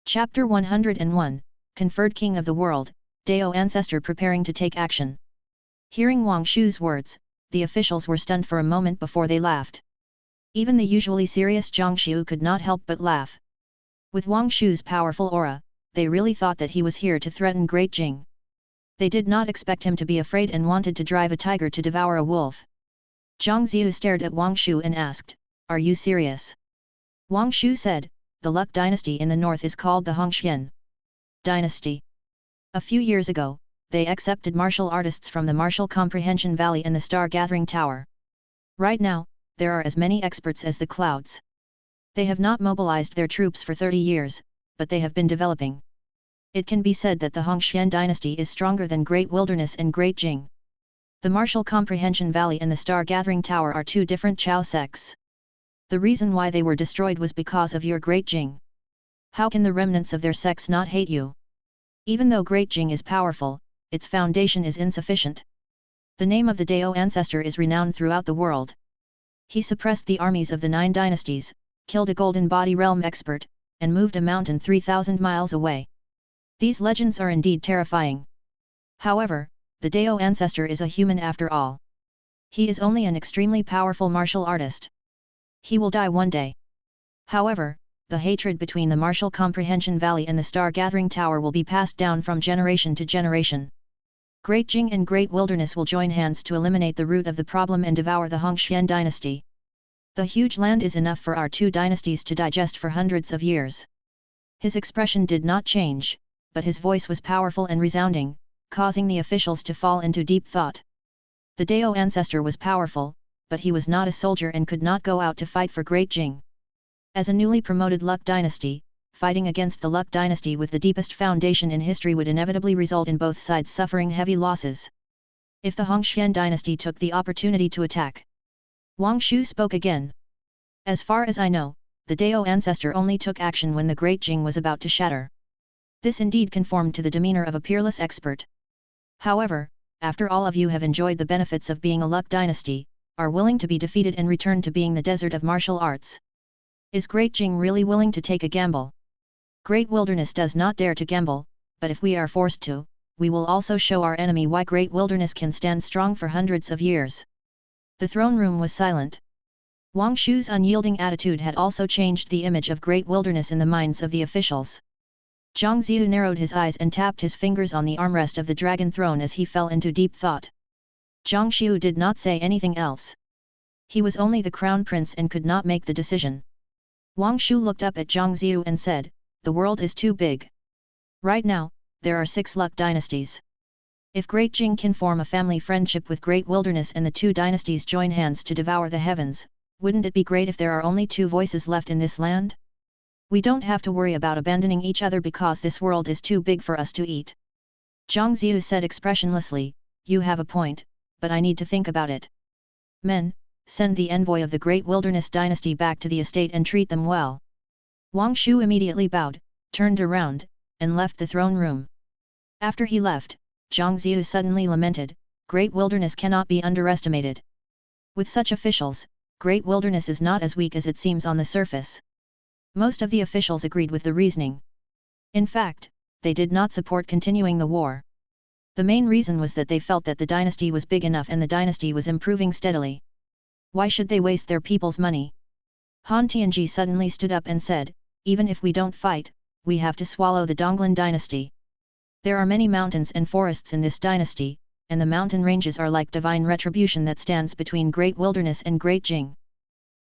Chapter 101, Conferred King of the World, Dao Ancestor preparing to take action. Hearing Wang Shu's words, the officials were stunned for a moment before they laughed. Even the usually serious Zhang Xiu could not help but laugh. With Wang Shu's powerful aura, they really thought that he was here to threaten Great Jing. They did not expect him to be afraid and wanted to drive a tiger to devour a wolf. Zhang Xiu stared at Wang Shu and asked, "Are you serious?" Wang Shu said, "The Luck dynasty in the north is called the Hongxian dynasty. A few years ago, they accepted martial artists from the Martial Comprehension Valley and the Star Gathering Tower. Right now, there are as many experts as the clouds. They have not mobilized their troops for 30 years, but they have been developing. It can be said that the Hongxian dynasty is stronger than Great Wilderness and Great Jing. The Martial Comprehension Valley and the Star Gathering Tower are two different Chao sects. The reason why they were destroyed was because of your Great Jing. How can the remnants of their sects not hate you? Even though Great Jing is powerful, its foundation is insufficient. The name of the Dao ancestor is renowned throughout the world. He suppressed the armies of the 9 dynasties, killed a Golden Body Realm expert, and moved a mountain 3,000 miles away. These legends are indeed terrifying. However, the Dao ancestor is a human after all. He is only an extremely powerful martial artist. He will die one day. However, the hatred between the Martial Comprehension Valley and the Star Gathering Tower will be passed down from generation to generation. Great Jing and Great Wilderness will join hands to eliminate the root of the problem and devour the Hongxian dynasty. The huge land is enough for our 2 dynasties to digest for hundreds of years. His expression did not change, but his voice was powerful and resounding, causing the officials to fall into deep thought. The Dao ancestor was powerful, but he was not a soldier and could not go out to fight for Great Jing. As a newly promoted Luck dynasty, fighting against the Luck dynasty with the deepest foundation in history would inevitably result in both sides suffering heavy losses. If the Hongxian dynasty took the opportunity to attack. Wang Shu spoke again. As far as I know, the Dao ancestor only took action when the Great Jing was about to shatter. This indeed conformed to the demeanor of a peerless expert. However, after all of you have enjoyed the benefits of being a Luck dynasty, are willing to be defeated and return to being the desert of martial arts. Is Great Jing really willing to take a gamble? Great Wilderness does not dare to gamble, but if we are forced to, we will also show our enemy why Great Wilderness can stand strong for hundreds of years. The throne room was silent. Wang Shu's unyielding attitude had also changed the image of Great Wilderness in the minds of the officials. Zhang Ziyu narrowed his eyes and tapped his fingers on the armrest of the dragon throne as he fell into deep thought. Zhang Xiu did not say anything else. He was only the crown prince and could not make the decision. Wang Shu looked up at Zhang Ziyu and said, "The world is too big. Right now, there are 6 Luck dynasties. If Great Jing can form a family friendship with Great Wilderness and the 2 dynasties join hands to devour the heavens, wouldn't it be great if there are only 2 voices left in this land? We don't have to worry about abandoning each other because this world is too big for us to eat." Zhang Ziyu said expressionlessly, "You have a point, but I need to think about it. Men, send the envoy of the Great Wilderness dynasty back to the estate and treat them well." Wang Shu immediately bowed, turned around, and left the throne room. After he left, Zhang Ziyu suddenly lamented, "Great Wilderness cannot be underestimated. With such officials, Great Wilderness is not as weak as it seems on the surface." Most of the officials agreed with the reasoning. In fact, they did not support continuing the war. The main reason was that they felt that the dynasty was big enough and the dynasty was improving steadily. Why should they waste their people's money? Han Tianji suddenly stood up and said, "Even if we don't fight, we have to swallow the Donglan dynasty. There are many mountains and forests in this dynasty, and the mountain ranges are like divine retribution that stands between Great Wilderness and Great Jing.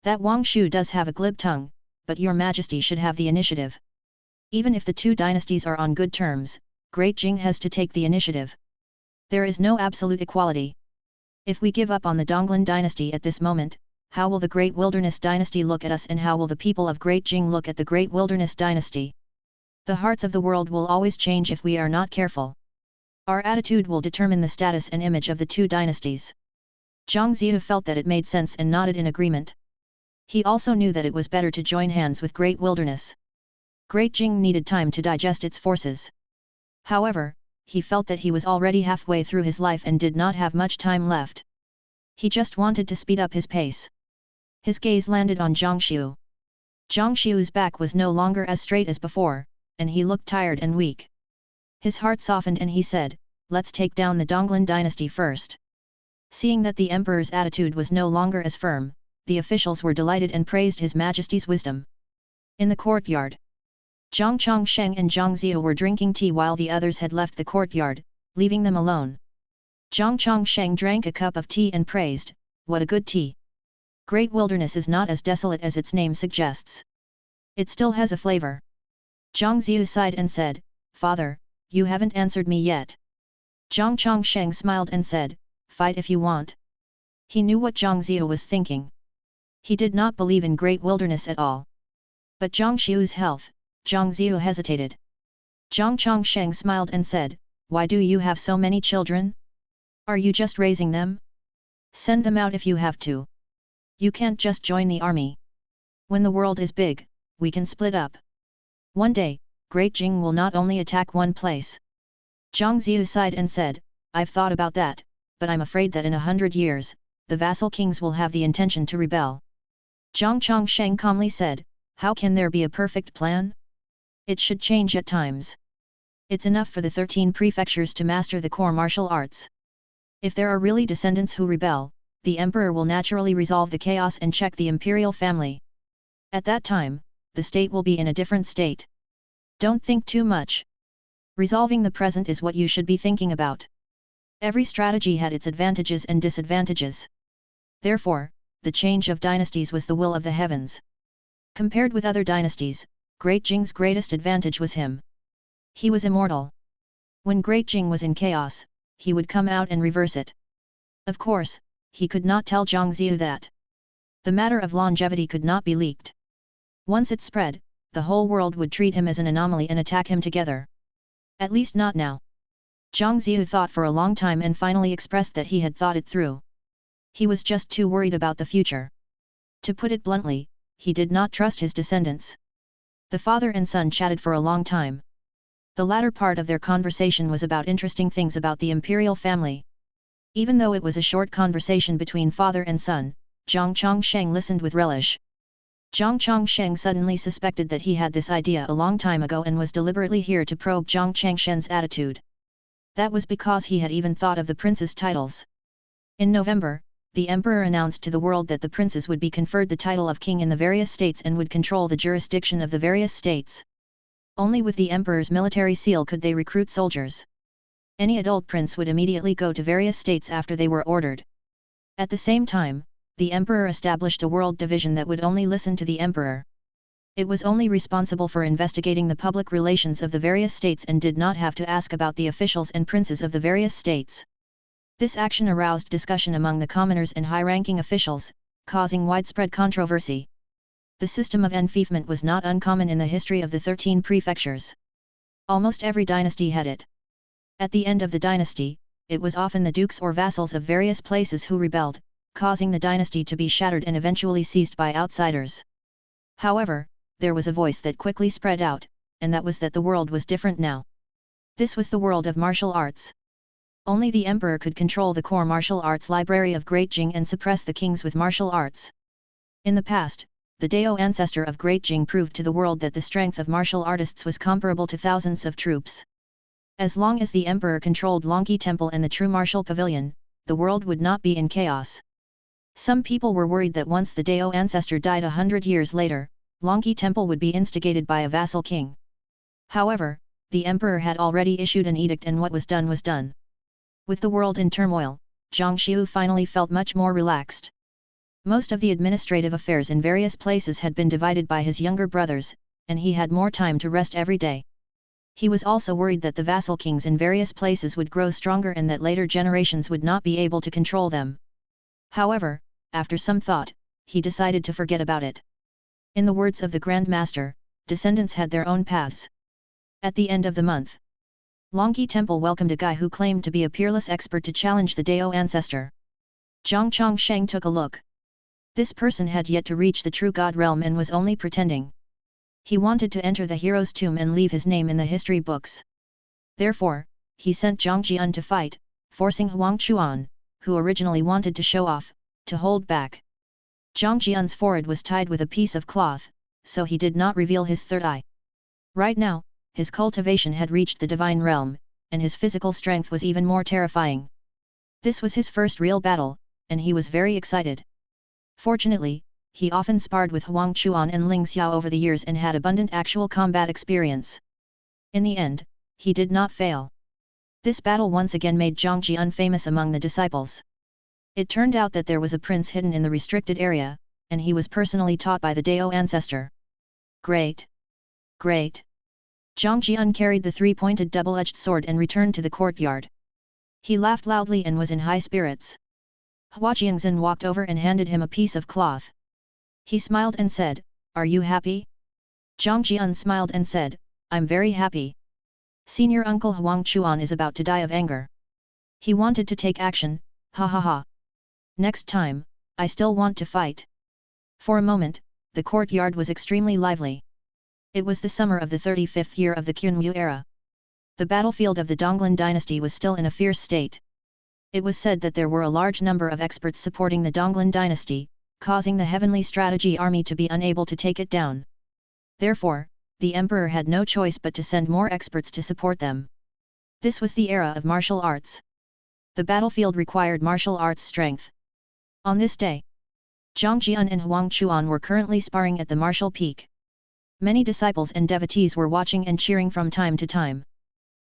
That Wang Shu does have a glib tongue, but your majesty should have the initiative. Even if the 2 dynasties are on good terms, Great Jing has to take the initiative. There is no absolute equality. If we give up on the Donglan dynasty at this moment, how will the Great Wilderness dynasty look at us and how will the people of Great Jing look at the Great Wilderness dynasty? The hearts of the world will always change if we are not careful. Our attitude will determine the status and image of the 2 dynasties." Zhang Ziyu felt that it made sense and nodded in agreement. He also knew that it was better to join hands with Great Wilderness. Great Jing needed time to digest its forces. However, he felt that he was already halfway through his life and did not have much time left. He just wanted to speed up his pace. His gaze landed on Zhang Xiu. Zhang Xiu's back was no longer as straight as before, and he looked tired and weak. His heart softened and he said, "Let's take down the Donglan dynasty first." Seeing that the emperor's attitude was no longer as firm, the officials were delighted and praised His Majesty's wisdom. In the courtyard, Zhang Chongsheng and Zhang Ziyu were drinking tea while the others had left the courtyard, leaving them alone. Zhang Chongsheng drank a cup of tea and praised, "What a good tea! Great Wilderness is not as desolate as its name suggests. It still has a flavor." Zhang Ziyu sighed and said, "Father, you haven't answered me yet." Zhang Chongsheng smiled and said, "Fight if you want." He knew what Zhang Ziyu was thinking. He did not believe in Great Wilderness at all. But Zhang Xiu's health, Zhang Ziyu hesitated. Zhang Chongsheng smiled and said, "Why do you have so many children? Are you just raising them? Send them out if you have to. You can't just join the army. When the world is big, we can split up. One day, Great Jing will not only attack one place." Zhang Ziyu sighed and said, "I've thought about that, but I'm afraid that in 100 years, the vassal kings will have the intention to rebel." Zhang Chongsheng calmly said, "How can there be a perfect plan? It should change at times. It's enough for the 13 prefectures to master the core martial arts. If there are really descendants who rebel, the emperor will naturally resolve the chaos and check the imperial family. At that time, the state will be in a different state. Don't think too much. Resolving the present is what you should be thinking about." Every strategy had its advantages and disadvantages. Therefore, the change of dynasties was the will of the heavens. Compared with other dynasties, Great Jing's greatest advantage was him. He was immortal. When Great Jing was in chaos, he would come out and reverse it. Of course, he could not tell Zhang Ziyu that. The matter of longevity could not be leaked. Once it spread, the whole world would treat him as an anomaly and attack him together. At least not now. Zhang Ziyu thought for a long time and finally expressed that he had thought it through. He was just too worried about the future. To put it bluntly, he did not trust his descendants. The father and son chatted for a long time. The latter part of their conversation was about interesting things about the imperial family. Even though it was a short conversation between father and son, Zhang Chongsheng listened with relish. Zhang Chongsheng suddenly suspected that he had this idea a long time ago and was deliberately here to probe Zhang Changshen's attitude. That was because he had even thought of the prince's titles. In November, the emperor announced to the world that the princes would be conferred the title of king in the various states and would control the jurisdiction of the various states. Only with the emperor's military seal could they recruit soldiers. Any adult prince would immediately go to various states after they were ordered. At the same time, the emperor established a world division that would only listen to the emperor. It was only responsible for investigating the public relations of the various states and did not have to ask about the officials and princes of the various states. This action aroused discussion among the commoners and high-ranking officials, causing widespread controversy. The system of enfeoffment was not uncommon in the history of the 13 prefectures. Almost every dynasty had it. At the end of the dynasty, it was often the dukes or vassals of various places who rebelled, causing the dynasty to be shattered and eventually seized by outsiders. However, there was a voice that quickly spread out, and that was that the world was different now. This was the world of martial arts. Only the emperor could control the core martial arts library of Great Jing and suppress the kings with martial arts. In the past, the Dao ancestor of Great Jing proved to the world that the strength of martial artists was comparable to thousands of troops. As long as the emperor controlled Longqi Temple and the true martial pavilion, the world would not be in chaos. Some people were worried that once the Dao ancestor died 100 years later, Longqi Temple would be instigated by a vassal king. However, the emperor had already issued an edict and what was done was done. With the world in turmoil, Zhang Xiu finally felt much more relaxed. Most of the administrative affairs in various places had been divided by his younger brothers, and he had more time to rest every day. He was also worried that the vassal kings in various places would grow stronger and that later generations would not be able to control them. However, after some thought, he decided to forget about it. In the words of the Grand Master, descendants had their own paths. At the end of the month, Longqi Temple welcomed a guy who claimed to be a peerless expert to challenge the Dao ancestor. Zhang Chongsheng took a look. This person had yet to reach the true God realm and was only pretending. He wanted to enter the hero's tomb and leave his name in the history books. Therefore, he sent Zhang Jian to fight, forcing Huang Chuan, who originally wanted to show off, to hold back. Zhang Jian's forehead was tied with a piece of cloth, so he did not reveal his third eye. Right now, his cultivation had reached the divine realm, and his physical strength was even more terrifying. This was his first real battle, and he was very excited. Fortunately, he often sparred with Huang Chuan and Ling Xiao over the years and had abundant actual combat experience. In the end, he did not fail. This battle once again made Zhang Jian famous among the disciples. It turned out that there was a prince hidden in the restricted area, and he was personally taught by the Dao ancestor. Great! Great! Zhang Jian carried the three-pointed double-edged sword and returned to the courtyard. He laughed loudly and was in high spirits. Hua Jiangzhen walked over and handed him a piece of cloth. He smiled and said, "Are you happy?" Zhang Jian smiled and said, "I'm very happy. Senior uncle Huang Chuan is about to die of anger. He wanted to take action, ha ha ha. Next time, I still want to fight." For a moment, the courtyard was extremely lively. It was the summer of the 35th year of the Qunwu era. The battlefield of the Donglin dynasty was still in a fierce state. It was said that there were a large number of experts supporting the Donglin dynasty, causing the Heavenly Strategy Army to be unable to take it down. Therefore, the emperor had no choice but to send more experts to support them. This was the era of martial arts. The battlefield required martial arts strength. On this day, Zhang Jian and Huang Chuan were currently sparring at the martial peak. Many disciples and devotees were watching and cheering from time to time.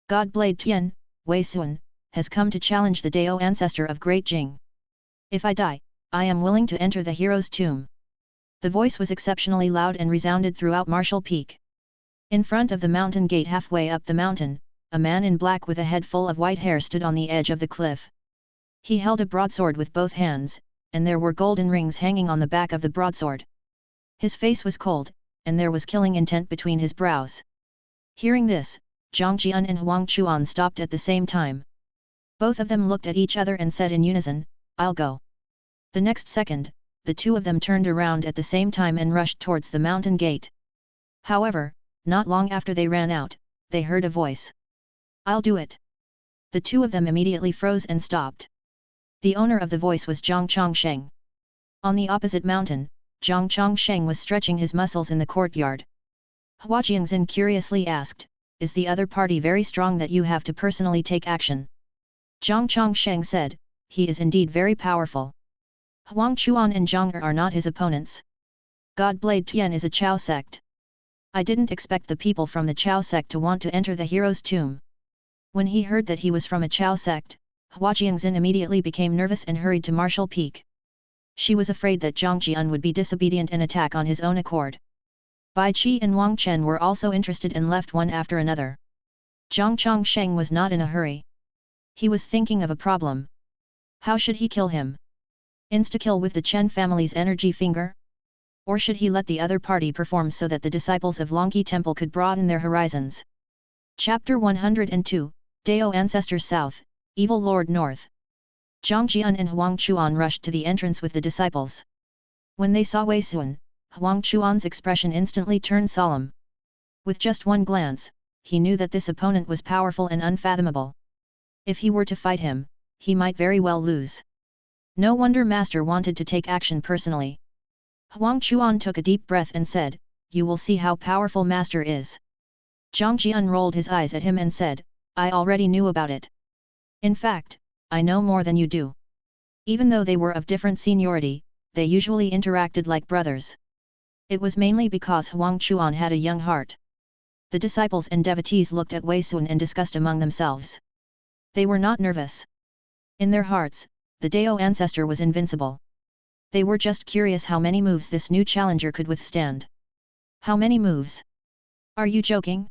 God Blade Tian, Wei Sun, has come to challenge the Dao ancestor of Great Jing. If I die, I am willing to enter the hero's tomb. The voice was exceptionally loud and resounded throughout Martial Peak. In front of the mountain gate halfway up the mountain, a man in black with a head full of white hair stood on the edge of the cliff. He held a broadsword with both hands, and there were golden rings hanging on the back of the broadsword. His face was cold, and there was killing intent between his brows. Hearing this, Zhang Jian and Huang Chuan stopped at the same time. Both of them looked at each other and said in unison, "I'll go." The next second, the two of them turned around at the same time and rushed towards the mountain gate. However, not long after they ran out, they heard a voice. "I'll do it." The two of them immediately froze and stopped. The owner of the voice was Zhang Chongsheng. On the opposite mountain, Zhang Chongsheng was stretching his muscles in the courtyard. Hua Jiangzhen curiously asked, "Is the other party very strong that you have to personally take action?" Zhang Chongsheng said, "He is indeed very powerful. Huang Chuan and Zhang Er are not his opponents. God Blade Tian is a Chao sect. I didn't expect the people from the Chao sect to want to enter the hero's tomb." When he heard that he was from a Chao sect, Hua Jiangzhen immediately became nervous and hurried to Martial Peak. She was afraid that Zhang Jian would be disobedient and attack on his own accord. Bai Qi and Wang Chen were also interested and left one after another. Zhang Chongsheng was not in a hurry. He was thinking of a problem. How should he kill him? Insta-kill with the Chen family's energy finger? Or should he let the other party perform so that the disciples of Longqi Temple could broaden their horizons? Chapter 102, Dao Ancestor South, Evil Lord North. Zhang Jian and Huang Chuan rushed to the entrance with the disciples. When they saw Wei Sun, Huang Chuan's expression instantly turned solemn. With just one glance, he knew that this opponent was powerful and unfathomable. If he were to fight him, he might very well lose. No wonder Master wanted to take action personally. Huang Chuan took a deep breath and said, "You will see how powerful Master is." Zhang Jian rolled his eyes at him and said, "I already knew about it. In fact, I know more than you do." Even though they were of different seniority, they usually interacted like brothers. It was mainly because Huang Chuan had a young heart. The disciples and devotees looked at Wei Sun and discussed among themselves. They were not nervous. In their hearts, the Dao ancestor was invincible. They were just curious how many moves this new challenger could withstand. How many moves? Are you joking?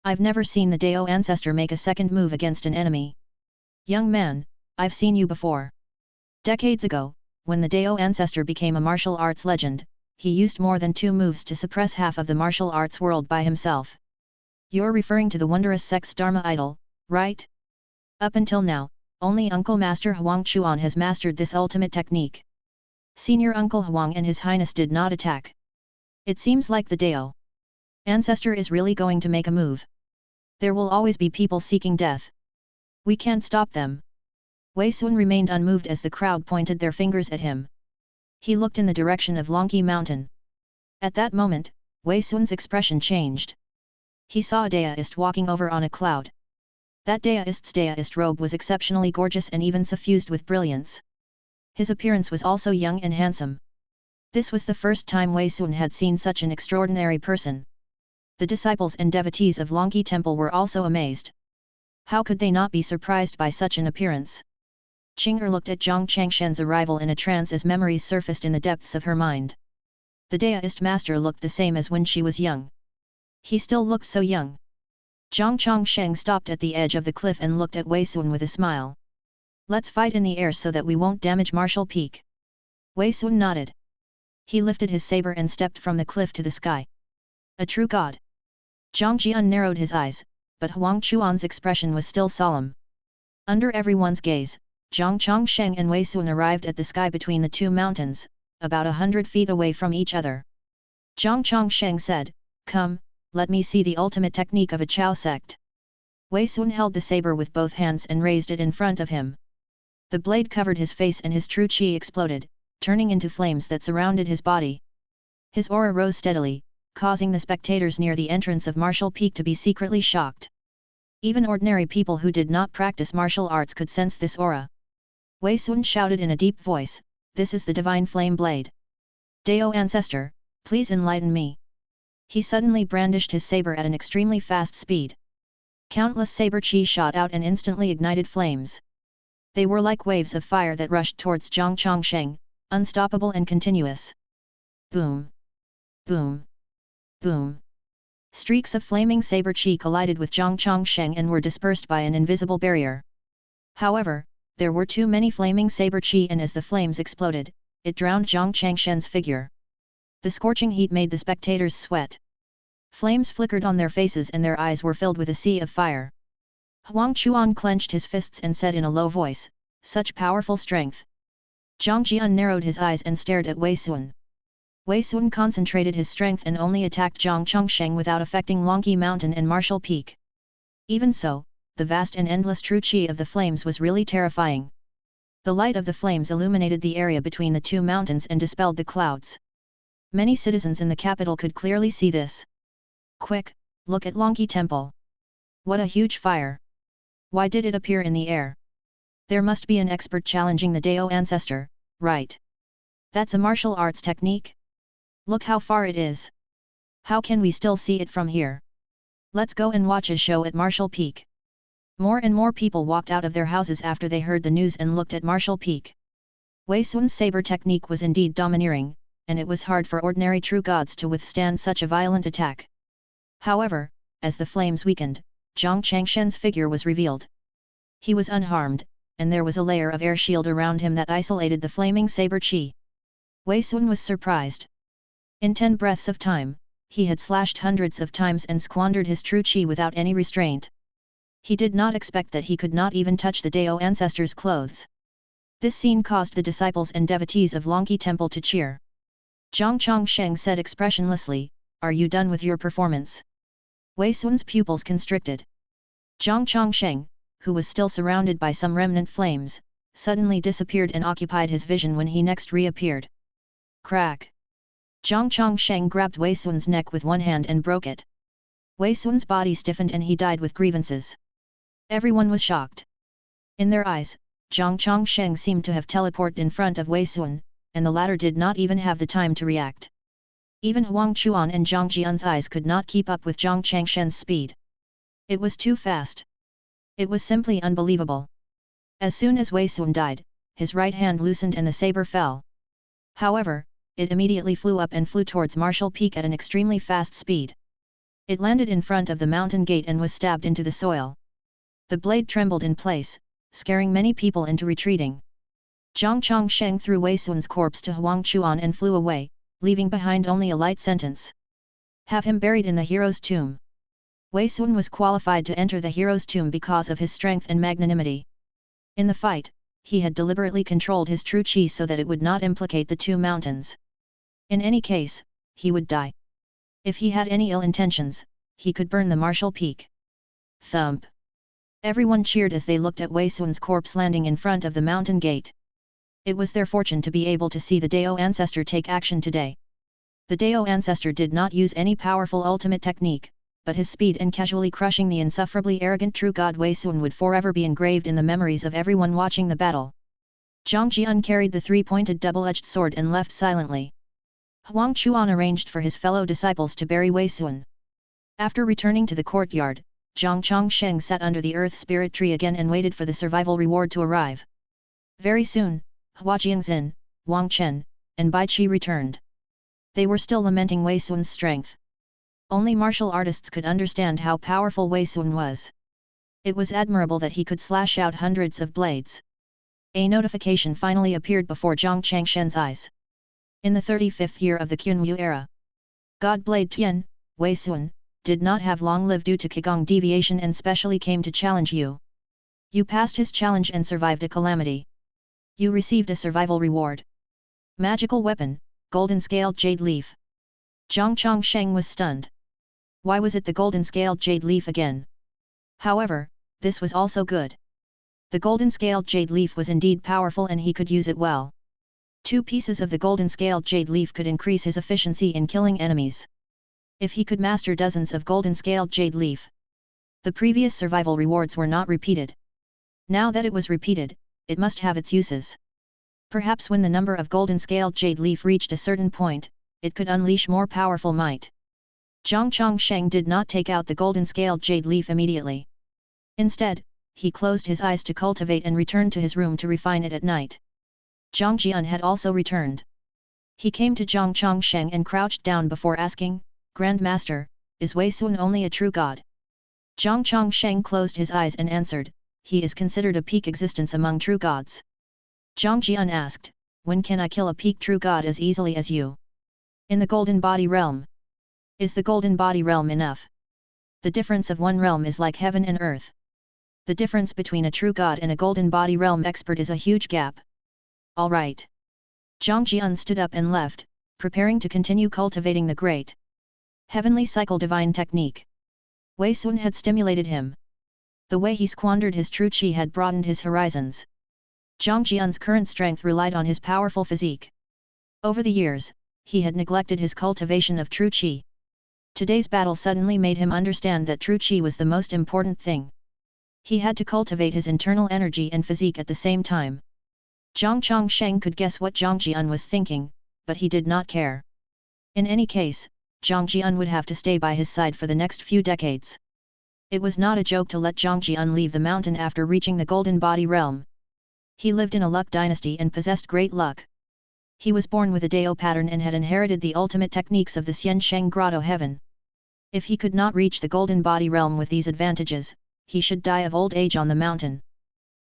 I've never seen the Dao ancestor make a second move against an enemy. Young man, I've seen you before. Decades ago, when the Dao ancestor became a martial arts legend, he used more than 2 moves to suppress half of the martial arts world by himself. You're referring to the wondrous sex Dharma idol, right? Up until now, only Uncle Master Huang Chuan has mastered this ultimate technique. Senior Uncle Huang and His Highness did not attack. It seems like the Dao ancestor is really going to make a move. There will always be people seeking death. We can't stop them. Wei Sun remained unmoved as the crowd pointed their fingers at him. He looked in the direction of Longqi Mountain. At that moment, Wei Sun's expression changed. He saw a deist walking over on a cloud. That deist robe was exceptionally gorgeous and even suffused with brilliance. His appearance was also young and handsome. This was the first time Wei Sun had seen such an extraordinary person. The disciples and devotees of Longqi Temple were also amazed. How could they not be surprised by such an appearance? Qing'er looked at Zhang Changshen's arrival in a trance as memories surfaced in the depths of her mind. The deist master looked the same as when she was young. He still looked so young. Zhang Changsheng stopped at the edge of the cliff and looked at Wei Sun with a smile. Let's fight in the air so that we won't damage Marshall Peak. Wei Sun nodded. He lifted his saber and stepped from the cliff to the sky. A true god. Zhang Jian narrowed his eyes, but Huang Chuan's expression was still solemn. Under everyone's gaze, Zhang Changsheng and Wei Sun arrived at the sky between the two mountains, about 100 feet away from each other. Zhang Changsheng said, "Come, let me see the ultimate technique of a Chao sect." Wei Sun held the saber with both hands and raised it in front of him. The blade covered his face and his true qi exploded, turning into flames that surrounded his body. His aura rose steadily, causing the spectators near the entrance of Martial Peak to be secretly shocked. Even ordinary people who did not practice martial arts could sense this aura. Wei Sun shouted in a deep voice, "This is the divine flame blade. Dao ancestor, please enlighten me." He suddenly brandished his saber at an extremely fast speed. Countless saber chi shot out and instantly ignited flames. They were like waves of fire that rushed towards Zhang Changsheng, unstoppable and continuous. Boom! Boom! Boom! Streaks of flaming saber chi collided with Zhang Changsheng and were dispersed by an invisible barrier. However, there were too many flaming saber chi, and as the flames exploded, it drowned Zhang Changshen's figure. The scorching heat made the spectators sweat. Flames flickered on their faces and their eyes were filled with a sea of fire. Huang Chuan clenched his fists and said in a low voice, "Such powerful strength." Zhang Jian narrowed his eyes and stared at Wei Sun. Wei Sun concentrated his strength and only attacked Zhang Changsheng without affecting Longqi Mountain and Martial Peak. Even so, the vast and endless true qi of the flames was really terrifying. The light of the flames illuminated the area between the two mountains and dispelled the clouds. Many citizens in the capital could clearly see this. Quick, look at Longqi Temple. What a huge fire! Why did it appear in the air? There must be an expert challenging the Dao ancestor, right? That's a martial arts technique? Look how far it is. How can we still see it from here? Let's go and watch a show at Martial Peak. More and more people walked out of their houses after they heard the news and looked at Martial Peak. Wei Sun's saber technique was indeed domineering, and it was hard for ordinary true gods to withstand such a violent attack. However, as the flames weakened, Zhang Changshen's figure was revealed. He was unharmed, and there was a layer of air shield around him that isolated the flaming saber chi. Wei Sun was surprised. In 10 breaths of time, he had slashed hundreds of times and squandered his true chi without any restraint. He did not expect that he could not even touch the Dao ancestor's clothes. This scene caused the disciples and devotees of Longqi Temple to cheer. Zhang Changsheng said expressionlessly, "Are you done with your performance?" Wei Sun's pupils constricted. Zhang Changsheng, who was still surrounded by some remnant flames, suddenly disappeared and occupied his vision when he next reappeared. Crack! Zhang Changsheng grabbed Wei Sun's neck with one hand and broke it. Wei Sun's body stiffened and he died with grievances. Everyone was shocked. In their eyes, Zhang Changsheng seemed to have teleported in front of Wei Sun, and the latter did not even have the time to react. Even Huang Chuan and Zhang Jian's eyes could not keep up with Zhang Changshen's speed. It was too fast. It was simply unbelievable. As soon as Wei Sun died, his right hand loosened and the saber fell. However, it immediately flew up and flew towards Martial Peak at an extremely fast speed. It landed in front of the mountain gate and was stabbed into the soil. The blade trembled in place, scaring many people into retreating. Zhang Changsheng threw Wei Sun's corpse to Huang Chuan and flew away, leaving behind only a light sentence. Have him buried in the hero's tomb. Wei Sun was qualified to enter the hero's tomb because of his strength and magnanimity. In the fight, he had deliberately controlled his true qi so that it would not implicate the two mountains. In any case, he would die. If he had any ill intentions, he could burn the Martial Peak. Thump! Everyone cheered as they looked at Wei Sun's corpse landing in front of the mountain gate. It was their fortune to be able to see the Dao ancestor take action today. The Dao ancestor did not use any powerful ultimate technique, but his speed in casually crushing the insufferably arrogant true god Wei Sun would forever be engraved in the memories of everyone watching the battle. Zhang Jian carried the three-pointed double-edged sword and left silently. Huang Chuan arranged for his fellow disciples to bury Wei Sun. After returning to the courtyard, Zhang Chongsheng sat under the earth spirit tree again and waited for the survival reward to arrive. Very soon, Hua Jiangxin, Wang Chen, and Bai Qi returned. They were still lamenting Wei Sun's strength. Only martial artists could understand how powerful Wei Sun was. It was admirable that he could slash out hundreds of blades. A notification finally appeared before Zhang Changshen's eyes. In the 35th year of the Qunwu era, God Blade Tian, Wei Sun, did not have long lived due to Qigong deviation and specially came to challenge you. You passed his challenge and survived a calamity. You received a survival reward. Magical weapon, golden scaled jade leaf. Zhang Chongsheng was stunned. Why was it the golden scaled jade leaf again? However, this was also good. The golden scaled jade leaf was indeed powerful and he could use it well. 2 pieces of the golden scaled jade leaf could increase his efficiency in killing enemies. If he could master dozens of golden scaled jade leaf, the previous survival rewards were not repeated. Now that it was repeated, it must have its uses. Perhaps when the number of golden scaled jade leaf reached a certain point, it could unleash more powerful might. Zhang Chongsheng did not take out the golden scaled jade leaf immediately. Instead, he closed his eyes to cultivate and returned to his room to refine it at night. Zhang Jian had also returned. He came to Zhang Chongsheng and crouched down before asking, Grand Master, is Wei Sun only a true god? Zhang Chongsheng closed his eyes and answered, he is considered a peak existence among true gods. Zhang Jian asked, when can I kill a peak true god as easily as you? In the golden body realm. Is the golden body realm enough? The difference of one realm is like heaven and earth. The difference between a true god and a golden body realm expert is a huge gap. All right. Zhang Jian stood up and left, preparing to continue cultivating the great heavenly cycle divine technique. Wei Sun had stimulated him. The way he squandered his true qi had broadened his horizons. Zhang Jian's current strength relied on his powerful physique. Over the years, he had neglected his cultivation of true qi. Today's battle suddenly made him understand that true qi was the most important thing. He had to cultivate his internal energy and physique at the same time. Zhang Chongsheng could guess what Zhang Jian was thinking, but he did not care. In any case, Zhang Jian would have to stay by his side for the next few decades. It was not a joke to let Zhang Jian leave the mountain after reaching the golden body realm. He lived in a luck dynasty and possessed great luck. He was born with a Dao pattern and had inherited the ultimate techniques of the Xian Sheng Grotto heaven. If he could not reach the golden body realm with these advantages, he should die of old age on the mountain.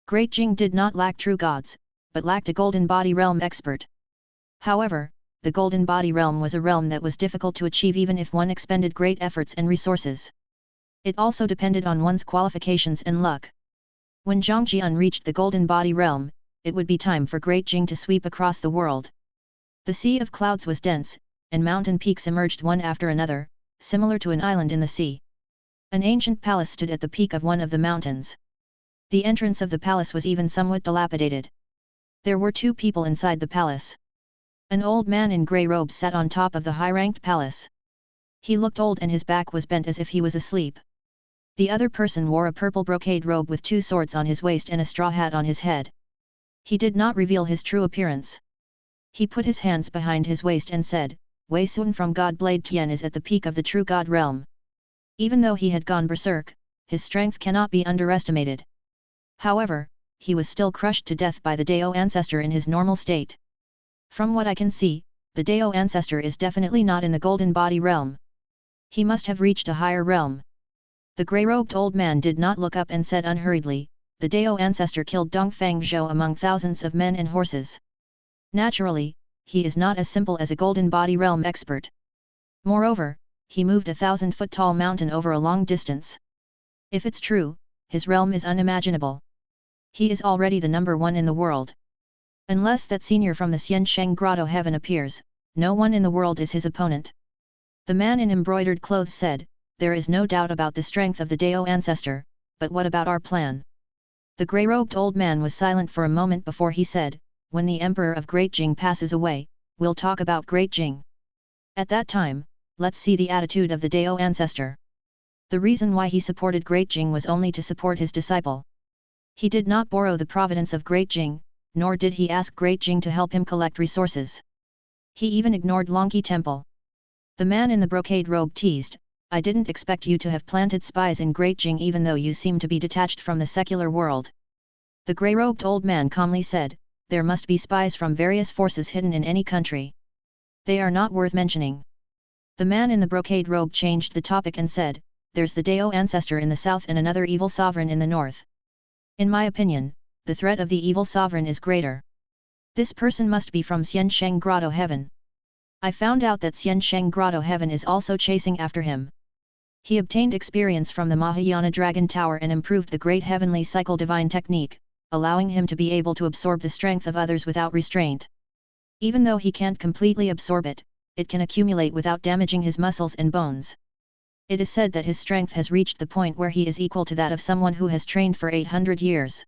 Great Jing did not lack true gods, but lacked a golden body realm expert. However, the golden body realm was a realm that was difficult to achieve even if one expended great efforts and resources. It also depended on one's qualifications and luck. When Zhang Jian reached the golden body realm, it would be time for Great Jing to sweep across the world. The sea of clouds was dense, and mountain peaks emerged one after another, similar to an island in the sea. An ancient palace stood at the peak of one of the mountains. The entrance of the palace was even somewhat dilapidated. There were 2 people inside the palace. An old man in grey robes sat on top of the high-ranked palace. He looked old and his back was bent as if he was asleep. The other person wore a purple brocade robe with 2 swords on his waist and a straw hat on his head. He did not reveal his true appearance. He put his hands behind his waist and said, Wei Sun from God Blade Tian is at the peak of the true God realm. Even though he had gone berserk, his strength cannot be underestimated. However, he was still crushed to death by the Dao ancestor in his normal state. From what I can see, the Dao ancestor is definitely not in the golden body realm. He must have reached a higher realm. The grey-robed old man did not look up and said unhurriedly, the Dao ancestor killed Dongfang Zhou among thousands of men and horses. Naturally, he is not as simple as a golden body realm expert. Moreover, he moved a 1,000-foot-tall mountain over a long distance. If it's true, his realm is unimaginable. He is already the number 1 in the world. Unless that senior from the Xian Sheng Grotto heaven appears, no one in the world is his opponent. The man in embroidered clothes said, there is no doubt about the strength of the Dao ancestor, but what about our plan? The grey-robed old man was silent for a moment before he said, when the Emperor of Great Jing passes away, we'll talk about Great Jing. At that time, let's see the attitude of the Dao ancestor. The reason why he supported Great Jing was only to support his disciple. He did not borrow the providence of Great Jing, nor did he ask Great Jing to help him collect resources. He even ignored Longqi Temple. The man in the brocade robe teased, "I didn't expect you to have planted spies in Great Jing even though you seem to be detached from the secular world." The grey-robed old man calmly said, "There must be spies from various forces hidden in any country. They are not worth mentioning." The man in the brocade robe changed the topic and said, "There's the Dao ancestor in the south and another evil sovereign in the north. In my opinion, the threat of the evil sovereign is greater. This person must be from Xiansheng Grotto Heaven. I found out that Xiansheng Grotto Heaven is also chasing after him. He obtained experience from the Mahayana Dragon Tower and improved the Great Heavenly Cycle Divine Technique, allowing him to be able to absorb the strength of others without restraint. Even though he can't completely absorb it, it can accumulate without damaging his muscles and bones. It is said that his strength has reached the point where he is equal to that of someone who has trained for 800 years.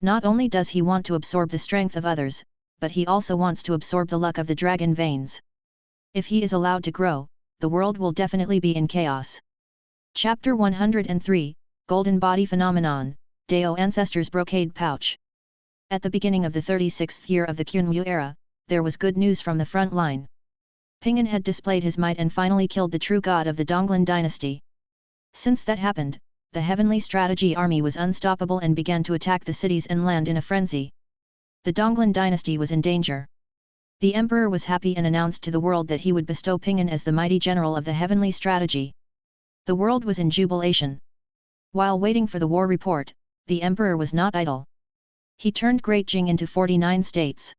Not only does he want to absorb the strength of others, but he also wants to absorb the luck of the dragon veins. If he is allowed to grow, the world will definitely be in chaos." Chapter 103, Golden Body Phenomenon, Dao Ancestors Brocade Pouch. At the beginning of the 36th year of the Qunwu era, there was good news from the front line. Ping'an had displayed his might and finally killed the true god of the Donglan dynasty. Since that happened, the Heavenly Strategy Army was unstoppable and began to attack the cities and land in a frenzy. The Donglan dynasty was in danger. The emperor was happy and announced to the world that he would bestow Ping'an as the mighty general of the Heavenly Strategy. The world was in jubilation. While waiting for the war report, the emperor was not idle. He turned Great Jing into 49 states.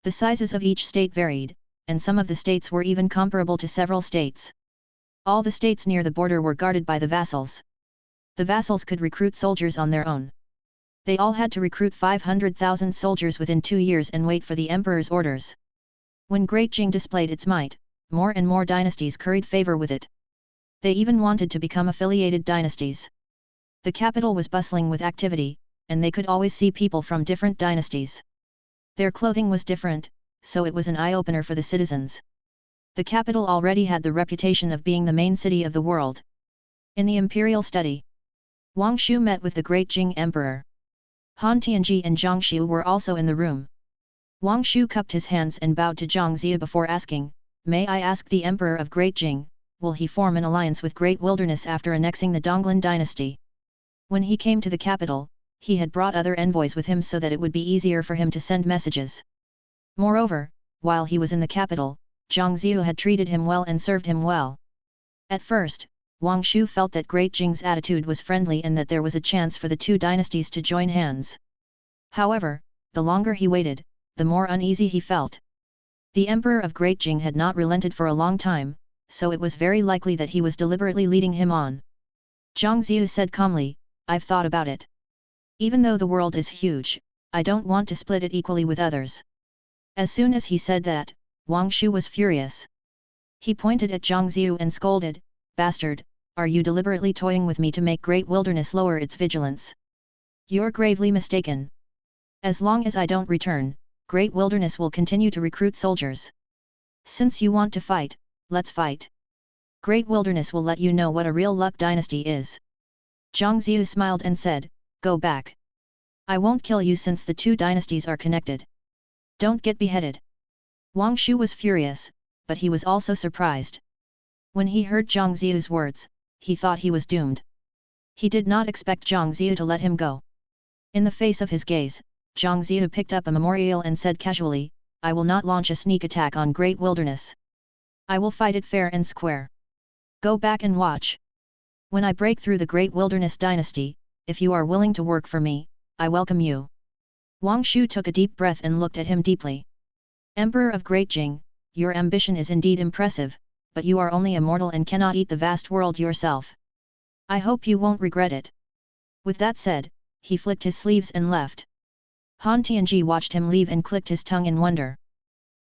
The sizes of each state varied, and some of the states were even comparable to several states. All the states near the border were guarded by the vassals. The vassals could recruit soldiers on their own. They all had to recruit 500,000 soldiers within 2 years and wait for the emperor's orders. When Great Jing displayed its might, more and more dynasties curried favor with it. They even wanted to become affiliated dynasties. The capital was bustling with activity, and they could always see people from different dynasties. Their clothing was different, so it was an eye-opener for the citizens. The capital already had the reputation of being the main city of the world. In the imperial study, Wang Shu met with the Great Jing Emperor. Han Tianji and Zhang Xiu were also in the room. Wang Shu cupped his hands and bowed to Zhang Zia before asking, "May I ask the Emperor of Great Jing, will he form an alliance with Great Wilderness after annexing the Donglan dynasty?" When he came to the capital, he had brought other envoys with him so that it would be easier for him to send messages. Moreover, while he was in the capital, Zhang Zia had treated him well and served him well. At first, Wang Shu felt that Great Jing's attitude was friendly and that there was a chance for the two dynasties to join hands. However, the longer he waited, the more uneasy he felt. The Emperor of Great Jing had not relented for a long time, so it was very likely that he was deliberately leading him on. Zhang Zia said calmly, "I've thought about it. Even though the world is huge, I don't want to split it equally with others." As soon as he said that, Wang Shu was furious. He pointed at Zhang Zia and scolded, "Bastard, are you deliberately toying with me to make Great Wilderness lower its vigilance? You're gravely mistaken. As long as I don't return, Great Wilderness will continue to recruit soldiers. Since you want to fight, let's fight. Great Wilderness will let you know what a real luck dynasty is." Zhang Zia smiled and said, "Go back. I won't kill you since the two dynasties are connected. Don't get beheaded." Wang Shu was furious, but he was also surprised. When he heard Zhang Zia's words, he thought he was doomed. He did not expect Zhang Zia to let him go. In the face of his gaze, Zhang Zia picked up a memorial and said casually, "I will not launch a sneak attack on Great Wilderness. I will fight it fair and square. Go back and watch. When I break through the Great Wilderness dynasty, if you are willing to work for me, I welcome you." Wang Shu took a deep breath and looked at him deeply. "Emperor of Great Jing, your ambition is indeed impressive, but you are only a mortal and cannot eat the vast world yourself. I hope you won't regret it." With that said, he flicked his sleeves and left. Han Tianji watched him leave and clicked his tongue in wonder.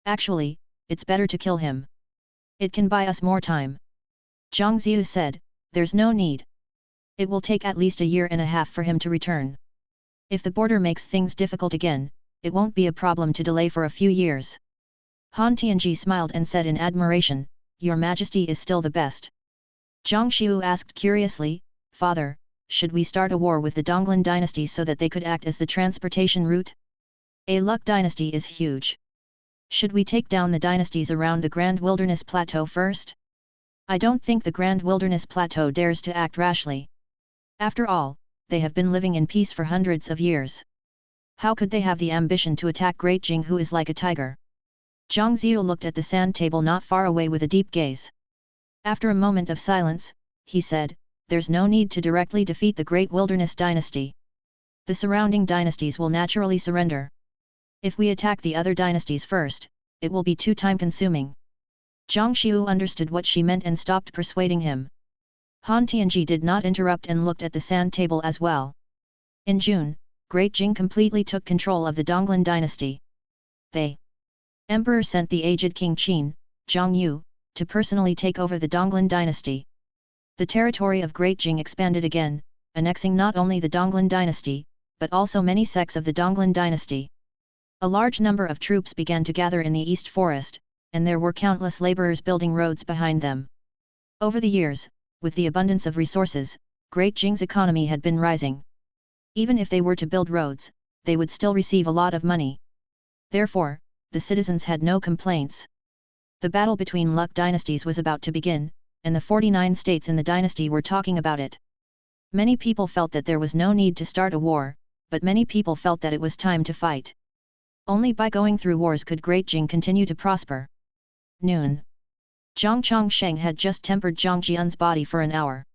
"Actually, it's better to kill him. It can buy us more time." Zhang Zia said, "There's no need. It will take at least a year and a half for him to return. If the border makes things difficult again, it won't be a problem to delay for a few years." Han Tianji smiled and said in admiration, "Your Majesty is still the best." Zhang Xiu asked curiously, Father, should we start a war with the Donglan dynasty so that they could act as the transportation route? A Luck dynasty is huge. Should we take down the dynasties around the Grand Wilderness Plateau first? I don't think the Grand Wilderness Plateau dares to act rashly. After all, they have been living in peace for hundreds of years. How could they have the ambition to attack Great Jing, who is like a tiger? Zhang Ziyu looked at the sand table not far away with a deep gaze. After a moment of silence, he said, there's no need to directly defeat the Great Wilderness Dynasty. The surrounding dynasties will naturally surrender. If we attack the other dynasties first, it will be too time-consuming. Zhang Xiu understood what she meant and stopped persuading him. Han Tianji did not interrupt and looked at the sand table as well. In June, Great Jing completely took control of the Donglan dynasty. The Emperor sent the aged King Qin, Zhang Yu, to personally take over the Donglan dynasty. The territory of Great Jing expanded again, annexing not only the Donglan dynasty, but also many sects of the Donglan dynasty. A large number of troops began to gather in the East Forest, and there were countless laborers building roads behind them. Over the years, with the abundance of resources, Great Jing's economy had been rising. Even if they were to build roads, they would still receive a lot of money. Therefore, the citizens had no complaints. The battle between Luck dynasties was about to begin, and the 49 states in the dynasty were talking about it. Many people felt that there was no need to start a war, but many people felt that it was time to fight. Only by going through wars could Great Jing continue to prosper. Noon. Zhang Chongsheng had just tempered Zhang Jian's body for an hour.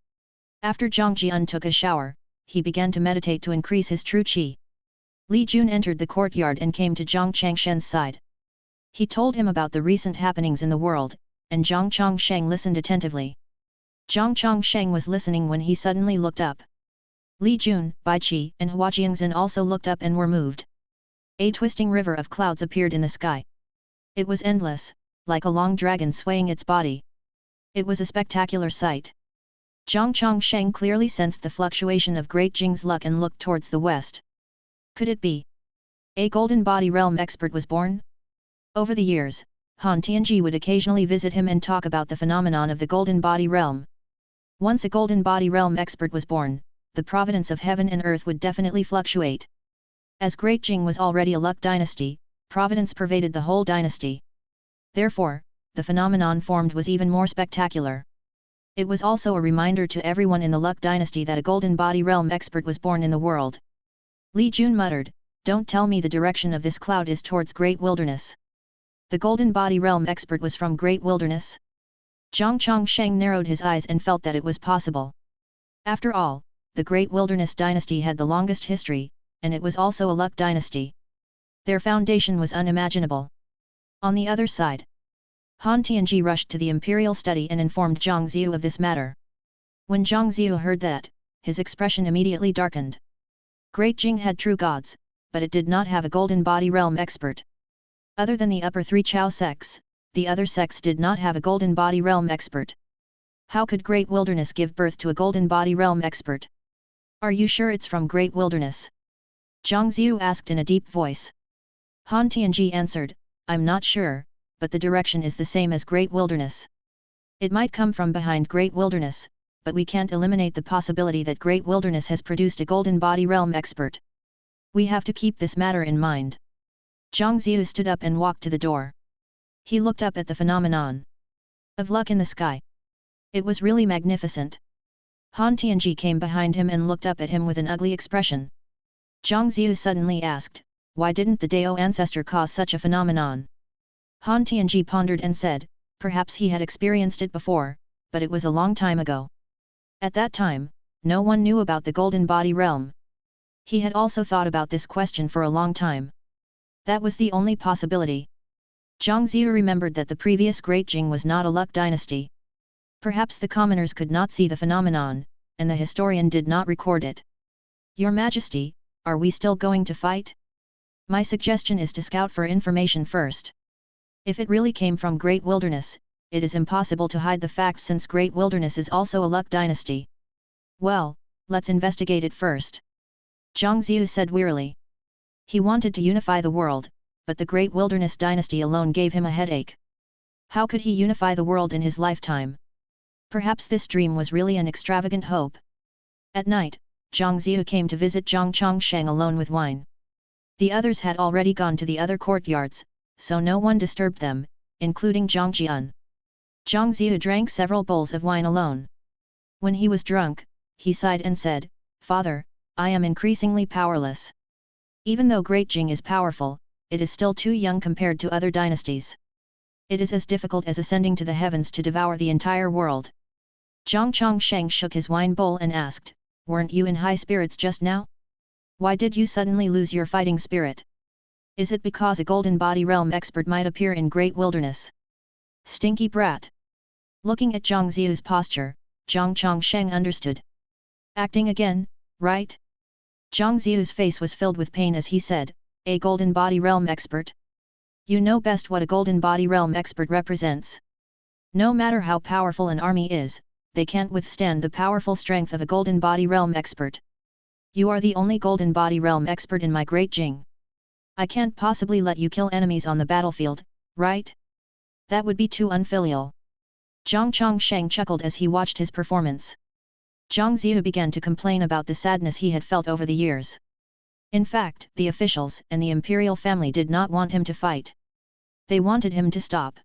After Zhang Jian took a shower, he began to meditate to increase his true qi. Li Jun entered the courtyard and came to Zhang Changshen's side. He told him about the recent happenings in the world, and Zhang Chongsheng listened attentively. Zhang Chongsheng was listening when he suddenly looked up. Li Jun, Bai Qi and Hua Jiangzhen also looked up and were moved. A twisting river of clouds appeared in the sky. It was endless, like a long dragon swaying its body. It was a spectacular sight. Zhang Chongsheng clearly sensed the fluctuation of Great Jing's luck and looked towards the west. Could it be a golden body realm expert was born? Over the years, Han Tianji would occasionally visit him and talk about the phenomenon of the golden body realm. Once a golden body realm expert was born, the providence of heaven and earth would definitely fluctuate. As Great Jing was already a Luck dynasty, providence pervaded the whole dynasty. Therefore, the phenomenon formed was even more spectacular. It was also a reminder to everyone in the Luck dynasty that a golden body realm expert was born in the world. Li Jun muttered, "Don't tell me the direction of this cloud is towards Great Wilderness. The golden body realm expert was from Great Wilderness?" Zhang Chongsheng narrowed his eyes and felt that it was possible. After all, the Great Wilderness dynasty had the longest history, and it was also a Luck dynasty. Their foundation was unimaginable. On the other side, Han Tianji rushed to the imperial study and informed Zhang Ziyu of this matter. When Zhang Ziyu heard that, his expression immediately darkened. Great Jing had true gods, but it did not have a golden body realm expert. Other than the upper three Chao sects, the other sects did not have a golden body realm expert. How could Great Wilderness give birth to a golden body realm expert? Are you sure it's from Great Wilderness? Zhang Ziyu asked in a deep voice. Han Tianji answered, I'm not sure, but the direction is the same as Great Wilderness. It might come from behind Great Wilderness, but we can't eliminate the possibility that Great Wilderness has produced a golden body realm expert. We have to keep this matter in mind. Zhang Ziyu stood up and walked to the door. He looked up at the phenomenon of luck in the sky. It was really magnificent. Han Tianji came behind him and looked up at him with an ugly expression. Zhang Ziyu suddenly asked, why didn't the Dao ancestor cause such a phenomenon? Han Tianji pondered and said, perhaps he had experienced it before, but it was a long time ago. At that time, no one knew about the golden body realm. He had also thought about this question for a long time. That was the only possibility. Zhang Ziyu remembered that the previous Great Jing was not a Luck dynasty. Perhaps the commoners could not see the phenomenon, and the historian did not record it. Your Majesty, are we still going to fight? My suggestion is to scout for information first. If it really came from Great Wilderness, it is impossible to hide the fact since Great Wilderness is also a Luck dynasty. Well, let's investigate it first. Zhang Ziyu said wearily. He wanted to unify the world, but the Great Wilderness dynasty alone gave him a headache. How could he unify the world in his lifetime? Perhaps this dream was really an extravagant hope. At night, Zhang Ziyu came to visit Zhang Chongsheng alone with wine. The others had already gone to the other courtyards, so no one disturbed them, including Zhang Jian. Zhang Ziyu drank several bowls of wine alone. When he was drunk, he sighed and said, "Father, I am increasingly powerless. Even though Great Jing is powerful, it is still too young compared to other dynasties. It is as difficult as ascending to the heavens to devour the entire world." Zhang Chongsheng shook his wine bowl and asked, "Weren't you in high spirits just now? Why did you suddenly lose your fighting spirit? Is it because a golden body realm expert might appear in great wilderness? Stinky brat!" Looking at Zhang Ziyu's posture, Zhang Chongsheng understood. "Acting again, right?" Zhang Ziyu's face was filled with pain as he said, "A golden body realm expert? You know best what a golden body realm expert represents. No matter how powerful an army is, they can't withstand the powerful strength of a golden body realm expert. You are the only golden body realm expert in my Great Jing. I can't possibly let you kill enemies on the battlefield, right? That would be too unfilial." Zhang Chongsheng chuckled as he watched his performance. Zhang Ziyu began to complain about the sadness he had felt over the years. In fact, the officials and the imperial family did not want him to fight. They wanted him to stop.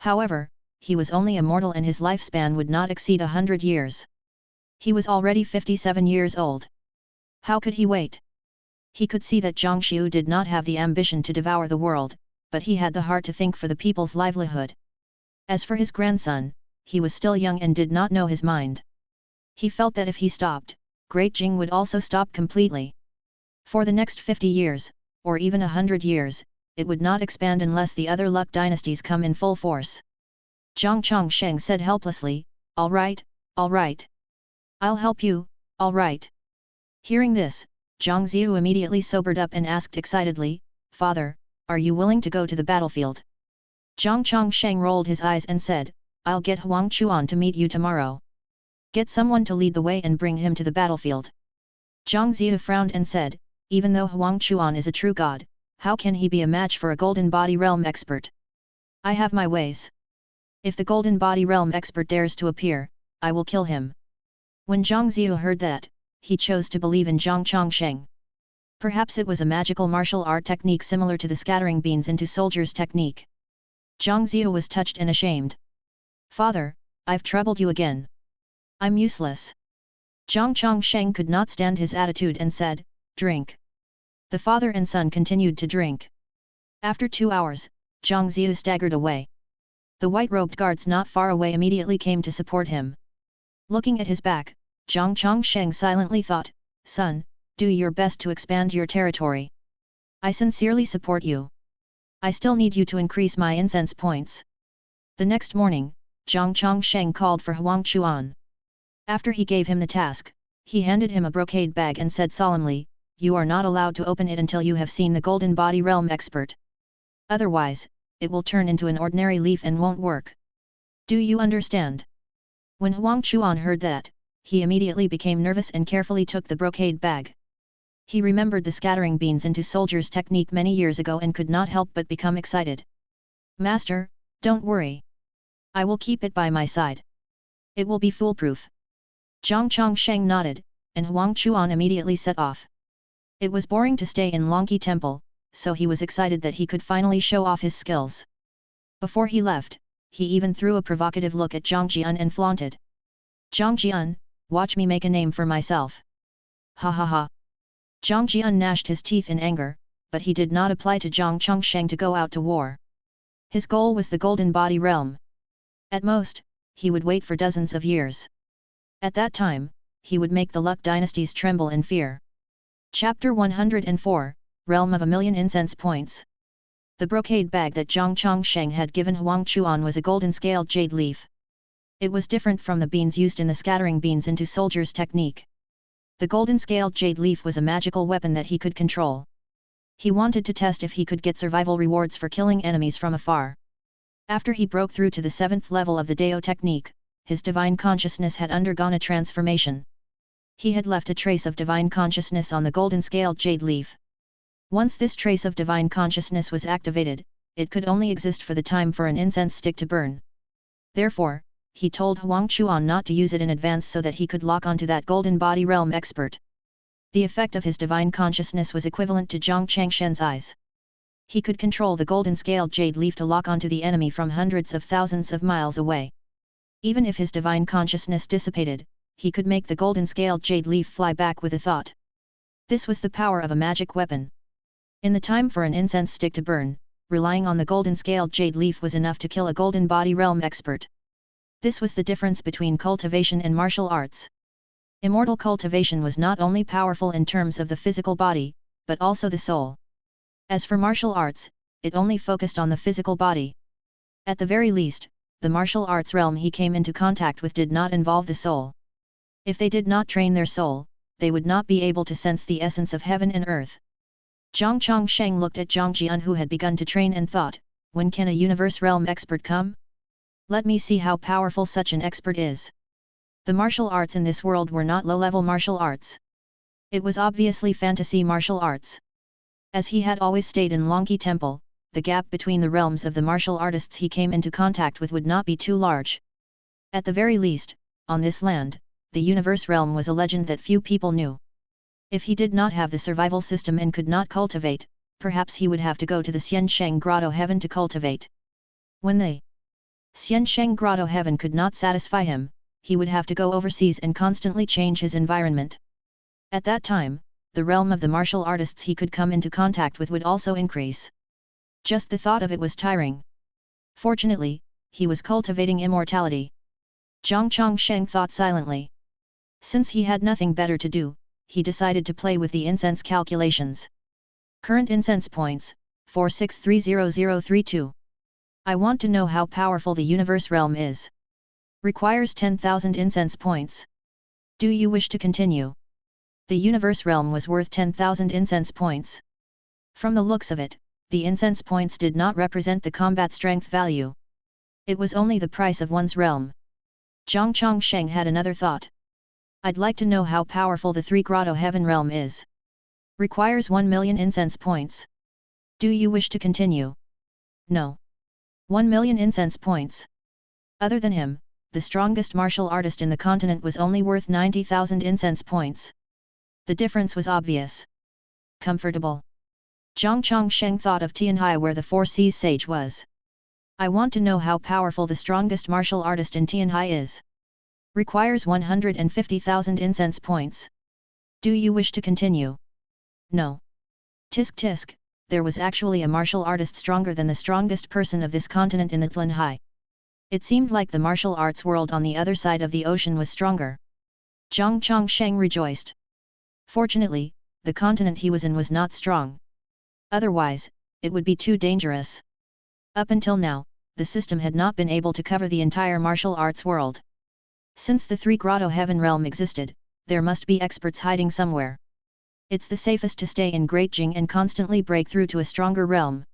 However, he was only a mortal and his lifespan would not exceed 100 years. He was already 57 years old. How could he wait? He could see that Zhang Xiu did not have the ambition to devour the world, but he had the heart to think for the people's livelihood. As for his grandson, he was still young and did not know his mind. He felt that if he stopped, Great Jing would also stop completely. For the next 50 years, or even 100 years, it would not expand unless the other Luck dynasties come in full force. Zhang Chongsheng said helplessly, all right. I'll help you, all right." Hearing this, Zhang Ziyu immediately sobered up and asked excitedly, "Father, are you willing to go to the battlefield?" Zhang Chongsheng rolled his eyes and said, "I'll get Huang Chuan to meet you tomorrow. Get someone to lead the way and bring him to the battlefield." Zhang Ziyu frowned and said, "Even though Huang Chuan is a true god, how can he be a match for a golden body realm expert? I have my ways. If the golden body realm expert dares to appear, I will kill him." When Zhang Ziyu heard that, he chose to believe in Zhang Chongsheng. Perhaps it was a magical martial art technique similar to the scattering beans into soldiers technique. Zhang Ziyu was touched and ashamed. "Father, I've troubled you again. I'm useless." Zhang Chongsheng could not stand his attitude and said, "Drink." The father and son continued to drink. After 2 hours, Zhang Ziyu staggered away. The white-robed guards not far away immediately came to support him. Looking at his back, Zhang Chongsheng silently thought, "Son, do your best to expand your territory. I sincerely support you. I still need you to increase my incense points." The next morning, Zhang Chongsheng called for Huang Chuan. After he gave him the task, he handed him a brocade bag and said solemnly, "You are not allowed to open it until you have seen the golden body realm expert. Otherwise, it will turn into an ordinary leaf and won't work. Do you understand?" When Huang Chuan heard that, he immediately became nervous and carefully took the brocade bag. He remembered the scattering beans into soldiers technique many years ago and could not help but become excited. "Master, don't worry. I will keep it by my side. It will be foolproof." Zhang Chongsheng nodded, and Huang Chuan immediately set off. It was boring to stay in Longqi Temple, so he was excited that he could finally show off his skills. Before he left, he even threw a provocative look at Zhang Jian and flaunted. "Zhang Jian, watch me make a name for myself." Ha ha ha. Zhang Jian gnashed his teeth in anger, but he did not apply to Zhang Chongsheng to go out to war. His goal was the golden body realm. At most, he would wait for dozens of years. At that time, he would make the Luck dynasties tremble in fear. Chapter 104, Realm of a Million Incense Points. The brocade bag that Zhang Chongsheng had given Huang Chuan was a golden-scaled jade leaf. It was different from the beans used in the scattering beans into soldiers technique. The golden-scaled jade leaf was a magical weapon that he could control. He wanted to test if he could get survival rewards for killing enemies from afar. After he broke through to the 7th level of the Dao technique, his divine consciousness had undergone a transformation. He had left a trace of divine consciousness on the golden-scaled jade leaf. Once this trace of divine consciousness was activated, it could only exist for the time for an incense stick to burn. Therefore, he told Huang Chuan not to use it in advance so that he could lock onto that golden body realm expert. The effect of his divine consciousness was equivalent to Zhang Changshen's eyes. He could control the golden scaled jade leaf to lock onto the enemy from hundreds of thousands of miles away. Even if his divine consciousness dissipated, he could make the golden scaled jade leaf fly back with a thought. This was the power of a magic weapon. In the time for an incense stick to burn, relying on the golden scaled jade leaf was enough to kill a golden body realm expert. This was the difference between cultivation and martial arts. Immortal cultivation was not only powerful in terms of the physical body, but also the soul. As for martial arts, it only focused on the physical body. At the very least, the martial arts realm he came into contact with did not involve the soul. If they did not train their soul, they would not be able to sense the essence of heaven and earth. Zhang Chongsheng looked at Zhang Jian, who had begun to train, and thought, when can a universe realm expert come? Let me see how powerful such an expert is. The martial arts in this world were not low-level martial arts. It was obviously fantasy martial arts. As he had always stayed in Longqi Temple, the gap between the realms of the martial artists he came into contact with would not be too large. At the very least, on this land, the universe realm was a legend that few people knew. If he did not have the survival system and could not cultivate, perhaps he would have to go to the Xiansheng Grotto Heaven to cultivate. When the Xiansheng Grotto Heaven could not satisfy him, he would have to go overseas and constantly change his environment. At that time, the realm of the martial artists he could come into contact with would also increase. Just the thought of it was tiring. Fortunately, he was cultivating immortality. Zhang Chongsheng thought silently. Since he had nothing better to do, he decided to play with the incense calculations. Current incense points, 463032. I want to know how powerful the universe realm is. Requires 10,000 incense points. Do you wish to continue? The universe realm was worth 10,000 incense points. From the looks of it, the incense points did not represent the combat strength value. It was only the price of one's realm. Zhang Chongsheng had another thought. I'd like to know how powerful the Three Grotto Heaven realm is. Requires 1 million incense points. Do you wish to continue? No. 1 million incense points. Other than him, the strongest martial artist in the continent was only worth 90,000 incense points. The difference was obvious. Comfortable. Zhang Chongsheng thought of Tianhai, where the Four Seas sage was. I want to know how powerful the strongest martial artist in Tianhai is. Requires 150,000 incense points. Do you wish to continue? No. Tisk tisk, there was actually a martial artist stronger than the strongest person of this continent in the Tianhai. It seemed like the martial arts world on the other side of the ocean was stronger. Zhang Chongsheng rejoiced. Fortunately, the continent he was in was not strong. Otherwise, it would be too dangerous. Up until now, the system had not been able to cover the entire martial arts world. Since the Three Grotto Heaven realm existed, there must be experts hiding somewhere. It's the safest to stay in Great Jing and constantly break through to a stronger realm.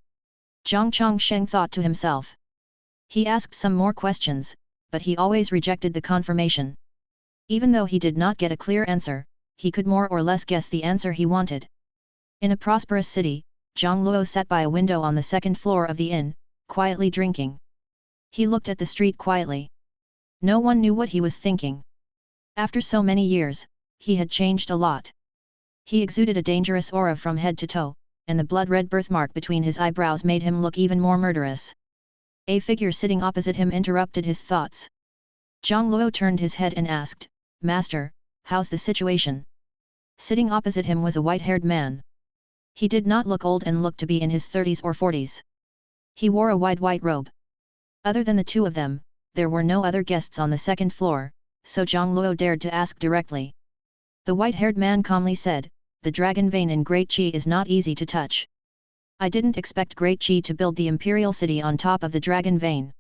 Zhang Chongsheng thought to himself. He asked some more questions, but he always rejected the confirmation. Even though he did not get a clear answer, he could more or less guess the answer he wanted. In a prosperous city, Zhang Luo sat by a window on the second floor of the inn, quietly drinking. He looked at the street quietly. No one knew what he was thinking. After so many years, he had changed a lot. He exuded a dangerous aura from head to toe, and the blood-red birthmark between his eyebrows made him look even more murderous. A figure sitting opposite him interrupted his thoughts. Zhang Luo turned his head and asked, Master, how's the situation? Sitting opposite him was a white-haired man. He did not look old and looked to be in his 30s or 40s. He wore a wide white robe. Other than the two of them, there were no other guests on the second floor, so Zhang Luo dared to ask directly. The white-haired man calmly said, the dragon vein in Great Qi is not easy to touch. I didn't expect Great Qi to build the imperial city on top of the dragon vein.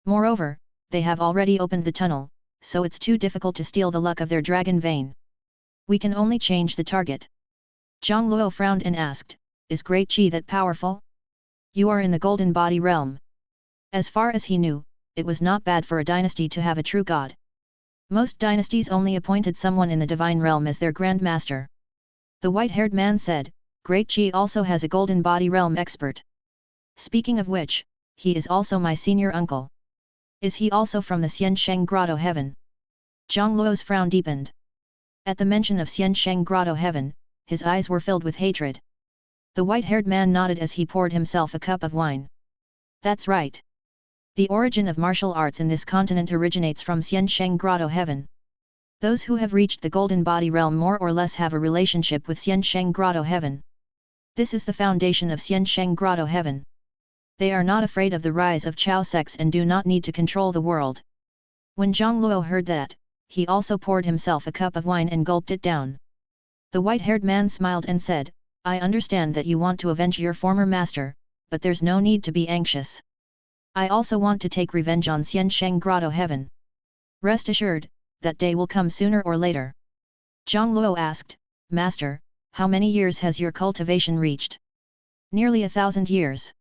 Moreover, they have already opened the tunnel, so it's too difficult to steal the luck of their dragon vein. We can only change the target. Zhang Luo frowned and asked, is Great Qi that powerful? You are in the golden body realm. As far as he knew, it was not bad for a dynasty to have a true god. Most dynasties only appointed someone in the divine realm as their grand master. The white-haired man said, Great Qi also has a golden body realm expert. Speaking of which, he is also my senior uncle. Is he also from the Xiansheng Grotto heaven? Zhang Luo's frown deepened. At the mention of Xiansheng Grotto heaven, his eyes were filled with hatred. The white-haired man nodded as he poured himself a cup of wine. That's right. The origin of martial arts in this continent originates from Xiansheng Grotto heaven. Those who have reached the Golden Body realm more or less have a relationship with Xiansheng Grotto heaven. This is the foundation of Xiansheng Grotto heaven. They are not afraid of the rise of Chao sects and do not need to control the world. When Zhang Luo heard that, he also poured himself a cup of wine and gulped it down. The white-haired man smiled and said, I understand that you want to avenge your former master, but there's no need to be anxious. I also want to take revenge on Xiansheng Grotto heaven. Rest assured, that day will come sooner or later. Zhang Luo asked, Master, how many years has your cultivation reached? Nearly 1,000 years.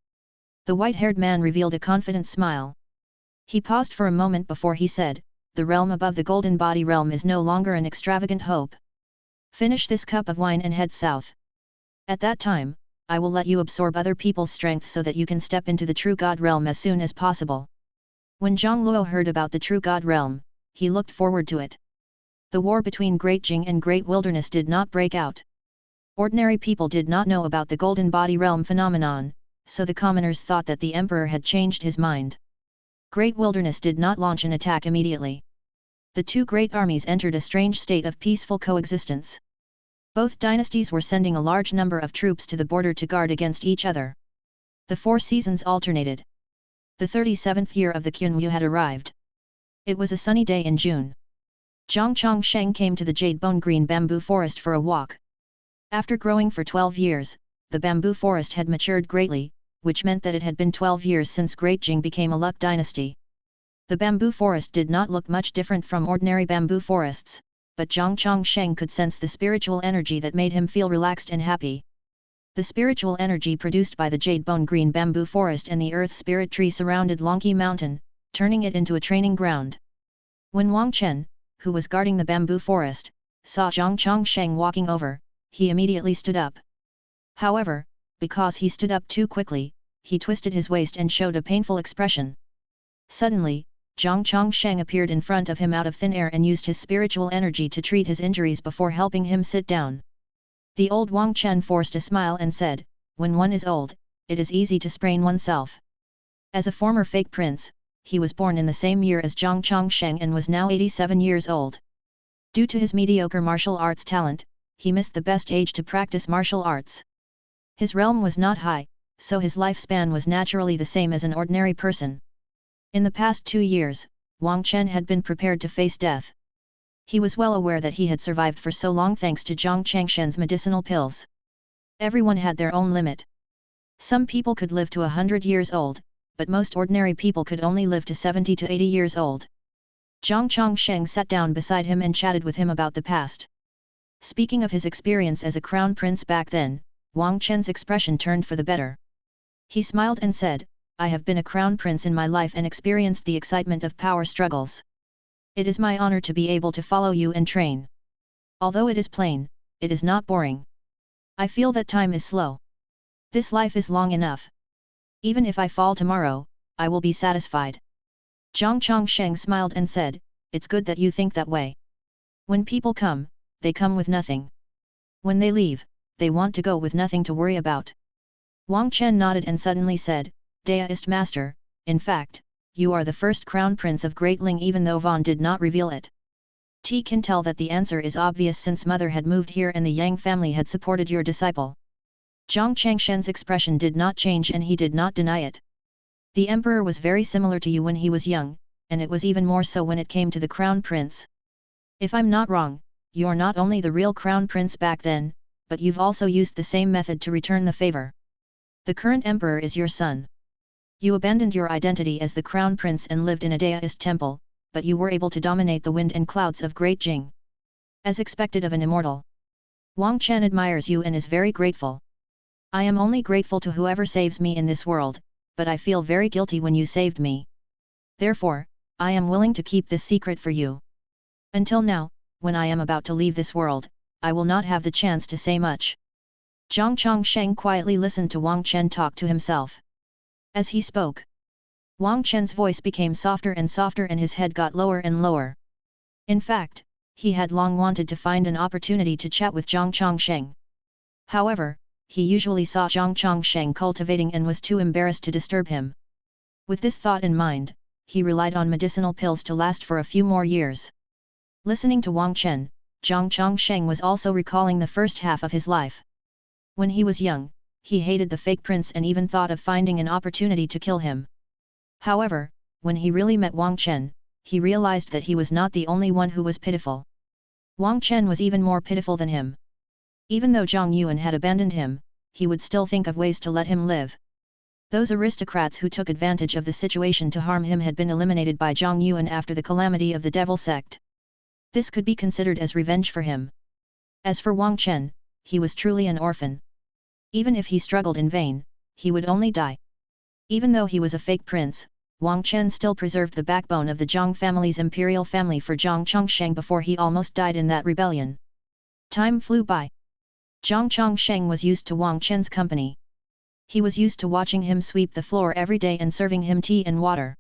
The white-haired man revealed a confident smile. He paused for a moment before he said, the realm above the Golden Body realm is no longer an extravagant hope. Finish this cup of wine and head south. At that time, I will let you absorb other people's strength so that you can step into the true God realm as soon as possible. When Zhang Luo heard about the true God realm, he looked forward to it. The war between Great Jing and Great Wilderness did not break out. Ordinary people did not know about the Golden Body realm phenomenon, so the commoners thought that the emperor had changed his mind. Great Wilderness did not launch an attack immediately. The two great armies entered a strange state of peaceful coexistence. Both dynasties were sending a large number of troops to the border to guard against each other. The 4 seasons alternated. The 37th year of the Qunwu had arrived. It was a sunny day in June. Zhang Chongsheng came to the jade bone green bamboo forest for a walk. After growing for 12 years, the bamboo forest had matured greatly, which meant that it had been 12 years since Great Jing became a Luck dynasty. The bamboo forest did not look much different from ordinary bamboo forests, but Zhang Chongsheng could sense the spiritual energy that made him feel relaxed and happy. The spiritual energy produced by the jade bone green bamboo forest and the earth spirit tree surrounded Longqi Mountain, turning it into a training ground. When Wang Chen, who was guarding the bamboo forest, saw Zhang Chongsheng walking over, he immediately stood up. However, because he stood up too quickly, he twisted his waist and showed a painful expression. Suddenly, Zhang Chongsheng appeared in front of him out of thin air and used his spiritual energy to treat his injuries before helping him sit down. The old Wang Chen forced a smile and said, when one is old, it is easy to sprain oneself. As a former fake prince, he was born in the same year as Zhang Chongsheng and was now 87 years old. Due to his mediocre martial arts talent, he missed the best age to practice martial arts. His realm was not high, so his lifespan was naturally the same as an ordinary person. In the past 2 years, Wang Chen had been prepared to face death. He was well aware that he had survived for so long thanks to Zhang Changshen's medicinal pills. Everyone had their own limit. Some people could live to 100 years old, but most ordinary people could only live to 70 to 80 years old. Zhang Chongsheng sat down beside him and chatted with him about the past. Speaking of his experience as a crown prince back then, Wang Chen's expression turned for the better. He smiled and said, I have been a crown prince in my life and experienced the excitement of power struggles. It is my honor to be able to follow you and train. Although it is plain, it is not boring. I feel that time is slow. This life is long enough. Even if I fall tomorrow, I will be satisfied. Zhang Chongsheng smiled and said, it's good that you think that way. When people come, they come with nothing. When they leave, they want to go with nothing to worry about. Wang Chen nodded and suddenly said, Daoist Master, in fact, you are the first crown prince of Great Ling even though Vaughn did not reveal it. T can tell that the answer is obvious since mother had moved here and the Yang family had supported your disciple. Zhang Changshen's expression did not change and he did not deny it. The emperor was very similar to you when he was young, and it was even more so when it came to the crown prince. If I'm not wrong, you're not only the real crown prince back then, but you've also used the same method to return the favor. The current emperor is your son. You abandoned your identity as the crown prince and lived in a Daoist temple, but you were able to dominate the wind and clouds of Great Jing. As expected of an immortal. Wang Chen admires you and is very grateful. I am only grateful to whoever saves me in this world, but I feel very guilty when you saved me. Therefore, I am willing to keep this secret for you. Until now, when I am about to leave this world, I will not have the chance to say much. Zhang Chongsheng quietly listened to Wang Chen talk to himself. As he spoke, Wang Chen's voice became softer and softer and his head got lower and lower. In fact, he had long wanted to find an opportunity to chat with Zhang Chongsheng. However, he usually saw Zhang Chongsheng cultivating and was too embarrassed to disturb him. With this thought in mind, he relied on medicinal pills to last for a few more years. Listening to Wang Chen, Zhang Chongsheng was also recalling the first half of his life. When he was young, he hated the fake prince and even thought of finding an opportunity to kill him. However, when he really met Wang Chen, he realized that he was not the only one who was pitiful. Wang Chen was even more pitiful than him. Even though Zhang Yuan had abandoned him, he would still think of ways to let him live. Those aristocrats who took advantage of the situation to harm him had been eliminated by Zhang Yuan after the calamity of the devil sect. This could be considered as revenge for him. As for Wang Chen, he was truly an orphan. Even if he struggled in vain, he would only die. Even though he was a fake prince, Wang Chen still preserved the backbone of the Zhang family's imperial family for Zhang Chongsheng before he almost died in that rebellion. Time flew by. Zhang Chongsheng was used to Wang Chen's company. He was used to watching him sweep the floor every day and serving him tea and water.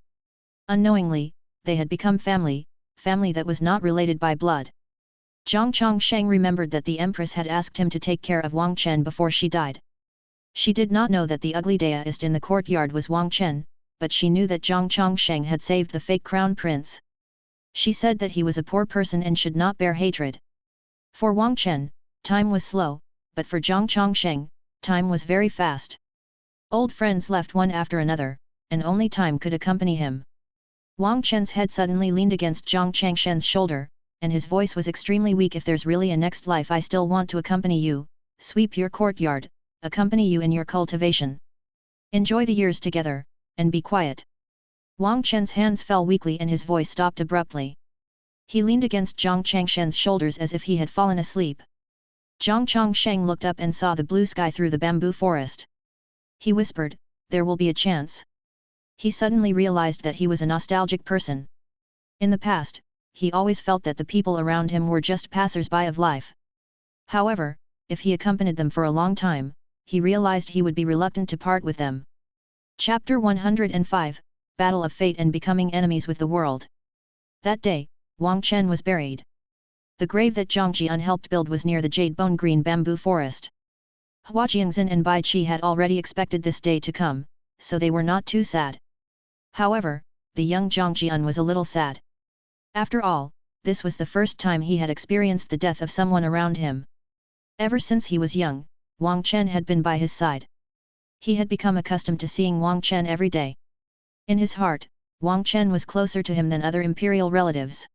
Unknowingly, they had become family that was not related by blood. Zhang Chongsheng remembered that the Empress had asked him to take care of Wang Chen before she died. She did not know that the ugly deist in the courtyard was Wang Chen, but she knew that Zhang Chongsheng had saved the fake crown prince. She said that he was a poor person and should not bear hatred. For Wang Chen, time was slow, but for Zhang Chongsheng, time was very fast. Old friends left one after another, and only time could accompany him. Wang Chen's head suddenly leaned against Zhang Changshen's shoulder, and his voice was extremely weak. If there's really a next life, I still want to accompany you, sweep your courtyard, accompany you in your cultivation. Enjoy the years together, and be quiet. Wang Chen's hands fell weakly and his voice stopped abruptly. He leaned against Zhang Changshen's shoulders as if he had fallen asleep. Zhang Chongsheng looked up and saw the blue sky through the bamboo forest. He whispered, "There will be a chance." He suddenly realized that he was a nostalgic person. In the past, he always felt that the people around him were just passers-by of life. However, if he accompanied them for a long time, he realized he would be reluctant to part with them. Chapter 105, Battle of Fate and Becoming Enemies with the World. That day, Wang Chen was buried. The grave that Zhang Jian helped build was near the jade bone green bamboo forest. Hua Jiangxin and Bai Qi had already expected this day to come, so they were not too sad. However, the young Zhang Jian was a little sad. After all, this was the first time he had experienced the death of someone around him. Ever since he was young, Wang Chen had been by his side. He had become accustomed to seeing Wang Chen every day. In his heart, Wang Chen was closer to him than other imperial relatives.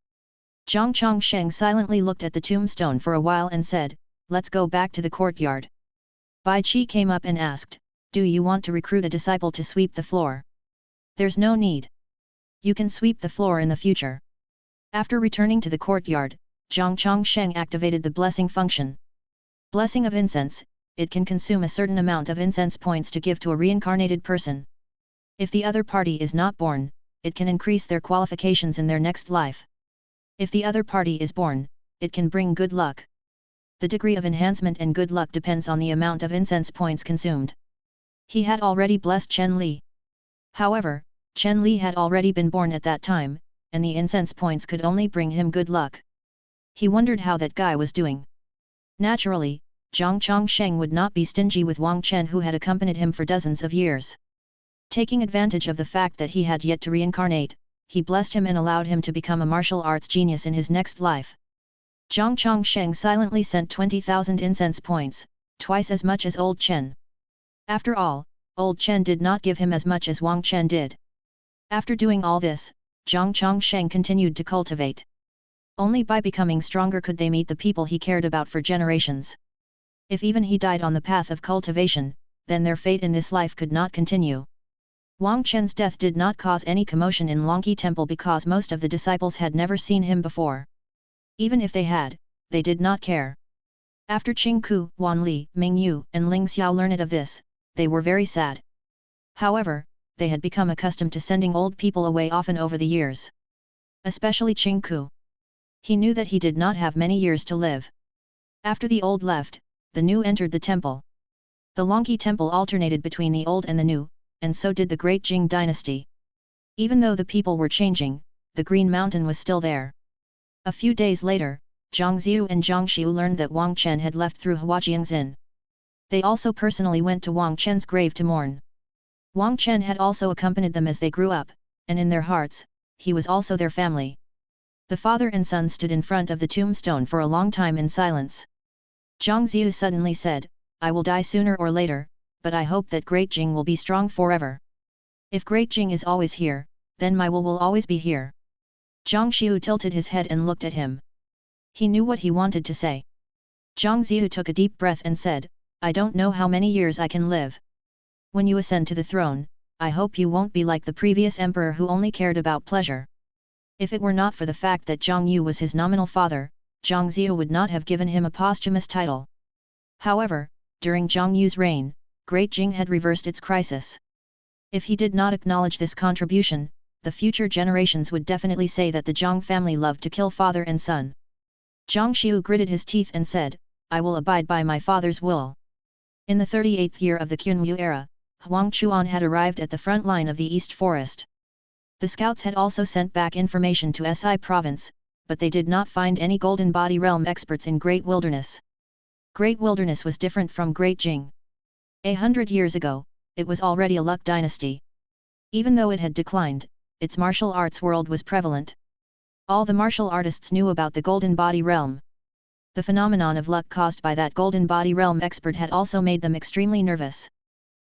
Zhang Chongsheng silently looked at the tombstone for a while and said, "Let's go back to the courtyard." Bai Qi came up and asked, "Do you want to recruit a disciple to sweep the floor?" "There's no need. You can sweep the floor in the future." After returning to the courtyard, Zhang Chongsheng activated the blessing function. Blessing of incense, it can consume a certain amount of incense points to give to a reincarnated person. If the other party is not born, it can increase their qualifications in their next life. If the other party is born, it can bring good luck. The degree of enhancement and good luck depends on the amount of incense points consumed. He had already blessed Chen Li. However, Chen Li had already been born at that time, and the incense points could only bring him good luck. He wondered how that guy was doing. Naturally, Zhang Chongsheng would not be stingy with Wang Chen, who had accompanied him for dozens of years. Taking advantage of the fact that he had yet to reincarnate, he blessed him and allowed him to become a martial arts genius in his next life. Zhang Chongsheng silently sent 20,000 incense points, twice as much as old Chen. After all, old Chen did not give him as much as Wang Chen did. After doing all this, Zhang Chongsheng continued to cultivate. Only by becoming stronger could they meet the people he cared about for generations. If even he died on the path of cultivation, then their fate in this life could not continue. Wang Chen's death did not cause any commotion in Longqi Temple because most of the disciples had never seen him before. Even if they had, they did not care. After Qing Ku, Wan Li, Ming Yu, and Ling Xiao learned of this, they were very sad. However, they had become accustomed to sending old people away often over the years. Especially Qing Ku. He knew that he did not have many years to live. After the old left, the new entered the temple. The Longqi Temple alternated between the old and the new, and so did the great Jing dynasty. Even though the people were changing, the Green Mountain was still there. A few days later, Zhang Ziyu and Zhang Xiu learned that Wang Chen had left through Huajiang's inn. They also personally went to Wang Chen's grave to mourn. Wang Chen had also accompanied them as they grew up, and in their hearts, he was also their family. The father and son stood in front of the tombstone for a long time in silence. Zhang Ziyu suddenly said, "I will die sooner or later, but I hope that Great Jing will be strong forever. If Great Jing is always here, then my will always be here." Zhang Xiu tilted his head and looked at him. He knew what he wanted to say. Zhang Ziyu took a deep breath and said, "I don't know how many years I can live. When you ascend to the throne, I hope you won't be like the previous emperor who only cared about pleasure." If it were not for the fact that Zhang Yu was his nominal father, Zhang Ziyu would not have given him a posthumous title. However, during Zhang Yu's reign, Great Jing had reversed its crisis. If he did not acknowledge this contribution, the future generations would definitely say that the Zhang family loved to kill father and son. Zhang Xiu gritted his teeth and said, "I will abide by my father's will." In the 38th year of the Qunwu era, Huang Chuan had arrived at the front line of the East Forest. The scouts had also sent back information to Si province, but they did not find any Golden Body Realm experts in Great Wilderness. Great Wilderness was different from Great Jing. 100 years ago, it was already a Luck dynasty. Even though it had declined, its martial arts world was prevalent. All the martial artists knew about the Golden Body Realm. The phenomenon of luck caused by that Golden Body Realm expert had also made them extremely nervous.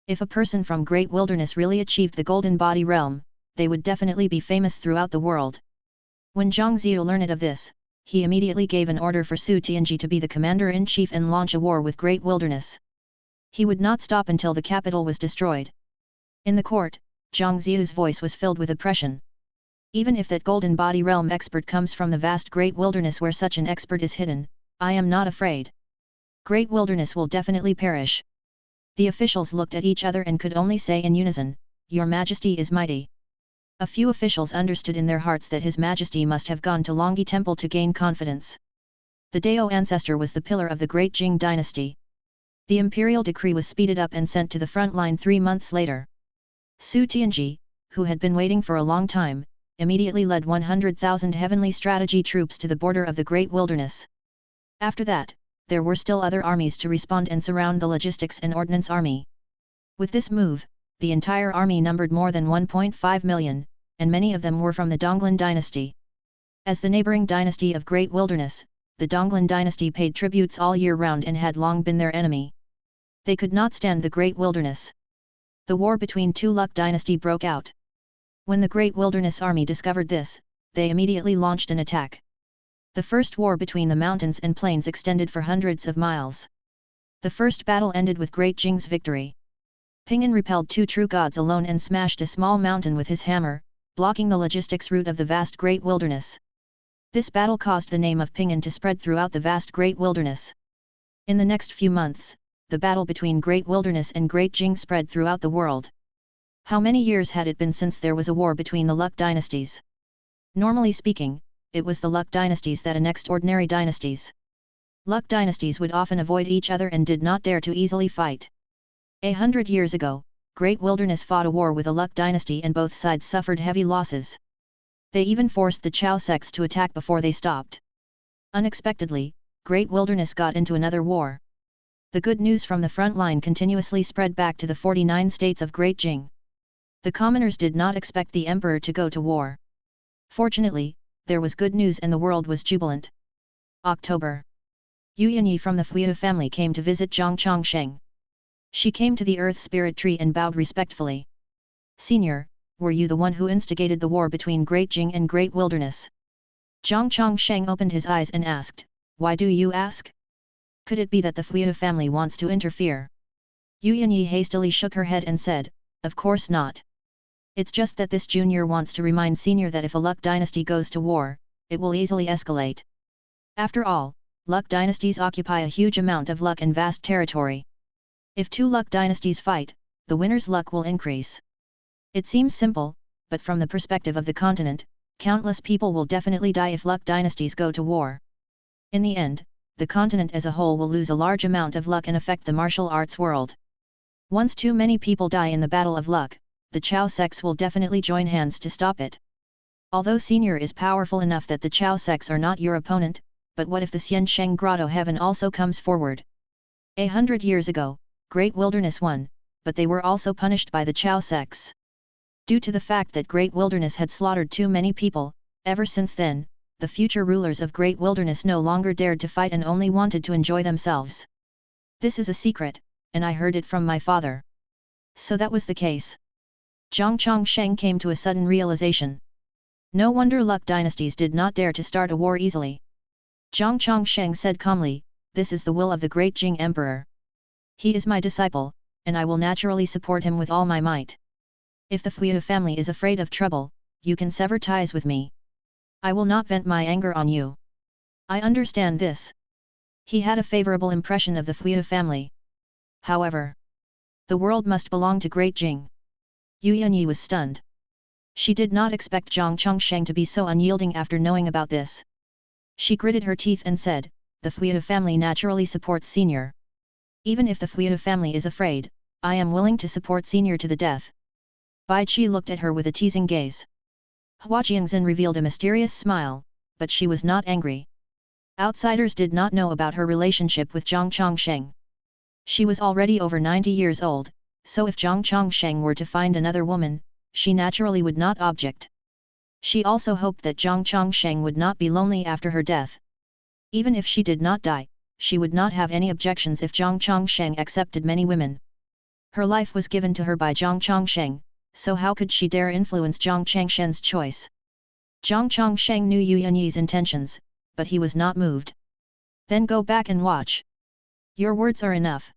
If a person from Great Wilderness really achieved the Golden Body Realm, they would definitely be famous throughout the world. When Zhang Ziyu learned of this, he immediately gave an order for Su Tianji to be the commander-in-chief and launch a war with Great Wilderness. He would not stop until the capital was destroyed. In the court, Zhang Ziyu's voice was filled with oppression. Even if that Golden Body Realm expert comes from the vast Great Wilderness where such an expert is hidden, I am not afraid. Great Wilderness will definitely perish. The officials looked at each other and could only say in unison, "Your Majesty is mighty." A few officials understood in their hearts that His Majesty must have gone to Longyi Temple to gain confidence. The Dao ancestor was the pillar of the Great Jing dynasty. The imperial decree was speeded up and sent to the front line 3 months later. Su Tianji, who had been waiting for a long time, immediately led 100,000 heavenly strategy troops to the border of the Great Wilderness. After that, there were still other armies to respond and surround the logistics and ordnance army. With this move, the entire army numbered more than 1.5 million, and many of them were from the Donglan dynasty. As the neighboring dynasty of Great Wilderness, the Donglan dynasty paid tributes all year round and had long been their enemy. They could not stand the Great Wilderness. The war between two Luck dynasty broke out. When the Great Wilderness army discovered this, they immediately launched an attack. The first war between the mountains and plains extended for hundreds of miles. The first battle ended with Great Jing's victory. Ping'an repelled 2 true gods alone and smashed a small mountain with his hammer, blocking the logistics route of the vast Great Wilderness. This battle caused the name of Ping'an to spread throughout the vast Great Wilderness. In the next few months, the battle between Great Wilderness and Great Jing spread throughout the world. How many years had it been since there was a war between the Luck dynasties? Normally speaking, it was the Luck dynasties that annexed ordinary dynasties. Luck dynasties would often avoid each other and did not dare to easily fight. 100 years ago, Great Wilderness fought a war with a Luck dynasty and both sides suffered heavy losses. They even forced the Chao sects to attack before they stopped. Unexpectedly, Great Wilderness got into another war. The good news from the front line continuously spread back to the 49 states of Great Jing. The commoners did not expect the emperor to go to war. Fortunately, there was good news and the world was jubilant. October. Yu Yanyi from the Fuyu family came to visit Zhang Chongsheng. She came to the earth spirit tree and bowed respectfully. "Senior, were you the one who instigated the war between Great Jing and Great Wilderness?" Zhang Chongsheng opened his eyes and asked, "Why do you ask? Could it be that the Fuyu family wants to interfere?" Yu Yanyi hastily shook her head and said, "Of course not. It's just that this junior wants to remind senior that if a Luck dynasty goes to war, it will easily escalate. After all, Luck dynasties occupy a huge amount of luck and vast territory. If 2 Luck dynasties fight, the winner's luck will increase. It seems simple, but from the perspective of the continent, countless people will definitely die if Luck dynasties go to war. In the end, the continent as a whole will lose a large amount of luck and affect the martial arts world. Once too many people die in the battle of luck, the Chao sects will definitely join hands to stop it. Although Senior is powerful enough that the Chao sects are not your opponent, but what if the Xiansheng Grotto Heaven also comes forward? 100 years ago, Great Wilderness won, but they were also punished by the Chao sects. Due to the fact that Great Wilderness had slaughtered too many people, ever since then, the future rulers of Great Wilderness no longer dared to fight and only wanted to enjoy themselves. This is a secret, and I heard it from my father. So that was the case. Zhang Chongsheng came to a sudden realization. No wonder Luck dynasties did not dare to start a war easily. Zhang Chongsheng said calmly, "This is the will of the great Jing Emperor. He is my disciple, and I will naturally support him with all my might. If the Fuyu family is afraid of trouble, you can sever ties with me. I will not vent my anger on you. I understand this." He had a favorable impression of the Fuyu family. However, the world must belong to Great Jing. Yu Yanyi was stunned. She did not expect Zhang Chongsheng to be so unyielding after knowing about this. She gritted her teeth and said, "The Fuyu family naturally supports Senior. Even if the Fuyu family is afraid, I am willing to support Senior to the death." Bai Qi looked at her with a teasing gaze. Hua Jiangxin revealed a mysterious smile, but she was not angry. Outsiders did not know about her relationship with Zhang Chongsheng. She was already over 90 years old, so if Zhang Chongsheng were to find another woman, she naturally would not object. She also hoped that Zhang Chongsheng would not be lonely after her death. Even if she did not die, she would not have any objections if Zhang Chongsheng accepted many women. Her life was given to her by Zhang Chongsheng, so how could she dare influence Zhang Changshen's choice? Zhang Chongsheng knew Yu Yanyi's intentions, but he was not moved. "Then go back and watch. Your words are enough.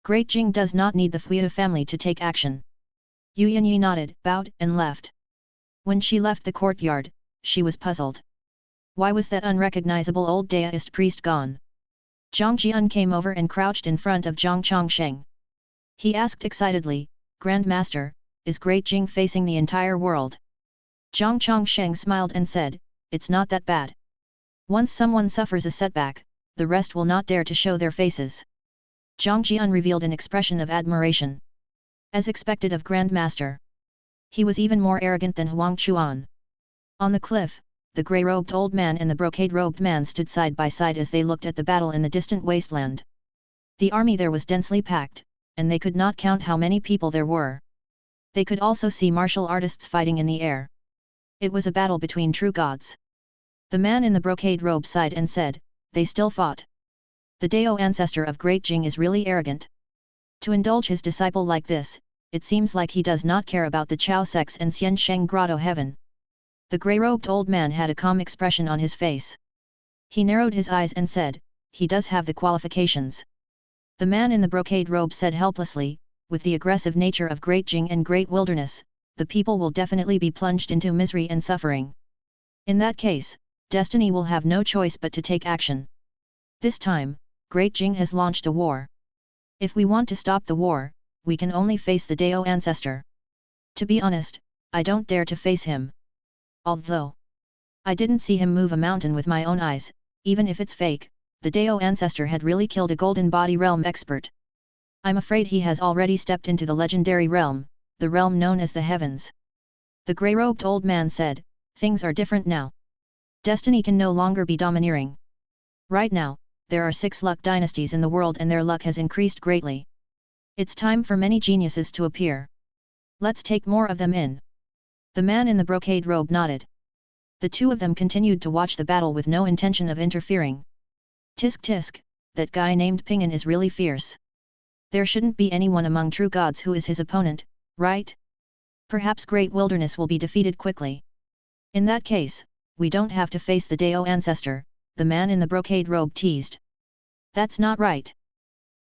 Great Jing does not need the Fuyu family to take action." Yu Yanyi nodded, bowed, and left. When she left the courtyard, she was puzzled. Why was that unrecognizable old Daoist priest gone? Zhang Jian came over and crouched in front of Zhang Chongsheng. He asked excitedly, "Grand Master, is Great Jing facing the entire world?" Zhang Chongsheng smiled and said, "It's not that bad. Once someone suffers a setback, the rest will not dare to show their faces." Zhang Jian revealed an expression of admiration. As expected of Grand Master, he was even more arrogant than Huang Chuan. On the cliff, the grey-robed old man and the brocade-robed man stood side by side as they looked at the battle in the distant wasteland. The army there was densely packed, and they could not count how many people there were. They could also see martial artists fighting in the air. It was a battle between true gods. The man in the brocade robe sighed and said, "They still fought. The Dao ancestor of Great Jing is really arrogant. To indulge his disciple like this, it seems like he does not care about the Chao sects and Xiansheng Grotto Heaven." The grey-robed old man had a calm expression on his face. He narrowed his eyes and said, "He does have the qualifications." The man in the brocade robe said helplessly, "With the aggressive nature of Great Jing and Great Wilderness, the people will definitely be plunged into misery and suffering. In that case, destiny will have no choice but to take action. This time, Great Jing has launched a war. If we want to stop the war, we can only face the Dao ancestor. To be honest, I don't dare to face him. Although I didn't see him move a mountain with my own eyes, even if it's fake, the Dao ancestor had really killed a golden body realm expert. I'm afraid he has already stepped into the legendary realm, the realm known as the heavens." The grey-robed old man said, "Things are different now. Destiny can no longer be domineering. Right now, there are 6 luck dynasties in the world and their luck has increased greatly. It's time for many geniuses to appear. Let's take more of them in." The man in the brocade robe nodded. The two of them continued to watch the battle with no intention of interfering. "Tisk tisk, that guy named Pingan is really fierce. There shouldn't be anyone among true gods who is his opponent, right? Perhaps Great Wilderness will be defeated quickly. In that case, we don't have to face the Dao ancestor," the man in the brocade robe teased. "That's not right.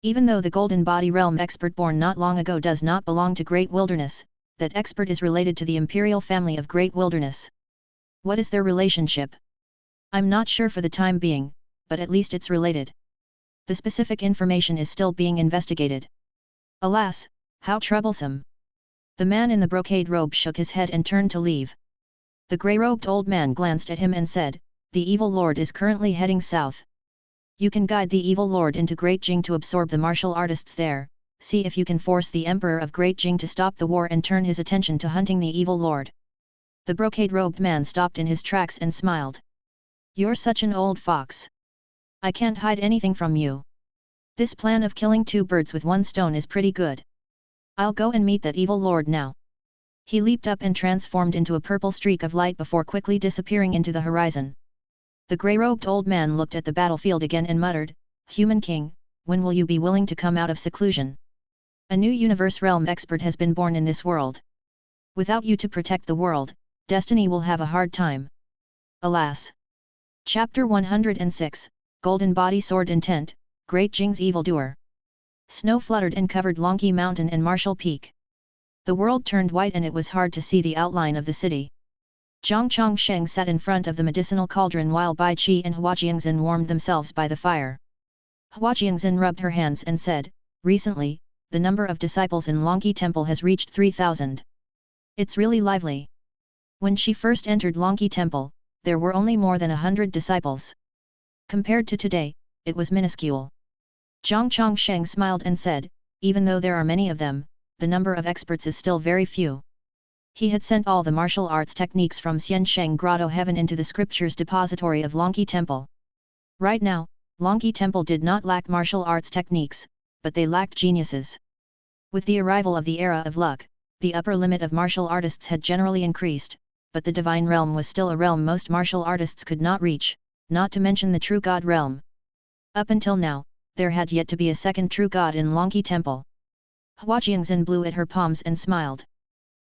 Even though the Golden Body Realm expert born not long ago does not belong to Great Wilderness, that expert is related to the imperial family of Great Wilderness. What is their relationship? I'm not sure for the time being, but at least it's related. The specific information is still being investigated. Alas, how troublesome." The man in the brocade robe shook his head and turned to leave. The grey-robed old man glanced at him and said, "The evil lord is currently heading south. You can guide the evil lord into Great Jing to absorb the martial artists there, see if you can force the Emperor of Great Jing to stop the war and turn his attention to hunting the evil lord." The brocade-robed man stopped in his tracks and smiled. "You're such an old fox. I can't hide anything from you. This plan of killing two birds with one stone is pretty good. I'll go and meet that evil lord now." He leaped up and transformed into a purple streak of light before quickly disappearing into the horizon. The grey-robed old man looked at the battlefield again and muttered, "Human King, when will you be willing to come out of seclusion? A new universe realm expert has been born in this world. Without you to protect the world, destiny will have a hard time. Alas." Chapter 106, Golden Body Sword Intent, Great Jing's Evildoer. Snow fluttered and covered Longqi Mountain and Marshall Peak. The world turned white and it was hard to see the outline of the city. Zhang Chongsheng sat in front of the medicinal cauldron while Bai Qi and Hua Jiangxin warmed themselves by the fire. Hua Jiangxin rubbed her hands and said, "Recently, the number of disciples in Longqi Temple has reached 3,000. It's really lively." When she first entered Longqi Temple, there were only more than 100 disciples. Compared to today, it was minuscule. Zhang Chongsheng smiled and said, "Even though there are many of them, the number of experts is still very few." He had sent all the martial arts techniques from Xiansheng Grotto Heaven into the scriptures depository of Longqi Temple. Right now, Longqi Temple did not lack martial arts techniques, but they lacked geniuses. With the arrival of the era of luck, the upper limit of martial artists had generally increased, but the divine realm was still a realm most martial artists could not reach, not to mention the true god realm. Up until now, there had yet to be a second true god in Longqi Temple. Hua Jiangxin blew at her palms and smiled.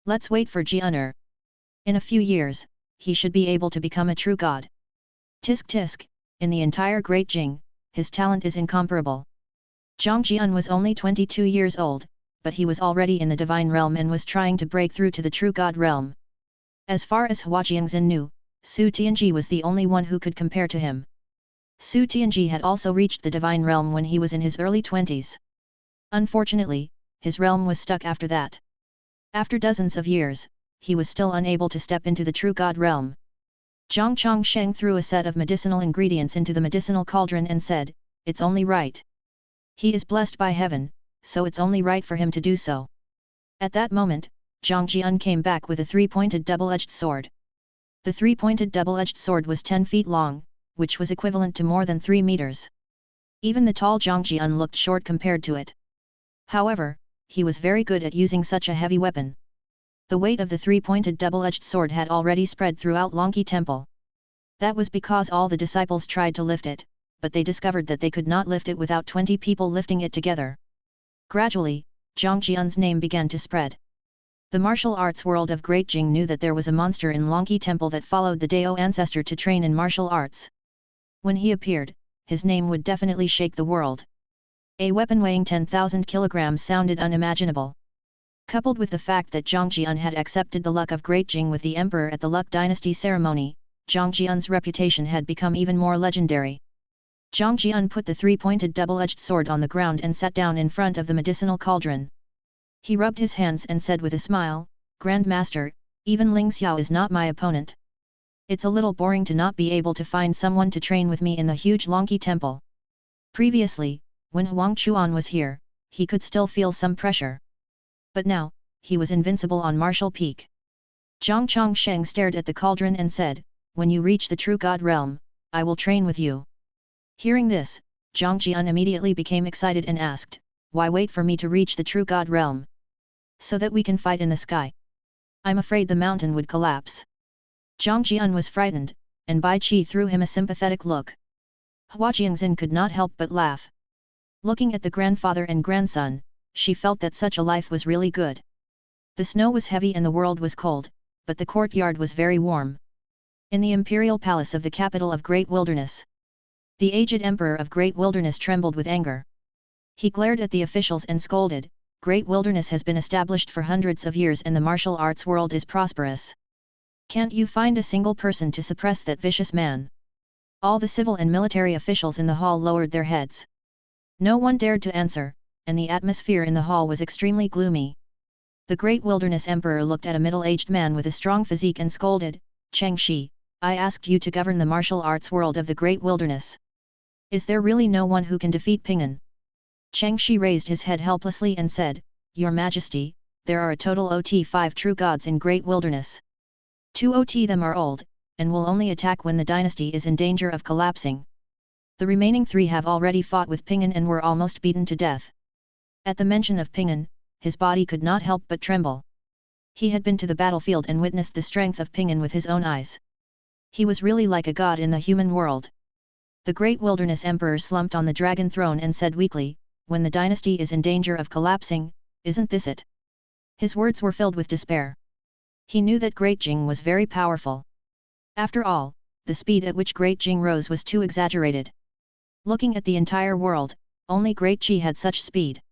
"Let's wait for Jian'er. In a few years, he should be able to become a true god. Tisk tisk, in the entire Great Jing, his talent is incomparable." Zhang Jian was only 22 years old, but he was already in the divine realm and was trying to break through to the true god realm. As far as Hua Jiangxin knew, Su Tianji was the only one who could compare to him. Su Tianji had also reached the divine realm when he was in his early 20s. Unfortunately, his realm was stuck after that. After dozens of years, he was still unable to step into the true god realm. Zhang Chongsheng threw a set of medicinal ingredients into the medicinal cauldron and said, "It's only right. He is blessed by heaven, so it's only right for him to do so." At that moment, Zhang Jian came back with a three-pointed double-edged sword. The three-pointed double-edged sword was 10 feet long, which was equivalent to more than 3 meters. Even the tall Zhang Jian looked short compared to it. However, he was very good at using such a heavy weapon. The weight of the three-pointed double-edged sword had already spread throughout Longqi Temple. That was because all the disciples tried to lift it, but they discovered that they could not lift it without 20 people lifting it together. Gradually, Zhang Jian's name began to spread. The martial arts world of Great Jing knew that there was a monster in Longqi Temple that followed the Dao ancestor to train in martial arts. When he appeared, his name would definitely shake the world. A weapon weighing 10,000 kilograms sounded unimaginable. Coupled with the fact that Zhang Jian had accepted the luck of Great Jing with the emperor at the Luck Dynasty ceremony, Zhang Jian's reputation had become even more legendary. Zhang Jian put the three-pointed double-edged sword on the ground and sat down in front of the medicinal cauldron. He rubbed his hands and said with a smile, "Grand Master, even Ling Xiao is not my opponent. It's a little boring to not be able to find someone to train with me in the huge Longqi Temple." Previously, when Huang Chuan was here, he could still feel some pressure. But now, he was invincible on Martial Peak. Zhang Chongsheng stared at the cauldron and said, "When you reach the true god realm, I will train with you." Hearing this, Zhang Jian immediately became excited and asked, "Why wait for me to reach the true god realm? So that we can fight in the sky? I'm afraid the mountain would collapse." Zhang Jian was frightened, and Bai Qi threw him a sympathetic look. Hua Jiangxin could not help but laugh. Looking at the grandfather and grandson, she felt that such a life was really good. The snow was heavy and the world was cold, but the courtyard was very warm. In the imperial palace of the capital of Great Wilderness, the aged emperor of Great Wilderness trembled with anger. He glared at the officials and scolded, "Great Wilderness has been established for hundreds of years and the martial arts world is prosperous. Can't you find a single person to suppress that vicious man?" All the civil and military officials in the hall lowered their heads. No one dared to answer, and the atmosphere in the hall was extremely gloomy. The Great Wilderness Emperor looked at a middle-aged man with a strong physique and scolded, "Cheng Shi, I asked you to govern the martial arts world of the Great Wilderness. Is there really no one who can defeat Ping'an?" Changshi raised his head helplessly and said, "Your Majesty, there are a total of 5 true gods in Great Wilderness. 2 of them are old, and will only attack when the dynasty is in danger of collapsing. The remaining 3 have already fought with Pingan and were almost beaten to death." At the mention of Pingan, his body could not help but tremble. He had been to the battlefield and witnessed the strength of Pingan with his own eyes. He was really like a god in the human world. The Great Wilderness Emperor slumped on the dragon throne and said weakly, "When the dynasty is in danger of collapsing, isn't this it?" His words were filled with despair. He knew that Great Jing was very powerful. After all, the speed at which Great Jing rose was too exaggerated. Looking at the entire world, only Great Qi had such speed.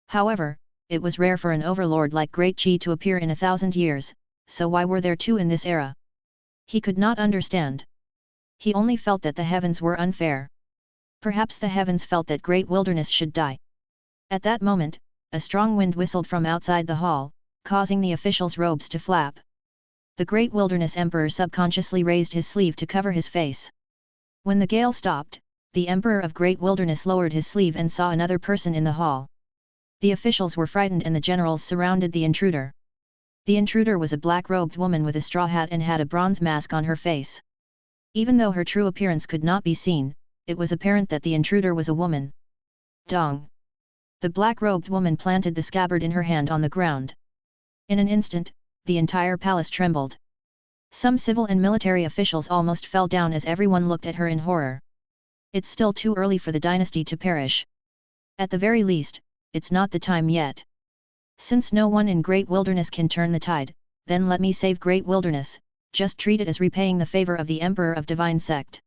However, it was rare for an overlord like Great Qi to appear in 1,000 years, so why were there 2 in this era? He could not understand. He only felt that the heavens were unfair. Perhaps the heavens felt that Great Wilderness should die. At that moment, a strong wind whistled from outside the hall, causing the officials' robes to flap. The Great Wilderness Emperor subconsciously raised his sleeve to cover his face. When the gale stopped, the Emperor of Great Wilderness lowered his sleeve and saw another person in the hall. The officials were frightened and the generals surrounded the intruder. The intruder was a black-robed woman with a straw hat and had a bronze mask on her face. Even though her true appearance could not be seen, it was apparent that the intruder was a woman. Dong! The black-robed woman planted the scabbard in her hand on the ground. In an instant, the entire palace trembled. Some civil and military officials almost fell down as everyone looked at her in horror. It's still too early for the dynasty to perish. At the very least, it's not the time yet. Since no one in Great Wilderness can turn the tide, then let me save Great Wilderness, just treat it as repaying the favor of the Emperor of Divine Sect.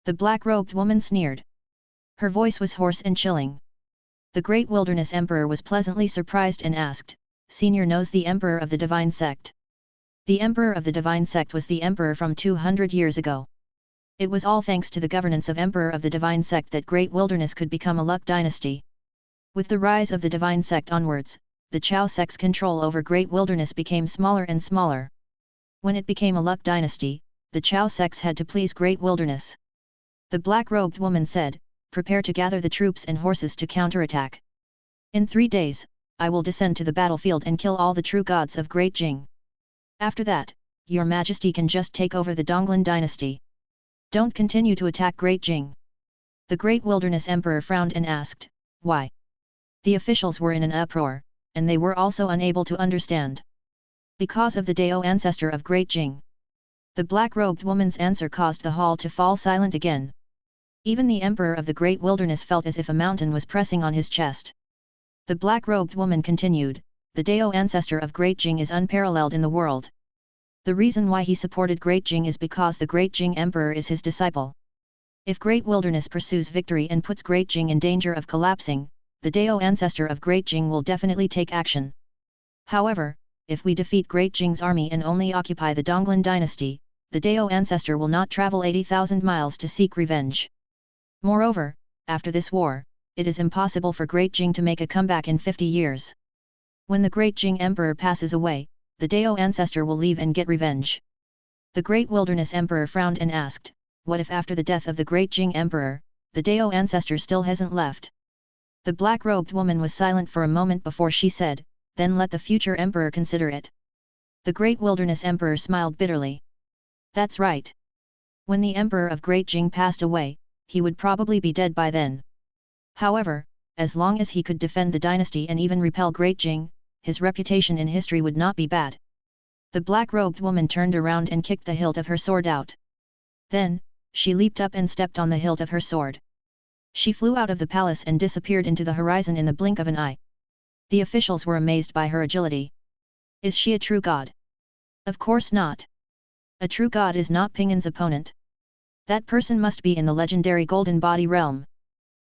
The black-robed woman sneered. Her voice was hoarse and chilling. The Great Wilderness Emperor was pleasantly surprised and asked, "Senior knows the Emperor of the Divine Sect?" The Emperor of the Divine Sect was the Emperor from 200 years ago. It was all thanks to the governance of Emperor of the Divine Sect that Great Wilderness could become a Luck dynasty. With the rise of the Divine Sect onwards, the Chao sect's control over Great Wilderness became smaller and smaller. When it became a Luck dynasty, the Chao sects had to please Great Wilderness. The black-robed woman said, "Prepare to gather the troops and horses to counterattack. In 3 days, I will descend to the battlefield and kill all the true gods of Great Jing. After that, your Majesty can just take over the Donglan dynasty. Don't continue to attack Great Jing." The Great Wilderness Emperor frowned and asked, "Why?" The officials were in an uproar, and they were also unable to understand. Because of the Dao ancestor of Great Jing. The black-robed woman's answer caused the hall to fall silent again. Even the Emperor of the Great Wilderness felt as if a mountain was pressing on his chest. The black-robed woman continued, "The Dao ancestor of Great Jing is unparalleled in the world. The reason why he supported Great Jing is because the Great Jing Emperor is his disciple. If Great Wilderness pursues victory and puts Great Jing in danger of collapsing, the Dao ancestor of Great Jing will definitely take action. However, if we defeat Great Jing's army and only occupy the Donglan dynasty, the Dao ancestor will not travel 80,000 miles to seek revenge. Moreover, after this war, it is impossible for Great Jing to make a comeback in 50 years. When the Great Jing Emperor passes away, the Dao ancestor will leave and get revenge." The Great Wilderness Emperor frowned and asked, "What if after the death of the Great Jing Emperor, the Dao ancestor still hasn't left?" The black-robed woman was silent for a moment before she said, "Then let the future emperor consider it." The Great Wilderness Emperor smiled bitterly. "That's right. When the Emperor of Great Jing passed away, he would probably be dead by then. However, as long as he could defend the dynasty and even repel Great Jing, his reputation in history would not be bad." The black-robed woman turned around and kicked the hilt of her sword out. Then, she leaped up and stepped on the hilt of her sword. She flew out of the palace and disappeared into the horizon in the blink of an eye. The officials were amazed by her agility. Is she a true god? Of course not. A true god is not Pingan's opponent. That person must be in the legendary Golden Body realm.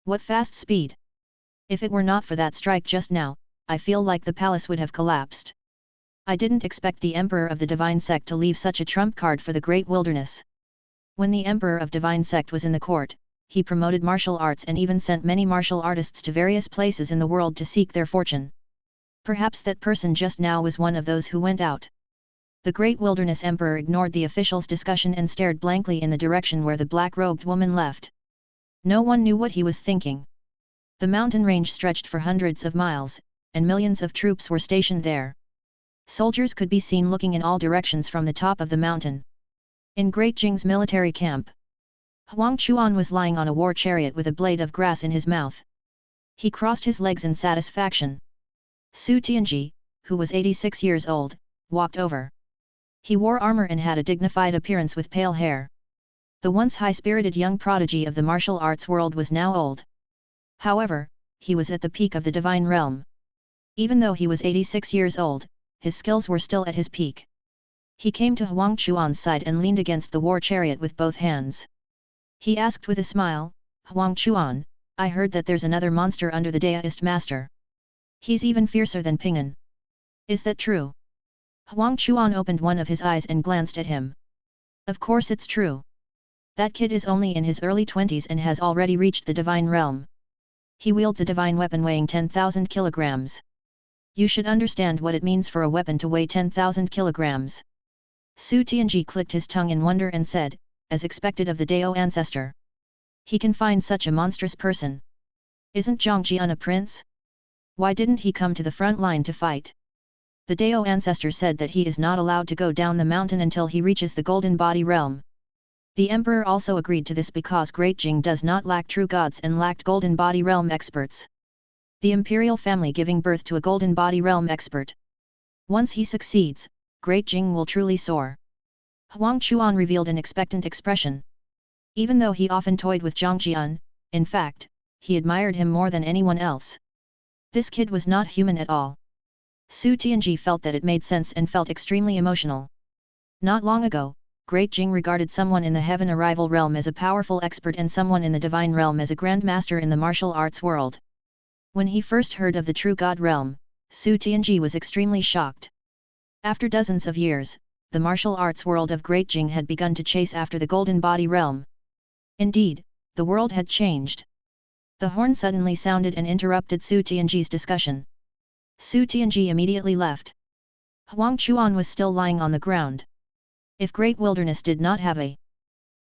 What fast speed! If it were not for that strike just now, I feel like the palace would have collapsed. I didn't expect the Emperor of the Divine Sect to leave such a trump card for the Great Wilderness. When the Emperor of Divine Sect was in the court, he promoted martial arts and even sent many martial artists to various places in the world to seek their fortune. Perhaps that person just now was one of those who went out. The Great Wilderness Emperor ignored the officials' discussion and stared blankly in the direction where the black-robed woman left. No one knew what he was thinking. The mountain range stretched for hundreds of miles, and millions of troops were stationed there. Soldiers could be seen looking in all directions from the top of the mountain. In Great Jing's military camp, Huang Chuan was lying on a war chariot with a blade of grass in his mouth. He crossed his legs in satisfaction. Su Tianji, who was 86 years old, walked over. He wore armor and had a dignified appearance with pale hair. The once high-spirited young prodigy of the martial arts world was now old. However, he was at the peak of the divine realm. Even though he was 86 years old, his skills were still at his peak. He came to Huang Chuan's side and leaned against the war chariot with both hands. He asked with a smile, "Huang Chuan, I heard that there's another monster under the Daoist master. He's even fiercer than Ping'an. Is that true?" Huang Chuan opened one of his eyes and glanced at him. "Of course it's true. That kid is only in his early 20s and has already reached the divine realm. He wields a divine weapon weighing 10,000 kilograms. You should understand what it means for a weapon to weigh 10,000 kilograms." Su Tianji clicked his tongue in wonder and said, as expected of the Dao ancestor. "He can find such a monstrous person. Isn't Zhang Jian a prince? Why didn't he come to the front line to fight?" The Dao ancestor said that he is not allowed to go down the mountain until he reaches the Golden Body realm. The emperor also agreed to this because Great Jing does not lack true gods and lacked Golden Body realm experts. The imperial family giving birth to a Golden Body realm expert. Once he succeeds, Great Jing will truly soar. Huang Chuan revealed an expectant expression. Even though he often toyed with Zhang Jian, in fact, he admired him more than anyone else. This kid was not human at all. Su Tianji felt that it made sense and felt extremely emotional. Not long ago, Great Jing regarded someone in the heaven arrival realm as a powerful expert and someone in the divine realm as a grandmaster in the martial arts world. When he first heard of the true god realm, Su Tianji was extremely shocked. After dozens of years, the martial arts world of Great Jing had begun to chase after the Golden Body realm. Indeed, the world had changed. The horn suddenly sounded and interrupted Su Tianji's discussion. Su Tianji immediately left. Huang Chuan was still lying on the ground. If Great Wilderness did not have a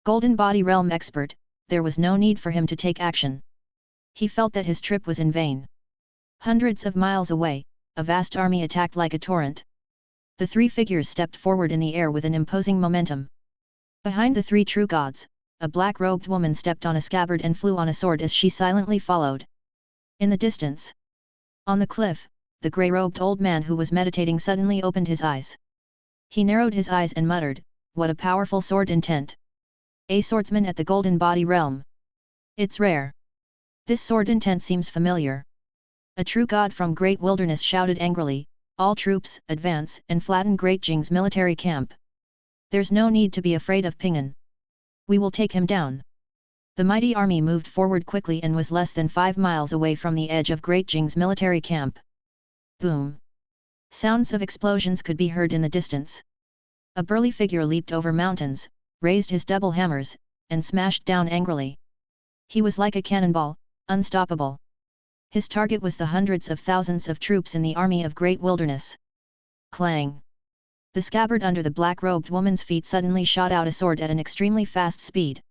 Golden Body realm expert, there was no need for him to take action. He felt that his trip was in vain. Hundreds of miles away, a vast army attacked like a torrent. The three figures stepped forward in the air with an imposing momentum. Behind the three true gods, a black-robed woman stepped on a scabbard and flew on a sword as she silently followed. In the distance, on the cliff, the grey-robed old man who was meditating suddenly opened his eyes. He narrowed his eyes and muttered, "What a powerful sword intent! A swordsman at the Golden Body realm. It's rare. This sword intent seems familiar." A true god from Great Wilderness shouted angrily, "All troops, advance and flatten Great Jing's military camp. There's no need to be afraid of Ping'an. We will take him down." The mighty army moved forward quickly and was less than 5 miles away from the edge of Great Jing's military camp. Boom! Sounds of explosions could be heard in the distance. A burly figure leaped over mountains, raised his double hammers, and smashed down angrily. He was like a cannonball, unstoppable. His target was the hundreds of thousands of troops in the army of Great Wilderness. Clang! The scabbard under the black-robed woman's feet suddenly shot out a sword at an extremely fast speed.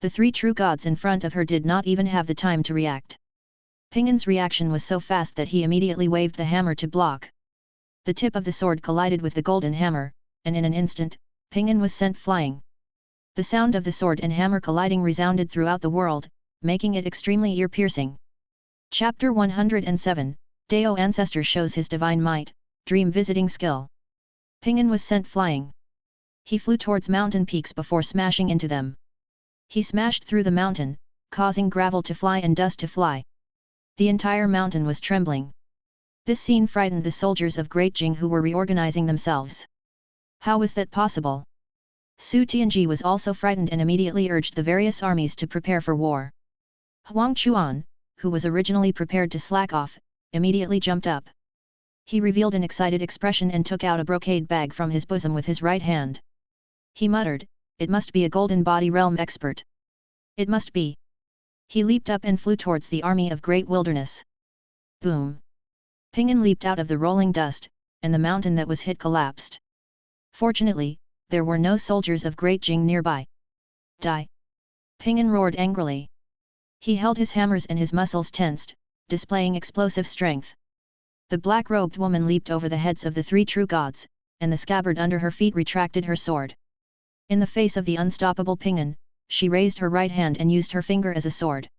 The three true gods in front of her did not even have the time to react. Ping'an's reaction was so fast that he immediately waved the hammer to block. The tip of the sword collided with the golden hammer, and in an instant, Ping'an was sent flying. The sound of the sword and hammer colliding resounded throughout the world, making it extremely ear-piercing. Chapter 107, Dao Ancestor shows his divine might, dream visiting skill. Ping'an was sent flying. He flew towards mountain peaks before smashing into them. He smashed through the mountain, causing gravel to fly and dust to fly. The entire mountain was trembling. This scene frightened the soldiers of Great Jing who were reorganizing themselves. How was that possible? Su Tianji was also frightened and immediately urged the various armies to prepare for war. Huang Chuan, who was originally prepared to slack off, immediately jumped up. He revealed an excited expression and took out a brocade bag from his bosom with his right hand. He muttered, "It must be a Golden Body realm expert. It must be." He leaped up and flew towards the army of Great Wilderness. Boom! Ping'an leaped out of the rolling dust, and the mountain that was hit collapsed. Fortunately, there were no soldiers of Great Jing nearby. Die! Ping'an roared angrily. He held his hammers and his muscles tensed, displaying explosive strength. The black-robed woman leaped over the heads of the three true gods, and the scabbard under her feet retracted her sword. In the face of the unstoppable Pinyin, she raised her right hand and used her finger as a sword.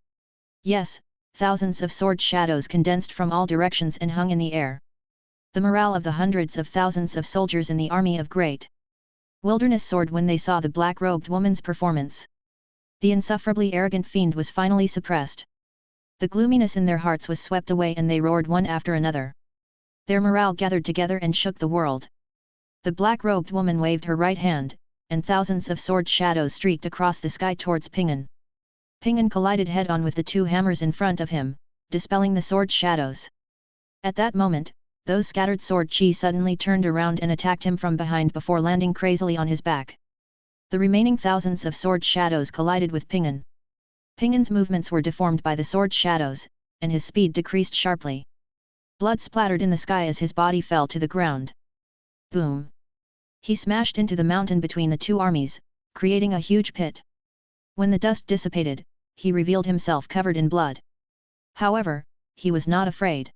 Yes, thousands of sword shadows condensed from all directions and hung in the air. The morale of the hundreds of thousands of soldiers in the army of Great Wilderness soared when they saw the black-robed woman's performance. The insufferably arrogant fiend was finally suppressed. The gloominess in their hearts was swept away and they roared one after another. Their morale gathered together and shook the world. The black-robed woman waved her right hand, and thousands of sword shadows streaked across the sky towards Pinyin. Pinyin collided head-on with the two hammers in front of him, dispelling the sword shadows. At that moment, those scattered sword chi suddenly turned around and attacked him from behind before landing crazily on his back. The remaining thousands of sword shadows collided with Pinyin. Pinyin's movements were deformed by the sword shadows, and his speed decreased sharply. Blood splattered in the sky as his body fell to the ground. Boom! He smashed into the mountain between the two armies, creating a huge pit. When the dust dissipated, he revealed himself covered in blood. However, he was not afraid.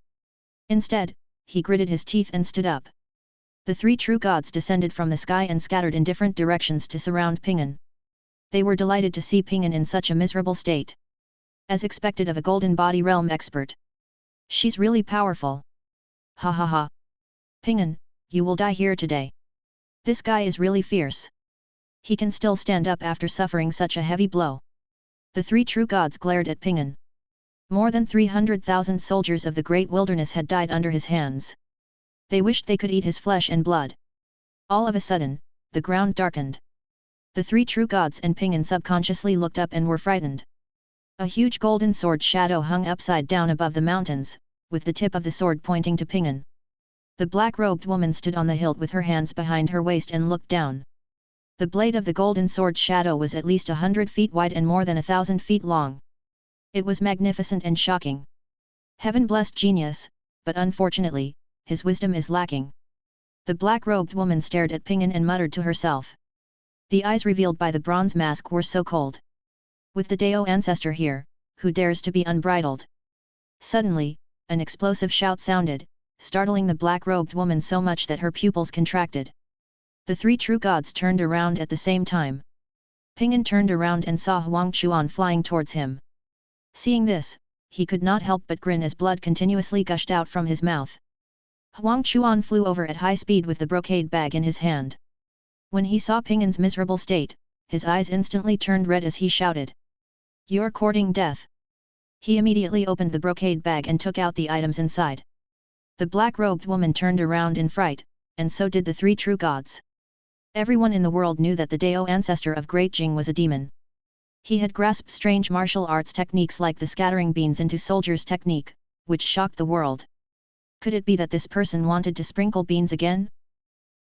Instead, he gritted his teeth and stood up. The three true gods descended from the sky and scattered in different directions to surround Pinyin. They were delighted to see Pinyin in such a miserable state. As expected of a Golden Body Realm expert. She's really powerful. Ha ha ha. Pinyin, you will die here today. This guy is really fierce. He can still stand up after suffering such a heavy blow. The three true gods glared at Pinyin. More than 300,000 soldiers of the Great Wilderness had died under his hands. They wished they could eat his flesh and blood. All of a sudden, the ground darkened. The three true gods and Pinyin subconsciously looked up and were frightened. A huge golden sword shadow hung upside down above the mountains, with the tip of the sword pointing to Pinyin. The black-robed woman stood on the hilt with her hands behind her waist and looked down. The blade of the golden sword shadow was at least 100 feet wide and more than 1,000 feet long. It was magnificent and shocking. Heaven blessed genius, but unfortunately, his wisdom is lacking. The black-robed woman stared at Pinyin and muttered to herself. The eyes revealed by the bronze mask were so cold. With the Dao ancestor here, who dares to be unbridled? Suddenly, an explosive shout sounded, startling the black-robed woman so much that her pupils contracted. The three true gods turned around at the same time. Pinyin turned around and saw Huang Chuan flying towards him. Seeing this, he could not help but grin as blood continuously gushed out from his mouth. Huang Chuan flew over at high speed with the brocade bag in his hand. When he saw Pinyin's miserable state, his eyes instantly turned red as he shouted. "You're courting death." He immediately opened the brocade bag and took out the items inside. The black-robed woman turned around in fright, and so did the three true gods. Everyone in the world knew that the Dao ancestor of Great Jing was a demon. He had grasped strange martial arts techniques like the scattering beans into soldiers' technique, which shocked the world. Could it be that this person wanted to sprinkle beans again?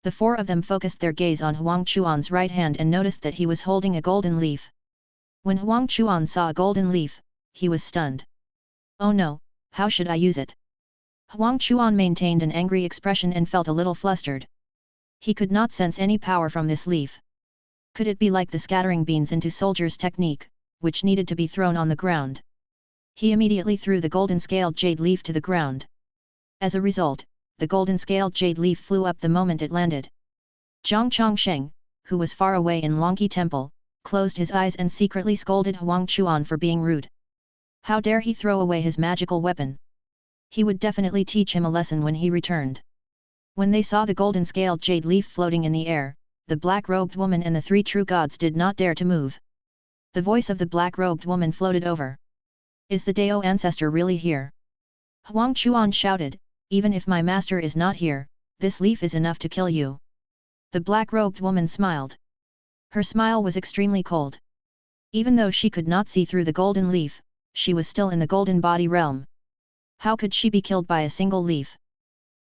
The four of them focused their gaze on Huang Chuan's right hand and noticed that he was holding a golden leaf. When Huang Chuan saw a golden leaf, he was stunned. "Oh no, how should I use it?" Huang Chuan maintained an angry expression and felt a little flustered. He could not sense any power from this leaf. Could it be like the scattering beans into soldiers' technique, which needed to be thrown on the ground? He immediately threw the golden-scaled jade leaf to the ground. As a result, the golden-scaled jade leaf flew up the moment it landed. Zhang Chongsheng, who was far away in Longqi Temple, closed his eyes and secretly scolded Huang Chuan for being rude. How dare he throw away his magical weapon? He would definitely teach him a lesson when he returned. When they saw the golden-scaled jade leaf floating in the air, the black-robed woman and the three true gods did not dare to move. The voice of the black-robed woman floated over. "Is the Dao ancestor really here?" Huang Chuan shouted, "Even if my master is not here, this leaf is enough to kill you." The black-robed woman smiled. Her smile was extremely cold. Even though she could not see through the golden leaf, she was still in the golden body realm. How could she be killed by a single leaf?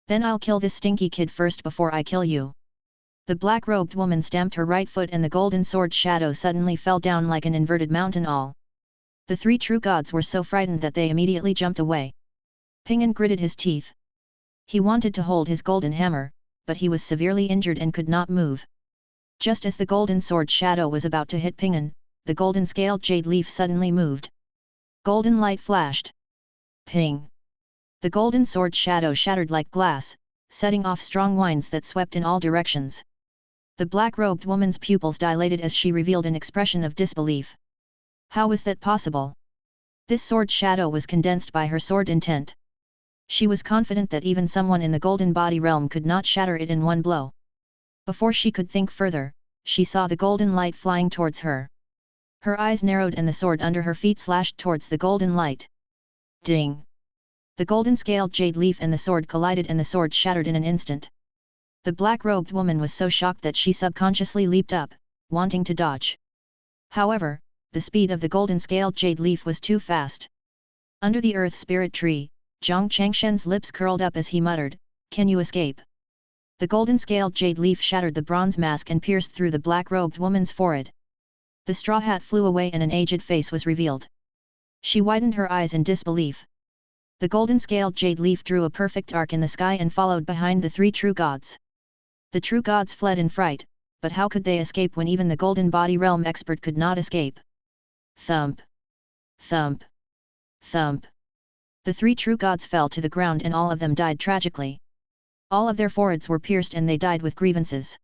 "Then I'll kill this stinky kid first before I kill you." The black-robed woman stamped her right foot and the golden sword shadow suddenly fell down like an inverted mountain all. The three true gods were so frightened that they immediately jumped away. Pinyin gritted his teeth. He wanted to hold his golden hammer, but he was severely injured and could not move. Just as the golden sword shadow was about to hit Pinyin, the golden-scaled jade leaf suddenly moved. Golden light flashed. Ping! The golden sword shadow shattered like glass, setting off strong winds that swept in all directions. The black-robed woman's pupils dilated as she revealed an expression of disbelief. How was that possible? This sword shadow was condensed by her sword intent. She was confident that even someone in the golden body realm could not shatter it in one blow. Before she could think further, she saw the golden light flying towards her. Her eyes narrowed and the sword under her feet slashed towards the golden light. Ding! The golden scaled jade leaf and the sword collided and the sword shattered in an instant. The black-robed woman was so shocked that she subconsciously leaped up, wanting to dodge. However, the speed of the golden scaled jade leaf was too fast. Under the earth spirit tree, Zhang Changshen's lips curled up as he muttered, "Can you escape?" The golden scaled jade leaf shattered the bronze mask and pierced through the black-robed woman's forehead. The straw hat flew away and an aged face was revealed. She widened her eyes in disbelief. The golden scaled jade leaf drew a perfect arc in the sky and followed behind the three true gods. The true gods fled in fright, but how could they escape when even the golden body realm expert could not escape? Thump! Thump! Thump! The three true gods fell to the ground and all of them died tragically. All of their foreheads were pierced and they died with grievances.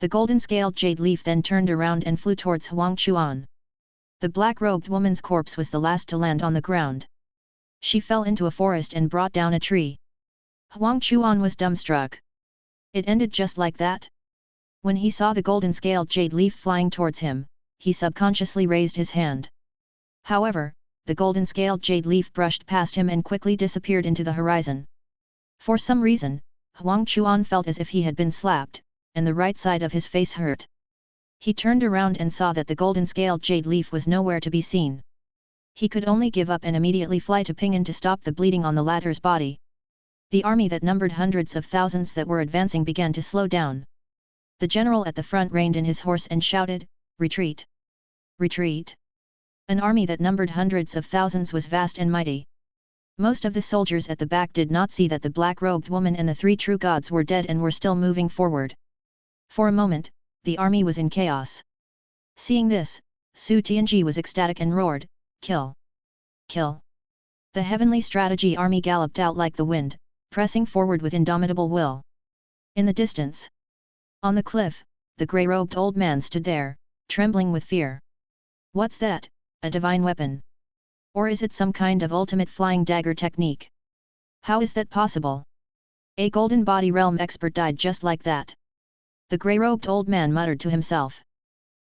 The golden scaled jade leaf then turned around and flew towards Huang Chuan. The black-robed woman's corpse was the last to land on the ground. She fell into a forest and brought down a tree. Huang Chuan was dumbstruck. It ended just like that? When he saw the golden scaled jade leaf flying towards him, he subconsciously raised his hand. However, the golden scaled jade leaf brushed past him and quickly disappeared into the horizon. For some reason, Huang Chuan felt as if he had been slapped, and the right side of his face hurt. He turned around and saw that the golden scaled jade leaf was nowhere to be seen. He could only give up and immediately fly to Pinyin to stop the bleeding on the latter's body. The army that numbered hundreds of thousands that were advancing began to slow down. The general at the front reined in his horse and shouted, "Retreat! Retreat!" An army that numbered hundreds of thousands was vast and mighty. Most of the soldiers at the back did not see that the black-robed woman and the three true gods were dead and were still moving forward. For a moment, the army was in chaos. Seeing this, Su Tianji was ecstatic and roared, "Kill! Kill!" The heavenly strategy army galloped out like the wind, pressing forward with indomitable will. In the distance, on the cliff, the grey-robed old man stood there, trembling with fear. What's that, a divine weapon? Or is it some kind of ultimate flying dagger technique? How is that possible? A golden body realm expert died just like that. The grey-robed old man muttered to himself.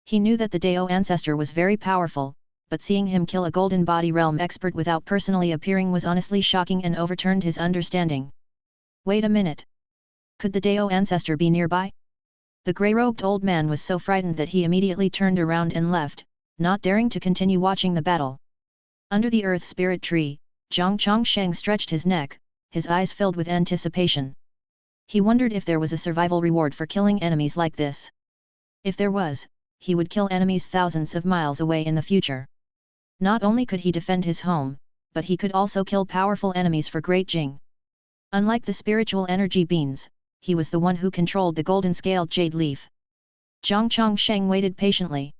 He knew that the Dao ancestor was very powerful, but seeing him kill a golden body realm expert without personally appearing was honestly shocking and overturned his understanding. Wait a minute. Could the Dao ancestor be nearby? The grey-robed old man was so frightened that he immediately turned around and left, not daring to continue watching the battle. Under the earth spirit tree, Zhang Chongsheng stretched his neck, his eyes filled with anticipation. He wondered if there was a survival reward for killing enemies like this. If there was, he would kill enemies thousands of miles away in the future. Not only could he defend his home, but he could also kill powerful enemies for Great Jing. Unlike the spiritual energy beings, he was the one who controlled the golden scaled jade leaf. Zhang Chongsheng waited patiently.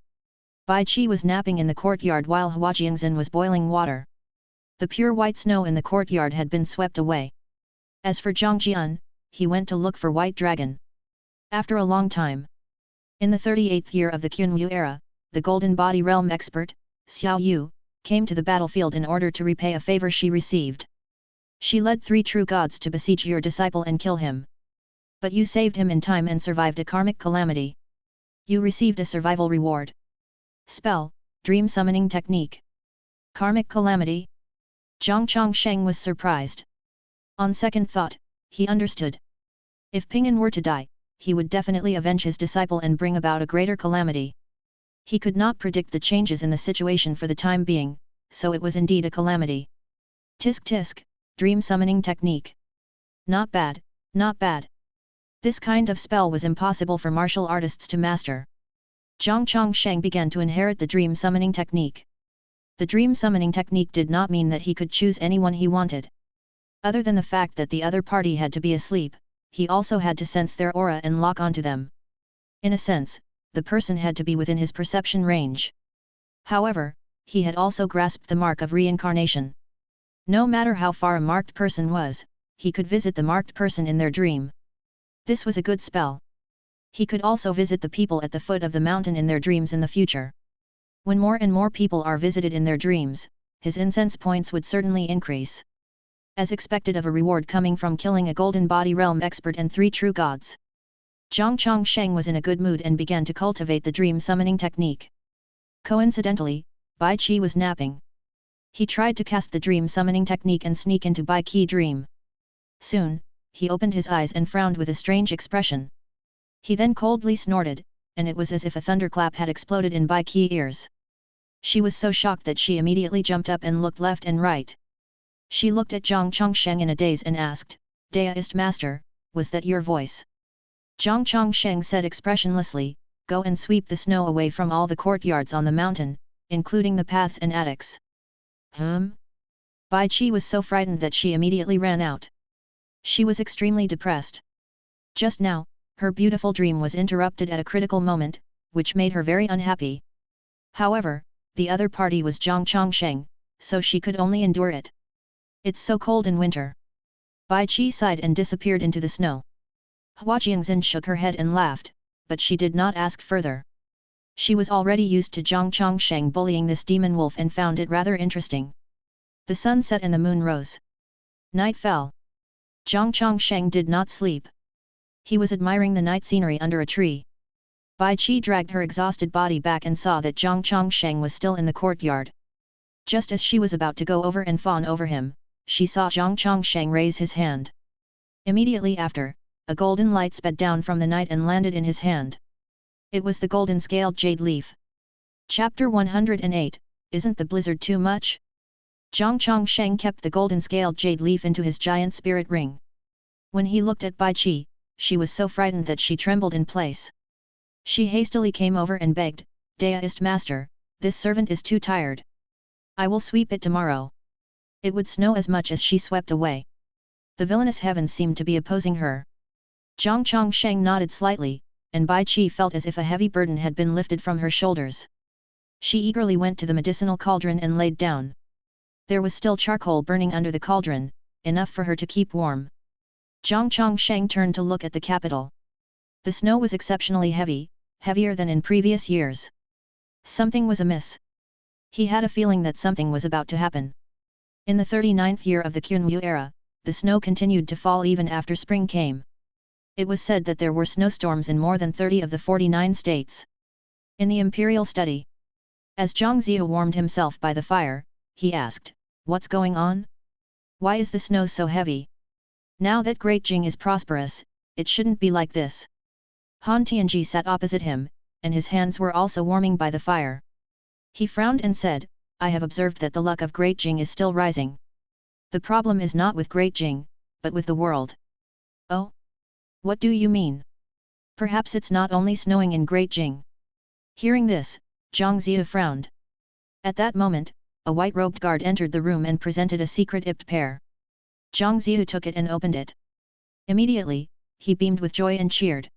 Bai Qi was napping in the courtyard while Hua Jiangzhen was boiling water. The pure white snow in the courtyard had been swept away. As for Zhang Jian, he went to look for White Dragon. After a long time, in the 38th year of the Qunwu era, the golden body realm expert, Xiao Yu, came to the battlefield in order to repay a favor she received. She led three true gods to besiege your disciple and kill him. But you saved him in time and survived a karmic calamity. You received a survival reward. Spell, Dream Summoning Technique. Karmic calamity? Zhang Chongsheng was surprised. On second thought, he understood. If Pinyin were to die, he would definitely avenge his disciple and bring about a greater calamity. He could not predict the changes in the situation for the time being, so it was indeed a calamity. Tisk tisk, Dream Summoning Technique. Not bad, not bad. This kind of spell was impossible for martial artists to master. Zhang Chongsheng began to inherit the dream summoning technique. The dream summoning technique did not mean that he could choose anyone he wanted. Other than the fact that the other party had to be asleep, he also had to sense their aura and lock onto them. In a sense, the person had to be within his perception range. However, he had also grasped the mark of reincarnation. No matter how far a marked person was, he could visit the marked person in their dream. This was a good spell. He could also visit the people at the foot of the mountain in their dreams in the future. When more and more people are visited in their dreams, his incense points would certainly increase. As expected of a reward coming from killing a golden body realm expert and 3 true gods. Zhang Chongsheng was in a good mood and began to cultivate the dream summoning technique. Coincidentally, Bai Qi was napping. He tried to cast the dream summoning technique and sneak into Bai Qi dream. Soon, he opened his eyes and frowned with a strange expression. He then coldly snorted, and it was as if a thunderclap had exploded in Bai Qi ears. She was so shocked that she immediately jumped up and looked left and right. She looked at Zhang Chongsheng in a daze and asked, "Daoist master, was that your voice?" Zhang Chongsheng said expressionlessly, "Go and sweep the snow away from all the courtyards on the mountain, including the paths and attics." Bai Qi was so frightened that she immediately ran out. She was extremely depressed. Just now, her beautiful dream was interrupted at a critical moment, which made her very unhappy. However, the other party was Zhang Chongsheng, so she could only endure it. "It's so cold in winter." Bai Qi sighed and disappeared into the snow. Hua Jiangxin shook her head and laughed, but she did not ask further. She was already used to Zhang Chongsheng bullying this demon wolf and found it rather interesting. The sun set and the moon rose. Night fell. Zhang Chongsheng did not sleep. He was admiring the night scenery under a tree. Bai Qi dragged her exhausted body back and saw that Zhang Chongsheng was still in the courtyard. Just as she was about to go over and fawn over him, she saw Zhang Chongsheng raise his hand. Immediately after, a golden light sped down from the night and landed in his hand. It was the golden scaled jade leaf. Chapter 108, Isn't the blizzard too much? Zhang Chongsheng kept the golden scaled jade leaf into his giant spirit ring. When he looked at Bai Qi, she was so frightened that she trembled in place. She hastily came over and begged, "Daoist master, this servant is too tired. I will sweep it tomorrow." It would snow as much as she swept away. The villainous heavens seemed to be opposing her. Zhang Chongsheng nodded slightly, and Bai Qi felt as if a heavy burden had been lifted from her shoulders. She eagerly went to the medicinal cauldron and laid down. There was still charcoal burning under the cauldron, enough for her to keep warm. Zhang Chongsheng turned to look at the capital. The snow was exceptionally heavy, heavier than in previous years. Something was amiss. He had a feeling that something was about to happen. In the 39th year of the Qunwu era, the snow continued to fall even after spring came. It was said that there were snowstorms in more than 30 of the 49 states. In the imperial study, as Zhang Ziyu warmed himself by the fire, he asked, "What's going on? Why is the snow so heavy? Now that Great Jing is prosperous, it shouldn't be like this." Han Tianji sat opposite him, and his hands were also warming by the fire. He frowned and said, "I have observed that the luck of Great Jing is still rising. The problem is not with Great Jing, but with the world." "Oh? What do you mean? Perhaps it's not only snowing in Great Jing." Hearing this, Zhang Ziyu frowned. At that moment, a white-robed guard entered the room and presented a secret ipped pear. Zhang Ziyu took it and opened it. Immediately, he beamed with joy and cheered.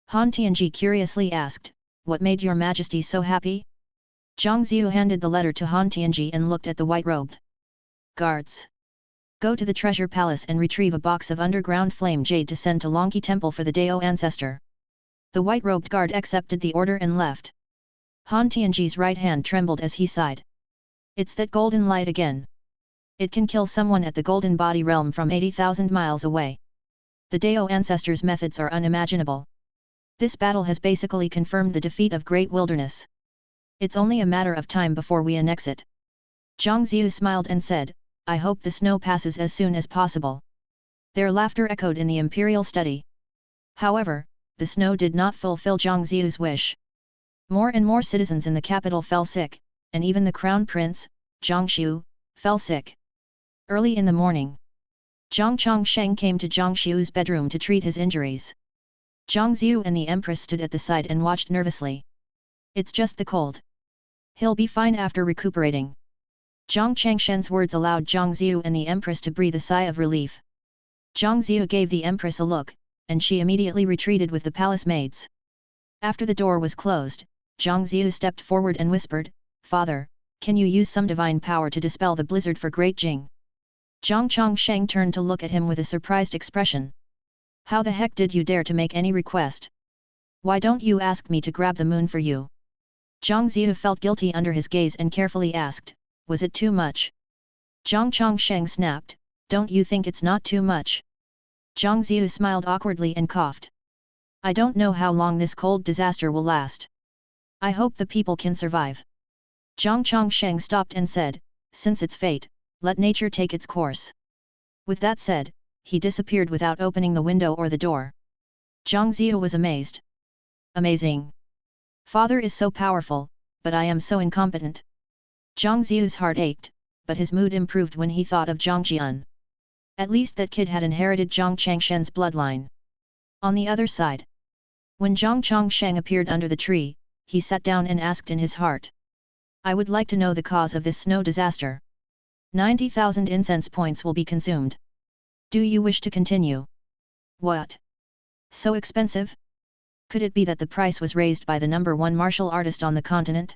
Han Tianji curiously asked, "What made your majesty so happy?" Zhang Ziyu handed the letter to Han Tianji and looked at the white-robed guards. "Go to the treasure palace and retrieve a box of underground flame jade to send to Longqi Temple for the Dao ancestor." The white-robed guard accepted the order and left. Han Tianji's right hand trembled as he sighed. "It's that golden light again. It can kill someone at the golden body realm from 80,000 miles away. The Dao ancestors' methods are unimaginable. This battle has basically confirmed the defeat of Great Wilderness. It's only a matter of time before we annex it." Zhang Ziyu smiled and said, "I hope the snow passes as soon as possible." Their laughter echoed in the imperial study. However, the snow did not fulfill Zhang Ziyu's wish. More and more citizens in the capital fell sick, and even the crown prince, Zhang Xiu, fell sick. Early in the morning, Zhang Chongsheng came to Zhang Xiu's bedroom to treat his injuries. Zhang Ziyu and the empress stood at the side and watched nervously. "It's just the cold. He'll be fine after recuperating." Zhang Changshen's words allowed Zhang Ziyu and the empress to breathe a sigh of relief. Zhang Ziyu gave the empress a look, and she immediately retreated with the palace maids. After the door was closed, Zhang Ziyu stepped forward and whispered, "Father, Can you use some divine power to dispel the blizzard for Great Jing? Zhang Chongsheng turned to look at him with a surprised expression. How the heck did you dare to make any request? Why don't you ask me to grab the moon for you? Zhang Ziyu felt guilty under his gaze and carefully asked, was it too much? Zhang Chongsheng snapped, don't you think it's not too much? Zhang Ziyu smiled awkwardly and coughed. I don't know how long this cold disaster will last. I hope the people can survive. Zhang Chongsheng stopped and said, since it's fate, let nature take its course. With that said, he disappeared without opening the window or the door. Zhang Ziyu was amazed. Amazing. Father is so powerful, but I am so incompetent. Zhang Ziyu's heart ached, but his mood improved when he thought of Zhang Jian. At least that kid had inherited Zhang Changshen's bloodline. On the other side, when Zhang Chongsheng appeared under the tree, he sat down and asked in his heart. I would like to know the cause of this snow disaster. 90,000 incense points will be consumed. Do you wish to continue? What? So expensive? Could it be that the price was raised by the number one martial artist on the continent?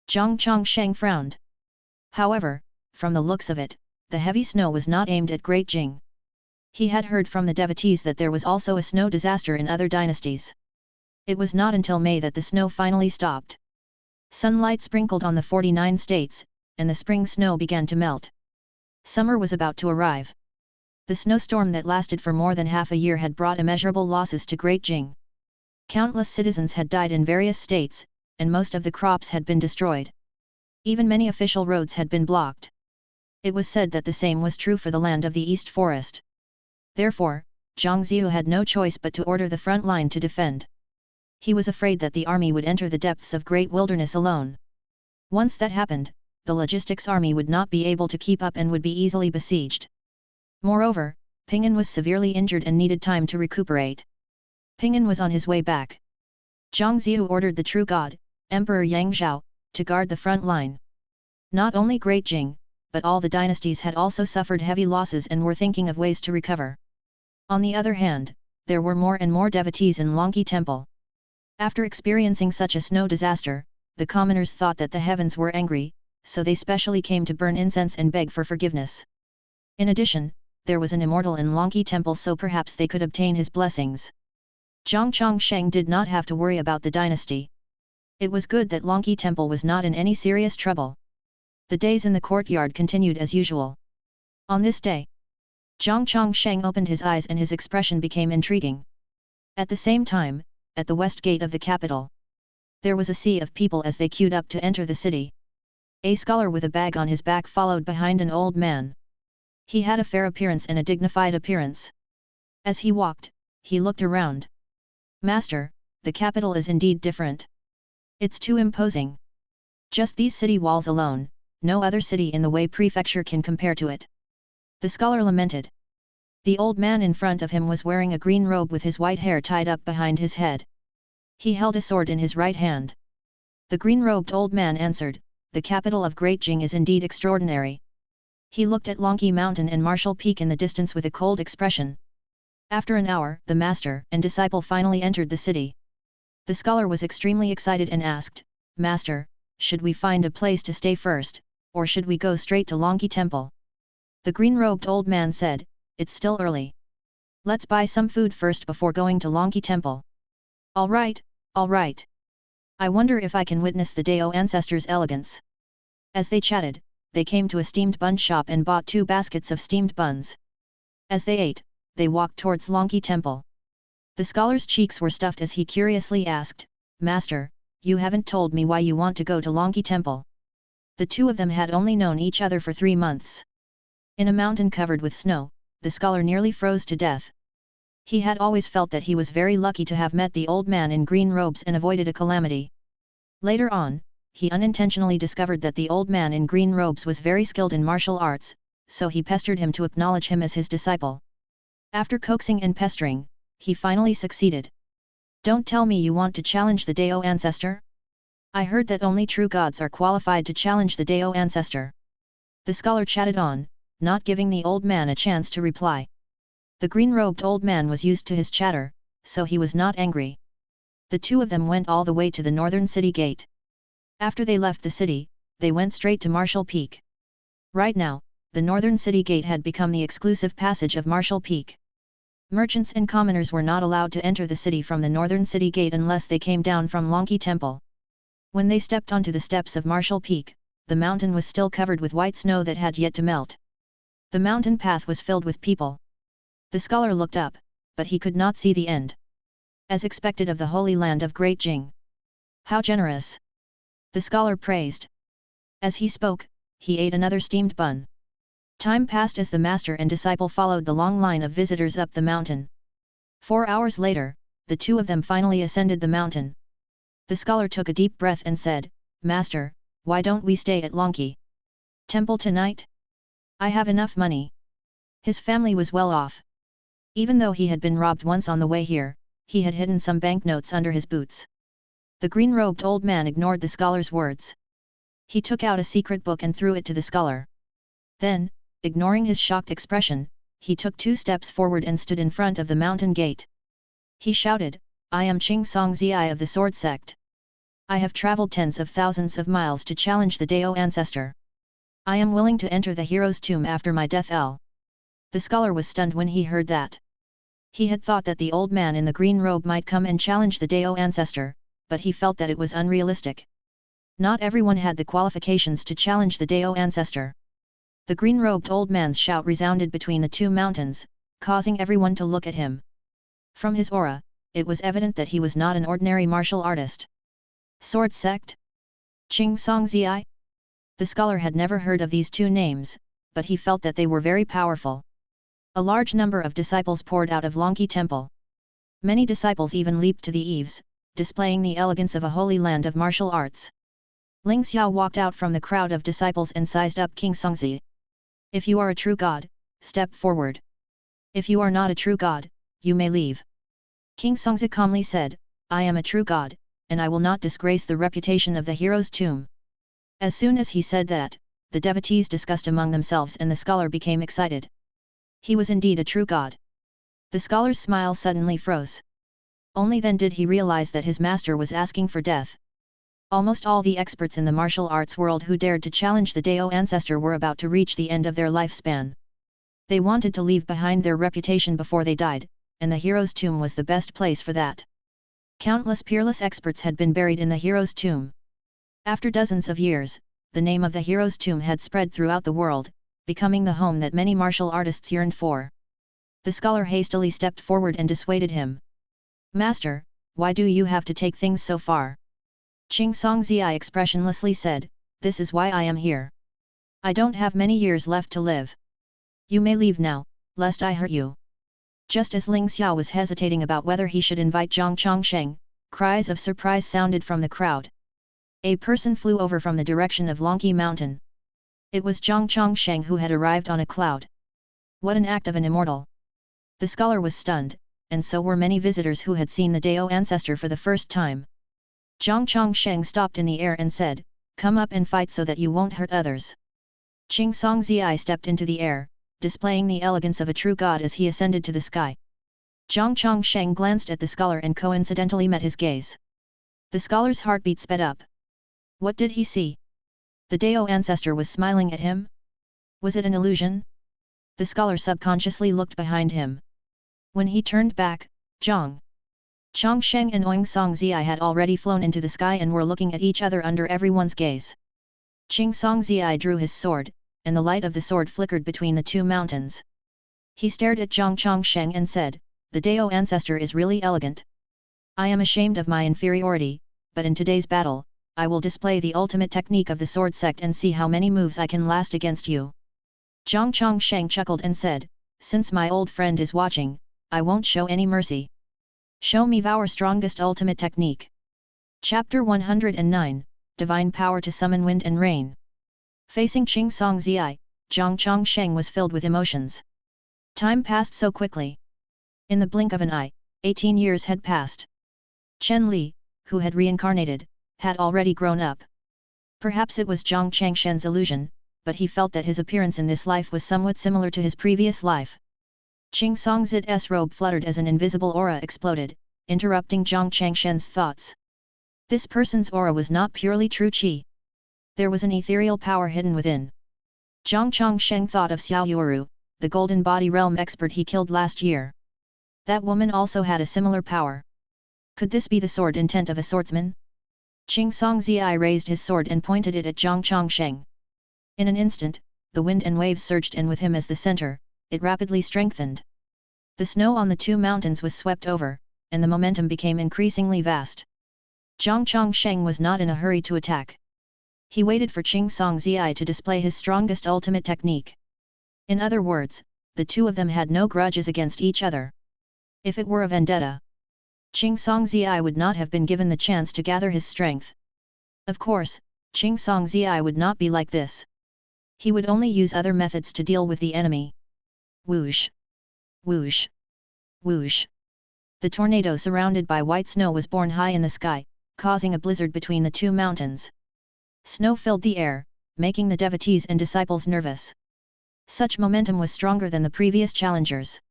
Zhang Chongsheng frowned. However, from the looks of it, the heavy snow was not aimed at Great Jing. He had heard from the devotees that there was also a snow disaster in other dynasties. It was not until May that the snow finally stopped. Sunlight sprinkled on the 49 states, and the spring snow began to melt. Summer was about to arrive. The snowstorm that lasted for more than half a year had brought immeasurable losses to Great Jing. Countless citizens had died in various states, and most of the crops had been destroyed. Even many official roads had been blocked. It was said that the same was true for the land of the East Forest. Therefore, Zhang Ziyu had no choice but to order the front line to defend. He was afraid that the army would enter the depths of Great Wilderness alone. Once that happened, the logistics army would not be able to keep up and would be easily besieged. Moreover, Ping'an was severely injured and needed time to recuperate. Ping'an was on his way back. Zhang Ziyu ordered the true god, Emperor Yang Zhao, to guard the front line. Not only Great Jing, but all the dynasties had also suffered heavy losses and were thinking of ways to recover. On the other hand, there were more and more devotees in Longqi Temple. After experiencing such a snow disaster, the commoners thought that the heavens were angry, so they specially came to burn incense and beg for forgiveness. In addition, there was an immortal in Longqi Temple, so perhaps they could obtain his blessings. Zhang Chongsheng did not have to worry about the dynasty. It was good that Longqi Temple was not in any serious trouble. The days in the courtyard continued as usual. On this day, Zhang Chongsheng opened his eyes and his expression became intriguing. At the same time, at the west gate of the capital, there was a sea of people as they queued up to enter the city. A scholar with a bag on his back followed behind an old man. He had a fair appearance and a dignified appearance. As he walked, he looked around. Master, the capital is indeed different. It's too imposing. Just these city walls alone, no other city in the Wei prefecture can compare to it. The scholar lamented. The old man in front of him was wearing a green robe with his white hair tied up behind his head. He held a sword in his right hand. The green-robed old man answered, the capital of Great Jing is indeed extraordinary. He looked at Longqi Mountain and Martial Peak in the distance with a cold expression. After an hour, the master and disciple finally entered the city. The scholar was extremely excited and asked, Master, should we find a place to stay first, or should we go straight to Longqi Temple? The green-robed old man said, it's still early. Let's buy some food first before going to Longqi Temple. All right, all right. I wonder if I can witness the Dao ancestors' elegance. As they chatted, they came to a steamed bun shop and bought 2 baskets of steamed buns. As they ate, they walked towards Longqi Temple. The scholar's cheeks were stuffed as he curiously asked, Master, you haven't told me why you want to go to Longqi Temple. The two of them had only known each other for 3 months. In a mountain covered with snow, the scholar nearly froze to death. He had always felt that he was very lucky to have met the old man in green robes and avoided a calamity. Later on, he unintentionally discovered that the old man in green robes was very skilled in martial arts, so he pestered him to acknowledge him as his disciple. After coaxing and pestering, he finally succeeded. Don't tell me you want to challenge the Dao ancestor? I heard that only true gods are qualified to challenge the Dao ancestor. The scholar chatted on, not giving the old man a chance to reply. The green-robed old man was used to his chatter, so he was not angry. The two of them went all the way to the northern city gate. After they left the city, they went straight to Marshall Peak. Right now, the northern city gate had become the exclusive passage of Marshall Peak. Merchants and commoners were not allowed to enter the city from the northern city gate unless they came down from Lonki Temple. When they stepped onto the steps of Marshall Peak, the mountain was still covered with white snow that had yet to melt. The mountain path was filled with people. The scholar looked up, but he could not see the end. As expected of the holy land of Great Jing. How generous! The scholar praised. As he spoke, he ate another steamed bun. Time passed as the master and disciple followed the long line of visitors up the mountain. 4 hours later, the two of them finally ascended the mountain. The scholar took a deep breath and said, "Master, why don't we stay at Lonki Temple tonight? I have enough money." His family was well off. Even though he had been robbed once on the way here, he had hidden some banknotes under his boots. The green-robed old man ignored the scholar's words. He took out a secret book and threw it to the scholar. Then, ignoring his shocked expression, he took 2 steps forward and stood in front of the mountain gate. He shouted, "I am Qing Song Zi of the Sword Sect. I have traveled tens of thousands of miles to challenge the Dao ancestor. I am willing to enter the hero's tomb after my death." The scholar was stunned when he heard that. He had thought that the old man in the green robe might come and challenge the Dao ancestor, but he felt that it was unrealistic. Not everyone had the qualifications to challenge the Dao ancestor. The green-robed old man's shout resounded between the 2 mountains, causing everyone to look at him. From his aura, it was evident that he was not an ordinary martial artist. Sword Sect? Qing Song Zi? The scholar had never heard of these 2 names, but he felt that they were very powerful. A large number of disciples poured out of Lonki Temple. Many disciples even leaped to the eaves, displaying the elegance of a holy land of martial arts. Ling Xiao walked out from the crowd of disciples and sized up King Songzi. "If you are a true god, step forward. If you are not a true god, you may leave." King Songzi calmly said, "I am a true god, and I will not disgrace the reputation of the hero's tomb." As soon as he said that, the devotees discussed among themselves and the scholar became excited. He was indeed a true god. The scholar's smile suddenly froze. Only then did he realize that his master was asking for death. Almost all the experts in the martial arts world who dared to challenge the Dao ancestor were about to reach the end of their lifespan. They wanted to leave behind their reputation before they died, and the hero's tomb was the best place for that. Countless peerless experts had been buried in the hero's tomb. After dozens of years, the name of the hero's tomb had spread throughout the world, becoming the home that many martial artists yearned for. The scholar hastily stepped forward and dissuaded him. "Master, why do you have to take things so far?" Qing Song Zi expressionlessly said, "This is why I am here. I don't have many years left to live. You may leave now, lest I hurt you." Just as Ling Xiao was hesitating about whether he should invite Zhang Chongsheng, cries of surprise sounded from the crowd. A person flew over from the direction of Lonki Mountain. It was Zhang Chongsheng who had arrived on a cloud. What an act of an immortal! The scholar was stunned, and so were many visitors who had seen the Dao ancestor for the first time. Zhang Chongsheng stopped in the air and said, "Come up and fight so that you won't hurt others." Qing Song Zi stepped into the air, displaying the elegance of a true god as he ascended to the sky. Zhang Chongsheng glanced at the scholar and coincidentally met his gaze. The scholar's heartbeat sped up. What did he see? The Dao ancestor was smiling at him? Was it an illusion? The scholar subconsciously looked behind him. When he turned back, Zhang Chongsheng and Oing Song Zi had already flown into the sky and were looking at each other under everyone's gaze. Qing Song Zi drew his sword, and the light of the sword flickered between the 2 mountains. He stared at Zhang Chongsheng and said, "The Dao ancestor is really elegant. I am ashamed of my inferiority, but in today's battle, I will display the ultimate technique of the sword sect and see how many moves I can last against you." Zhang Chongsheng chuckled and said, "Since my old friend is watching, I won't show any mercy. Show me our strongest ultimate technique." Chapter 109, Divine Power to Summon Wind and Rain. Facing Qing Song Zi, Zhang Chongsheng was filled with emotions. Time passed so quickly. In the blink of an eye, 18 years had passed. Chen Li, who had reincarnated, had already grown up. Perhaps it was Zhang Changshen's illusion, but he felt that his appearance in this life was somewhat similar to his previous life. Qing Songzit's robe fluttered as an invisible aura exploded, interrupting Zhang Changshen's thoughts. This person's aura was not purely true qi. There was an ethereal power hidden within. Zhang Chongsheng thought of Xiao Yoru, the golden body realm expert he killed last year. That woman also had a similar power. Could this be the sword intent of a swordsman? Qing Songzi raised his sword and pointed it at Zhang Chongsheng. In an instant, the wind and waves surged in with him as the center, it rapidly strengthened. The snow on the two mountains was swept over, and the momentum became increasingly vast. Zhang Chongsheng was not in a hurry to attack. He waited for Qing Songzi to display his strongest ultimate technique. In other words, the two of them had no grudges against each other. If it were a vendetta, Qing Songzi would not have been given the chance to gather his strength. Of course, Qing Songzi would not be like this. He would only use other methods to deal with the enemy. Whoosh! Whoosh! Whoosh! The tornado surrounded by white snow was borne high in the sky, causing a blizzard between the two mountains. Snow filled the air, making the devotees and disciples nervous. Such momentum was stronger than the previous challengers.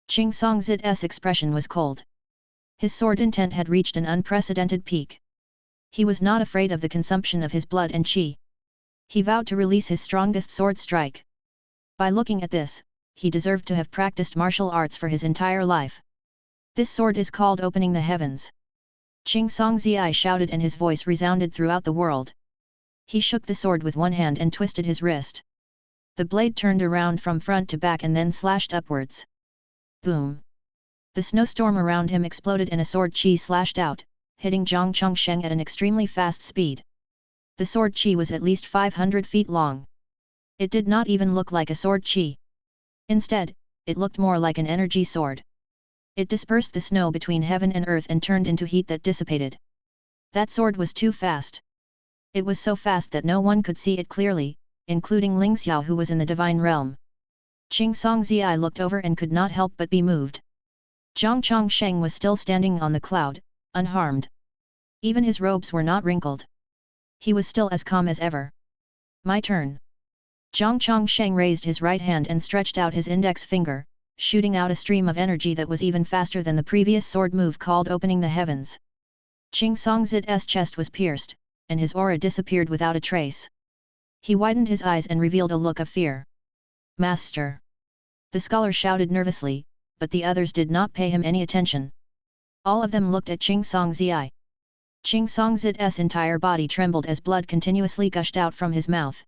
Qing Songzi's expression was cold. His sword intent had reached an unprecedented peak. He was not afraid of the consumption of his blood and qi. He vowed to release his strongest sword strike. By looking at this, he deserved to have practiced martial arts for his entire life. This sword is called Opening the Heavens. Qing Songzi shouted and his voice resounded throughout the world. He shook the sword with one hand and twisted his wrist. The blade turned around from front to back and then slashed upwards. Boom! The snowstorm around him exploded and a sword qi slashed out, hitting Zhang Chongsheng at an extremely fast speed. The sword qi was at least 500 feet long. It did not even look like a sword qi. Instead, it looked more like an energy sword. It dispersed the snow between heaven and earth and turned into heat that dissipated. That sword was too fast. It was so fast that no one could see it clearly, including Ling Xiao who was in the divine realm. Qing Songzi looked over and could not help but be moved. Zhang Chongsheng was still standing on the cloud, unharmed. Even his robes were not wrinkled. He was still as calm as ever. My turn. Zhang Chongsheng raised his right hand and stretched out his index finger, shooting out a stream of energy that was even faster than the previous sword move called Opening the Heavens. Qing Songzi's chest was pierced, and his aura disappeared without a trace. He widened his eyes and revealed a look of fear. Master! The scholar shouted nervously, but the others did not pay him any attention. All of them looked at Qing Songzi. Qing Songzi's entire body trembled as blood continuously gushed out from his mouth.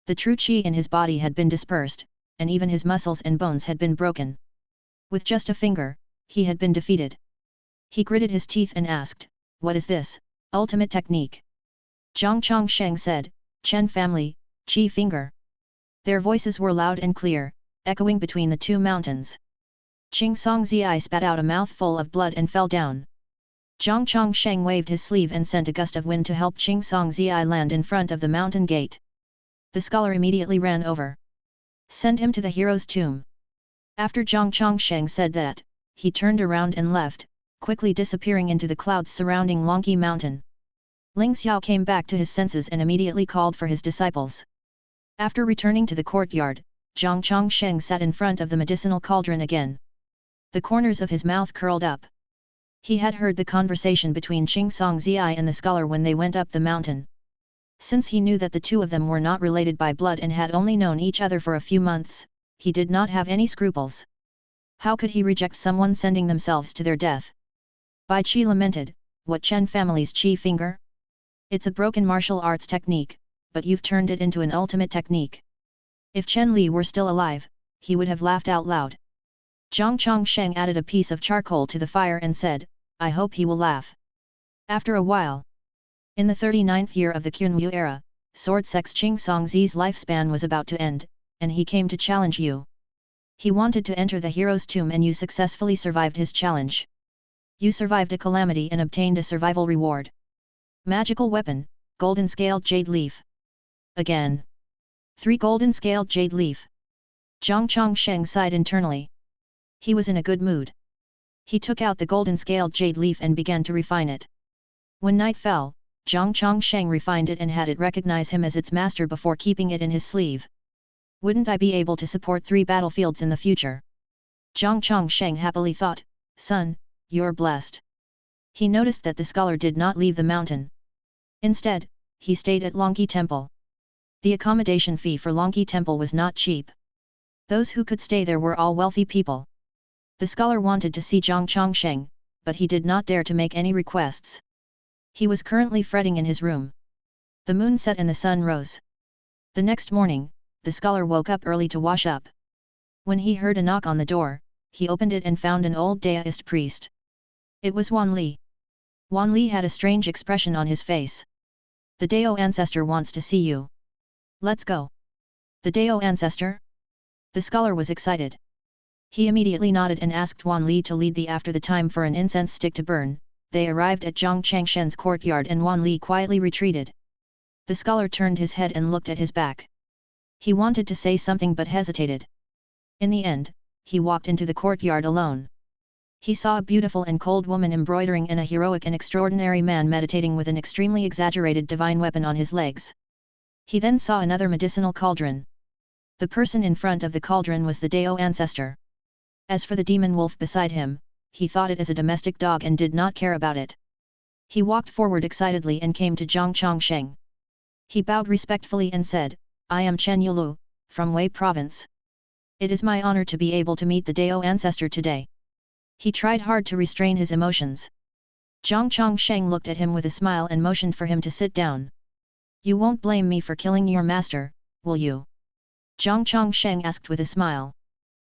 The true qi in his body had been dispersed, and even his muscles and bones had been broken. With just a finger, he had been defeated. He gritted his teeth and asked, "What is this, ultimate technique?" Zhang Chongsheng said, "Chen family, qi finger." Their voices were loud and clear, echoing between the two mountains. Qing Songzi spat out a mouthful of blood and fell down. Zhang Chongsheng waved his sleeve and sent a gust of wind to help Qing Songzi land in front of the mountain gate. The scholar immediately ran over. "Send him to the hero's tomb." After Zhang Chongsheng said that, he turned around and left, quickly disappearing into the clouds surrounding Longqi Mountain. Ling Xiao came back to his senses and immediately called for his disciples. After returning to the courtyard, Zhang Chongsheng sat in front of the medicinal cauldron again. The corners of his mouth curled up. He had heard the conversation between Qing Songzi and the scholar when they went up the mountain. Since he knew that the two of them were not related by blood and had only known each other for a few months, he did not have any scruples. How could he reject someone sending themselves to their death? Bai Qi lamented, "What Chen family's qi finger? It's a broken martial arts technique, but you've turned it into an ultimate technique." If Chen Li were still alive, he would have laughed out loud. Zhang Chongsheng added a piece of charcoal to the fire and said, "I hope he will laugh." After a while, in the 39th year of the Qunwu era, Sword Sex Qing Songzi's lifespan was about to end, and he came to challenge you. He wanted to enter the hero's tomb and you successfully survived his challenge. You survived a calamity and obtained a survival reward. Magical weapon, golden scaled jade leaf. Again. 3 golden scaled jade leaf. Zhang Chongsheng sighed internally. He was in a good mood. He took out the golden scaled jade leaf and began to refine it. When night fell, Zhang Chongsheng refined it and had it recognize him as its master before keeping it in his sleeve. Wouldn't I be able to support 3 battlefields in the future? Zhang Chongsheng happily thought, "Son, you're blessed." He noticed that the scholar did not leave the mountain. Instead, he stayed at Longqi Temple. The accommodation fee for Longqi Temple was not cheap. Those who could stay there were all wealthy people. The scholar wanted to see Zhang Chongsheng, but he did not dare to make any requests. He was currently fretting in his room. The moon set and the sun rose. The next morning, the scholar woke up early to wash up. When he heard a knock on the door, he opened it and found an old Daoist priest. It was Wan Li. Wan Li had a strange expression on his face. The Dao ancestor wants to see you. Let's go. The Dao ancestor? The scholar was excited. He immediately nodded and asked Wan Li to lead the after the time for an incense stick to burn. They arrived at Zhang Changshen's courtyard and Wan Li quietly retreated. The scholar turned his head and looked at his back. He wanted to say something but hesitated. In the end, he walked into the courtyard alone. He saw a beautiful and cold woman embroidering and a heroic and extraordinary man meditating with an extremely exaggerated divine weapon on his legs. He then saw another medicinal cauldron. The person in front of the cauldron was the Dao ancestor. As for the demon wolf beside him, he thought it as a domestic dog and did not care about it. He walked forward excitedly and came to Zhang Chongsheng. He bowed respectfully and said, I am Chen Yulu, from Wei Province. It is my honor to be able to meet the Dao ancestor today. He tried hard to restrain his emotions. Zhang Chongsheng looked at him with a smile and motioned for him to sit down. You won't blame me for killing your master, will you? Zhang Chongsheng asked with a smile.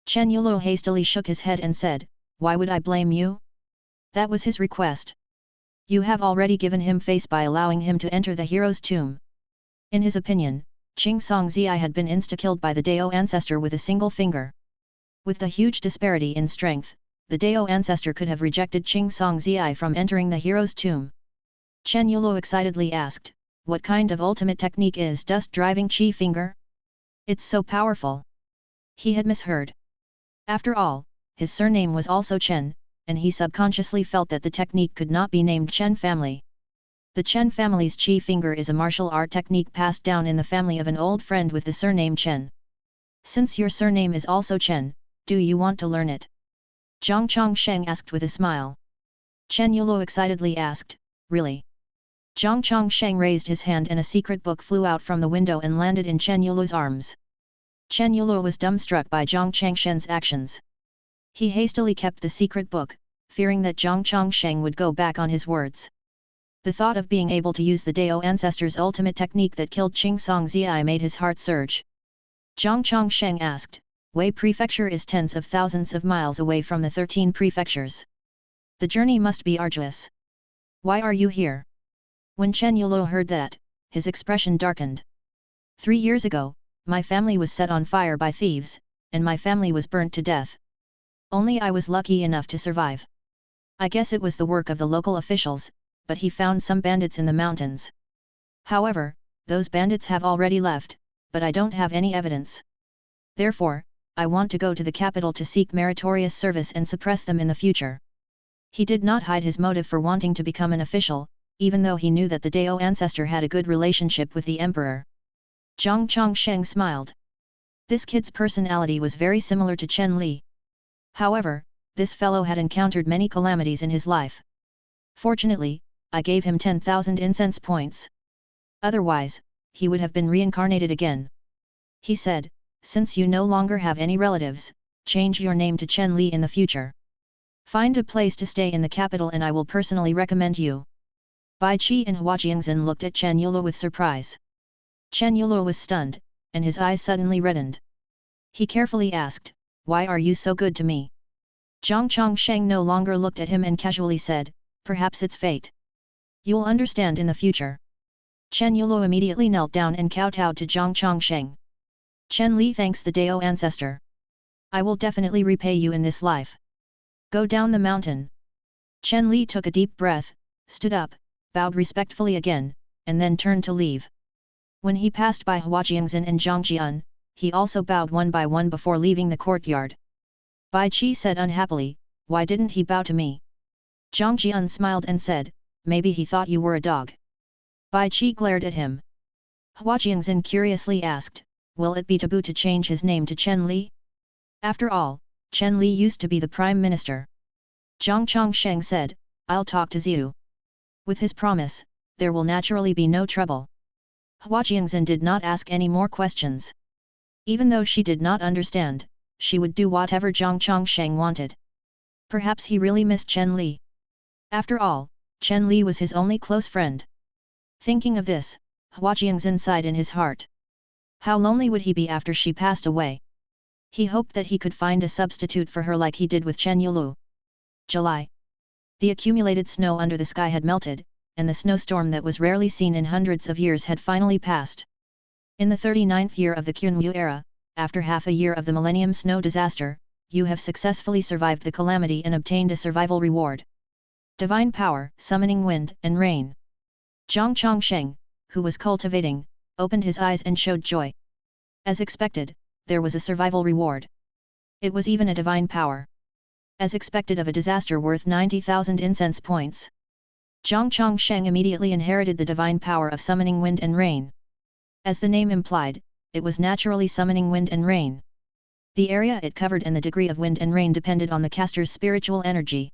Chen Yulu hastily shook his head and said, Why would I blame you? That was his request. You have already given him face by allowing him to enter the hero's tomb. In his opinion, Qing Songzi had been insta-killed by the Dao ancestor with a single finger. With the huge disparity in strength, the Dao ancestor could have rejected Qing Songzi from entering the hero's tomb. Chen Yulu excitedly asked, What kind of ultimate technique is dust-driving Qi finger? It's so powerful. He had misheard. After all, his surname was also Chen, and he subconsciously felt that the technique could not be named Chen family. The Chen family's Qi finger is a martial art technique passed down in the family of an old friend with the surname Chen. Since your surname is also Chen, do you want to learn it? Zhang Chongsheng asked with a smile. Chen Yulu excitedly asked, Really? Zhang Chongsheng raised his hand and a secret book flew out from the window and landed in Chen Yulu's arms. Chen Yulu was dumbstruck by Zhang Changshen's actions. He hastily kept the secret book, fearing that Zhang Chongsheng would go back on his words. The thought of being able to use the Dao ancestor's ultimate technique that killed Qing Songzi made his heart surge. Zhang Chongsheng asked, Wei Prefecture is tens of thousands of miles away from the 13 prefectures. The journey must be arduous. Why are you here? When Chen Yulu heard that, his expression darkened. 3 years ago, my family was set on fire by thieves, and my family was burnt to death. Only I was lucky enough to survive. I guess it was the work of the local officials, but he found some bandits in the mountains. However, those bandits have already left, but I don't have any evidence. Therefore, I want to go to the capital to seek meritorious service and suppress them in the future. He did not hide his motive for wanting to become an official, even though he knew that the Dao ancestor had a good relationship with the emperor. Zhang Chongsheng smiled. This kid's personality was very similar to Chen Li. However, this fellow had encountered many calamities in his life. Fortunately, I gave him 10,000 incense points. Otherwise, he would have been reincarnated again. He said, Since you no longer have any relatives, change your name to Chen Li in the future. Find a place to stay in the capital and I will personally recommend you. Bai Qi and Hua Jiangxin looked at Chen Yulu with surprise. Chen Yulu was stunned, and his eyes suddenly reddened. He carefully asked, Why are you so good to me? Zhang Chongsheng no longer looked at him and casually said, Perhaps it's fate. You'll understand in the future. Chen Yulu immediately knelt down and kowtowed to Zhang Chongsheng. Chen Li thanks the Dao ancestor. I will definitely repay you in this life. Go down the mountain. Chen Li took a deep breath, stood up, bowed respectfully again, and then turned to leave. When he passed by Hua Jiangxin and Zhang Jian, he also bowed one by one before leaving the courtyard. Bai Qi said unhappily, Why didn't he bow to me? Zhang Jian smiled and said, Maybe he thought you were a dog. Bai Qi glared at him. Hua Jiangxin curiously asked, Will it be taboo to change his name to Chen Li? After all, Chen Li used to be the prime minister. Zhang Chongsheng said, I'll talk to Ziu. With his promise, there will naturally be no trouble. Hua Jiangxin did not ask any more questions. Even though she did not understand, she would do whatever Jiang Chongsheng wanted. Perhaps he really missed Chen Li. After all, Chen Li was his only close friend. Thinking of this, Hua Jiangxin sighed in his heart. How lonely would he be after she passed away? He hoped that he could find a substitute for her like he did with Chen Yulu. July. The accumulated snow under the sky had melted, and the snowstorm that was rarely seen in hundreds of years had finally passed. In the 39th year of the Qunwu era, after half a year of the Millennium Snow disaster, you have successfully survived the calamity and obtained a survival reward. Divine Power, Summoning Wind and Rain. Jiang Chongsheng, who was cultivating, opened his eyes and showed joy. As expected, there was a survival reward. It was even a divine power. As expected of a disaster worth 90,000 incense points. Jiang Chongsheng immediately inherited the divine power of summoning wind and rain. As the name implied, it was naturally summoning wind and rain. The area it covered and the degree of wind and rain depended on the caster's spiritual energy.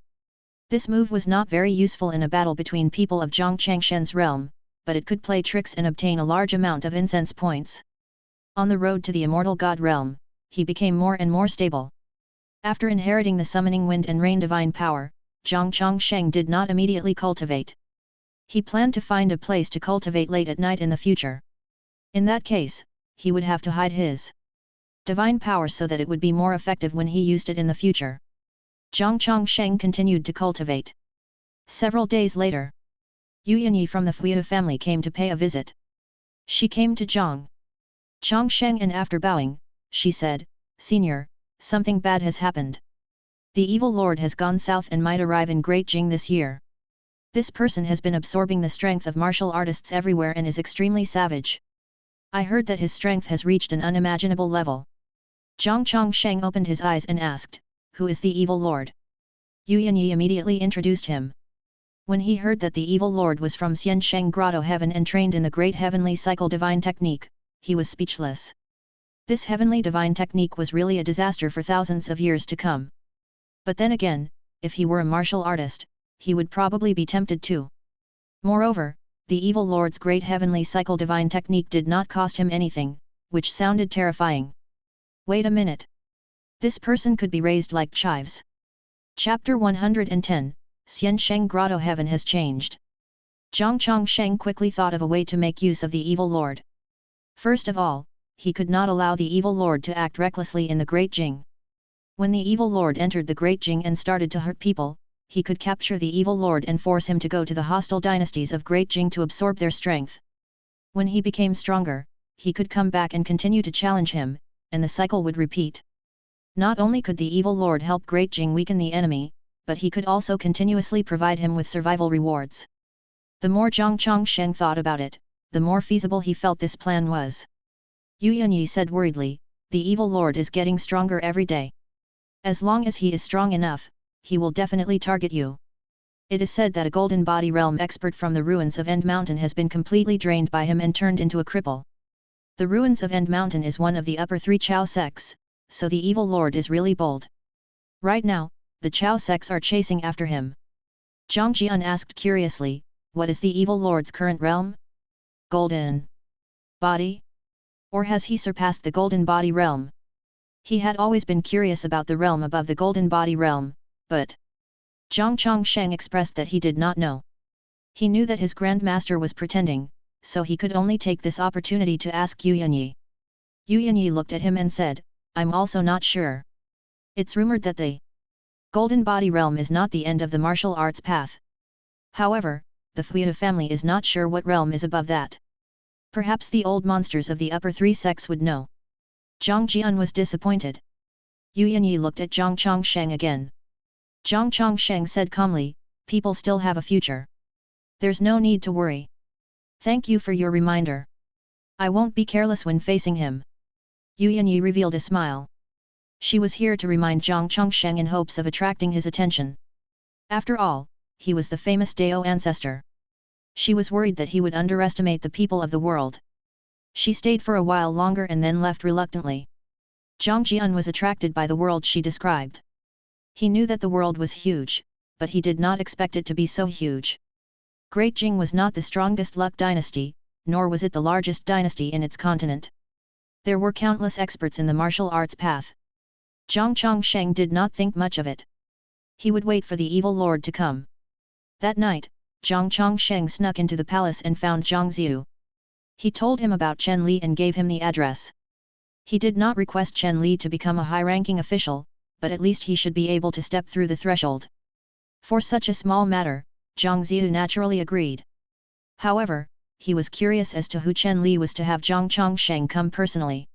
This move was not very useful in a battle between people of Jiang Changshen's realm, but it could play tricks and obtain a large amount of incense points. On the road to the immortal god realm, he became more and more stable. After inheriting the summoning wind and rain divine power, Jiang Chongsheng did not immediately cultivate. He planned to find a place to cultivate late at night in the future. In that case, he would have to hide his divine power so that it would be more effective when he used it in the future. Jiang Chongsheng continued to cultivate. Several days later, Yu Yanyi from the Fuyu family came to pay a visit. She came to Jiang Chongsheng and after bowing, she said, "Senior, something bad has happened. The evil lord has gone south and might arrive in Great Jing this year. This person has been absorbing the strength of martial artists everywhere and is extremely savage. I heard that his strength has reached an unimaginable level." Jiang Chongsheng opened his eyes and asked, "Who is the evil lord?" Yu Yanyi immediately introduced him. When he heard that the evil lord was from Xiansheng Grotto Heaven and trained in the great heavenly cycle divine technique, he was speechless. This heavenly divine technique was really a disaster for thousands of years to come. But then again, if he were a martial artist, he would probably be tempted too. Moreover, the evil lord's great heavenly cycle divine technique did not cost him anything, which sounded terrifying. Wait a minute. This person could be raised like chives. Chapter 110, Xiansheng Grotto Heaven has changed. Jiang Chongsheng quickly thought of a way to make use of the evil lord. First of all, he could not allow the evil lord to act recklessly in the Great Jing. When the evil lord entered the Great Jing and started to hurt people, he could capture the evil lord and force him to go to the hostile dynasties of Great Jing to absorb their strength. When he became stronger, he could come back and continue to challenge him, and the cycle would repeat. Not only could the evil lord help Great Jing weaken the enemy, but he could also continuously provide him with survival rewards. The more Jiang Chongsheng thought about it, the more feasible he felt this plan was. Yu Yanyi said worriedly, "The evil lord is getting stronger every day. As long as he is strong enough, he will definitely target you. It is said that a golden body realm expert from the ruins of End Mountain has been completely drained by him and turned into a cripple. The ruins of End Mountain is one of the upper three Chao sects, so the evil lord is really bold. Right now, the Chao sects are chasing after him." Zhang Jian asked curiously, "What is the evil lord's current realm? Golden body? Or has he surpassed the golden body realm?" He had always been curious about the realm above the golden body realm, but Jiang Chongsheng expressed that he did not know. He knew that his grandmaster was pretending, so he could only take this opportunity to ask Yu Yanyi. Yu Yanyi looked at him and said, "I'm also not sure. It's rumored that the golden body realm is not the end of the martial arts path. However, the Fuyu family is not sure what realm is above that. Perhaps the old monsters of the upper three sects would know." Zhang Jian was disappointed. Yu Yanyi looked at Jiang Chongsheng again. Jiang Chongsheng said calmly, "People still have a future. There's no need to worry. Thank you for your reminder. I won't be careless when facing him." Yu Yanyi revealed a smile. She was here to remind Jiang Chongsheng in hopes of attracting his attention. After all, he was the famous Dao ancestor. She was worried that he would underestimate the people of the world. She stayed for a while longer and then left reluctantly. Zhang Jian was attracted by the world she described. He knew that the world was huge, but he did not expect it to be so huge. Great Jing was not the strongest luck dynasty, nor was it the largest dynasty in its continent. There were countless experts in the martial arts path. Zhang Chongsheng did not think much of it. He would wait for the evil lord to come. That night, Zhang Chongsheng snuck into the palace and found Zhang Ziyu. He told him about Chen Li and gave him the address. He did not request Chen Li to become a high-ranking official, but at least he should be able to step through the threshold. For such a small matter, Zhang Ziyu naturally agreed. However, he was curious as to who Chen Li was to have Zhang Chongsheng come personally.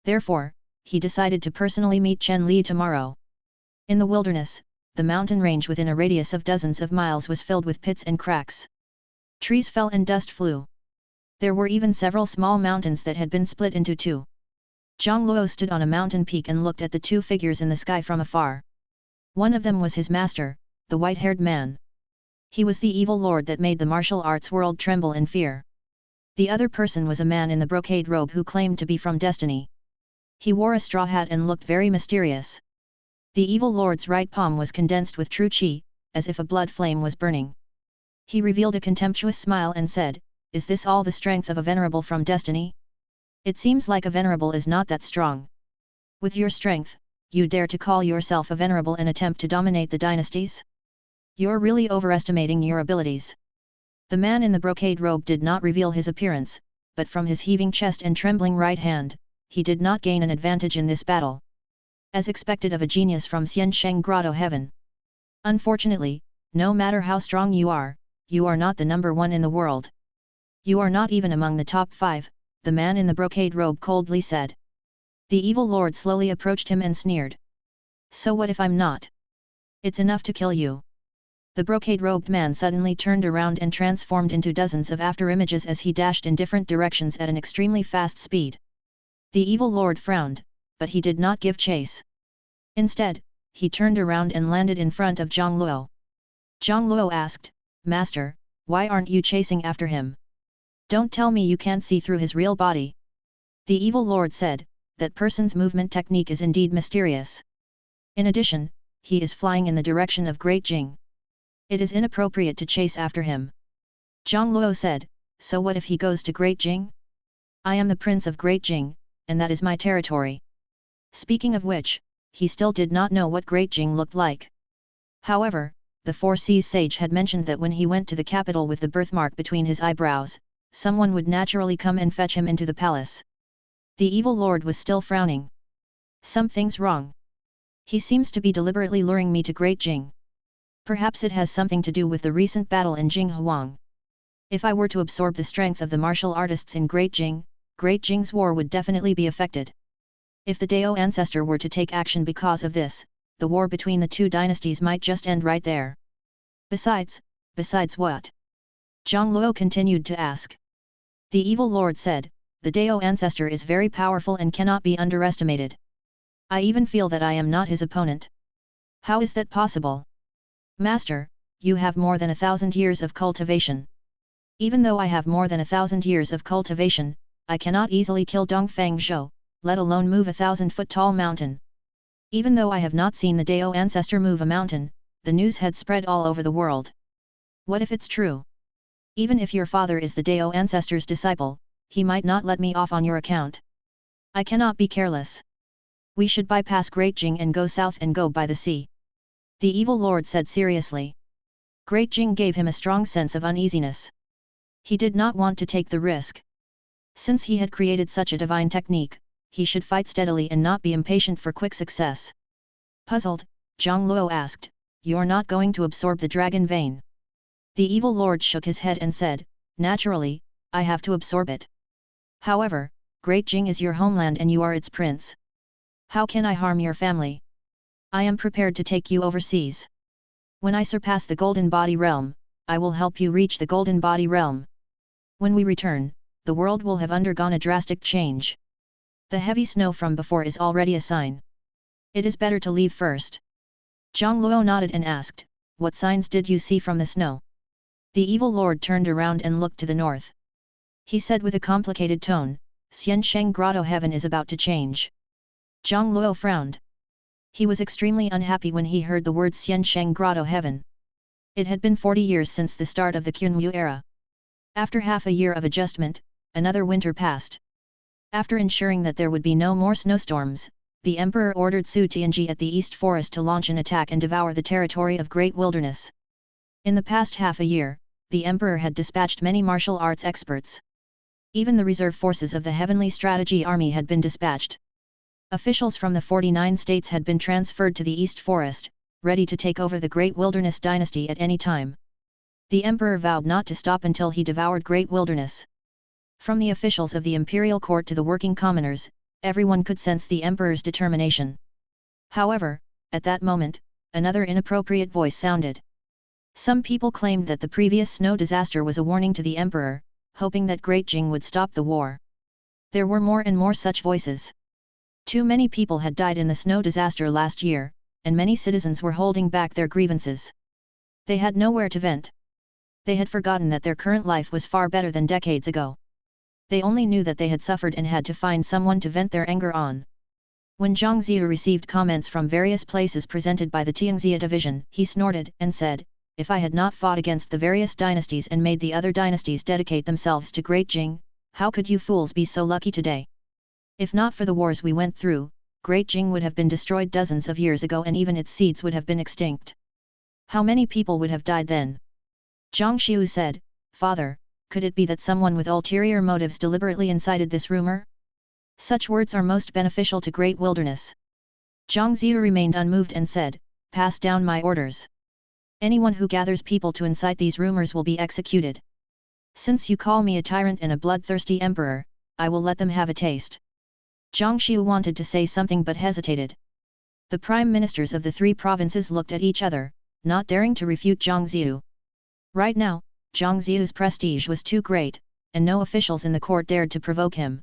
Therefore, he decided to personally meet Chen Li tomorrow. In the wilderness, the mountain range within a radius of dozens of miles was filled with pits and cracks. Trees fell and dust flew. There were even several small mountains that had been split into two. Zhang Luo stood on a mountain peak and looked at the two figures in the sky from afar. One of them was his master, the white-haired man. He was the evil lord that made the martial arts world tremble in fear. The other person was a man in the brocade robe who claimed to be from Destiny. He wore a straw hat and looked very mysterious. The evil lord's right palm was condensed with true qi, as if a blood flame was burning. He revealed a contemptuous smile and said, "Is this all the strength of a venerable from Destiny? It seems like a venerable is not that strong. With your strength, you dare to call yourself a venerable and attempt to dominate the dynasties? You're really overestimating your abilities." The man in the brocade robe did not reveal his appearance, but from his heaving chest and trembling right hand, he did not gain an advantage in this battle. As expected of a genius from Xiansheng Grotto Heaven. Unfortunately, no matter how strong you are not the number one in the world. You are not even among the top 5, the man in the brocade robe coldly said. The evil lord slowly approached him and sneered. "So what if I'm not? It's enough to kill you." The brocade-robed man suddenly turned around and transformed into dozens of after-images as he dashed in different directions at an extremely fast speed. The evil lord frowned, but he did not give chase. Instead, he turned around and landed in front of Zhang Luo. Zhang Luo asked, "Master, why aren't you chasing after him? Don't tell me you can't see through his real body." The evil lord said, "That person's movement technique is indeed mysterious. In addition, he is flying in the direction of Great Jing. It is inappropriate to chase after him." Zhang Luo said, "So what if he goes to Great Jing? I am the prince of Great Jing, and that is my territory." Speaking of which, he still did not know what Great Jing looked like. However, the Four Seas sage had mentioned that when he went to the capital with the birthmark between his eyebrows, someone would naturally come and fetch him into the palace. The evil lord was still frowning. "Something's wrong. He seems to be deliberately luring me to Great Jing. Perhaps it has something to do with the recent battle in Jinghuang. If I were to absorb the strength of the martial artists in Great Jing's war would definitely be affected. If the Dao ancestor were to take action because of this, the war between the two dynasties might just end right there. Besides what?" Zhang Luo continued to ask. The evil lord said, "The Dao ancestor is very powerful and cannot be underestimated. I even feel that I am not his opponent." "How is that possible?" "Master, you have more than 1,000 years of cultivation. Even though I have more than 1,000 years of cultivation, I cannot easily kill Dongfang Zhou, let alone move a 1,000-foot-tall mountain. Even though I have not seen the Dao ancestor move a mountain, the news had spread all over the world. What if it's true? Even if your father is the Dao ancestor's disciple, he might not let me off on your account. I cannot be careless. We should bypass Great Jing and go south and go by the sea." The evil lord said seriously. Great Jing gave him a strong sense of uneasiness. He did not want to take the risk. Since he had created such a divine technique, he should fight steadily and not be impatient for quick success. Puzzled, Zhang Luo asked, "You're not going to absorb the dragon vein?" The evil lord shook his head and said, "Naturally, I have to absorb it. However, Great Jing is your homeland and you are its prince. How can I harm your family? I am prepared to take you overseas. When I surpass the Golden Body Realm, I will help you reach the Golden Body Realm. When we return, the world will have undergone a drastic change. The heavy snow from before is already a sign. It is better to leave first." Zhang Luo nodded and asked, "What signs did you see from the snow?" The evil lord turned around and looked to the north. He said with a complicated tone, "Xiansheng Grotto Heaven is about to change." Zhang Luo frowned. He was extremely unhappy when he heard the word Xiansheng Grotto Heaven. It had been 40 years since the start of the Qunwu era. After half a year of adjustment, another winter passed. After ensuring that there would be no more snowstorms, the emperor ordered Su Tianji at the East Forest to launch an attack and devour the territory of Great Wilderness. In the past half a year, the emperor had dispatched many martial arts experts. Even the reserve forces of the Heavenly Strategy Army had been dispatched. Officials from the 49 states had been transferred to the East Forest, ready to take over the Great Wilderness dynasty at any time. The emperor vowed not to stop until he devoured Great Wilderness. From the officials of the imperial court to the working commoners, everyone could sense the emperor's determination. However, at that moment, another inappropriate voice sounded. Some people claimed that the previous snow disaster was a warning to the emperor, hoping that Great Jing would stop the war. There were more and more such voices. Too many people had died in the snow disaster last year, and many citizens were holding back their grievances. They had nowhere to vent. They had forgotten that their current life was far better than decades ago. They only knew that they had suffered and had to find someone to vent their anger on. When Zhang Ziyu received comments from various places presented by the Tianxia division, he snorted and said, "If I had not fought against the various dynasties and made the other dynasties dedicate themselves to Great Jing, how could you fools be so lucky today? If not for the wars we went through, Great Jing would have been destroyed dozens of years ago and even its seeds would have been extinct. How many people would have died then?" Zhang Xiu said, "Father, could it be that someone with ulterior motives deliberately incited this rumor? Such words are most beneficial to Great Wilderness." Zhang Ziyu remained unmoved and said, "Pass down my orders. Anyone who gathers people to incite these rumors will be executed. Since you call me a tyrant and a bloodthirsty emperor, I will let them have a taste." Zhang Xiu wanted to say something but hesitated. The prime ministers of the three provinces looked at each other, not daring to refute Zhang Ziyu. Right now, Zhang Ziyu's prestige was too great, and no officials in the court dared to provoke him.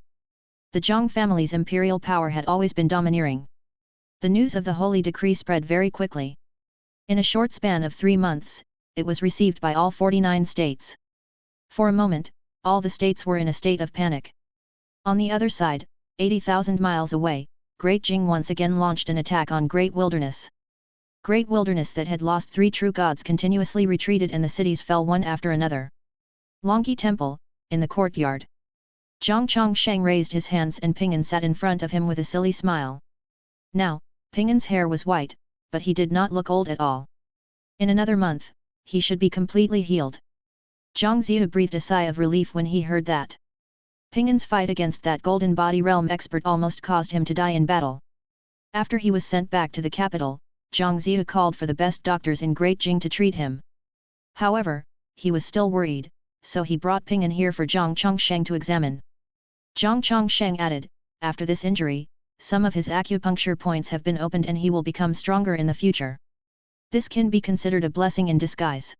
The Zhang family's imperial power had always been domineering. The news of the holy decree spread very quickly. In a short span of 3 months, it was received by all 49 states. For a moment, all the states were in a state of panic. On the other side, 80,000 miles away, Great Jing once again launched an attack on Great Wilderness. Great Wilderness that had lost 3 true gods continuously retreated and the cities fell one after another. Longqi Temple, in the courtyard. Zhang Chongsheng raised his hands and Ping'an sat in front of him with a silly smile. Now, Ping'an's hair was white, but he did not look old at all. In another month, he should be completely healed. Zhang Ziyu breathed a sigh of relief when he heard that. Ping'an's fight against that Golden Body Realm expert almost caused him to die in battle. After he was sent back to the capital, Zhang Ziyu called for the best doctors in Great Jing to treat him. However, he was still worried, so he brought Ping'an here for Zhang Chongsheng to examine. Zhang Chongsheng added, "After this injury, some of his acupuncture points have been opened and he will become stronger in the future. This can be considered a blessing in disguise."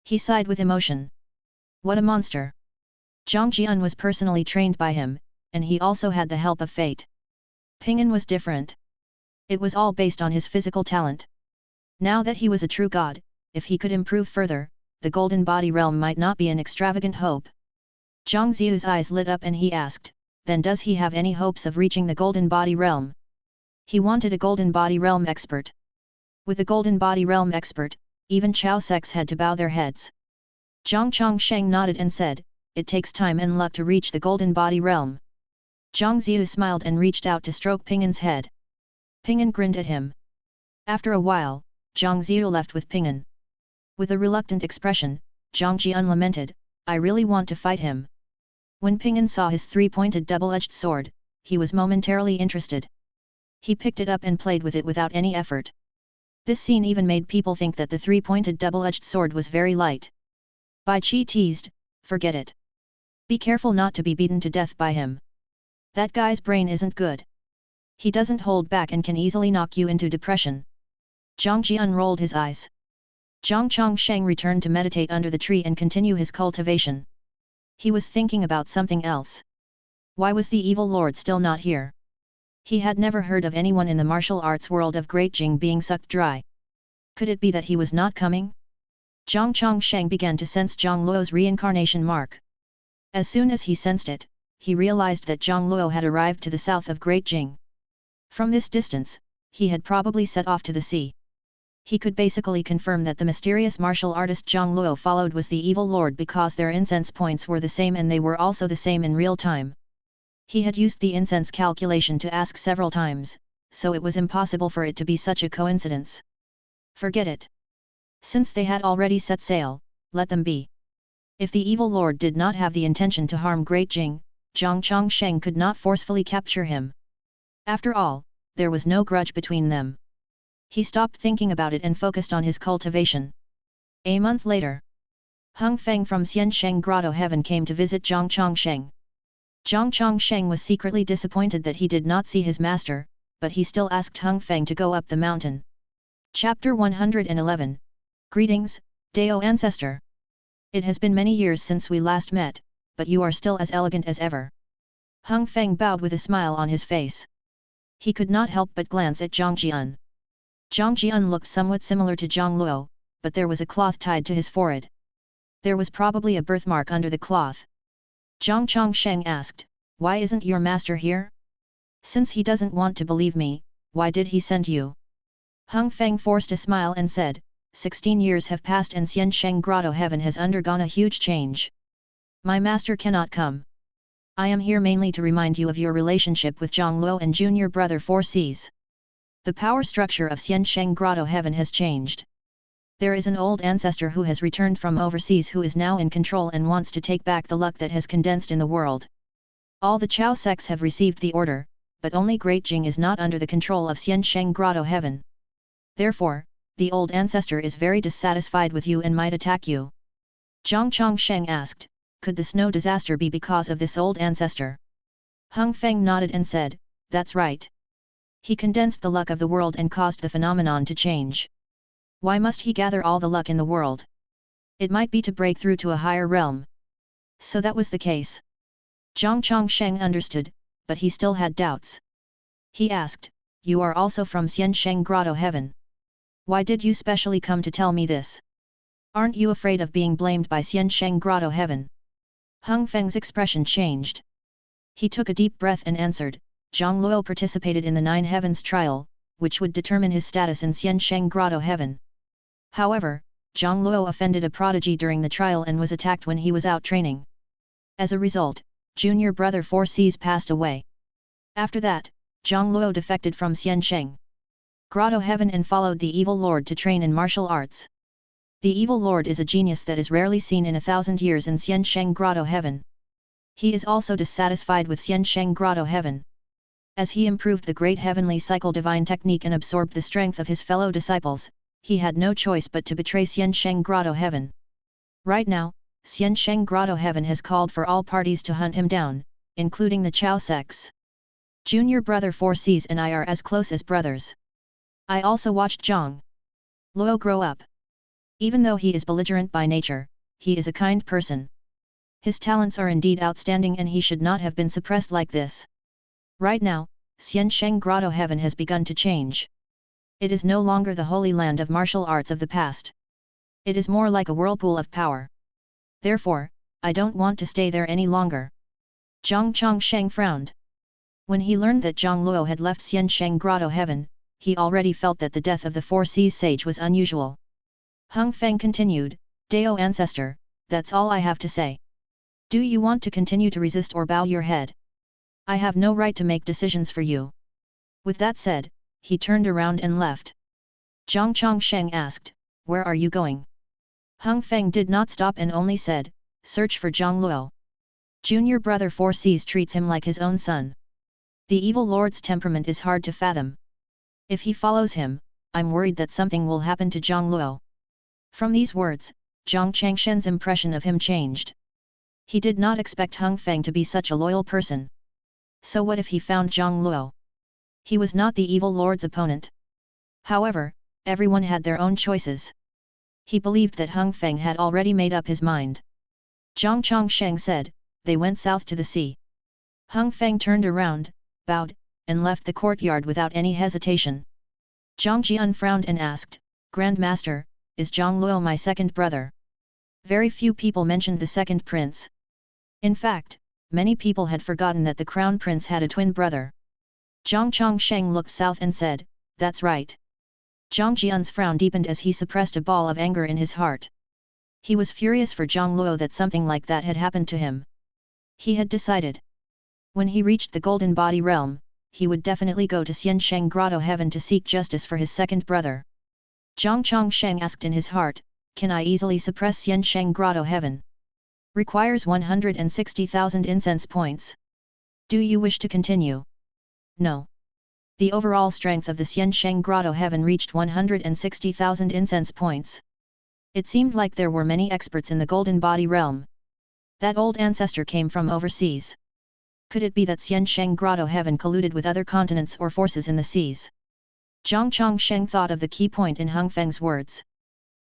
He sighed with emotion. What a monster! Zhang Jian was personally trained by him, and he also had the help of fate. Ping'an was different. It was all based on his physical talent. Now that he was a true god, if he could improve further, the Golden Body Realm might not be an extravagant hope. Zhang Ziyu's eyes lit up and he asked, "Then does he have any hopes of reaching the Golden Body Realm?" He wanted a Golden Body Realm expert. With a Golden Body Realm expert, even Chao sects had to bow their heads. Zhang Chongsheng nodded and said, "It takes time and luck to reach the Golden Body Realm." Zhang Ziyu smiled and reached out to stroke Ping'an's head. Ping'an grinned at him. After a while, Zhang Ziyu left with Ping'an. With a reluctant expression, Zhang Jian lamented, "I really want to fight him." When Ping'an saw his 3-pointed double-edged sword, he was momentarily interested. He picked it up and played with it without any effort. This scene even made people think that the 3-pointed double-edged sword was very light. Bai Qi teased, "Forget it. Be careful not to be beaten to death by him. That guy's brain isn't good. He doesn't hold back and can easily knock you into depression." Zhang Jian rolled his eyes. Zhang Chongsheng returned to meditate under the tree and continue his cultivation. He was thinking about something else. Why was the evil lord still not here? He had never heard of anyone in the martial arts world of Great Jing being sucked dry. Could it be that he was not coming? Zhang Chongsheng began to sense Zhang Luo's reincarnation mark. As soon as he sensed it, he realized that Zhang Luo had arrived to the south of Great Jing. From this distance, he had probably set off to the sea. He could basically confirm that the mysterious martial artist Zhang Luo followed was the evil lord because their incense points were the same and they were also the same in real time. He had used the incense calculation to ask several times, so it was impossible for it to be such a coincidence. Forget it. Since they had already set sail, let them be. If the evil lord did not have the intention to harm Great Jing, Zhang Chongsheng could not forcefully capture him. After all, there was no grudge between them. He stopped thinking about it and focused on his cultivation. A month later, Hung Feng from Xiansheng Grotto Heaven came to visit Zhang Chongsheng. Zhang Chongsheng was secretly disappointed that he did not see his master, but he still asked Hung Feng to go up the mountain. Chapter 111. Greetings, Dao Ancestor. It has been many years since we last met, but you are still as elegant as ever. Hung Feng bowed with a smile on his face. He could not help but glance at Zhang Jian. Zhang Jian looked somewhat similar to Zhang Luo, but there was a cloth tied to his forehead. There was probably a birthmark under the cloth. Zhang Chongsheng asked, "Why isn't your master here? Since he doesn't want to believe me, why did he send you?" Hung Feng forced a smile and said, 16 years have passed and Xiansheng Grotto Heaven has undergone a huge change. My master cannot come. I am here mainly to remind you of your relationship with Zhang Luo and junior brother 4Cs. The power structure of Xiansheng Grotto Heaven has changed. There is an old ancestor who has returned from overseas who is now in control and wants to take back the luck that has condensed in the world. All the Chao sects have received the order, but only Great Jing is not under the control of Xiansheng Grotto Heaven. Therefore, the old ancestor is very dissatisfied with you and might attack you. Zhang Chongsheng asked, "Could the snow disaster be because of this old ancestor?" Hung Feng nodded and said, "That's right. He condensed the luck of the world and caused the phenomenon to change. Why must he gather all the luck in the world? It might be to break through to a higher realm." So that was the case. Zhang Chongsheng understood, but he still had doubts. He asked, "You are also from Xiansheng Grotto Heaven. Why did you specially come to tell me this? Aren't you afraid of being blamed by Xiansheng Grotto Heaven?" Hung Feng's expression changed. He took a deep breath and answered, "Zhang Luo participated in the Nine Heavens trial, which would determine his status in Xiansheng Grotto Heaven. However, Zhang Luo offended a prodigy during the trial and was attacked when he was out training. As a result, junior brother 4Cs passed away. After that, Zhang Luo defected from Xiansheng Grotto Heaven and followed the evil lord to train in martial arts. The evil lord is a genius that is rarely seen in 1,000 years in Xiansheng Grotto Heaven. He is also dissatisfied with Xiansheng Grotto Heaven. As he improved the great heavenly cycle divine technique and absorbed the strength of his fellow disciples, he had no choice but to betray Xiansheng Grotto Heaven. Right now, Xiansheng Grotto Heaven has called for all parties to hunt him down, including the Chao sects. Junior brother 4Cs and I are as close as brothers. I also watched Zhang Luo grow up. Even though he is belligerent by nature, he is a kind person. His talents are indeed outstanding and he should not have been suppressed like this. Right now, Xiansheng Grotto Heaven has begun to change. It is no longer the holy land of martial arts of the past. It is more like a whirlpool of power. Therefore, I don't want to stay there any longer." Zhang Chongsheng frowned. When he learned that Zhang Luo had left Xiansheng Grotto Heaven, he already felt that the death of the 4Cs sage was unusual. Hung Feng continued, "Dao Ancestor, that's all I have to say. Do you want to continue to resist or bow your head? I have no right to make decisions for you." With that said, he turned around and left. Zhang Chongsheng asked, "Where are you going?" Hung Feng did not stop and only said, "Search for Zhang Luo. Junior brother 4Cs treats him like his own son. The evil lord's temperament is hard to fathom. If he follows him, I'm worried that something will happen to Zhang Luo." From these words, Zhang Changshen's impression of him changed. He did not expect Hung Feng to be such a loyal person. So what if he found Zhang Luo? He was not the evil lord's opponent. However, everyone had their own choices. He believed that Hung Feng had already made up his mind. Zhang Chongsheng said, "They went south to the sea." Hung Feng turned around, bowed, and left the courtyard without any hesitation. Zhang Jian frowned and asked, "Grand Master, is Zhang Luo my second brother?" Very few people mentioned the second prince. In fact, many people had forgotten that the crown prince had a twin brother. Zhang Chongsheng looked south and said, "That's right. Zhang Jian's frown deepened as he suppressed a ball of anger in his heart. He was furious for Zhang Luo that something like that had happened to him. He had decided. When he reached the Golden Body Realm, he would definitely go to Xiansheng Grotto Heaven to seek justice for his second brother. Zhang Chongsheng asked in his heart, "Can I easily suppress Xiansheng Grotto Heaven? Requires 160,000 incense points. Do you wish to continue?" "No." The overall strength of the Xiansheng Grotto Heaven reached 160,000 incense points. It seemed like there were many experts in the Golden Body Realm. That old ancestor came from overseas. Could it be that Xiansheng Grotto Heaven colluded with other continents or forces in the seas? Zhang Chongsheng thought of the key point in Hung Feng's words.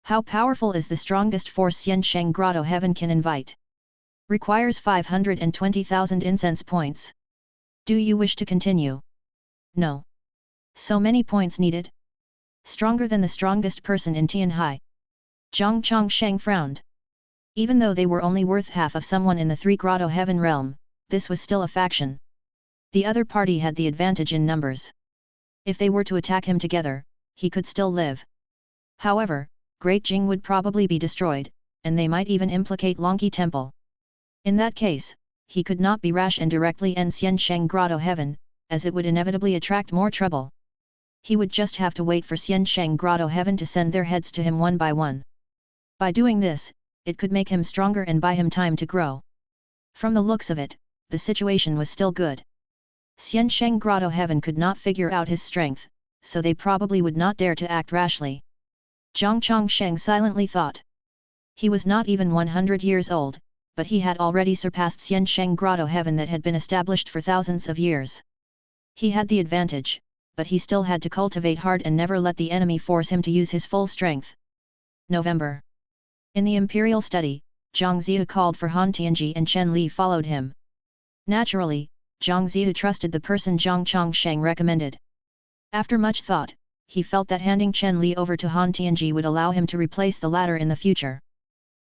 How powerful is the strongest force Xiansheng Grotto Heaven can invite? Requires 520,000 incense points. Do you wish to continue? No. So many points needed? Stronger than the strongest person in Tianhai. Zhang Chongsheng frowned. Even though they were only worth half of someone in the Three Grotto Heaven realm, this was still a faction. The other party had the advantage in numbers. If they were to attack him together, he could still live. However, Great Jing would probably be destroyed, and they might even implicate Longqi Temple. In that case, he could not be rash and directly end Xiansheng Grotto Heaven, as it would inevitably attract more trouble. He would just have to wait for Xiansheng Grotto Heaven to send their heads to him one by one. By doing this, it could make him stronger and buy him time to grow. From the looks of it, the situation was still good. Xiansheng Grotto Heaven could not figure out his strength, so they probably would not dare to act rashly. Zhang Chongsheng silently thought. He was not even 100 years old, but he had already surpassed Xiansheng Grotto Heaven that had been established for thousands of years. He had the advantage, but he still had to cultivate hard and never let the enemy force him to use his full strength. November. In the Imperial Study, Zhang Ziyu called for Han Tianji and Chen Li followed him. Naturally, Zhang Ziyu trusted the person Zhang Chongsheng recommended. After much thought, he felt that handing Chen Li over to Han Tianji would allow him to replace the latter in the future.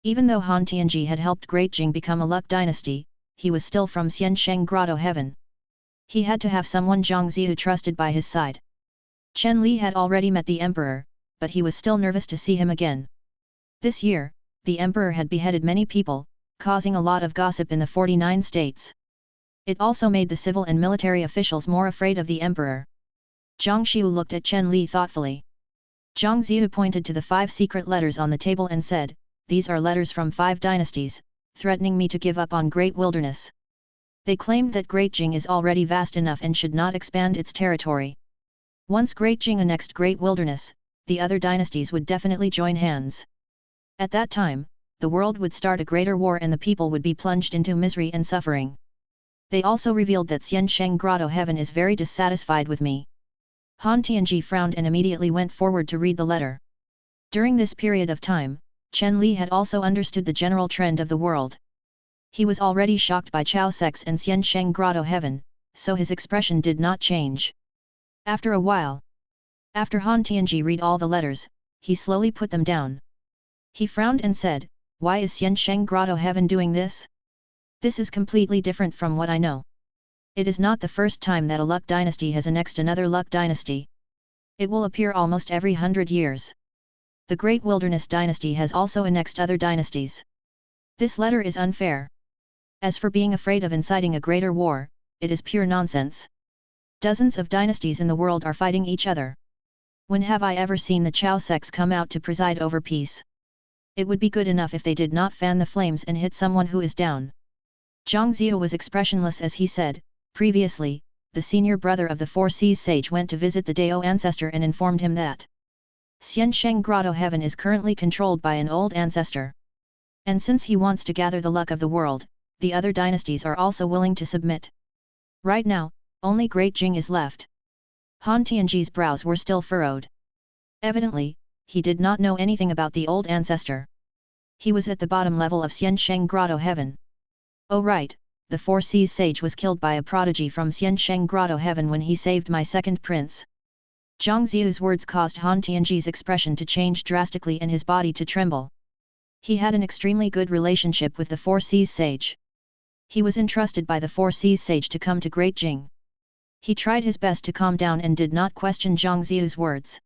Even though Han Tianji had helped Great Jing become a luck dynasty, he was still from Xiansheng Grotto Heaven. He had to have someone Zhang Ziyu trusted by his side. Chen Li had already met the emperor, but he was still nervous to see him again. This year, the emperor had beheaded many people, causing a lot of gossip in the 49 states. It also made the civil and military officials more afraid of the emperor. Zhang Xiu looked at Chen Li thoughtfully. Zhang Ziyu pointed to the 5 secret letters on the table and said, "These are letters from 5 dynasties, threatening me to give up on Great Wilderness. They claimed that Great Jing is already vast enough and should not expand its territory. Once Great Jing annexed Great Wilderness, the other dynasties would definitely join hands. At that time, the world would start a greater war and the people would be plunged into misery and suffering. They also revealed that Xiansheng Grotto Heaven is very dissatisfied with me." Han Tianji frowned and immediately went forward to read the letter. During this period of time, Chen Li had also understood the general trend of the world. He was already shocked by Chao Sex and Xiansheng Grotto Heaven, so his expression did not change. After a while, after Han Tianji read all the letters, he slowly put them down. He frowned and said, "Why is Xiansheng Grotto Heaven doing this? This is completely different from what I know. It is not the first time that a luck dynasty has annexed another luck dynasty. It will appear almost every 100 years. The Great Wilderness dynasty has also annexed other dynasties. This letter is unfair. As for being afraid of inciting a greater war, it is pure nonsense. Dozens of dynasties in the world are fighting each other. When have I ever seen the Chao Sex come out to preside over peace? It would be good enough if they did not fan the flames and hit someone who is down." Zhang Ziyu was expressionless as he said, "Previously, the senior brother of the Four Seas sage went to visit the Dao ancestor and informed him that Xiansheng Grotto Heaven is currently controlled by an old ancestor. And since he wants to gather the luck of the world, the other dynasties are also willing to submit. Right now, only Great Jing is left." Han Tianji's brows were still furrowed. Evidently, he did not know anything about the old ancestor. He was at the bottom level of Xiansheng Grotto Heaven. "Oh right, the Four Seas sage was killed by a prodigy from Xiansheng Grotto Heaven when he saved my second prince." Zhang Ziyu's words caused Han Tianji's expression to change drastically and his body to tremble. He had an extremely good relationship with the Four Seas sage. He was entrusted by the Four Seas sage to come to Great Jing. He tried his best to calm down and did not question Zhang Ziyu's words.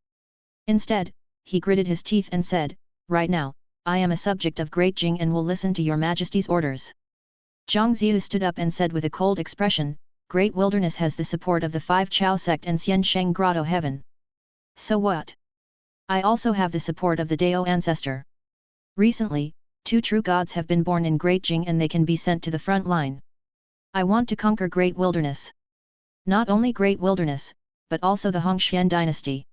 Instead, he gritted his teeth and said, "Right now, I am a subject of Great Jing and will listen to your majesty's orders." Zhang Ziyu stood up and said with a cold expression, "Great Wilderness has the support of the 5 Chao sect and Xian Sheng Grotto Heaven. So what? I also have the support of the Dao ancestor. Recently, 2 true gods have been born in Great Jing and they can be sent to the front line. I want to conquer Great Wilderness. Not only Great Wilderness, but also the Hongxian dynasty.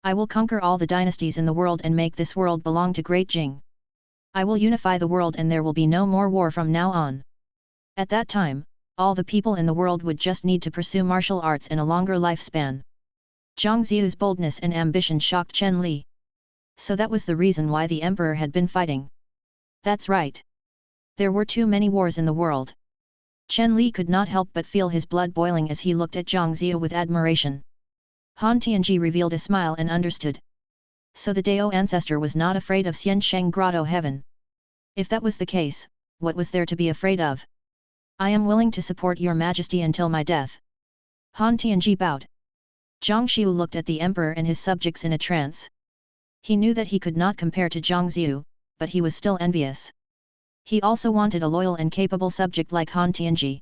I will conquer all the dynasties in the world and make this world belong to Great Jing. I will unify the world and there will be no more war from now on. At that time, all the people in the world would just need to pursue martial arts and a longer lifespan." Zhang Ziyu's boldness and ambition shocked Chen Li. So that was the reason why the emperor had been fighting. That's right. There were too many wars in the world. Chen Li could not help but feel his blood boiling as he looked at Zhang Ziyu with admiration. Han Tianji revealed a smile and understood. So the Dao ancestor was not afraid of Xian Sheng Grotto Heaven. If that was the case, what was there to be afraid of? I am willing to support your majesty until my death. Han Tianji bowed. Zhang Xiu looked at the emperor and his subjects in a trance. He knew that he could not compare to Zhang Ziyu, but he was still envious. He also wanted a loyal and capable subject like Han Tianji.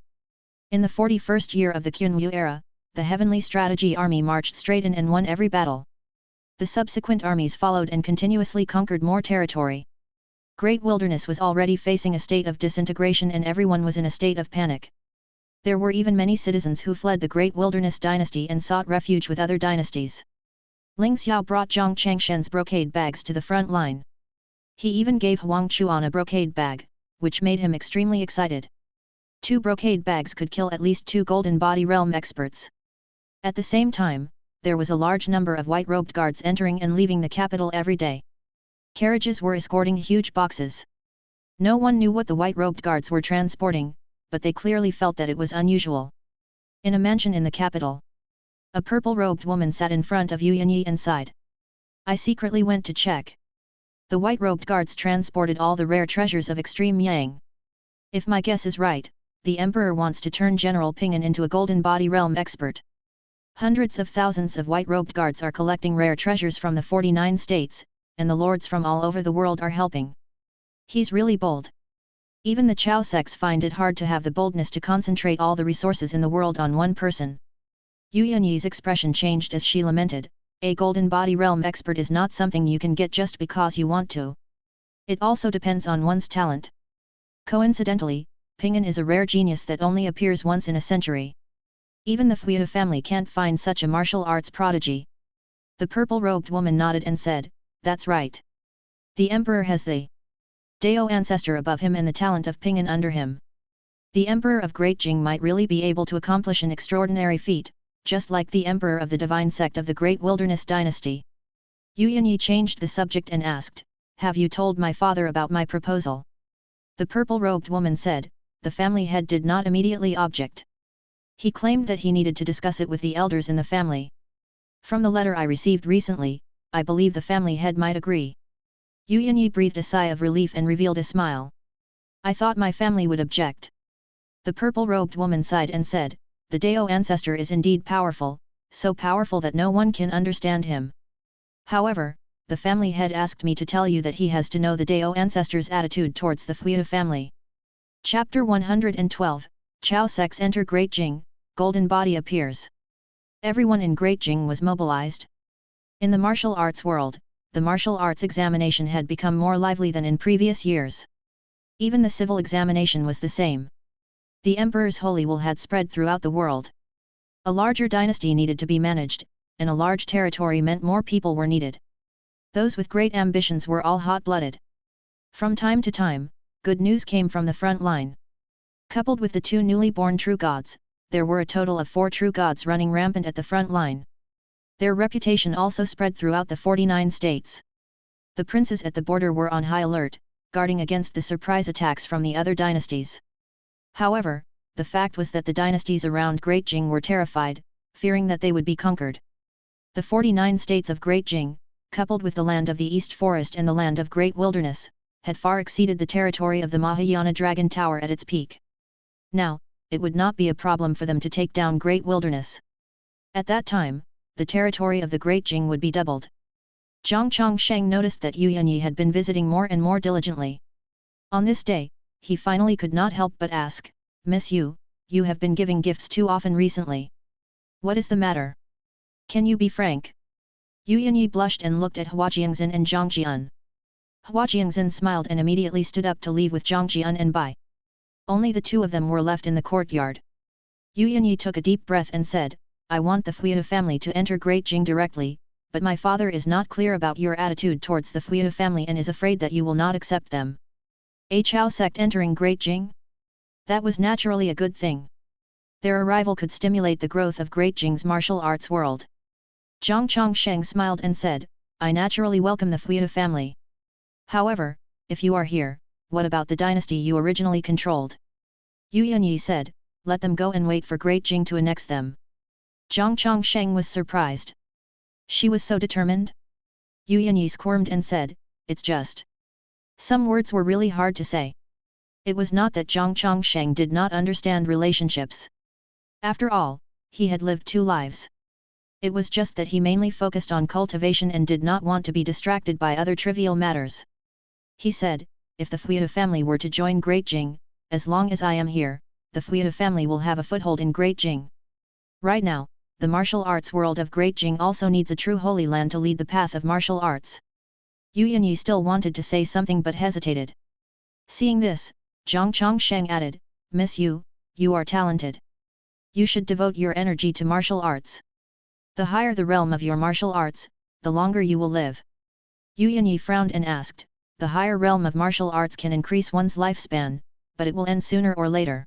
In the 41st year of the Qunwu era, the Heavenly Strategy Army marched straight in and won every battle. The subsequent armies followed and continuously conquered more territory. Great Wilderness was already facing a state of disintegration and everyone was in a state of panic. There were even many citizens who fled the Great Wilderness dynasty and sought refuge with other dynasties. Ling Xiao brought Zhang Changshen's brocade bags to the front line. He even gave Huang Chuan a brocade bag, which made him extremely excited. 2 brocade bags could kill at least 2 Golden Body Realm experts. At the same time, there was a large number of white-robed guards entering and leaving the capital every day. Carriages were escorting huge boxes. No one knew what the white-robed guards were transporting, but they clearly felt that it was unusual. In a mansion in the capital, a purple-robed woman sat in front of Yu Yanyi and sighed. I secretly went to check. The white-robed guards transported all the rare treasures of extreme yang. If my guess is right, the emperor wants to turn General Pingan into a Golden Body Realm expert. Hundreds of thousands of white-robed guards are collecting rare treasures from the 49 states, and the lords from all over the world are helping. He's really bold. Even the Chao sects find it hard to have the boldness to concentrate all the resources in the world on one person. Yu Yanyi's expression changed as she lamented, a Golden Body Realm expert is not something you can get just because you want to. It also depends on one's talent. Coincidentally, Pingan is a rare genius that only appears once in a century. Even the Fuyu family can't find such a martial arts prodigy. The purple-robed woman nodded and said, that's right. The emperor has the Dao ancestor above him and the talent of Pingan under him. The emperor of Great Jing might really be able to accomplish an extraordinary feat, just like the emperor of the divine sect of the Great Wilderness dynasty. Yu Yanyi changed the subject and asked, have you told my father about my proposal? The purple-robed woman said, the family head did not immediately object. He claimed that he needed to discuss it with the elders in the family. From the letter I received recently, I believe the family head might agree. Yu Yanyi breathed a sigh of relief and revealed a smile. I thought my family would object. The purple-robed woman sighed and said, the Dao ancestor is indeed powerful, so powerful that no one can understand him. However, the family head asked me to tell you that he has to know the Dao ancestor's attitude towards the Fuyu family. Chapter 112, Chao sects enter Great Jing, Golden Body appears. Everyone in Great Jing was mobilized. In the martial arts world, the martial arts examination had become more lively than in previous years. Even the civil examination was the same. The emperor's holy will had spread throughout the world. A larger dynasty needed to be managed, and a large territory meant more people were needed. Those with great ambitions were all hot-blooded. From time to time, good news came from the front line. Coupled with the 2 newly born true gods, there were a total of 4 true gods running rampant at the front line. Their reputation also spread throughout the 49 states. The princes at the border were on high alert, guarding against the surprise attacks from the other dynasties. However, the fact was that the dynasties around Great Jing were terrified, fearing that they would be conquered. The 49 states of Great Jing, coupled with the land of the East Forest and the land of Great Wilderness, had far exceeded the territory of the Mahayana Dragon Tower at its peak. Now, it would not be a problem for them to take down Great Wilderness. At that time, the territory of the Great Jing would be doubled. Zhang Chongsheng noticed that Yu Yanyi had been visiting more and more diligently. On this day, he finally could not help but ask, "Miss Yu, you have been giving gifts too often recently. What is the matter? Can you be frank?" Yu Yanyi blushed and looked at Hua Jiangzhen and Zhang Jian. Hua Jiangzhen smiled and immediately stood up to leave with Zhang Jian and Bai. Only the two of them were left in the courtyard. Yu Yanyi took a deep breath and said, "I want the Fuita family to enter Great Jing directly, but my father is not clear about your attitude towards the Fuita family and is afraid that you will not accept them." A Chao sect entering Great Jing? That was naturally a good thing. Their arrival could stimulate the growth of Great Jing's martial arts world. Zhang Chongsheng smiled and said, "I naturally welcome the Fuita family. However, if you are here, what about the dynasty you originally controlled?" Yu Yanyi said, "Let them go and wait for Great Jing to annex them." Zhang Chongsheng was surprised. She was so determined? Yu Yanyi squirmed and said, "It's just..." Some words were really hard to say. It was not that Zhang Chongsheng did not understand relationships. After all, he had lived two lives. It was just that he mainly focused on cultivation and did not want to be distracted by other trivial matters. He said, "If the Fuita family were to join Great Jing, as long as I am here, the Fuita family will have a foothold in Great Jing. Right now, the martial arts world of Great Jing also needs a true holy land to lead the path of martial arts." Yu Yanyi still wanted to say something but hesitated. Seeing this, Zhang Chongsheng added, "Miss Yu, you are talented. You should devote your energy to martial arts. The higher the realm of your martial arts, the longer you will live." Yu Yanyi frowned and asked, "The higher realm of martial arts can increase one's lifespan, but it will end sooner or later.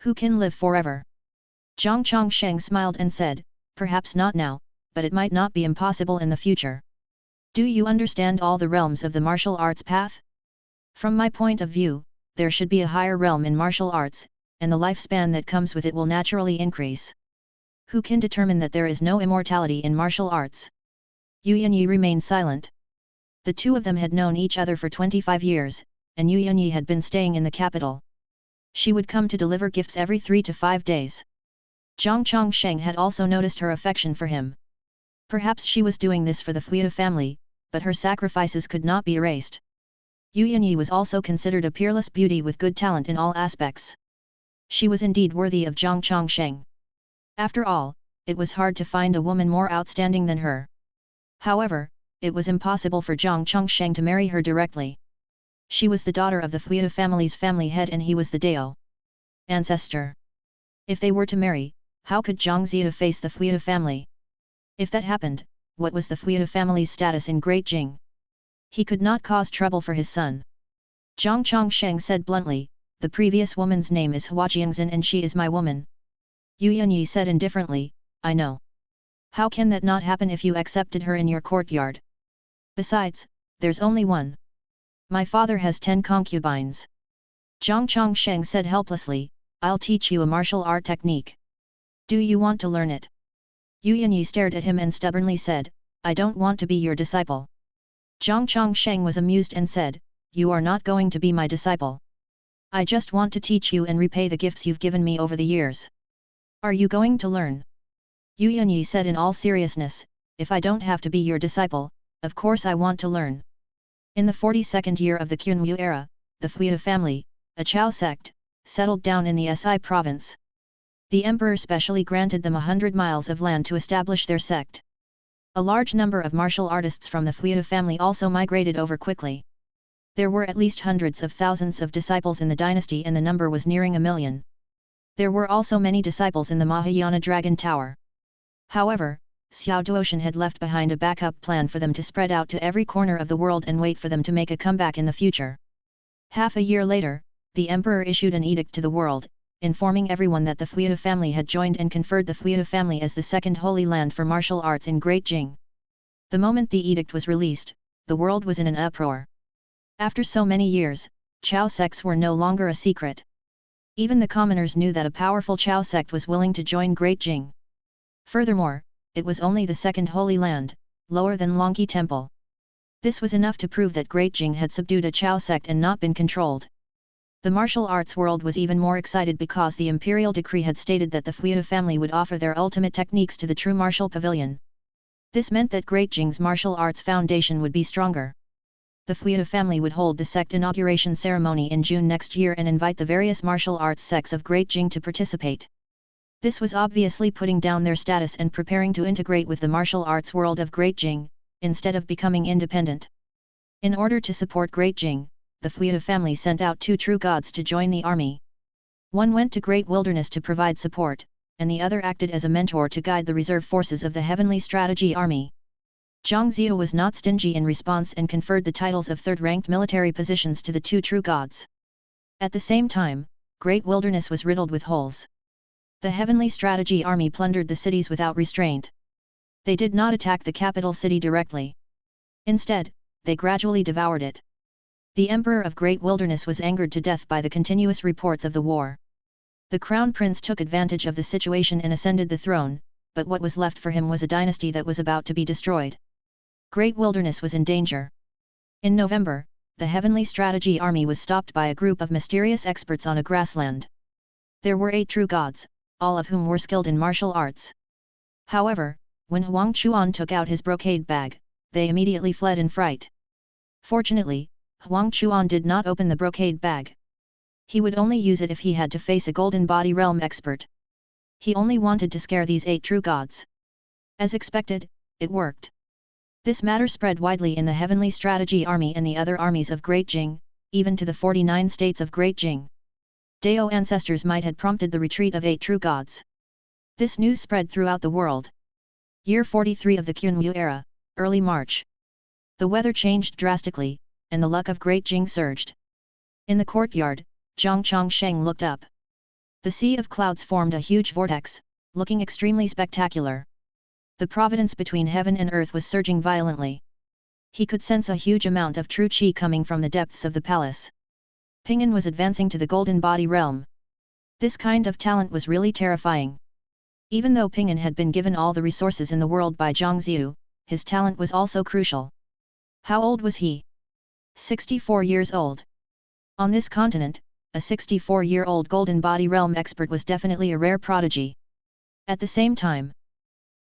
Who can live forever?" Zhang Chongsheng smiled and said, "Perhaps not now, but it might not be impossible in the future. Do you understand all the realms of the martial arts path? From my point of view, there should be a higher realm in martial arts, and the lifespan that comes with it will naturally increase. Who can determine that there is no immortality in martial arts?" Yu Yanyi remained silent. The two of them had known each other for 25 years, and Yu Yanyi had been staying in the capital. She would come to deliver gifts every 3 to 5 days. Zhang Chongsheng had also noticed her affection for him. Perhaps she was doing this for the Fuita family, but her sacrifices could not be erased. Yu Yanyi was also considered a peerless beauty with good talent in all aspects. She was indeed worthy of Zhang Chongsheng. After all, it was hard to find a woman more outstanding than her. However, it was impossible for Zhang Chongsheng to marry her directly. She was the daughter of the Fuita family's family head and he was the Dao ancestor. If they were to marry, how could Zhang Zia face the Fuita family? If that happened, what was the Fuita family's status in Great Jing? He could not cause trouble for his son. Zhang Chongsheng said bluntly, "The previous woman's name is Hua Jiangzhen and she is my woman." Yu Yanyi said indifferently, "I know. How can that not happen if you accepted her in your courtyard? Besides, there's only one. My father has 10 concubines." Zhang Chongsheng said helplessly, "I'll teach you a martial art technique. Do you want to learn it?" Yu Yanyi stared at him and stubbornly said, "I don't want to be your disciple." Zhang Chongsheng was amused and said, "You are not going to be my disciple. I just want to teach you and repay the gifts you've given me over the years. Are you going to learn?" Yu Yanyi said in all seriousness, "If I don't have to be your disciple, of course I want to learn." In the 42nd year of the Qunwu era, the Fuita family, a Chao sect, settled down in the Si province. The emperor specially granted them 100 miles of land to establish their sect. A large number of martial artists from the Fuita family also migrated over quickly. There were at least hundreds of thousands of disciples in the dynasty and the number was nearing 1 million. There were also many disciples in the Mahayana Dragon Tower. However, Xiao Duoshan had left behind a backup plan for them to spread out to every corner of the world and wait for them to make a comeback in the future. Half a year later, the emperor issued an edict to the world, informing everyone that the Fuita family had joined and conferred the Fuita family as the second holy land for martial arts in Great Jing. The moment the edict was released, the world was in an uproar. After so many years, Chao sects were no longer a secret. Even the commoners knew that a powerful Chao sect was willing to join Great Jing. Furthermore, it was only the second holy land, lower than Longqi Temple. This was enough to prove that Great Jing had subdued a Chao sect and not been controlled. The martial arts world was even more excited because the imperial decree had stated that the Fuita family would offer their ultimate techniques to the true martial pavilion. This meant that Great Jing's martial arts foundation would be stronger. The Fuyu family would hold the sect inauguration ceremony in June next year and invite the various martial arts sects of Great Jing to participate. This was obviously putting down their status and preparing to integrate with the martial arts world of Great Jing, instead of becoming independent. In order to support Great Jing, the Fuyu family sent out 2 true gods to join the army. One went to Great Wilderness to provide support, and the other acted as a mentor to guide the reserve forces of the Heavenly Strategy Army. Zhang Ziyu was not stingy in response and conferred the titles of third-ranked military positions to the 2 true gods. At the same time, Great Wilderness was riddled with holes. The Heavenly Strategy Army plundered the cities without restraint. They did not attack the capital city directly. Instead, they gradually devoured it. The Emperor of Great Wilderness was angered to death by the continuous reports of the war. The Crown Prince took advantage of the situation and ascended the throne, but what was left for him was a dynasty that was about to be destroyed. Great Wilderness was in danger. In November, the Heavenly Strategy Army was stopped by a group of mysterious experts on a grassland. There were 8 true gods, all of whom were skilled in martial arts. However, when Huang Chuan took out his brocade bag, they immediately fled in fright. Fortunately, Huang Chuan did not open the brocade bag. He would only use it if he had to face a Golden Body Realm expert. He only wanted to scare these 8 true gods. As expected, it worked. This matter spread widely in the Heavenly Strategy Army and the other armies of Great Jing, even to the 49 states of Great Jing. Dao ancestors' might had prompted the retreat of 8 true gods. This news spread throughout the world. Year 43 of the Qunwu era, early March. The weather changed drastically, and the luck of Great Jing surged. In the courtyard, Zhang Chongsheng looked up. The sea of clouds formed a huge vortex, looking extremely spectacular. The providence between heaven and earth was surging violently. He could sense a huge amount of true qi coming from the depths of the palace. Ping'an was advancing to the Golden Body Realm. This kind of talent was really terrifying. Even though Ping'an had been given all the resources in the world by Zhang Ziyu, his talent was also crucial. How old was he? 64 years old. On this continent, a 64-year-old Golden Body Realm expert was definitely a rare prodigy. At the same time,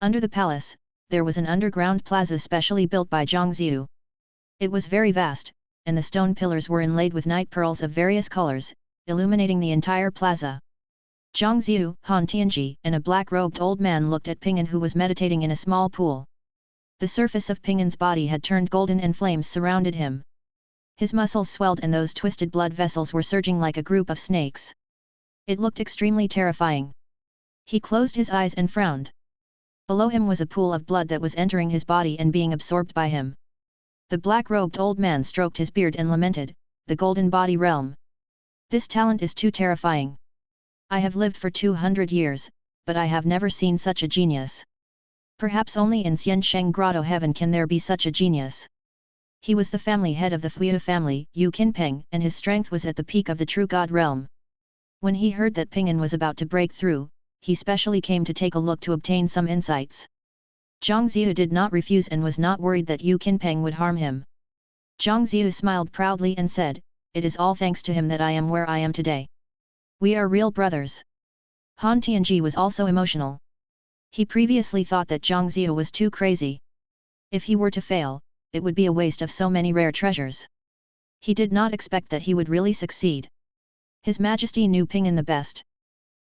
under the palace, there was an underground plaza specially built by Zhang Ziyu. It was very vast, and the stone pillars were inlaid with night pearls of various colors, illuminating the entire plaza. Zhang Ziyu, Han Tianji, and a black-robed old man looked at Ping'an, who was meditating in a small pool. The surface of Ping'an's body had turned golden and flames surrounded him. His muscles swelled and those twisted blood vessels were surging like a group of snakes. It looked extremely terrifying. He closed his eyes and frowned. Below him was a pool of blood that was entering his body and being absorbed by him. The black-robed old man stroked his beard and lamented, "The Golden Body Realm. This talent is too terrifying. I have lived for 200 years, but I have never seen such a genius. Perhaps only in Xiansheng Grotto Heaven can there be such a genius." He was the family head of the Fuyu family, Yu Qinpeng, and his strength was at the peak of the true god realm. When he heard that Ping'an was about to break through, he specially came to take a look to obtain some insights. Zhang Ziyu did not refuse and was not worried that Yu Qinpeng would harm him. Zhang Ziyu smiled proudly and said, "It is all thanks to him that I am where I am today. We are real brothers." Han Tianji was also emotional. He previously thought that Zhang Ziyu was too crazy. If he were to fail, it would be a waste of so many rare treasures. He did not expect that he would really succeed. His Majesty knew Ping'an the best.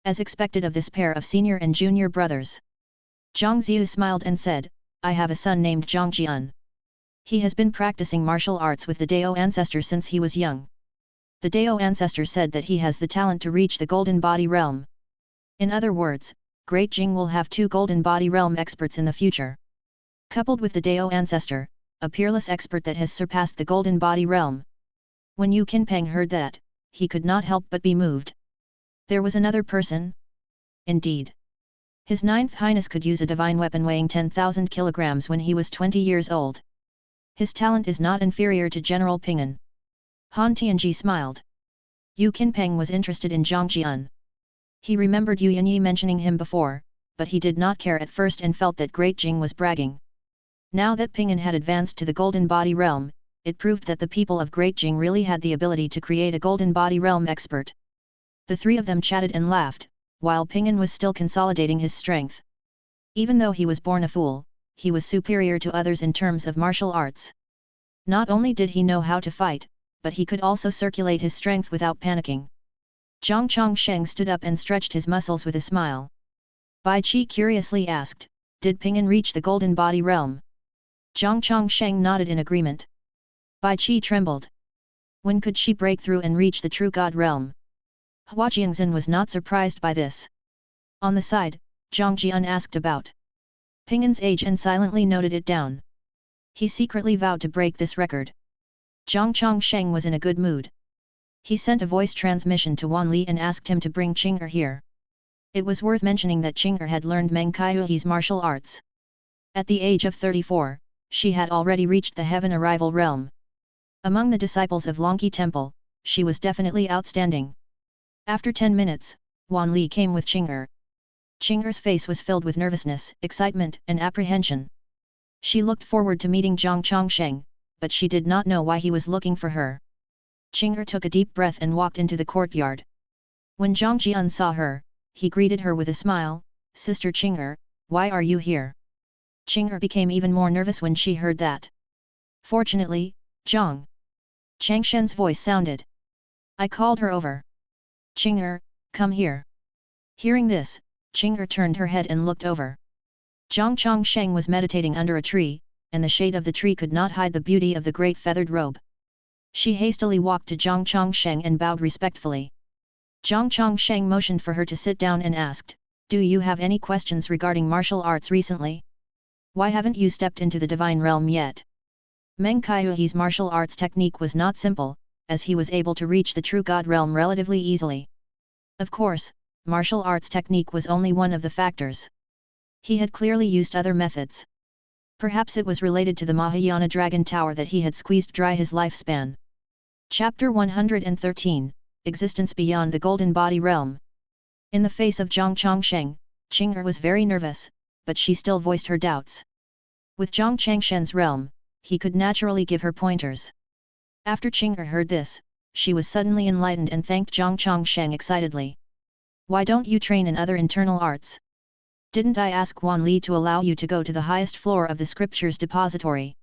As expected of this pair of senior and junior brothers. Zhang Ziyu smiled and said, "I have a son named Zhang Jian. He has been practicing martial arts with the Dao ancestor since he was young. The Dao ancestor said that he has the talent to reach the Golden Body Realm. In other words, Great Jing will have 2 Golden Body Realm experts in the future. Coupled with the Dao ancestor, a peerless expert that has surpassed the Golden Body Realm." When Yu Qinpeng heard that, he could not help but be moved. There was another person? Indeed. His 9th Highness could use a divine weapon weighing 10,000 kilograms when he was 20 years old. His talent is not inferior to General Ping'an. Han Tianji smiled. Yu Qinpeng was interested in Zhang Jian. He remembered Yu Yanyi mentioning him before, but he did not care at first and felt that Great Jing was bragging. Now that Ping'an had advanced to the Golden Body Realm, it proved that the people of Great Jing really had the ability to create a Golden Body Realm expert. The 3 of them chatted and laughed, while Ping'an was still consolidating his strength. Even though he was born a fool, he was superior to others in terms of martial arts. Not only did he know how to fight, but he could also circulate his strength without panicking. Zhang Chongsheng stood up and stretched his muscles with a smile. Bai Qi curiously asked, "Did Ping'an reach the Golden Body Realm?" Zhang Chongsheng nodded in agreement. Bai Qi trembled. When could she break through and reach the True God Realm? Hua Jiangxin was not surprised by this. On the side, Zhang Jian asked about Ping'an's age and silently noted it down. He secretly vowed to break this record. Zhang Chongsheng was in a good mood. He sent a voice transmission to Wan Li and asked him to bring Qing'er here. It was worth mentioning that Qing'er had learned Meng Kaihui's martial arts. At the age of 34, she had already reached the Heaven Arrival Realm. Among the disciples of Longqi Temple, she was definitely outstanding. After 10 minutes, Wan Li came with Qing'er. Qing'er's face was filled with nervousness, excitement, and apprehension. She looked forward to meeting Zhang Chongsheng, but she did not know why he was looking for her. Qing'er took a deep breath and walked into the courtyard. When Zhang Jian saw her, he greeted her with a smile, "Sister Qing'er, why are you here?" Qing'er became even more nervous when she heard that. "Fortunately, Zhang Changshen's voice sounded. "I called her over. Qing'er, come here." Hearing this, Qing'er turned her head and looked over. Zhang Chongsheng was meditating under a tree, and the shade of the tree could not hide the beauty of the great feathered robe. She hastily walked to Zhang Chongsheng and bowed respectfully. Zhang Chongsheng motioned for her to sit down and asked, "Do you have any questions regarding martial arts recently? Why haven't you stepped into the divine realm yet?" Meng Kaihui's martial arts technique was not simple, as he was able to reach the True God realm relatively easily. Of course, martial arts technique was only one of the factors. He had clearly used other methods. Perhaps it was related to the Mahayana Dragon Tower that he had squeezed dry his lifespan. Chapter 113, Existence Beyond the Golden Body Realm. In the face of Zhang Chongsheng, Qing'er was very nervous, but she still voiced her doubts. With Zhang Changshen's realm, he could naturally give her pointers. After Qing'er heard this, she was suddenly enlightened and thanked Zhang Chongsheng excitedly. "Why don't you train in other internal arts? Didn't I ask Wan Li to allow you to go to the highest floor of the scriptures depository?"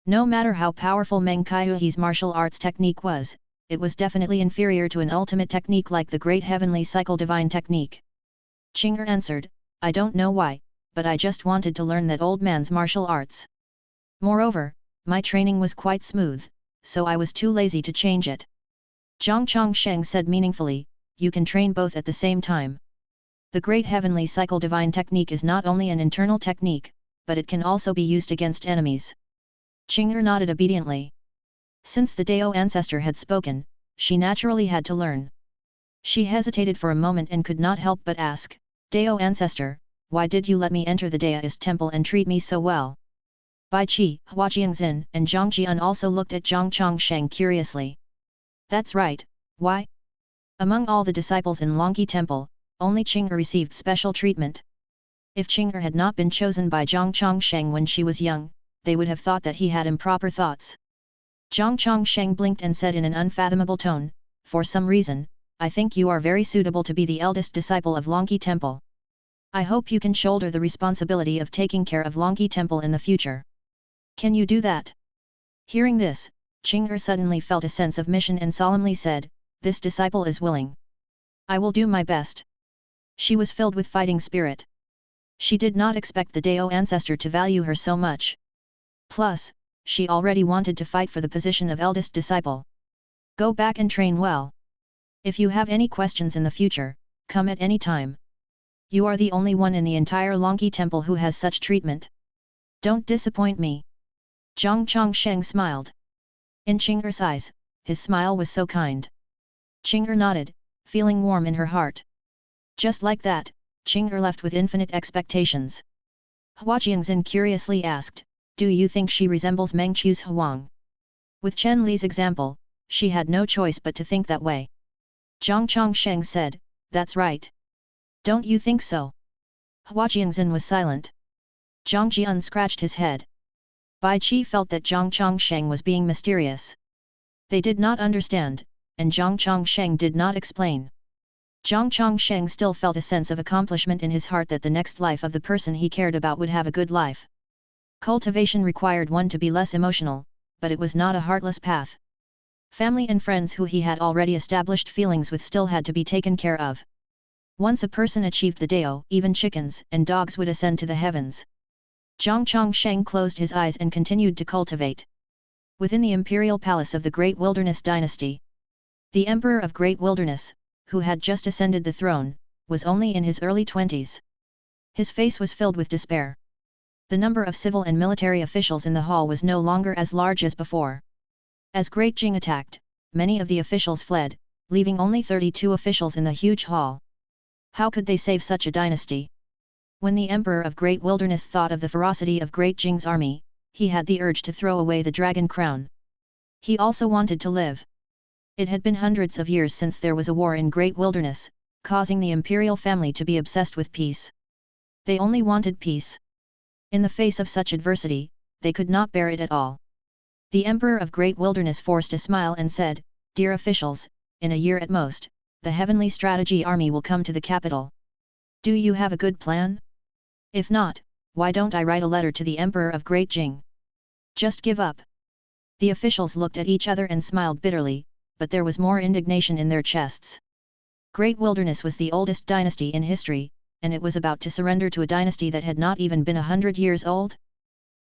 No matter how powerful Meng Kaihui's martial arts technique was, it was definitely inferior to an ultimate technique like the Great Heavenly Cycle Divine Technique. Qing'er answered, "I don't know why, but I just wanted to learn that old man's martial arts. Moreover, my training was quite smooth, so I was too lazy to change it." Zhang Chongsheng said meaningfully, "You can train both at the same time. The Great Heavenly Cycle Divine Technique is not only an internal technique, but it can also be used against enemies." Qing'er nodded obediently. Since the Dao ancestor had spoken, she naturally had to learn. She hesitated for a moment and could not help but ask, "Dao ancestor, why did you let me enter the Daoist temple and treat me so well?" Bai Qi, Hua Jiangxin and Zhang Jian also looked at Zhang Chongsheng curiously. "That's right, why?" Among all the disciples in Longqi Temple, only Qing'er received special treatment. If Qing'er had not been chosen by Zhang Chongsheng when she was young, they would have thought that he had improper thoughts. Zhang Chongsheng blinked and said in an unfathomable tone, "For some reason, I think you are very suitable to be the eldest disciple of Longqi Temple. I hope you can shoulder the responsibility of taking care of Longqi Temple in the future. Can you do that?" Hearing this, Qing'er suddenly felt a sense of mission and solemnly said, "This disciple is willing. I will do my best." She was filled with fighting spirit. She did not expect the Dao ancestor to value her so much. Plus, she already wanted to fight for the position of eldest disciple. "Go back and train well. If you have any questions in the future, come at any time. You are the only one in the entire Longqi Temple who has such treatment. Don't disappoint me." Zhang Chongsheng smiled. In Qing'er's eyes, his smile was so kind. Qing'er nodded, feeling warm in her heart. Just like that, Qing'er left with infinite expectations. Hua Jiangxin curiously asked, "Do you think she resembles Meng Qiu's Huang?" With Chen Li's example, she had no choice but to think that way. Zhang Chongsheng said, "That's right. Don't you think so?" Hua Jiangxin was silent. Zhang Jian scratched his head. Bai Qi felt that Zhang Chongsheng was being mysterious. They did not understand, and Zhang Chongsheng did not explain. Zhang Chongsheng still felt a sense of accomplishment in his heart that the next life of the person he cared about would have a good life. Cultivation required one to be less emotional, but it was not a heartless path. Family and friends who he had already established feelings with still had to be taken care of. Once a person achieved the Dao, even chickens and dogs would ascend to the heavens. Zhang Chongsheng closed his eyes and continued to cultivate. Within the imperial palace of the Great Wilderness dynasty, the Emperor of Great Wilderness, who had just ascended the throne, was only in his early 20s. His face was filled with despair. The number of civil and military officials in the hall was no longer as large as before. As Great Jing attacked, many of the officials fled, leaving only 32 officials in the huge hall. How could they save such a dynasty? When the Emperor of Great Wilderness thought of the ferocity of Great Jing's army, he had the urge to throw away the dragon crown. He also wanted to live. It had been hundreds of years since there was a war in Great Wilderness, causing the imperial family to be obsessed with peace. They only wanted peace. In the face of such adversity, they could not bear it at all. The Emperor of Great Wilderness forced a smile and said, "Dear officials, in a year at most, the Heavenly Strategy Army will come to the capital. Do you have a good plan? If not, why don't I write a letter to the Emperor of Great Jing? Just give up." The officials looked at each other and smiled bitterly, but there was more indignation in their chests. Great Wilderness was the oldest dynasty in history, and it was about to surrender to a dynasty that had not even been 100 years old?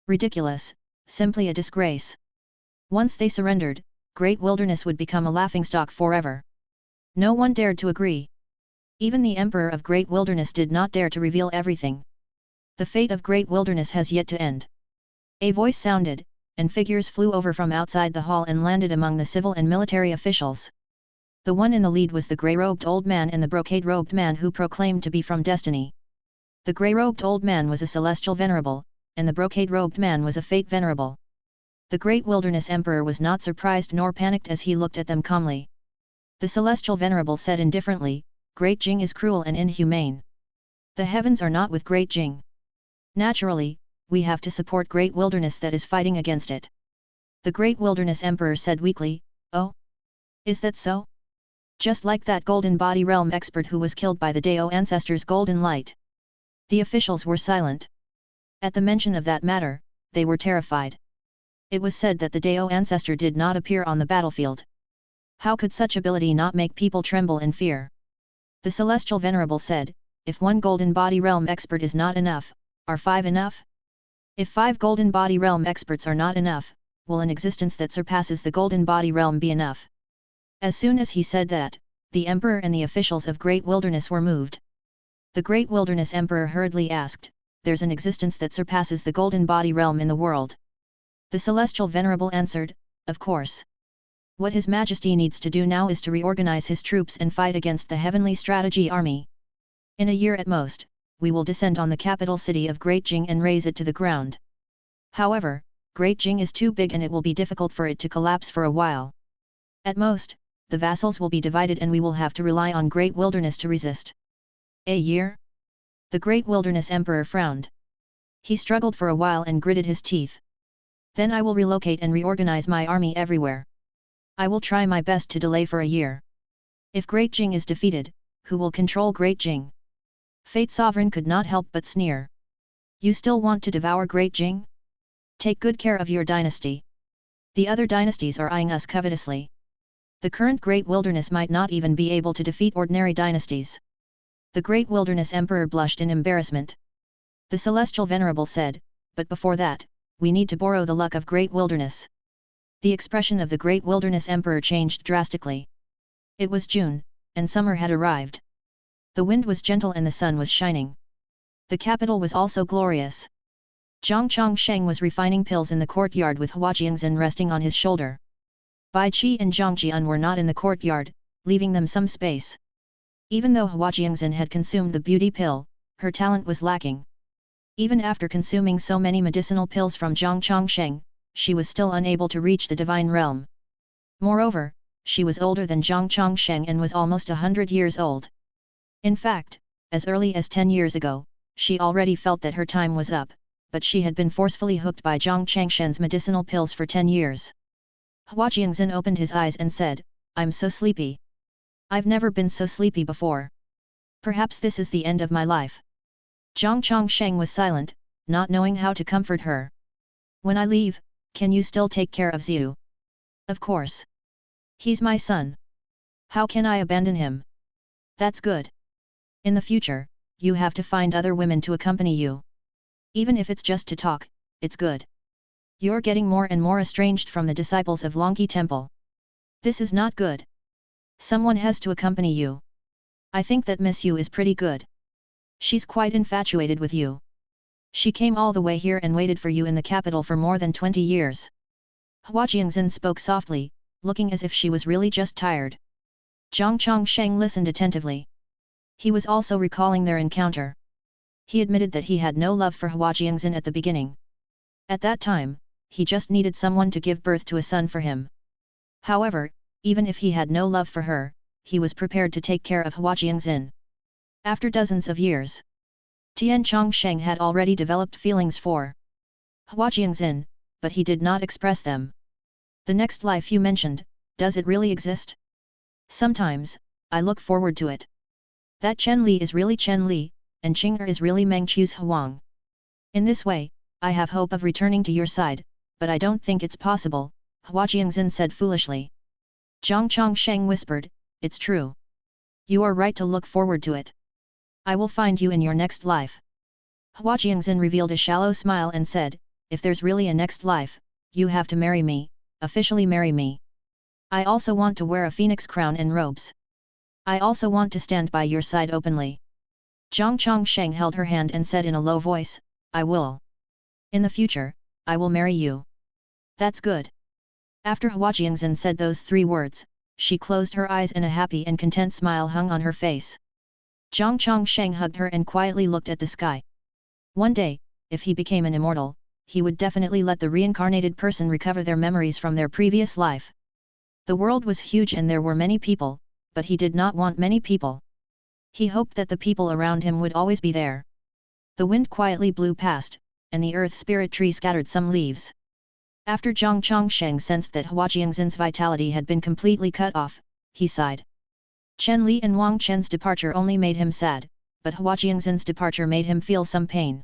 Ridiculous, simply a disgrace. Once they surrendered, Great Wilderness would become a laughingstock forever. No one dared to agree. Even the Emperor of Great Wilderness did not dare to reveal everything. The fate of Great Wilderness has yet to end. A voice sounded, and figures flew over from outside the hall and landed among the civil and military officials. The one in the lead was the grey-robed old man and the brocade-robed man who proclaimed to be from destiny. The grey-robed old man was a celestial venerable, and the brocade-robed man was a fate venerable. The Great Wilderness Emperor was not surprised nor panicked as he looked at them calmly. The celestial venerable said indifferently, "Great Jing is cruel and inhumane. The heavens are not with Great Jing. Naturally, we have to support Great Wilderness that is fighting against it." The Great Wilderness Emperor said weakly, "Oh? Is that so? Just like that Golden Body Realm expert who was killed by the Dao ancestors' golden light." The officials were silent. At the mention of that matter, they were terrified. It was said that the Dao ancestor did not appear on the battlefield. How could such ability not make people tremble in fear? The Celestial Venerable said, "If one Golden Body Realm expert is not enough, are 5 enough? If 5 Golden Body Realm experts are not enough, will an existence that surpasses the Golden Body Realm be enough?" As soon as he said that, the Emperor and the officials of Great Wilderness were moved. The Great Wilderness Emperor hurriedly asked, "There's an existence that surpasses the Golden Body Realm in the world?" The Celestial Venerable answered, "Of course. What His Majesty needs to do now is to reorganize his troops and fight against the Heavenly Strategy Army. In a year at most, we will descend on the capital city of Great Jing and raze it to the ground. However, Great Jing is too big and it will be difficult for it to collapse for a while. At most, the vassals will be divided and we will have to rely on Great Wilderness to resist." "A year?" The Great Wilderness Emperor frowned. He struggled for a while and gritted his teeth. "Then I will relocate and reorganize my army everywhere. I will try my best to delay for a year. If Great Jing is defeated, who will control Great Jing?" Fate Sovereign could not help but sneer. "You still want to devour Great Jing? Take good care of your dynasty. The other dynasties are eyeing us covetously. The current Great Wilderness might not even be able to defeat ordinary dynasties." The Great Wilderness Emperor blushed in embarrassment. The Celestial Venerable said, "But before that, we need to borrow the luck of Great Wilderness." The expression of the Great Wilderness Emperor changed drastically. It was June, and summer had arrived. The wind was gentle and the sun was shining. The capital was also glorious. Zhang Chongsheng was refining pills in the courtyard with Hua Jiangzhen resting on his shoulder. Bai Qi and Zhang Jian were not in the courtyard, leaving them some space. Even though Hua Jiangzhen had consumed the beauty pill, her talent was lacking. Even after consuming so many medicinal pills from Zhang Chongsheng, she was still unable to reach the divine realm. Moreover, she was older than Zhang Chongsheng and was almost 100 years old. In fact, as early as 10 years ago, she already felt that her time was up, but she had been forcefully hooked by Zhang Changshen's medicinal pills for 10 years. Hua Jiangzhen opened his eyes and said, "I'm so sleepy. I've never been so sleepy before. Perhaps this is the end of my life." Zhang Chongsheng was silent, not knowing how to comfort her. When I leave, can you still take care of Ziyu? Of course. He's my son. How can I abandon him? That's good. In the future, you have to find other women to accompany you. Even if it's just to talk, it's good. You're getting more and more estranged from the disciples of Longqi Temple. This is not good. Someone has to accompany you. I think that Miss Yu is pretty good. She's quite infatuated with you. She came all the way here and waited for you in the capital for more than 20 years. Hua Jiangxin spoke softly, looking as if she was really just tired. Zhang Chongsheng listened attentively. He was also recalling their encounter. He admitted that he had no love for Hua Jiangxin at the beginning. At that time, he just needed someone to give birth to a son for him. However, even if he had no love for her, he was prepared to take care of Hua Jiangxin. After dozens of years, Tian Chongsheng had already developed feelings for Hua Jiangxin, but he did not express them. The next life you mentioned, does it really exist? Sometimes, I look forward to it. That Chen Li is really Chen Li, and Qing Er is really Meng Chu's Huang. In this way, I have hope of returning to your side, but I don't think it's possible, Hua Jiangxin said foolishly. Zhang Chongsheng whispered, it's true. You are right to look forward to it. I will find you in your next life. Hua Jiangxin revealed a shallow smile and said, if there's really a next life, you have to marry me, officially marry me. I also want to wear a phoenix crown and robes. I also want to stand by your side openly. Zhang Chongsheng held her hand and said in a low voice, I will. In the future, I will marry you. That's good. After Hua Jiangxin said those 3 words, she closed her eyes and a happy and content smile hung on her face. Zhang Chongsheng hugged her and quietly looked at the sky. One day, if he became an immortal, he would definitely let the reincarnated person recover their memories from their previous life. The world was huge and there were many people, but he did not want many people. He hoped that the people around him would always be there. The wind quietly blew past, and the earth spirit tree scattered some leaves. After Zhang Chongsheng sensed that Hua Jiangxin's vitality had been completely cut off, he sighed. Chen Li and Wang Chen's departure only made him sad, but Hua Jiangxin's departure made him feel some pain.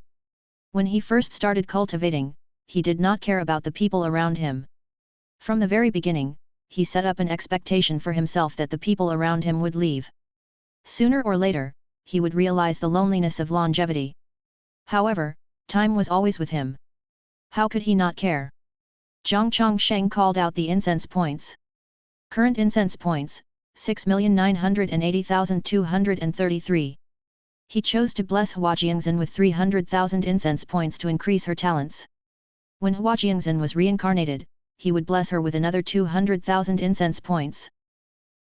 When he first started cultivating, he did not care about the people around him. From the very beginning, he set up an expectation for himself that the people around him would leave. Sooner or later, he would realize the loneliness of longevity. However, time was always with him. How could he not care? Zhang Chongsheng called out the incense points. Current incense points, 6,980,233. He chose to bless Hua Jiangxin with 300,000 incense points to increase her talents. When Hua Jiangxin was reincarnated, he would bless her with another 200,000 incense points.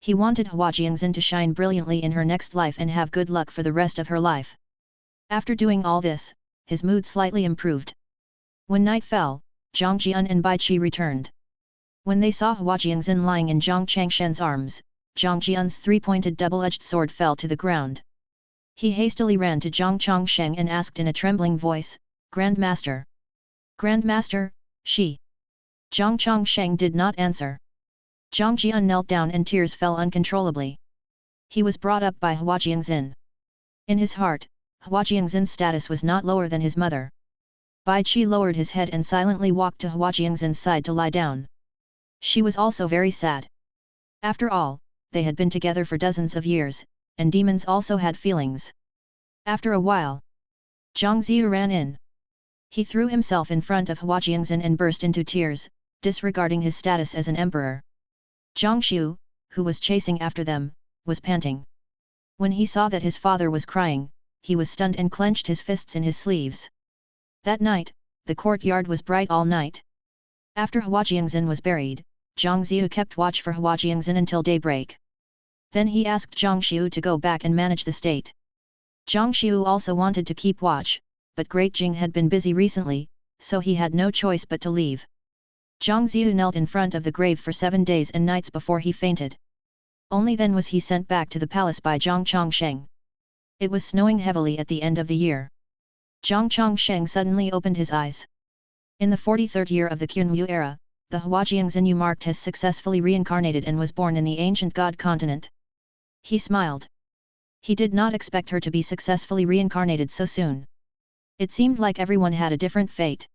He wanted Hua Jiangxin to shine brilliantly in her next life and have good luck for the rest of her life. After doing all this, his mood slightly improved. When night fell, Zhang Jian and Bai Qi returned. When they saw Hua Jiangxin lying in Zhang Changshen's arms, Zhang Jian's 3-pointed double-edged sword fell to the ground. He hastily ran to Zhang Chongsheng and asked in a trembling voice, Grand Master. Grand Master, she. Zhang Chongsheng did not answer. Zhang Jian knelt down and tears fell uncontrollably. He was brought up by Hua Jiangxin. In his heart, Hua Jiangxin's status was not lower than his mother. Bai Qi lowered his head and silently walked to Hua Jiangxin's side to lie down. She was also very sad. After all, they had been together for dozens of years, and demons also had feelings. After a while, Zhang Ziyu ran in. He threw himself in front of Hua Jiangxin and burst into tears, disregarding his status as an emperor. Zhang Xiu, who was chasing after them, was panting. When he saw that his father was crying, he was stunned and clenched his fists in his sleeves. That night, the courtyard was bright all night. After Hua Jiangxin was buried, Zhang Ziyu kept watch for Hua Jiangxin until daybreak. Then he asked Zhang Xiu to go back and manage the state. Zhang Xiu also wanted to keep watch, but Great Jing had been busy recently, so he had no choice but to leave. Zhang Ziyu knelt in front of the grave for 7 days and nights before he fainted. Only then was he sent back to the palace by Zhang Chongsheng. It was snowing heavily at the end of the year. Zhang Chongsheng suddenly opened his eyes. In the 43rd year of the Qunwu era, the Hua Jiangxin you marked has successfully reincarnated and was born in the ancient God continent. He smiled. He did not expect her to be successfully reincarnated so soon. It seemed like everyone had a different fate.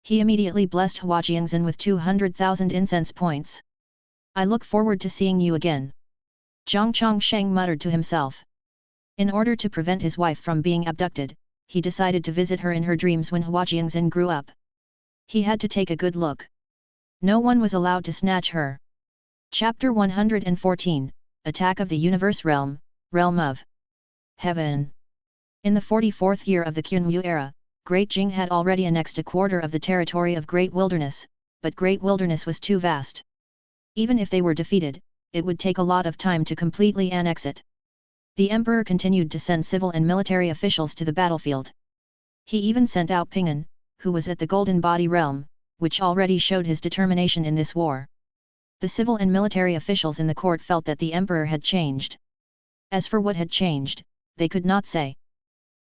He immediately blessed Hua Jiangxin with 200,000 incense points. I look forward to seeing you again. Zhang Chongsheng muttered to himself. In order to prevent his wife from being abducted, he decided to visit her in her dreams when Hua Jiangxin grew up. He had to take a good look. No one was allowed to snatch her. Chapter 114, Attack of the Universe Realm, Realm of Heaven. In the 44th year of the Qinyu era, Great Jing had already annexed a quarter of the territory of Great Wilderness, but Great Wilderness was too vast. Even if they were defeated, it would take a lot of time to completely annex it. The emperor continued to send civil and military officials to the battlefield. He even sent out Ping'an, who was at the Golden Body Realm, which already showed his determination in this war. The civil and military officials in the court felt that the emperor had changed. As for what had changed, they could not say.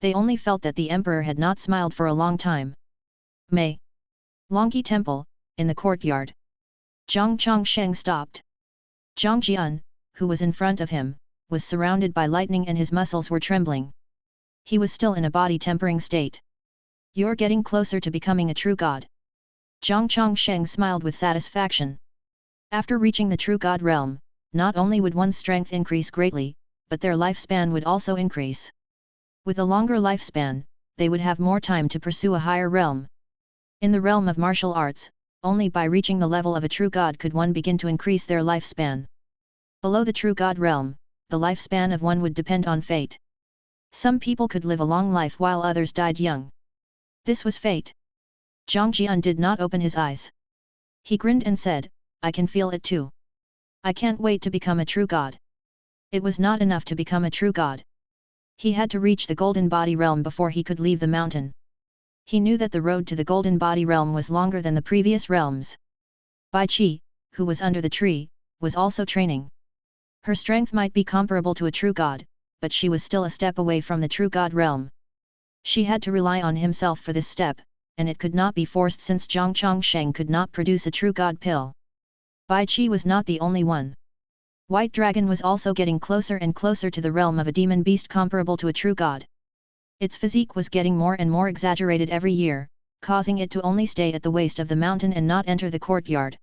They only felt that the emperor had not smiled for a long time. Mei Longqi Temple, in the courtyard. Zhang Chongsheng stopped. Zhang Jian, who was in front of him, was surrounded by lightning and his muscles were trembling. He was still in a body-tempering state. You're getting closer to becoming a true god. Zhang Chongsheng smiled with satisfaction. After reaching the true god realm, not only would one's strength increase greatly, but their lifespan would also increase. With a longer lifespan, they would have more time to pursue a higher realm. In the realm of martial arts, only by reaching the level of a true god could one begin to increase their lifespan. Below the true god realm, the lifespan of one would depend on fate. Some people could live a long life while others died young. This was fate. Zhang Jian did not open his eyes. He grinned and said, I can feel it too. I can't wait to become a true god. It was not enough to become a true god. He had to reach the Golden Body Realm before he could leave the mountain. He knew that the road to the Golden Body Realm was longer than the previous realms. Bai Qi, who was under the tree, was also training. Her strength might be comparable to a true god, but she was still a step away from the true god realm. She had to rely on himself for this step, and it could not be forced since Zhang Chongsheng could not produce a true god pill. Bai Qi was not the only one. White Dragon was also getting closer and closer to the realm of a demon beast comparable to a true god. Its physique was getting more and more exaggerated every year, causing it to only stay at the waist of the mountain and not enter the courtyard.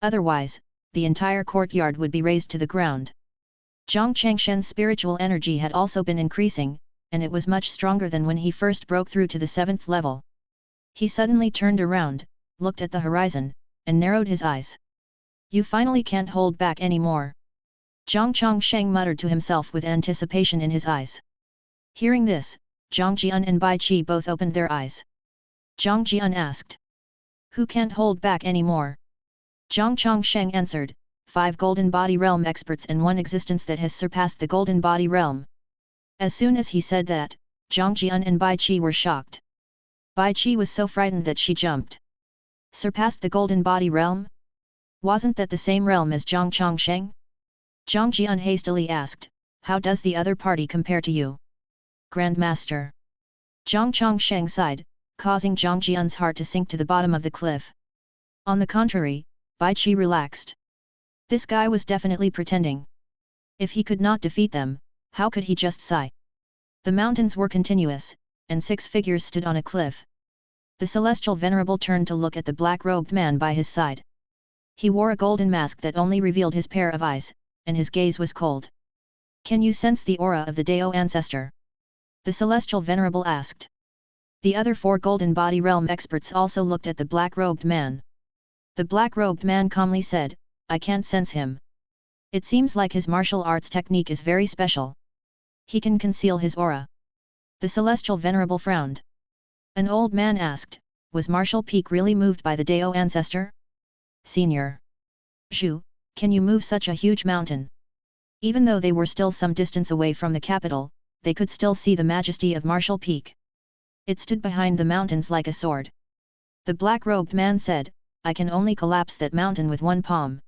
Otherwise, the entire courtyard would be razed to the ground. Zhang Changshen's spiritual energy had also been increasing, and it was much stronger than when he first broke through to the 7th level. He suddenly turned around, looked at the horizon, and narrowed his eyes. You finally can't hold back anymore. Zhang Chongsheng muttered to himself with anticipation in his eyes. Hearing this, Zhang Jian and Bai Qi both opened their eyes. Zhang Jian asked. Who can't hold back anymore? Zhang Chongsheng answered, 5 Golden Body Realm experts and 1 existence that has surpassed the Golden Body Realm. As soon as he said that, Zhang Jian and Bai Qi were shocked. Bai Qi was so frightened that she jumped. Surpassed the Golden Body Realm? Wasn't that the same realm as Zhang Chongsheng? Zhang Jian hastily asked, how does the other party compare to you? Grandmaster. Zhang Chongsheng sighed, causing Zhang Jian's heart to sink to the bottom of the cliff. On the contrary, Bai Qi relaxed. This guy was definitely pretending. If he could not defeat them, how could he just sigh? The mountains were continuous, and 6 figures stood on a cliff. The celestial venerable turned to look at the black-robed man by his side. He wore a golden mask that only revealed his pair of eyes, and his gaze was cold. Can you sense the aura of the Dao ancestor? The celestial venerable asked. The other 4 Golden Body Realm experts also looked at the black-robed man. The black-robed man calmly said, I can't sense him. It seems like his martial arts technique is very special. He can conceal his aura. The celestial venerable frowned. An old man asked, was Martial Peak really moved by the Dao ancestor? Senior Zhu, can you move such a huge mountain? Even though they were still some distance away from the capital, they could still see the majesty of Martial Peak. It stood behind the mountains like a sword. The black-robed man said, I can only collapse that mountain with 1 palm.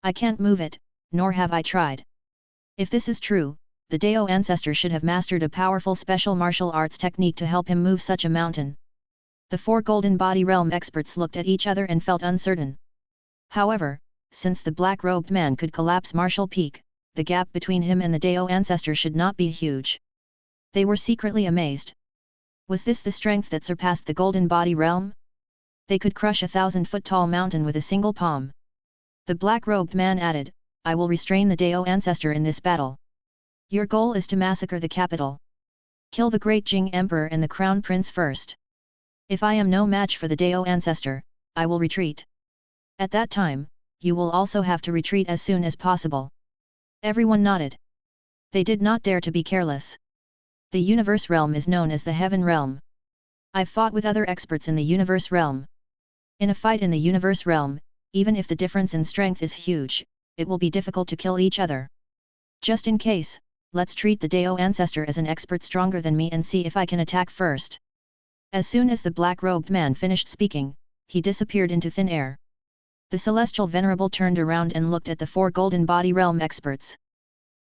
I can't move it, nor have I tried. If this is true, the Dao ancestor should have mastered a powerful special martial arts technique to help him move such a mountain. The 4 Golden Body Realm experts looked at each other and felt uncertain. However, since the black-robed man could collapse Martial Peak, the gap between him and the Dao ancestor should not be huge. They were secretly amazed. Was this the strength that surpassed the Golden Body Realm? They could crush a 1,000-foot-tall mountain with a single palm. The black-robed man added, I will restrain the Dao ancestor in this battle. Your goal is to massacre the capital. Kill the great Jing Emperor and the Crown Prince first. If I am no match for the Dao ancestor, I will retreat. At that time, you will also have to retreat as soon as possible. Everyone nodded. They did not dare to be careless. The universe realm is known as the heaven realm. I've fought with other experts in the universe realm. In a fight in the universe realm, even if the difference in strength is huge, it will be difficult to kill each other. Just in case, let's treat the Dao ancestor as an expert stronger than me and see if I can attack first. As soon as the black-robed man finished speaking, he disappeared into thin air. The celestial venerable turned around and looked at the 4 golden body realm experts.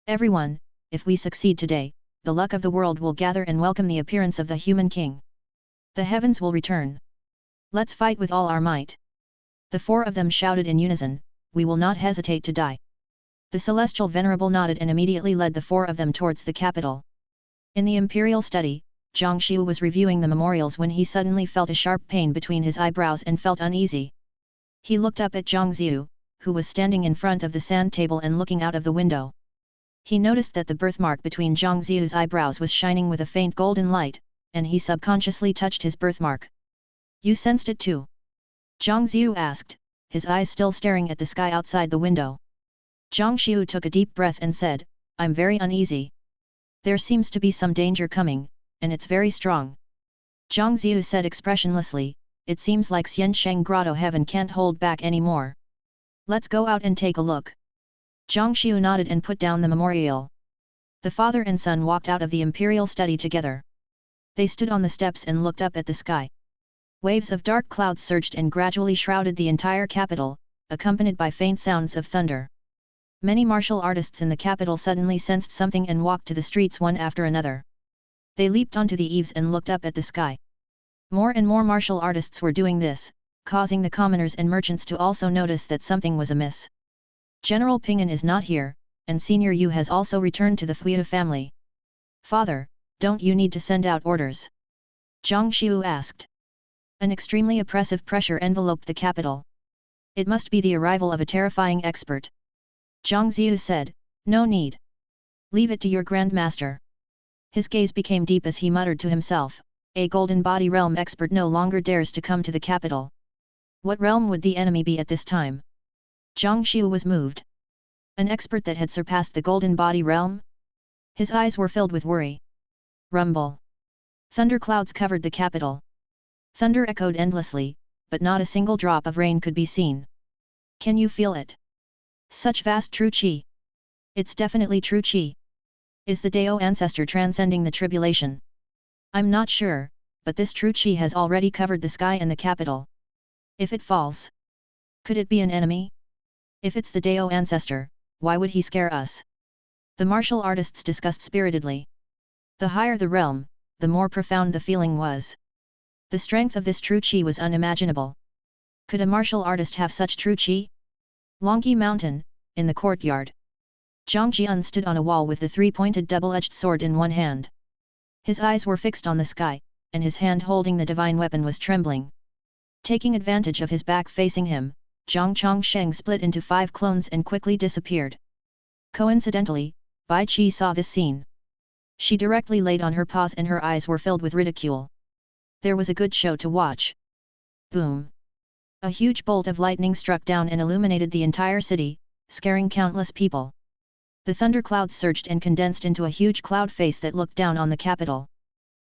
Everyone, if we succeed today, the luck of the world will gather and welcome the appearance of the human king. The heavens will return. Let's fight with all our might. The 4 of them shouted in unison, we will not hesitate to die. The celestial venerable nodded and immediately led the 4 of them towards the capital. In the imperial study, Zhang Xiu was reviewing the memorials when he suddenly felt a sharp pain between his eyebrows and felt uneasy. He looked up at Zhang Xiu, who was standing in front of the sand table and looking out of the window. He noticed that the birthmark between Zhang Xiu's eyebrows was shining with a faint golden light, and he subconsciously touched his birthmark. You sensed it too? Zhang Xiu asked, his eyes still staring at the sky outside the window. Zhang Xiu took a deep breath and said, I'm very uneasy. There seems to be some danger coming, and it's very strong. Zhang Xiu said expressionlessly, it seems like Xiansheng Grotto heaven can't hold back anymore. Let's go out and take a look. Zhang Xiu nodded and put down the memorial. The father and son walked out of the imperial study together. They stood on the steps and looked up at the sky. Waves of dark clouds surged and gradually shrouded the entire capital, accompanied by faint sounds of thunder. Many martial artists in the capital suddenly sensed something and walked to the streets one after another. They leaped onto the eaves and looked up at the sky. More and more martial artists were doing this, causing the commoners and merchants to also notice that something was amiss. General Pingan is not here, and Senior Yu has also returned to the Fuyu family. Father, don't you need to send out orders? Zhang Xiu asked. An extremely oppressive pressure enveloped the capital. It must be the arrival of a terrifying expert. Zhang Xiu said, no need. Leave it to your grandmaster. His gaze became deep as he muttered to himself, a golden body realm expert no longer dares to come to the capital. What realm would the enemy be at this time? Zhang Xiu was moved. An expert that had surpassed the golden body realm? His eyes were filled with worry. Rumble. Thunderclouds covered the capital. Thunder echoed endlessly, but not a single drop of rain could be seen. Can you feel it? Such vast true qi. It's definitely true qi. Is the Dao ancestor transcending the tribulation? I'm not sure, but this true qi has already covered the sky and the capital. If it falls, could it be an enemy? If it's the Dao ancestor, why would he scare us? The martial artists discussed spiritedly. The higher the realm, the more profound the feeling was. The strength of this true qi was unimaginable. Could a martial artist have such true qi? Longqi Mountain, in the courtyard. Zhang Jian stood on a wall with the 3-pointed double-edged sword in one hand. His eyes were fixed on the sky, and his hand holding the divine weapon was trembling. Taking advantage of his back facing him, Zhang Chongsheng split into 5 clones and quickly disappeared. Coincidentally, Bai Qi saw this scene. She directly laid on her paws and her eyes were filled with ridicule. There was a good show to watch. Boom! A huge bolt of lightning struck down and illuminated the entire city, scaring countless people. The thunderclouds surged and condensed into a huge cloud face that looked down on the capital.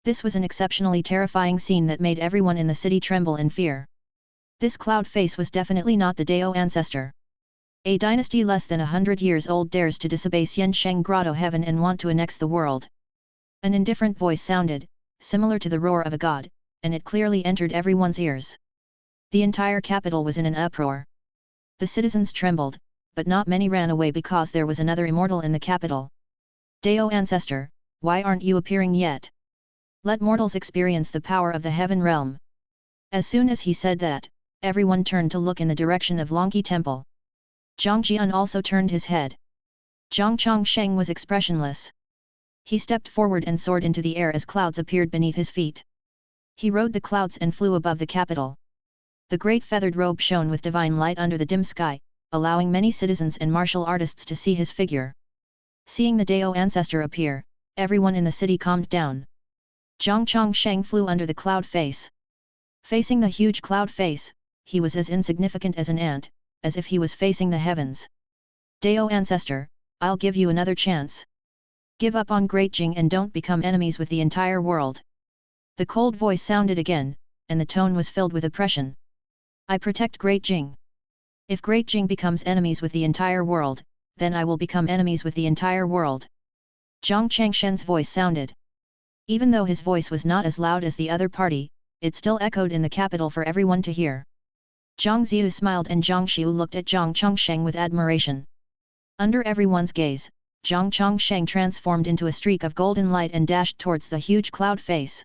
This was an exceptionally terrifying scene that made everyone in the city tremble in fear. This cloud face was definitely not the Dao ancestor. A dynasty less than 100 years old dares to disobey Xiansheng Grotto heaven and want to annex the world. An indifferent voice sounded, similar to the roar of a god, and it clearly entered everyone's ears. The entire capital was in an uproar. The citizens trembled, but not many ran away because there was another immortal in the capital. Dao ancestor, why aren't you appearing yet? Let mortals experience the power of the heaven realm. As soon as he said that, everyone turned to look in the direction of Longqi Temple. Zhang Jian also turned his head. Zhang Chongsheng was expressionless. He stepped forward and soared into the air as clouds appeared beneath his feet. He rode the clouds and flew above the capital. The great feathered robe shone with divine light under the dim sky, allowing many citizens and martial artists to see his figure. Seeing the Dao ancestor appear, everyone in the city calmed down. Zhang Chongsheng flew under the cloud face. Facing the huge cloud face, he was as insignificant as an ant, as if he was facing the heavens. Dao ancestor, I'll give you another chance. Give up on Great Jing and don't become enemies with the entire world. The cold voice sounded again, and the tone was filled with oppression. I protect Great Jing. If Great Jing becomes enemies with the entire world, then I will become enemies with the entire world. Zhang Changshen's voice sounded. Even though his voice was not as loud as the other party, it still echoed in the capital for everyone to hear. Zhang Ziyu smiled and Zhang Xiu looked at Zhang Chongsheng with admiration. Under everyone's gaze, Zhang Chongsheng transformed into a streak of golden light and dashed towards the huge cloud face.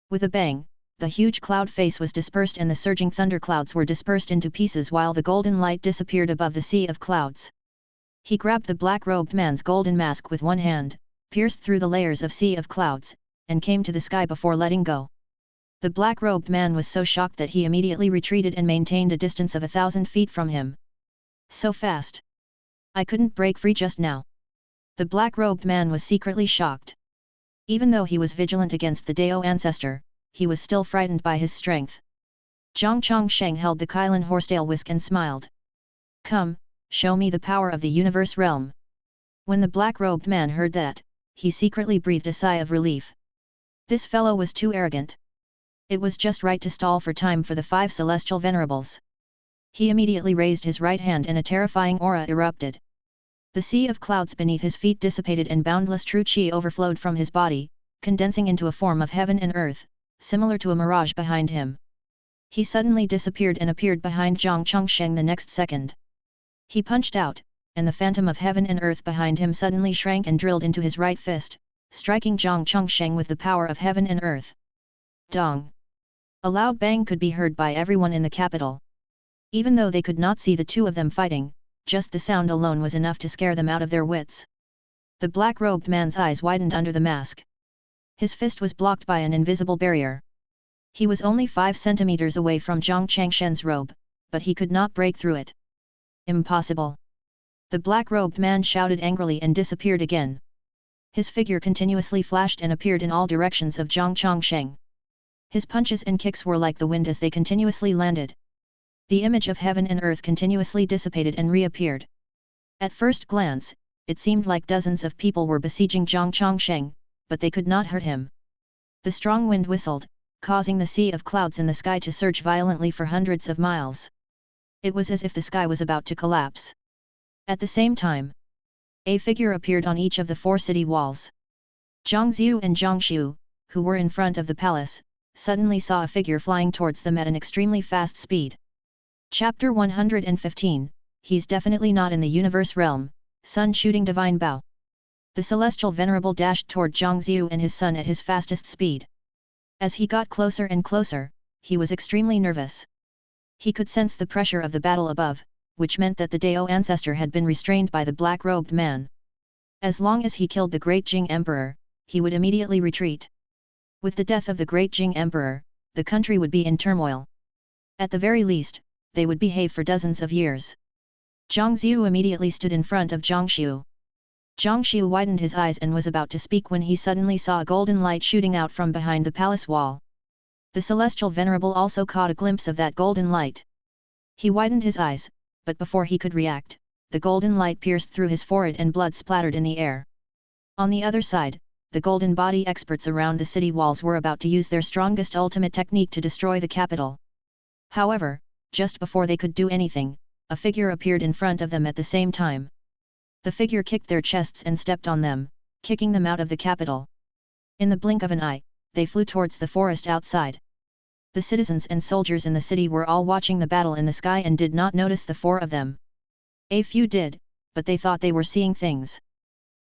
With a bang, the huge cloud face was dispersed and the surging thunderclouds were dispersed into pieces while the golden light disappeared above the sea of clouds. He grabbed the black-robed man's golden mask with one hand, pierced through the layers of sea of clouds, and came to the sky before letting go. The black-robed man was so shocked that he immediately retreated and maintained a distance of 1,000 feet from him. So fast! I couldn't break free just now. The black-robed man was secretly shocked. Even though he was vigilant against the Dao ancestor, he was still frightened by his strength. Zhang Chongsheng held the Kylan horsetail whisk and smiled. Come, show me the power of the universe realm. When the black-robed man heard that, he secretly breathed a sigh of relief. This fellow was too arrogant. It was just right to stall for time for the 5 celestial venerables. He immediately raised his right hand and a terrifying aura erupted. The sea of clouds beneath his feet dissipated and boundless true qi overflowed from his body, condensing into a form of heaven and earth, similar to a mirage behind him. He suddenly disappeared and appeared behind Zhang Chongsheng the next second. He punched out, and the phantom of heaven and earth behind him suddenly shrank and drilled into his right fist, striking Zhang Chongsheng with the power of heaven and earth. Dong! A loud bang could be heard by everyone in the capital. Even though they could not see the two of them fighting, just the sound alone was enough to scare them out of their wits. The black-robed man's eyes widened under the mask. His fist was blocked by an invisible barrier. He was only 5 centimeters away from Zhang Changshen's robe, but he could not break through it. Impossible! The black-robed man shouted angrily and disappeared again. His figure continuously flashed and appeared in all directions of Zhang Chongsheng. His punches and kicks were like the wind as they continuously landed. The image of heaven and earth continuously dissipated and reappeared. At first glance, it seemed like dozens of people were besieging Zhang Chongsheng, but they could not hurt him. The strong wind whistled, causing the sea of clouds in the sky to surge violently for hundreds of miles. It was as if the sky was about to collapse. At the same time, a figure appeared on each of the 4 city walls. Zhang Ziyu and Zhang Xiu, who were in front of the palace, suddenly saw a figure flying towards them at an extremely fast speed. Chapter 115, He's definitely not in the universe realm, Sun shooting divine bow. The celestial venerable dashed toward Zhang Ziyu and his son at his fastest speed. As he got closer and closer, he was extremely nervous. He could sense the pressure of the battle above, which meant that the Dao ancestor had been restrained by the black-robed man. As long as he killed the great Jing Emperor, he would immediately retreat. With the death of the great Jing Emperor, the country would be in turmoil. At the very least, they would behave for dozens of years. Zhang Ziyu immediately stood in front of Zhang Xiu. Zhang Xiu widened his eyes and was about to speak when he suddenly saw a golden light shooting out from behind the palace wall. The celestial venerable also caught a glimpse of that golden light. He widened his eyes, but before he could react, the golden light pierced through his forehead and blood splattered in the air. On the other side, the golden body experts around the city walls were about to use their strongest ultimate technique to destroy the capital. However, just before they could do anything, a figure appeared in front of them at the same time. The figure kicked their chests and stepped on them, kicking them out of the capital. In the blink of an eye, they flew towards the forest outside. The citizens and soldiers in the city were all watching the battle in the sky and did not notice the 4 of them. A few did, but they thought they were seeing things.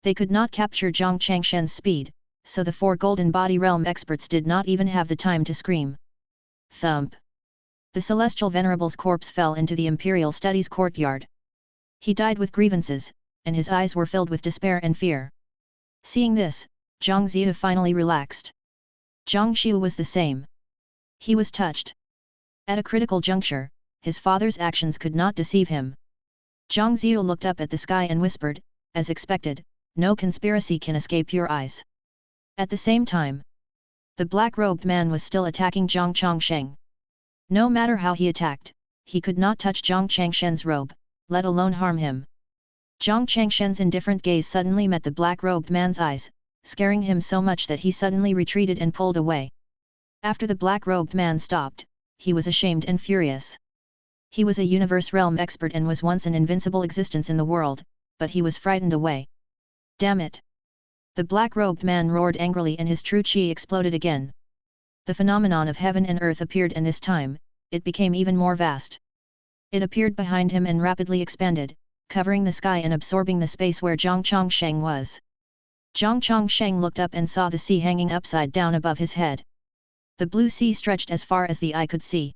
They could not capture Zhang Changshen's speed, so the 4 golden body realm experts did not even have the time to scream. Thump! The celestial venerable's corpse fell into the imperial studies courtyard. He died with grievances, and his eyes were filled with despair and fear. Seeing this, Zhang Ziyu finally relaxed. Zhang Xiu was the same. He was touched. At a critical juncture, his father's actions could not deceive him. Zhang Ziyu looked up at the sky and whispered, as expected, no conspiracy can escape your eyes. At the same time, the black-robed man was still attacking Zhang Chongsheng. No matter how he attacked, he could not touch Zhang Changshen's robe, let alone harm him. Zhang Changshen's indifferent gaze suddenly met the black-robed man's eyes, scaring him so much that he suddenly retreated and pulled away. After the black-robed man stopped, he was ashamed and furious. He was a universe realm expert and was once an invincible existence in the world, but he was frightened away. Damn it! The black-robed man roared angrily and his true qi exploded again. The phenomenon of heaven and earth appeared, and this time, it became even more vast. It appeared behind him and rapidly expanded, covering the sky and absorbing the space where Zhang Chongsheng was. Zhang Chongsheng looked up and saw the sea hanging upside down above his head. The blue sea stretched as far as the eye could see.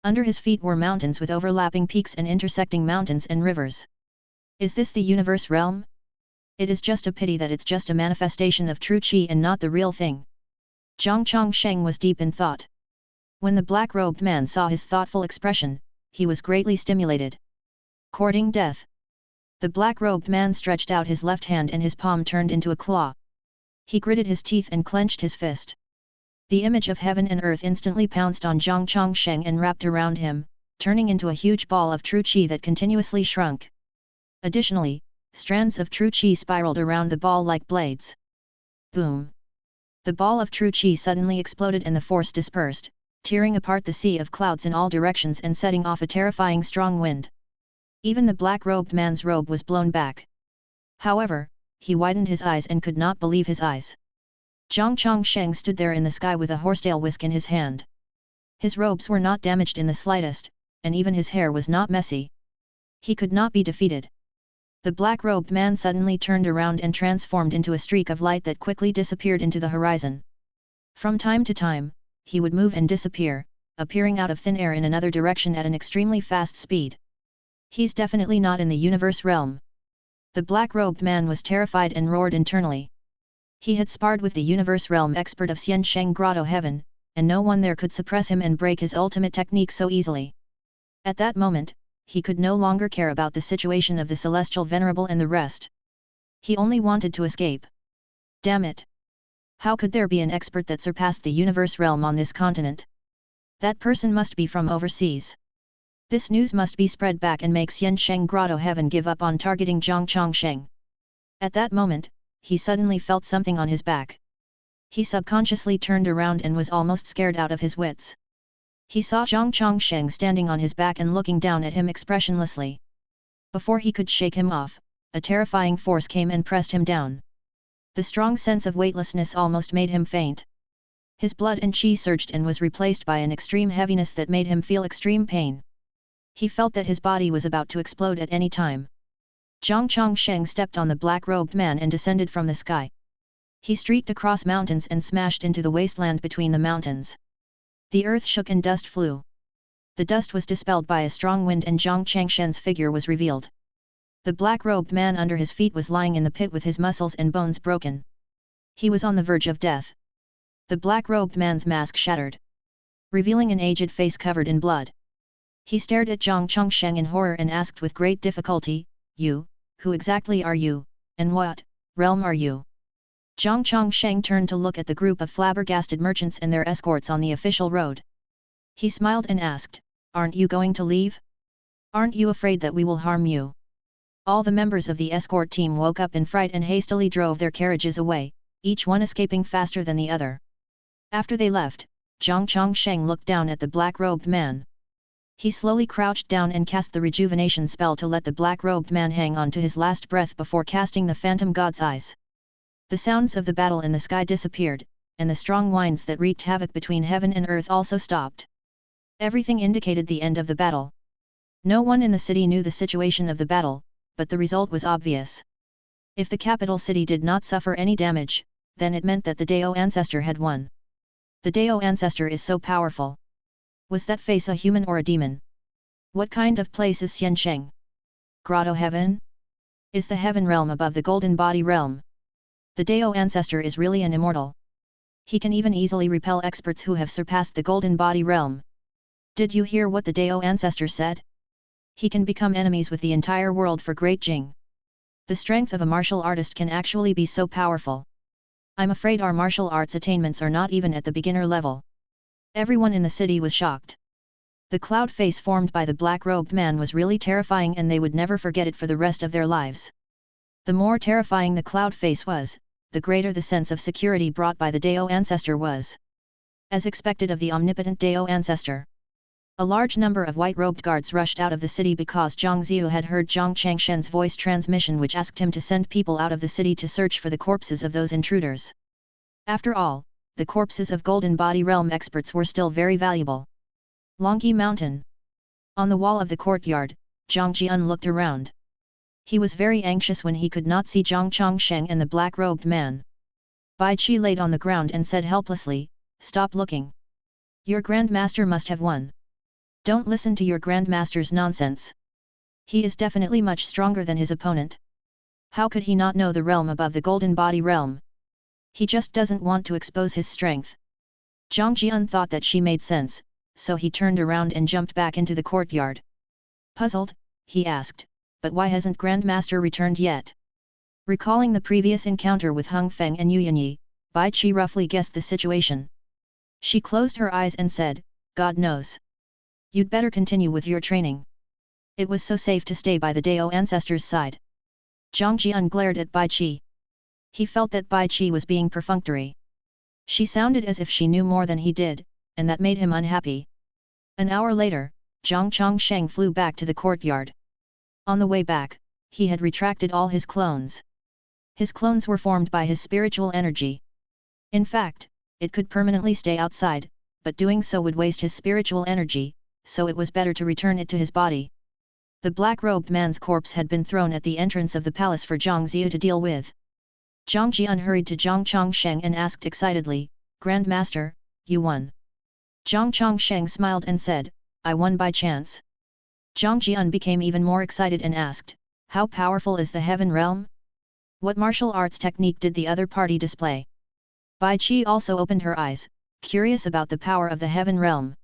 Under his feet were mountains with overlapping peaks and intersecting mountains and rivers. Is this the universe realm? It is just a pity that it's just a manifestation of true qi and not the real thing. Zhang Chongsheng was deep in thought. When the black-robed man saw his thoughtful expression, he was greatly stimulated. Courting death. The black-robed man stretched out his left hand and his palm turned into a claw. He gritted his teeth and clenched his fist. The image of heaven and earth instantly pounced on Zhang Chongsheng and wrapped around him, turning into a huge ball of true qi that continuously shrunk. Additionally, strands of true qi spiraled around the ball like blades. Boom! The ball of true qi suddenly exploded and the force dispersed, tearing apart the sea of clouds in all directions and setting off a terrifying strong wind. Even the black-robed man's robe was blown back. However, he widened his eyes and could not believe his eyes. Zhang Chongsheng stood there in the sky with a horsetail whisk in his hand. His robes were not damaged in the slightest, and even his hair was not messy. He could not be defeated. The black-robed man suddenly turned around and transformed into a streak of light that quickly disappeared into the horizon. From time to time, he would move and disappear, appearing out of thin air in another direction at an extremely fast speed. He's definitely not in the universe realm. The black-robed man was terrified and roared internally. He had sparred with the universe realm expert of Xiansheng Grotto Heaven, and no one there could suppress him and break his ultimate technique so easily. At that moment, he could no longer care about the situation of the celestial venerable and the rest. He only wanted to escape. Damn it! How could there be an expert that surpassed the universe realm on this continent? That person must be from overseas. This news must be spread back and make Xiansheng Grotto Heaven give up on targeting Zhang Chongsheng. At that moment, he suddenly felt something on his back. He subconsciously turned around and was almost scared out of his wits. He saw Zhang Chongsheng standing on his back and looking down at him expressionlessly. Before he could shake him off, a terrifying force came and pressed him down. The strong sense of weightlessness almost made him faint. His blood and qi surged and was replaced by an extreme heaviness that made him feel extreme pain. He felt that his body was about to explode at any time. Zhang Chongsheng stepped on the black-robed man and descended from the sky. He streaked across mountains and smashed into the wasteland between the mountains. The earth shook and dust flew. The dust was dispelled by a strong wind and Zhang Changshen's figure was revealed. The black-robed man under his feet was lying in the pit with his muscles and bones broken. He was on the verge of death. The black-robed man's mask shattered, revealing an aged face covered in blood. He stared at Zhang Chongsheng in horror and asked with great difficulty, "You, who exactly are you, and what realm are you?" Zhang Chongsheng turned to look at the group of flabbergasted merchants and their escorts on the official road. He smiled and asked, "Aren't you going to leave? Aren't you afraid that we will harm you?" All the members of the escort team woke up in fright and hastily drove their carriages away, each one escaping faster than the other. After they left, Zhang Chongsheng looked down at the black-robed man. He slowly crouched down and cast the rejuvenation spell to let the black-robed man hang on to his last breath before casting the phantom god's eyes. The sounds of the battle in the sky disappeared, and the strong winds that wreaked havoc between heaven and earth also stopped. Everything indicated the end of the battle. No one in the city knew the situation of the battle, but the result was obvious. If the capital city did not suffer any damage, then it meant that the Dao ancestor had won. The Dao ancestor is so powerful. Was that face a human or a demon? What kind of place is Xiansheng Grotto Heaven? Is the heaven realm above the golden body realm? The Dao ancestor is really an immortal. He can even easily repel experts who have surpassed the golden body realm. Did you hear what the Dao ancestor said? He can become enemies with the entire world for Great Jing. The strength of a martial artist can actually be so powerful. I'm afraid our martial arts attainments are not even at the beginner level. Everyone in the city was shocked. The cloud face formed by the black-robed man was really terrifying, and they would never forget it for the rest of their lives. The more terrifying the cloud face was, the greater the sense of security brought by the Dao ancestor was. As expected of the omnipotent Dao ancestor, a large number of white-robed guards rushed out of the city because Zhang Ziyu had heard Zhang Changshen's voice transmission, which asked him to send people out of the city to search for the corpses of those intruders. After all, the corpses of Golden Body Realm experts were still very valuable. Longyi Mountain. On the wall of the courtyard, Zhang Jian looked around. He was very anxious when he could not see Zhang Changsheng and the black-robed man. Bai Qi laid on the ground and said helplessly, "Stop looking. Your Grandmaster must have won. Don't listen to your Grandmaster's nonsense. He is definitely much stronger than his opponent. How could he not know the realm above the Golden Body Realm? He just doesn't want to expose his strength." Zhang Jian thought that she made sense, so he turned around and jumped back into the courtyard. Puzzled, he asked, "But why hasn't Grandmaster returned yet?" Recalling the previous encounter with Hung Feng and Yu Yanyi, Bai Qi roughly guessed the situation. She closed her eyes and said, "God knows. You'd better continue with your training. It was so safe to stay by the Dao ancestor's side." Zhang Jian glared at Bai Qi. He felt that Bai Qi was being perfunctory. She sounded as if she knew more than he did, and that made him unhappy. An hour later, Zhang Changsheng flew back to the courtyard. On the way back, he had retracted all his clones. His clones were formed by his spiritual energy. In fact, it could permanently stay outside, but doing so would waste his spiritual energy, so it was better to return it to his body. The black-robed man's corpse had been thrown at the entrance of the palace for Zhang Ziyu to deal with. Zhang Jian hurried to Zhang Changsheng and asked excitedly, "Grandmaster, you won." Zhang Changsheng smiled and said, "I won by chance." Zhang Jian became even more excited and asked, "How powerful is the Heaven Realm? What martial arts technique did the other party display?" Bai Qi also opened her eyes, curious about the power of the Heaven Realm.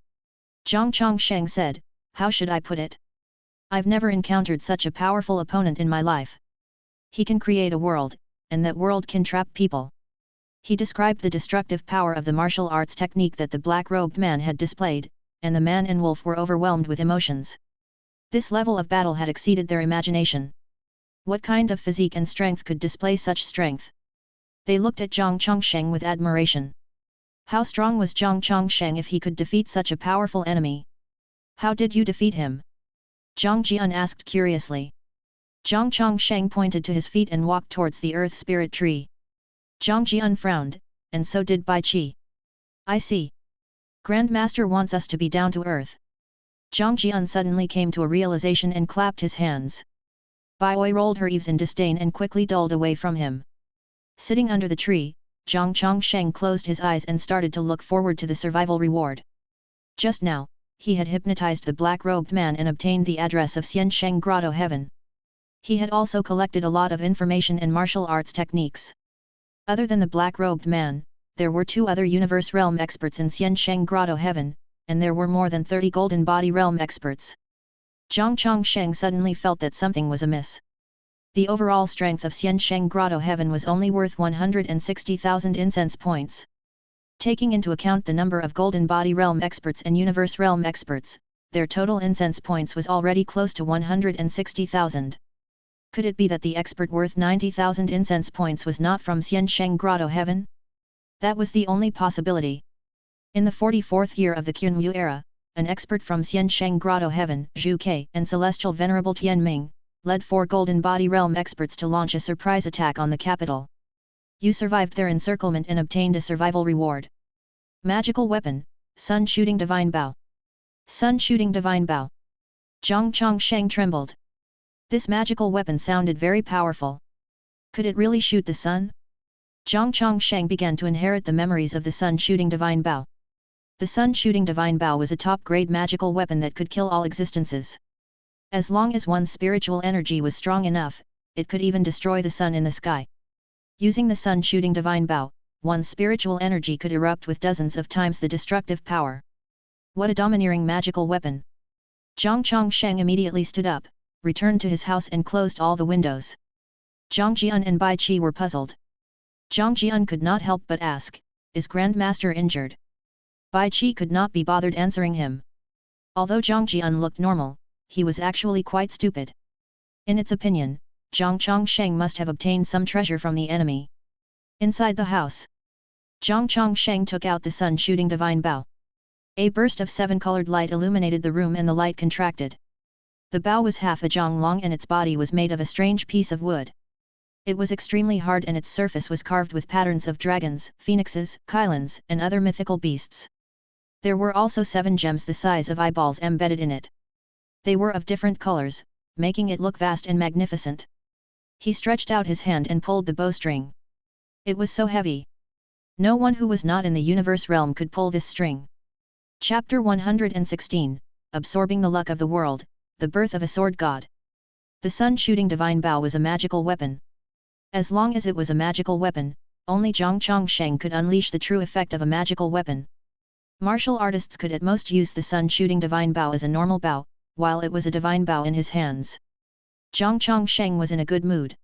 Zhang Changsheng said, "How should I put it? I've never encountered such a powerful opponent in my life. He can create a world, and that world can trap people." He described the destructive power of the martial arts technique that the black-robed man had displayed, and the man and wolf were overwhelmed with emotions. This level of battle had exceeded their imagination. What kind of physique and strength could display such strength? They looked at Zhang Changsheng with admiration. How strong was Zhang Changsheng if he could defeat such a powerful enemy? "How did you defeat him?" Zhang Jian asked curiously. Zhang Changsheng pointed to his feet and walked towards the earth spirit tree. Zhang Jian frowned, and so did Bai Qi. "I see. Grandmaster wants us to be down to earth." Zhang Jian suddenly came to a realization and clapped his hands. Bai Oi rolled her eaves in disdain and quickly dulled away from him. Sitting under the tree, Zhang Changsheng closed his eyes and started to look forward to the survival reward. Just now, he had hypnotized the black-robed man and obtained the address of Xiansheng Grotto Heaven. He had also collected a lot of information and martial arts techniques. Other than the black-robed man, there were 2 other Universe Realm experts in Xiansheng Grotto Heaven, and there were more than 30 Golden Body Realm experts. Zhang Changsheng suddenly felt that something was amiss. The overall strength of Xiansheng Grotto Heaven was only worth 160,000 incense points. Taking into account the number of Golden Body Realm experts and Universe Realm experts, their total incense points was already close to 160,000. Could it be that the expert worth 90,000 incense points was not from Xiansheng Grotto Heaven? That was the only possibility. In the 44th year of the Qunwu era, an expert from Xiansheng Grotto Heaven, Zhu Ke, and Celestial Venerable Tianming, led 4 Golden Body Realm experts to launch a surprise attack on the capital. You survived their encirclement and obtained a survival reward. Magical weapon, Sun Shooting Divine Bow. Sun Shooting Divine Bow. Zhang Changsheng trembled. This magical weapon sounded very powerful. Could it really shoot the sun? Zhang Changsheng began to inherit the memories of the Sun Shooting Divine Bow. The Sun Shooting Divine Bow was a top-grade magical weapon that could kill all existences. As long as one's spiritual energy was strong enough, it could even destroy the sun in the sky. Using the Sun Shooting Divine Bow, one's spiritual energy could erupt with dozens of times the destructive power. What a domineering magical weapon! Zhang Chongsheng immediately stood up, returned to his house and closed all the windows. Zhang Jian and Bai Qi were puzzled. Zhang Jian could not help but ask, "Is Grandmaster injured?" Bai Qi could not be bothered answering him. Although Zhang Jian looked normal, he was actually quite stupid. In its opinion, Zhang Chongsheng must have obtained some treasure from the enemy. Inside the house, Zhang Chongsheng took out the sun-shooting divine bow. A burst of 7-colored light illuminated the room and the light contracted. The bow was half a zhang long and its body was made of a strange piece of wood. It was extremely hard and its surface was carved with patterns of dragons, phoenixes, kylans, and other mythical beasts. There were also 7 gems the size of eyeballs embedded in it. They were of different colors, making it look vast and magnificent. He stretched out his hand and pulled the bowstring. It was so heavy. No one who was not in the universe realm could pull this string. Chapter 116, Absorbing the Luck of the World, The Birth of a Sword God. The sun-shooting divine bow was a magical weapon. As long as it was a magical weapon, only Zhang Chongsheng could unleash the true effect of a magical weapon. Martial artists could at most use the sun-shooting divine bow as a normal bow, while it was a divine bow in his hands. Zhang Chongsheng was in a good mood.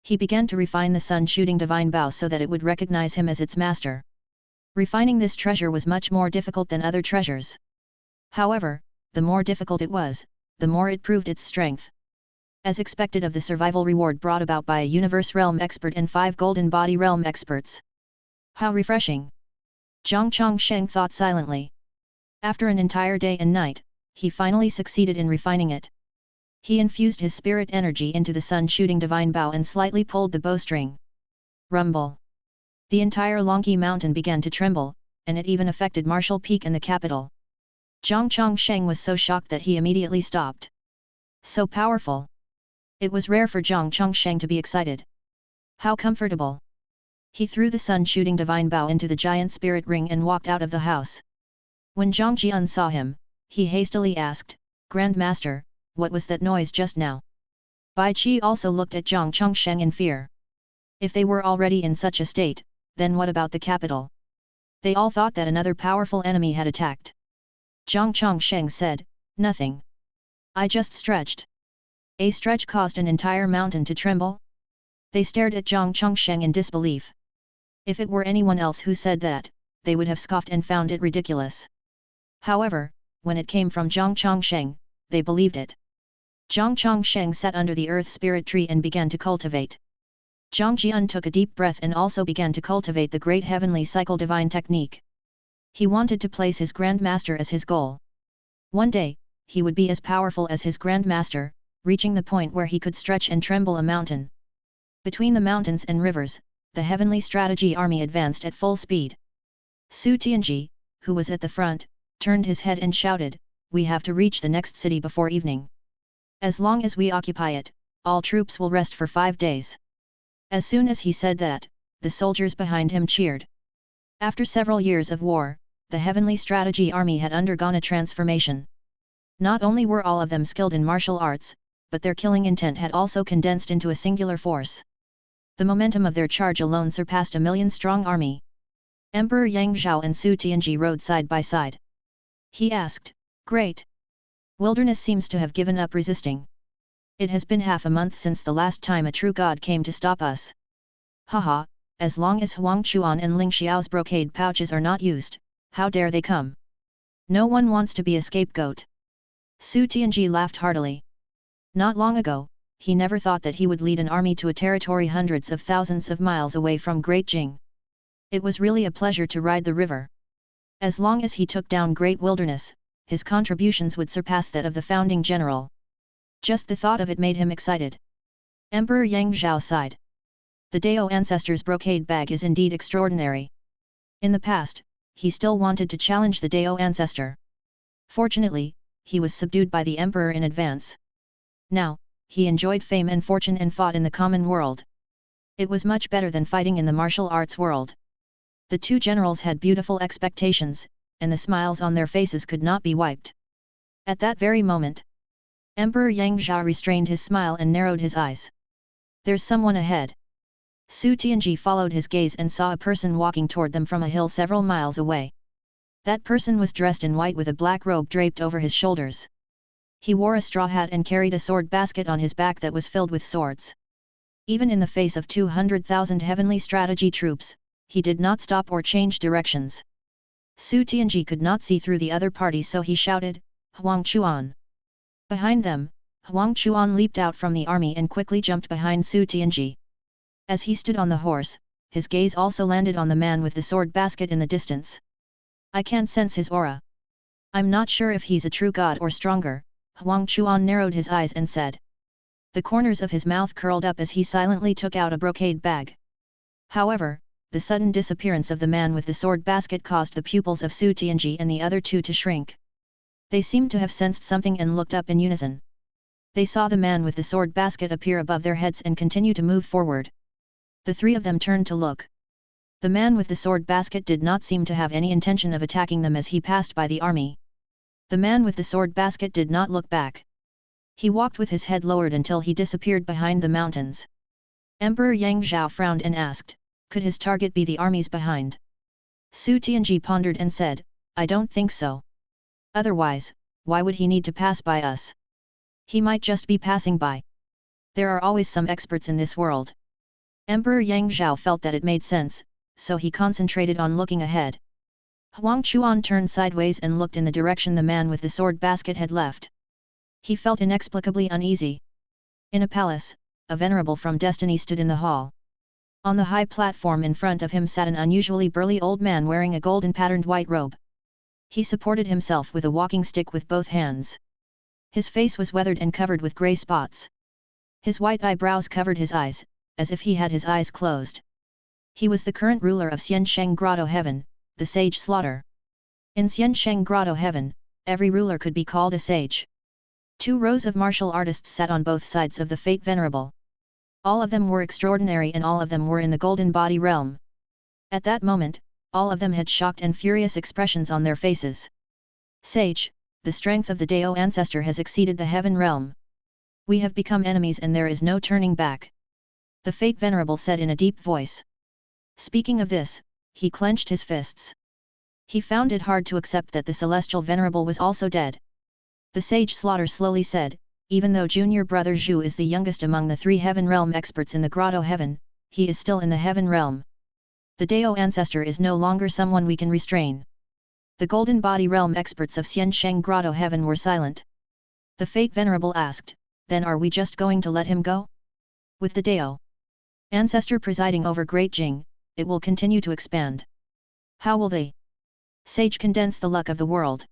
He began to refine the sun-shooting divine bow so that it would recognize him as its master. Refining this treasure was much more difficult than other treasures. However, the more difficult it was, the more it proved its strength. As expected of the survival reward brought about by a universe realm expert and 5 golden body realm experts. How refreshing! Zhang Chongsheng thought silently. After an entire day and night, he finally succeeded in refining it. He infused his spirit energy into the sun-shooting divine bow and slightly pulled the bowstring. Rumble! The entire Longqi mountain began to tremble, and it even affected Martial Peak and the capital. Zhang Chongsheng was so shocked that he immediately stopped. So powerful! It was rare for Zhang Chongsheng to be excited. How comfortable! He threw the sun-shooting divine bow into the giant spirit ring and walked out of the house. When Zhang Jian saw him, he hastily asked, "Grandmaster, what was that noise just now?" Bai Qi also looked at Zhang Chongsheng in fear. If they were already in such a state, then what about the capital? They all thought that another powerful enemy had attacked. Zhang Chongsheng said, "Nothing. I just stretched." A stretch caused an entire mountain to tremble? They stared at Zhang Chongsheng in disbelief. If it were anyone else who said that, they would have scoffed and found it ridiculous. However, when it came from Zhang Chongsheng, they believed it. Zhang Chongsheng sat under the earth spirit tree and began to cultivate. Zhang Jian took a deep breath and also began to cultivate the great heavenly cycle divine technique. He wanted to place his grandmaster as his goal. One day, he would be as powerful as his grandmaster, reaching the point where he could stretch and tremble a mountain. Between the mountains and rivers, the heavenly strategy army advanced at full speed. Su Tianji, who was at the front, turned his head and shouted, "We have to reach the next city before evening. As long as we occupy it, all troops will rest for 5 days." As soon as he said that, the soldiers behind him cheered. After several years of war, the heavenly strategy army had undergone a transformation. Not only were all of them skilled in martial arts, but their killing intent had also condensed into a singular force. The momentum of their charge alone surpassed a 1,000,000-strong army. Emperor Yang Zhao and Su Tianji rode side by side. He asked, "Great. Wilderness seems to have given up resisting. It has been half a month since the last time a true god came to stop us. Haha, as long as Huang Chuan and Ling Xiao's brocade pouches are not used, how dare they come? No one wants to be a scapegoat." Su Tianji laughed heartily. Not long ago, he never thought that he would lead an army to a territory hundreds of thousands of miles away from Great Jing. It was really a pleasure to ride the river. As long as he took down Great Wilderness, his contributions would surpass that of the founding general. Just the thought of it made him excited. Emperor Yang Zhao sighed. The Dao ancestors' brocade bag is indeed extraordinary. In the past, he still wanted to challenge the Dao ancestor. Fortunately, he was subdued by the emperor in advance. Now, he enjoyed fame and fortune and fought in the common world. It was much better than fighting in the martial arts world. The two generals had beautiful expectations, and the smiles on their faces could not be wiped. At that very moment, Emperor Yang Zhao restrained his smile and narrowed his eyes. "There's someone ahead." Su Tianji followed his gaze and saw a person walking toward them from a hill several miles away. That person was dressed in white with a black robe draped over his shoulders. He wore a straw hat and carried a sword basket on his back that was filled with swords. Even in the face of 200,000 heavenly strategy troops, he did not stop or change directions. Su Tianji could not see through the other party, so he shouted, "Huang Chuan!" Behind them, Huang Chuan leaped out from the army and quickly jumped behind Su Tianji. As he stood on the horse, his gaze also landed on the man with the sword basket in the distance. "I can't sense his aura. I'm not sure if he's a true god or stronger." Huang Chuan narrowed his eyes and said. The corners of his mouth curled up as he silently took out a brocade bag. However, the sudden disappearance of the man with the sword basket caused the pupils of Su Tianji and the other two to shrink. They seemed to have sensed something and looked up in unison. They saw the man with the sword basket appear above their heads and continue to move forward. The three of them turned to look. The man with the sword basket did not seem to have any intention of attacking them as he passed by the army. The man with the sword basket did not look back. He walked with his head lowered until he disappeared behind the mountains. Emperor Yang Zhao frowned and asked, could his target be the armies behind? Su Tianji pondered and said, I don't think so. Otherwise, why would he need to pass by us? He might just be passing by. There are always some experts in this world. Emperor Yang Zhao felt that it made sense, so he concentrated on looking ahead. Huang Chuan turned sideways and looked in the direction the man with the sword basket had left. He felt inexplicably uneasy. In a palace, a venerable from destiny stood in the hall. On the high platform in front of him sat an unusually burly old man wearing a golden patterned white robe. He supported himself with a walking stick with both hands. His face was weathered and covered with grey spots. His white eyebrows covered his eyes, as if he had his eyes closed. He was the current ruler of Xiansheng Grotto Heaven, the Sage Slaughter. In Xiansheng Grotto Heaven, every ruler could be called a sage. 2 rows of martial artists sat on both sides of the Fate Venerable. All of them were extraordinary and all of them were in the Golden Body realm. At that moment, all of them had shocked and furious expressions on their faces. Sage, the strength of the Dao ancestor has exceeded the Heaven realm. We have become enemies and there is no turning back. The Fate Venerable said in a deep voice. Speaking of this, he clenched his fists. He found it hard to accept that the Celestial Venerable was also dead. The Sage Slaughter slowly said, even though junior brother Zhu is the youngest among the 3 Heaven realm experts in the Grotto Heaven, he is still in the Heaven realm. The Dao ancestor is no longer someone we can restrain. The Golden Body realm experts of Xiansheng Grotto Heaven were silent. The Fate Venerable asked, then are we just going to let him go? With the Dao ancestor presiding over Great Jing, it will continue to expand. How will they? Sage condense the luck of the world.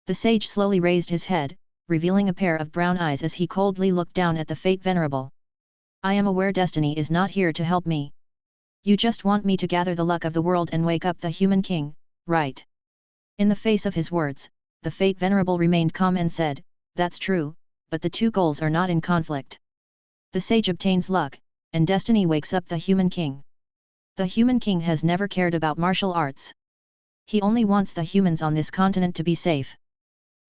The sage slowly raised his head, revealing a pair of brown eyes as he coldly looked down at the Fate Venerable. I am aware destiny is not here to help me. You just want me to gather the luck of the world and wake up the human king, right? In the face of his words, the Fate Venerable remained calm and said, that's true, but the 2 goals are not in conflict. The sage obtains luck, and destiny wakes up the human king. The human king has never cared about martial arts. He only wants the humans on this continent to be safe.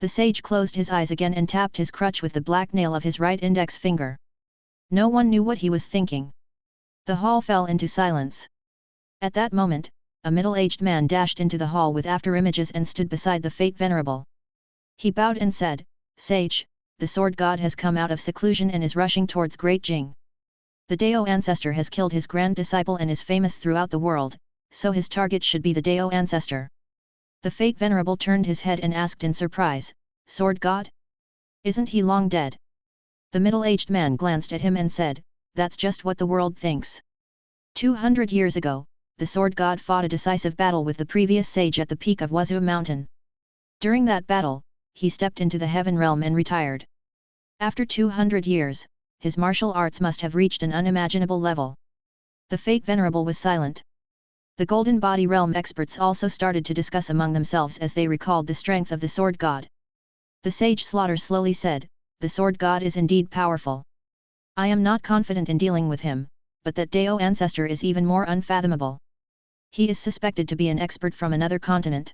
The sage closed his eyes again and tapped his crutch with the black nail of his right index finger. No one knew what he was thinking. The hall fell into silence. At that moment, a middle-aged man dashed into the hall with afterimages and stood beside the Fate Venerable. He bowed and said, Sage, the sword god has come out of seclusion and is rushing towards Great Jing. The Dao ancestor has killed his grand disciple and is famous throughout the world, so his target should be the Dao ancestor. The Fate Venerable turned his head and asked in surprise, Sword God? Isn't he long dead? The middle-aged man glanced at him and said, that's just what the world thinks. 200 years ago, the Sword God fought a decisive battle with the previous sage at the peak of Wazhu Mountain. During that battle, he stepped into the Heaven realm and retired. After 200 years, his martial arts must have reached an unimaginable level. The Fate Venerable was silent. The Golden Body realm experts also started to discuss among themselves as they recalled the strength of the Sword God. The Sage Slaughter slowly said, the Sword God is indeed powerful. I am not confident in dealing with him, but that Dao ancestor is even more unfathomable. He is suspected to be an expert from another continent.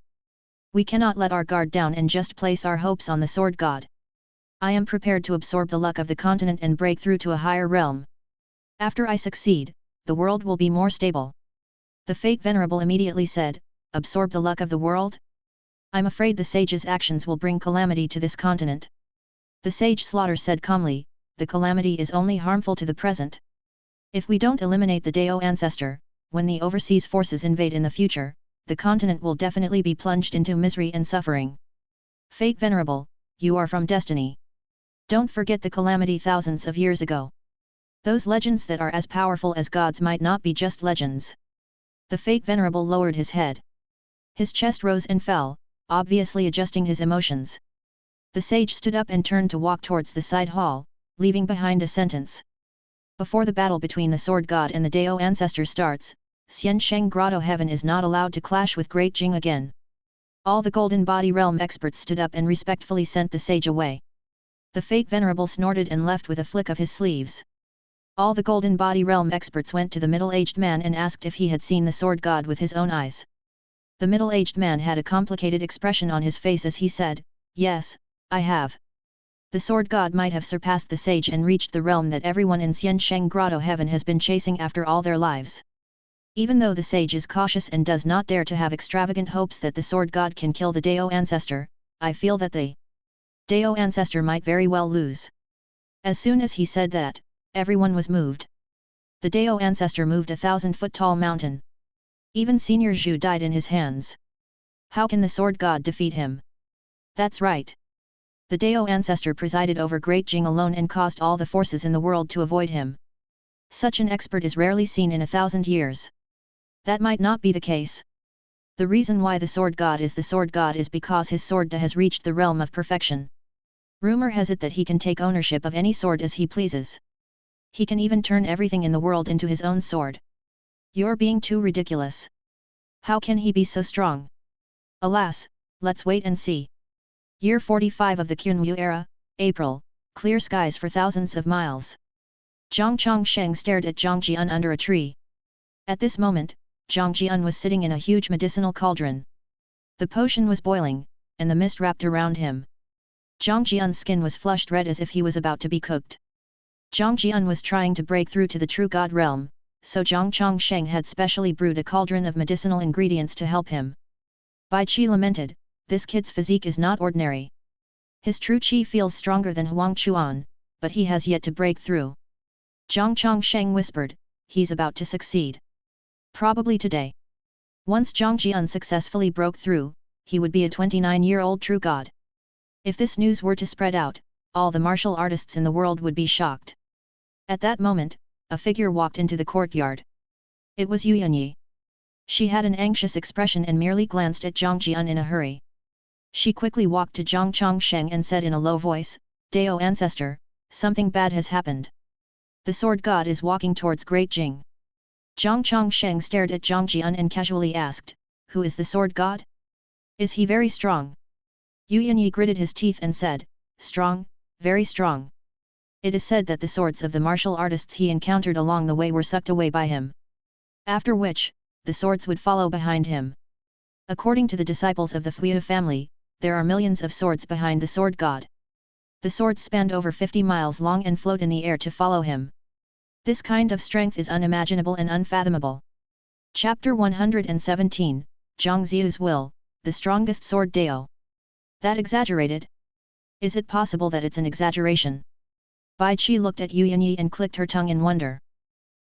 We cannot let our guard down and just place our hopes on the Sword God. I am prepared to absorb the luck of the continent and break through to a higher realm. After I succeed, the world will be more stable. The Fate Venerable immediately said, absorb the luck of the world? I'm afraid the sage's actions will bring calamity to this continent. The sage Slaughter said calmly, the calamity is only harmful to the present. If we don't eliminate the Dao ancestor, when the overseas forces invade in the future, the continent will definitely be plunged into misery and suffering. Fate Venerable, you are from destiny. Don't forget the calamity thousands of years ago. Those legends that are as powerful as gods might not be just legends. The Fate Venerable lowered his head. His chest rose and fell, obviously adjusting his emotions. The sage stood up and turned to walk towards the side hall, leaving behind a sentence. Before the battle between the Sword God and the Dao ancestor starts, Xiansheng Grotto Heaven is not allowed to clash with Great Jing again. All the Golden Body Realm experts stood up and respectfully sent the sage away. The Fate Venerable snorted and left with a flick of his sleeves. All the Golden Body Realm experts went to the middle-aged man and asked if he had seen the Sword God with his own eyes. The middle-aged man had a complicated expression on his face as he said, "Yes, I have." The Sword God might have surpassed the sage and reached the realm that everyone in Xiansheng Grotto Heaven has been chasing after all their lives. Even though the sage is cautious and does not dare to have extravagant hopes that the Sword God can kill the Dao ancestor, I feel that the Dao ancestor might very well lose. As soon as he said that, everyone was moved. The Dao ancestor moved a 1,000-foot-tall mountain. Even Senior Zhu died in his hands. How can the Sword God defeat him? That's right. The Dao ancestor presided over Great Jing alone and caused all the forces in the world to avoid him. Such an expert is rarely seen in 1,000 years. That might not be the case. The reason why the Sword God is because his sword Da has reached the realm of perfection. Rumor has it that he can take ownership of any sword as he pleases. He can even turn everything in the world into his own sword. You're being too ridiculous. How can he be so strong? Alas, let's wait and see. Year 45 of the Kunwu era, April, clear skies for thousands of miles. Zhang Chongsheng stared at Zhang Jian under a tree. At this moment, Zhang Jian was sitting in a huge medicinal cauldron. The potion was boiling, and the mist wrapped around him. Zhang Jian's skin was flushed red as if he was about to be cooked. Zhang Jian was trying to break through to the true God realm, so Zhang Chongsheng had specially brewed a cauldron of medicinal ingredients to help him. Bai Qi lamented, "This kid's physique is not ordinary. His true qi feels stronger than Huang Chuan, but he has yet to break through." Zhang Chongsheng whispered, "He's about to succeed. Probably today." Once Zhang Jian successfully broke through, he would be a 29-year-old true god. If this news were to spread out, all the martial artists in the world would be shocked. At that moment, a figure walked into the courtyard. It was Yu Yanyi. She had an anxious expression and merely glanced at Zhang Jian in a hurry. She quickly walked to Zhang Chongsheng and said in a low voice, "Dao ancestor, something bad has happened. The Sword God is walking towards Great Jing." Zhang Chongsheng stared at Zhang Jian and casually asked, "Who is the Sword God? Is he very strong?" Yu Yanyi gritted his teeth and said, "Strong, very strong. It is said that the swords of the martial artists he encountered along the way were sucked away by him. After which, the swords would follow behind him. According to the disciples of the Fuyu family, there are millions of swords behind the Sword God. The swords spanned over 50 miles long and float in the air to follow him. This kind of strength is unimaginable and unfathomable." Chapter 117, Zhang Ziu's Will, the strongest sword Dao. That exaggerated? Is it possible that it's an exaggeration? Bai Qi looked at Yu Yanyi and clicked her tongue in wonder.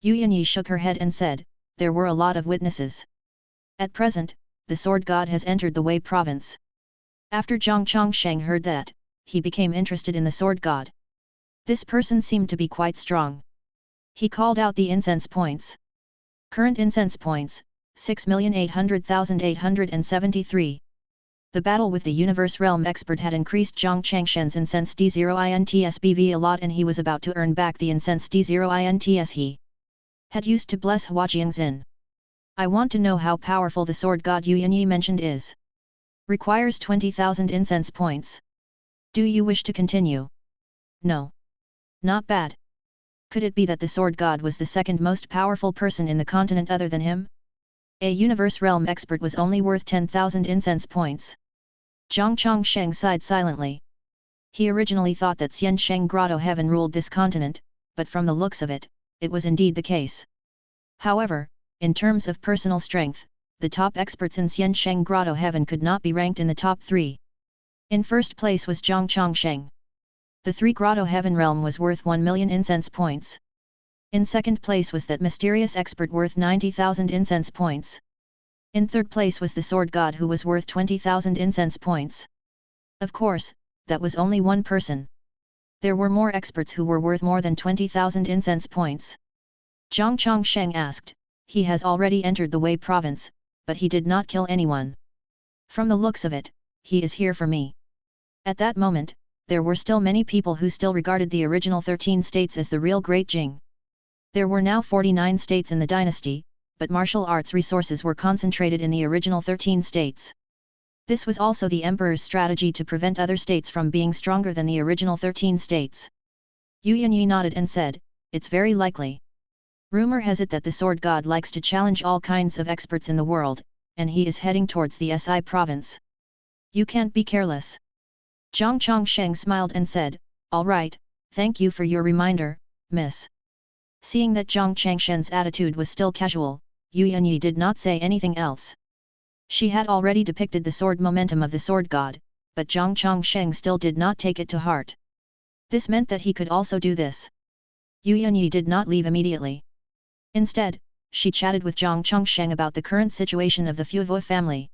Yu Yanyi shook her head and said, "There were a lot of witnesses. At present, the Sword God has entered the Wei province." After Zhang Chongsheng heard that, he became interested in the Sword God. This person seemed to be quite strong. He called out the incense points. Current incense points, 6,800,873. The battle with the Universe Realm expert had increased Zhang Changshen's incense D0INTSBV a lot, and he was about to earn back the incense D0INTS he had used to bless Huajiangxin. "I want to know how powerful the Sword God Yu Yanyi mentioned is. Requires 20,000 incense points. Do you wish to continue?" "No. Not bad. Could it be that the Sword God was the second most powerful person in the continent other than him? A Universe Realm expert was only worth 10,000 incense points." Zhang Chongsheng sighed silently. He originally thought that Xiansheng Grotto Heaven ruled this continent, but from the looks of it, it was indeed the case. However, in terms of personal strength, the top experts in Xiansheng Grotto Heaven could not be ranked in the top 3. In first place was Zhang Chongsheng. The 3 Grotto Heaven realm was worth 1 million incense points. In second place was that mysterious expert worth 90,000 incense points. In third place was the sword god who was worth 20,000 incense points. Of course, that was only one person. There were more experts who were worth more than 20,000 incense points. Zhang Chongsheng asked, he has already entered the Wei province, but he did not kill anyone. From the looks of it, he is here for me. At that moment, there were still many people who still regarded the original 13 states as the real Great Jing. There were now 49 states in the dynasty, but martial arts resources were concentrated in the original 13 states. This was also the emperor's strategy to prevent other states from being stronger than the original 13 states. Yu Yanyi nodded and said, it's very likely. Rumor has it that the sword god likes to challenge all kinds of experts in the world, and he is heading towards the Si province. You can't be careless. Zhang Chongsheng smiled and said, all right, thank you for your reminder, miss. Seeing that Zhang Changshen's attitude was still casual, Yu Yanyi did not say anything else. She had already depicted the sword momentum of the sword god, but Zhang Chongsheng still did not take it to heart. This meant that he could also do this. Yu Yanyi did not leave immediately. Instead, she chatted with Zhang Chongsheng about the current situation of the Fuvo family.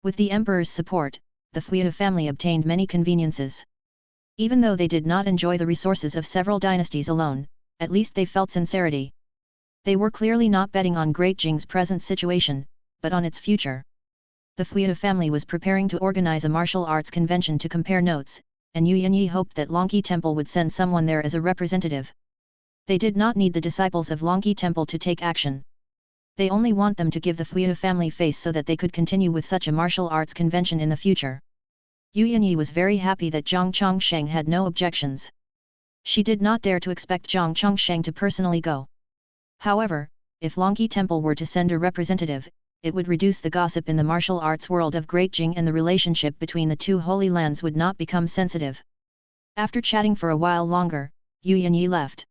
With the emperor's support, the Fuyo family obtained many conveniences. Even though they did not enjoy the resources of several dynasties alone, at least they felt sincerity. They were clearly not betting on Great Jing's present situation, but on its future. The Fuyo family was preparing to organize a martial arts convention to compare notes, and Yu Yanyi hoped that Longqi Temple would send someone there as a representative. They did not need the disciples of Longqi Temple to take action. They only want them to give the Fuyo family face so that they could continue with such a martial arts convention in the future. Yu Yanyi was very happy that Zhang Chongsheng had no objections. She did not dare to expect Zhang Chongsheng to personally go. However, if Longqi Temple were to send a representative, it would reduce the gossip in the martial arts world of Great Jing and the relationship between the two holy lands would not become sensitive. After chatting for a while longer, Yu Yanyi left.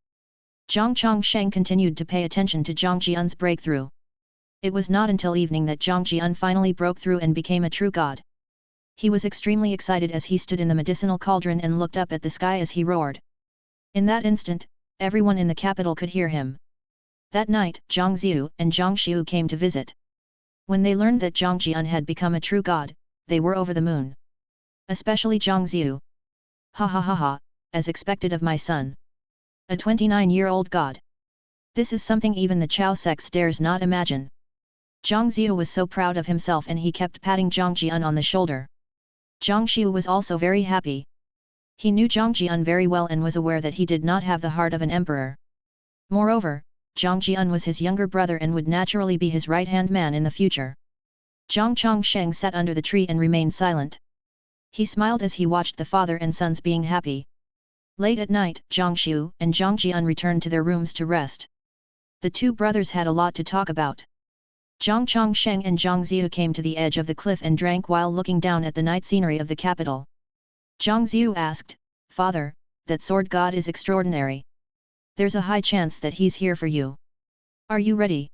Zhang Chongsheng continued to pay attention to Zhang Jian's breakthrough. It was not until evening that Zhang Jian finally broke through and became a true god. He was extremely excited as he stood in the medicinal cauldron and looked up at the sky as he roared. In that instant, everyone in the capital could hear him. That night, Zhang Ziyu and Zhang Xiu came to visit. When they learned that Zhang Jian had become a true god, they were over the moon. Especially Zhang Ziyu. Ha ha ha ha, as expected of my son. A 29-year-old god. This is something even the Chao sex dares not imagine. Zhang Ziyu was so proud of himself and he kept patting Zhang Jian on the shoulder. Zhang Xiu was also very happy. He knew Zhang Jian very well and was aware that he did not have the heart of an emperor. Moreover, Zhang Jian was his younger brother and would naturally be his right-hand man in the future. Zhang Chongsheng sat under the tree and remained silent. He smiled as he watched the father and sons being happy. Late at night, Zhang Xiu and Zhang Jian returned to their rooms to rest. The two brothers had a lot to talk about. Zhang Chongsheng and Zhang Ziyu came to the edge of the cliff and drank while looking down at the night scenery of the capital. Zhang Ziyu asked, "Father, that sword god is extraordinary. There's a high chance that he's here for you. Are you ready?"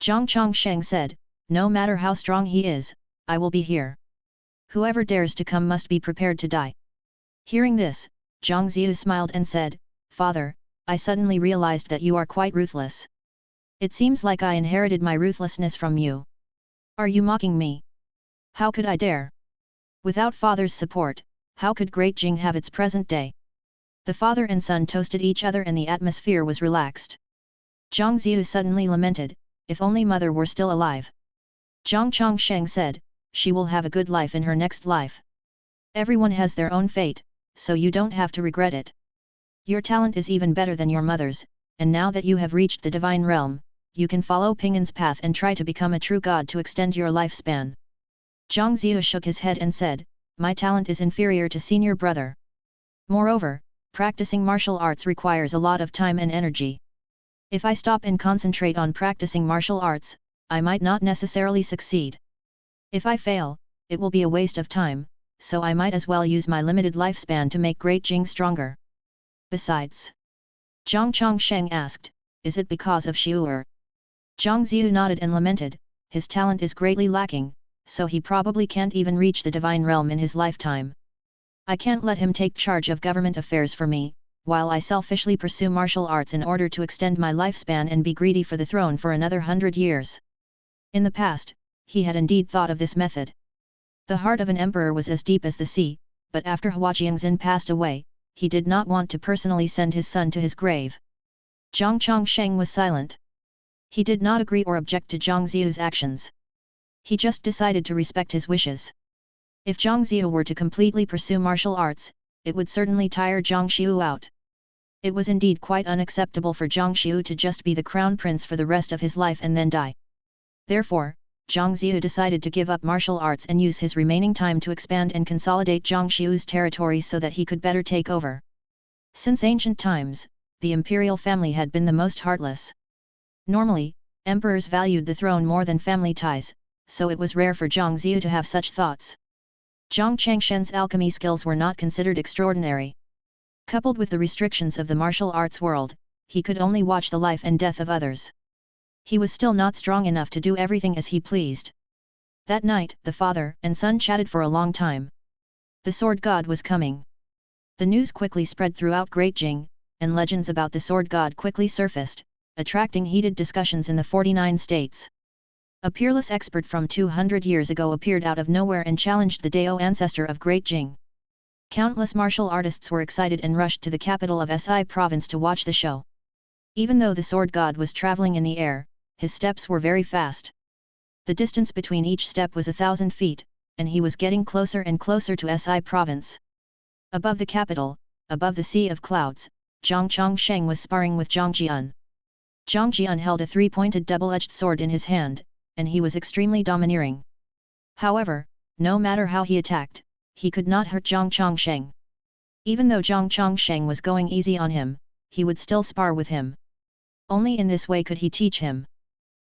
Zhang Chongsheng said, "No matter how strong he is, I will be here. Whoever dares to come must be prepared to die." Hearing this, Zhang Ziyu smiled and said, "Father, I suddenly realized that you are quite ruthless. It seems like I inherited my ruthlessness from you. Are you mocking me? How could I dare? Without father's support, how could Great Jing have its present day?" The father and son toasted each other and the atmosphere was relaxed. Zhang Ziyu suddenly lamented, "If only mother were still alive." Zhang Chongsheng said, "She will have a good life in her next life. Everyone has their own fate, so you don't have to regret it. Your talent is even better than your mother's, and now that you have reached the divine realm, you can follow Ping'an's path and try to become a true god to extend your lifespan." Zhang Ziyu shook his head and said, "My talent is inferior to senior brother. Moreover, practicing martial arts requires a lot of time and energy. If I stop and concentrate on practicing martial arts, I might not necessarily succeed. If I fail, it will be a waste of time, so I might as well use my limited lifespan to make Great Jing stronger. Besides," Zhang Chongsheng asked, "is it because of Xiu'er?" Zhang Ziyu nodded and lamented, his talent is greatly lacking, so he probably can't even reach the divine realm in his lifetime. I can't let him take charge of government affairs for me, while I selfishly pursue martial arts in order to extend my lifespan and be greedy for the throne for another 100 years. In the past, he had indeed thought of this method. The heart of an emperor was as deep as the sea, but after Hua Jiangxin passed away, he did not want to personally send his son to his grave. Zhang Chongsheng was silent. He did not agree or object to Zhang Ziu's actions. He just decided to respect his wishes. If Zhang Ziu were to completely pursue martial arts, it would certainly tire Zhang Xiu out. It was indeed quite unacceptable for Zhang Xiu to just be the crown prince for the rest of his life and then die. Therefore, Zhang Ziu decided to give up martial arts and use his remaining time to expand and consolidate Zhang Xiu's territory so that he could better take over. Since ancient times, the imperial family had been the most heartless. Normally, emperors valued the throne more than family ties, so it was rare for Zhang Ziu to have such thoughts. Zhang Changshen's alchemy skills were not considered extraordinary. Coupled with the restrictions of the martial arts world, he could only watch the life and death of others. He was still not strong enough to do everything as he pleased. That night, the father and son chatted for a long time. The sword god was coming. The news quickly spread throughout Great Jing, and legends about the sword god quickly surfaced, attracting heated discussions in the 49 states. A peerless expert from 200 years ago appeared out of nowhere and challenged the Dao ancestor of Great Jing. Countless martial artists were excited and rushed to the capital of Si province to watch the show. Even though the sword god was traveling in the air, his steps were very fast. The distance between each step was 1,000 feet, and he was getting closer and closer to Si province. Above the capital, above the sea of clouds, Zhang Chongsheng was sparring with Zhang Jian. Zhang Jian held a three-pointed double-edged sword in his hand, and he was extremely domineering. However, no matter how he attacked, he could not hurt Zhang Chongsheng. Even though Zhang Chongsheng was going easy on him, he would still spar with him. Only in this way could he teach him.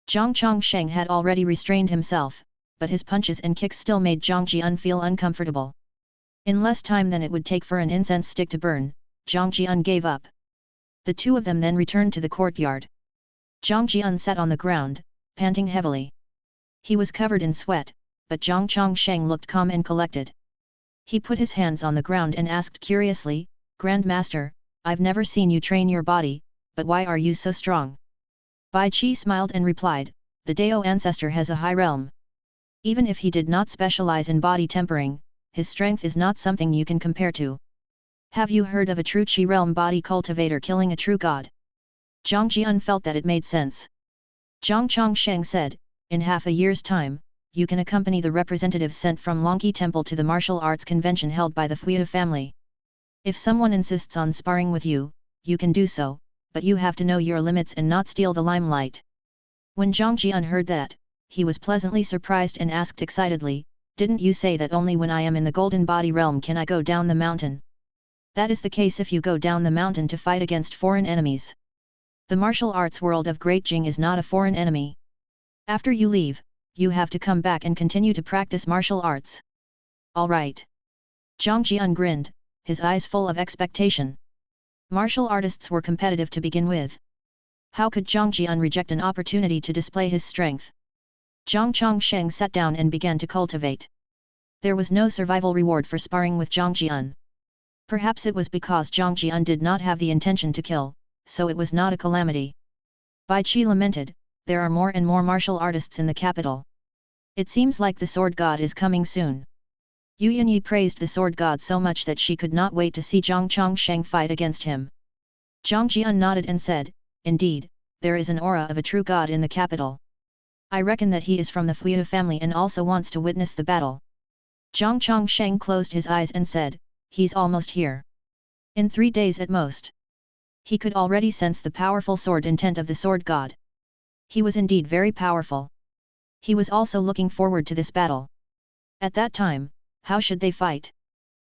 Zhang Chongsheng had already restrained himself, but his punches and kicks still made Zhang Jian feel uncomfortable. In less time than it would take for an incense stick to burn, Zhang Jian gave up. The two of them then returned to the courtyard. Zhang Jian sat on the ground, panting heavily. He was covered in sweat, but Zhang Chongsheng looked calm and collected. He put his hands on the ground and asked curiously, "Grand Master, I've never seen you train your body, but why are you so strong?" Bai Qi smiled and replied, "The Dao ancestor has a high realm. Even if he did not specialize in body tempering, his strength is not something you can compare to. Have you heard of a true Qi realm body cultivator killing a true god?" Zhang Jian felt that it made sense. Zhang Chongsheng said, "In half a year's time, you can accompany the representatives sent from Longqi Temple to the martial arts convention held by the Fuyu family. If someone insists on sparring with you, you can do so, but you have to know your limits and not steal the limelight." When Zhang Jian heard that, he was pleasantly surprised and asked excitedly, "Didn't you say that only when I am in the golden body realm can I go down the mountain?" "That is the case if you go down the mountain to fight against foreign enemies. The martial arts world of Great Jing is not a foreign enemy. After you leave, you have to come back and continue to practice martial arts." "All right." Zhang Jian grinned, his eyes full of expectation. Martial artists were competitive to begin with. How could Zhang Jian reject an opportunity to display his strength? Zhang Chongsheng sat down and began to cultivate. There was no survival reward for sparring with Zhang Jian. Perhaps it was because Zhang Jian did not have the intention to kill, so it was not a calamity. Bai Qi lamented, "There are more and more martial artists in the capital. It seems like the sword god is coming soon." Yu Yanyi praised the sword god so much that she could not wait to see Zhang Chongsheng fight against him. Zhang Jian nodded and said, "Indeed, there is an aura of a true god in the capital. I reckon that he is from the Fuyu family and also wants to witness the battle." Zhang Chongsheng closed his eyes and said, "He's almost here. In 3 days at most." He could already sense the powerful sword intent of the sword god. He was indeed very powerful. He was also looking forward to this battle. At that time, how should they fight?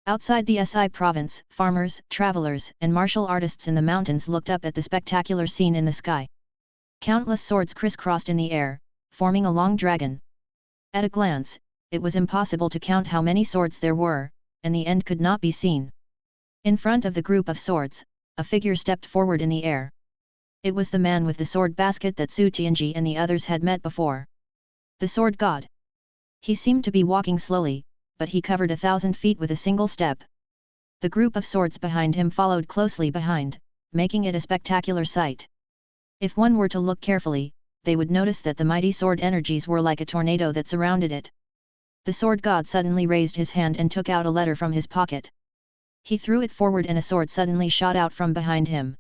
Outside the Si province, farmers, travelers, and martial artists in the mountains looked up at the spectacular scene in the sky. Countless swords crisscrossed in the air, forming a long dragon. At a glance, it was impossible to count how many swords there were, and the end could not be seen. In front of the group of swords, a figure stepped forward in the air. It was the man with the sword basket that Su Tianji and the others had met before. The sword god. He seemed to be walking slowly, but he covered 1,000 feet with a single step. The group of swords behind him followed closely behind, making it a spectacular sight. If one were to look carefully, they would notice that the mighty sword energies were like a tornado that surrounded it. The sword god suddenly raised his hand and took out a letter from his pocket. He threw it forward and a sword suddenly shot out from behind him.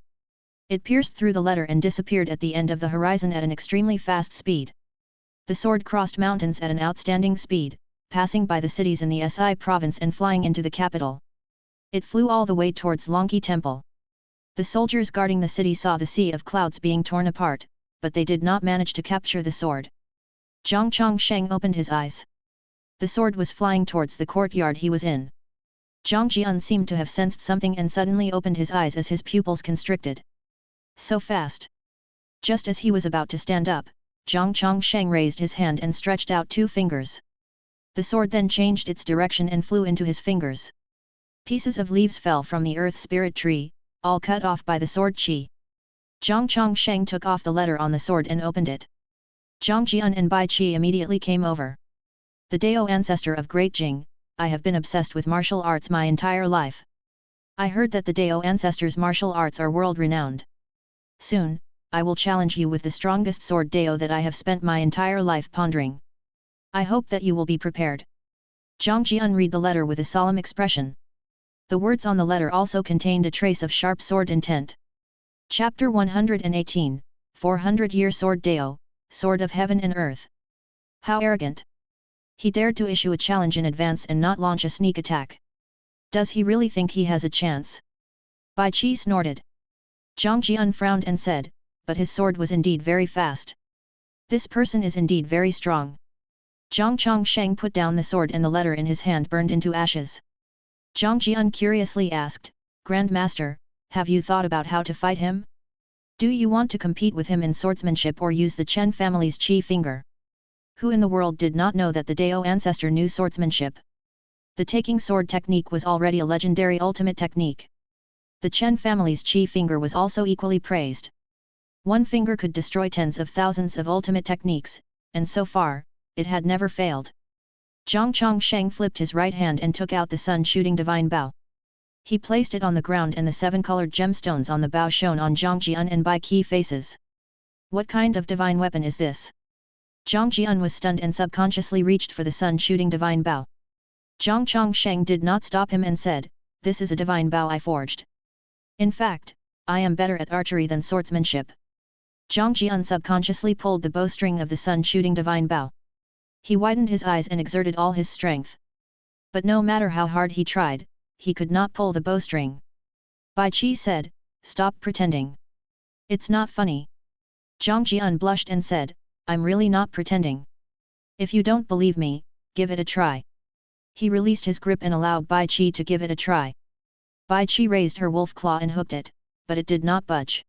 It pierced through the letter and disappeared at the end of the horizon at an extremely fast speed. The sword crossed mountains at an outstanding speed, passing by the cities in the Si province and flying into the capital. It flew all the way towards Longqi Temple. The soldiers guarding the city saw the sea of clouds being torn apart, but they did not manage to capture the sword. Zhang Chongsheng opened his eyes. The sword was flying towards the courtyard he was in. Zhang Jian seemed to have sensed something and suddenly opened his eyes as his pupils constricted. So fast! Just as he was about to stand up, Zhang Chongsheng raised his hand and stretched out 2 fingers. The sword then changed its direction and flew into his fingers. Pieces of leaves fell from the earth spirit tree, all cut off by the sword chi. Zhang Chongsheng took off the letter on the sword and opened it. Zhang Jian and Bai Qi immediately came over. The Dao ancestor of Great Jing, I have been obsessed with martial arts my entire life. I heard that the Dao ancestors' martial arts are world-renowned. Soon, I will challenge you with the strongest sword Dao that I have spent my entire life pondering. I hope that you will be prepared. Zhang Jian read the letter with a solemn expression. The words on the letter also contained a trace of sharp sword intent. Chapter 118, 400-Year Sword Dao, Sword of Heaven and Earth. How arrogant! He dared to issue a challenge in advance and not launch a sneak attack. Does he really think he has a chance? Bai Qi snorted. Zhang Jian frowned and said, but his sword was indeed very fast. This person is indeed very strong. Zhang Chongsheng put down the sword and the letter in his hand burned into ashes. Zhang Jian curiously asked, Grand Master, have you thought about how to fight him? Do you want to compete with him in swordsmanship or use the Chen family's Qi finger? Who in the world did not know that the Dao ancestor knew swordsmanship? The taking sword technique was already a legendary ultimate technique. The Chen family's Qi finger was also equally praised. One finger could destroy tens of thousands of ultimate techniques, and so far, it had never failed. Zhang Chongsheng flipped his right hand and took out the sun-shooting divine bow. He placed it on the ground and the 7-colored gemstones on the bow shone on Zhang Jian and Bai Qi faces. What kind of divine weapon is this? Zhang Jian was stunned and subconsciously reached for the sun-shooting divine bow. Zhang Chongsheng did not stop him and said, this is a divine bow I forged. In fact, I am better at archery than swordsmanship. Zhang Jian subconsciously pulled the bowstring of the sun-shooting divine bow. He widened his eyes and exerted all his strength. But no matter how hard he tried, he could not pull the bowstring. Bai Qi said, stop pretending. It's not funny. Zhang Jian blushed and said, I'm really not pretending. If you don't believe me, give it a try. He released his grip and allowed Bai Qi to give it a try. Bai Qi raised her wolf claw and hooked it, but it did not budge.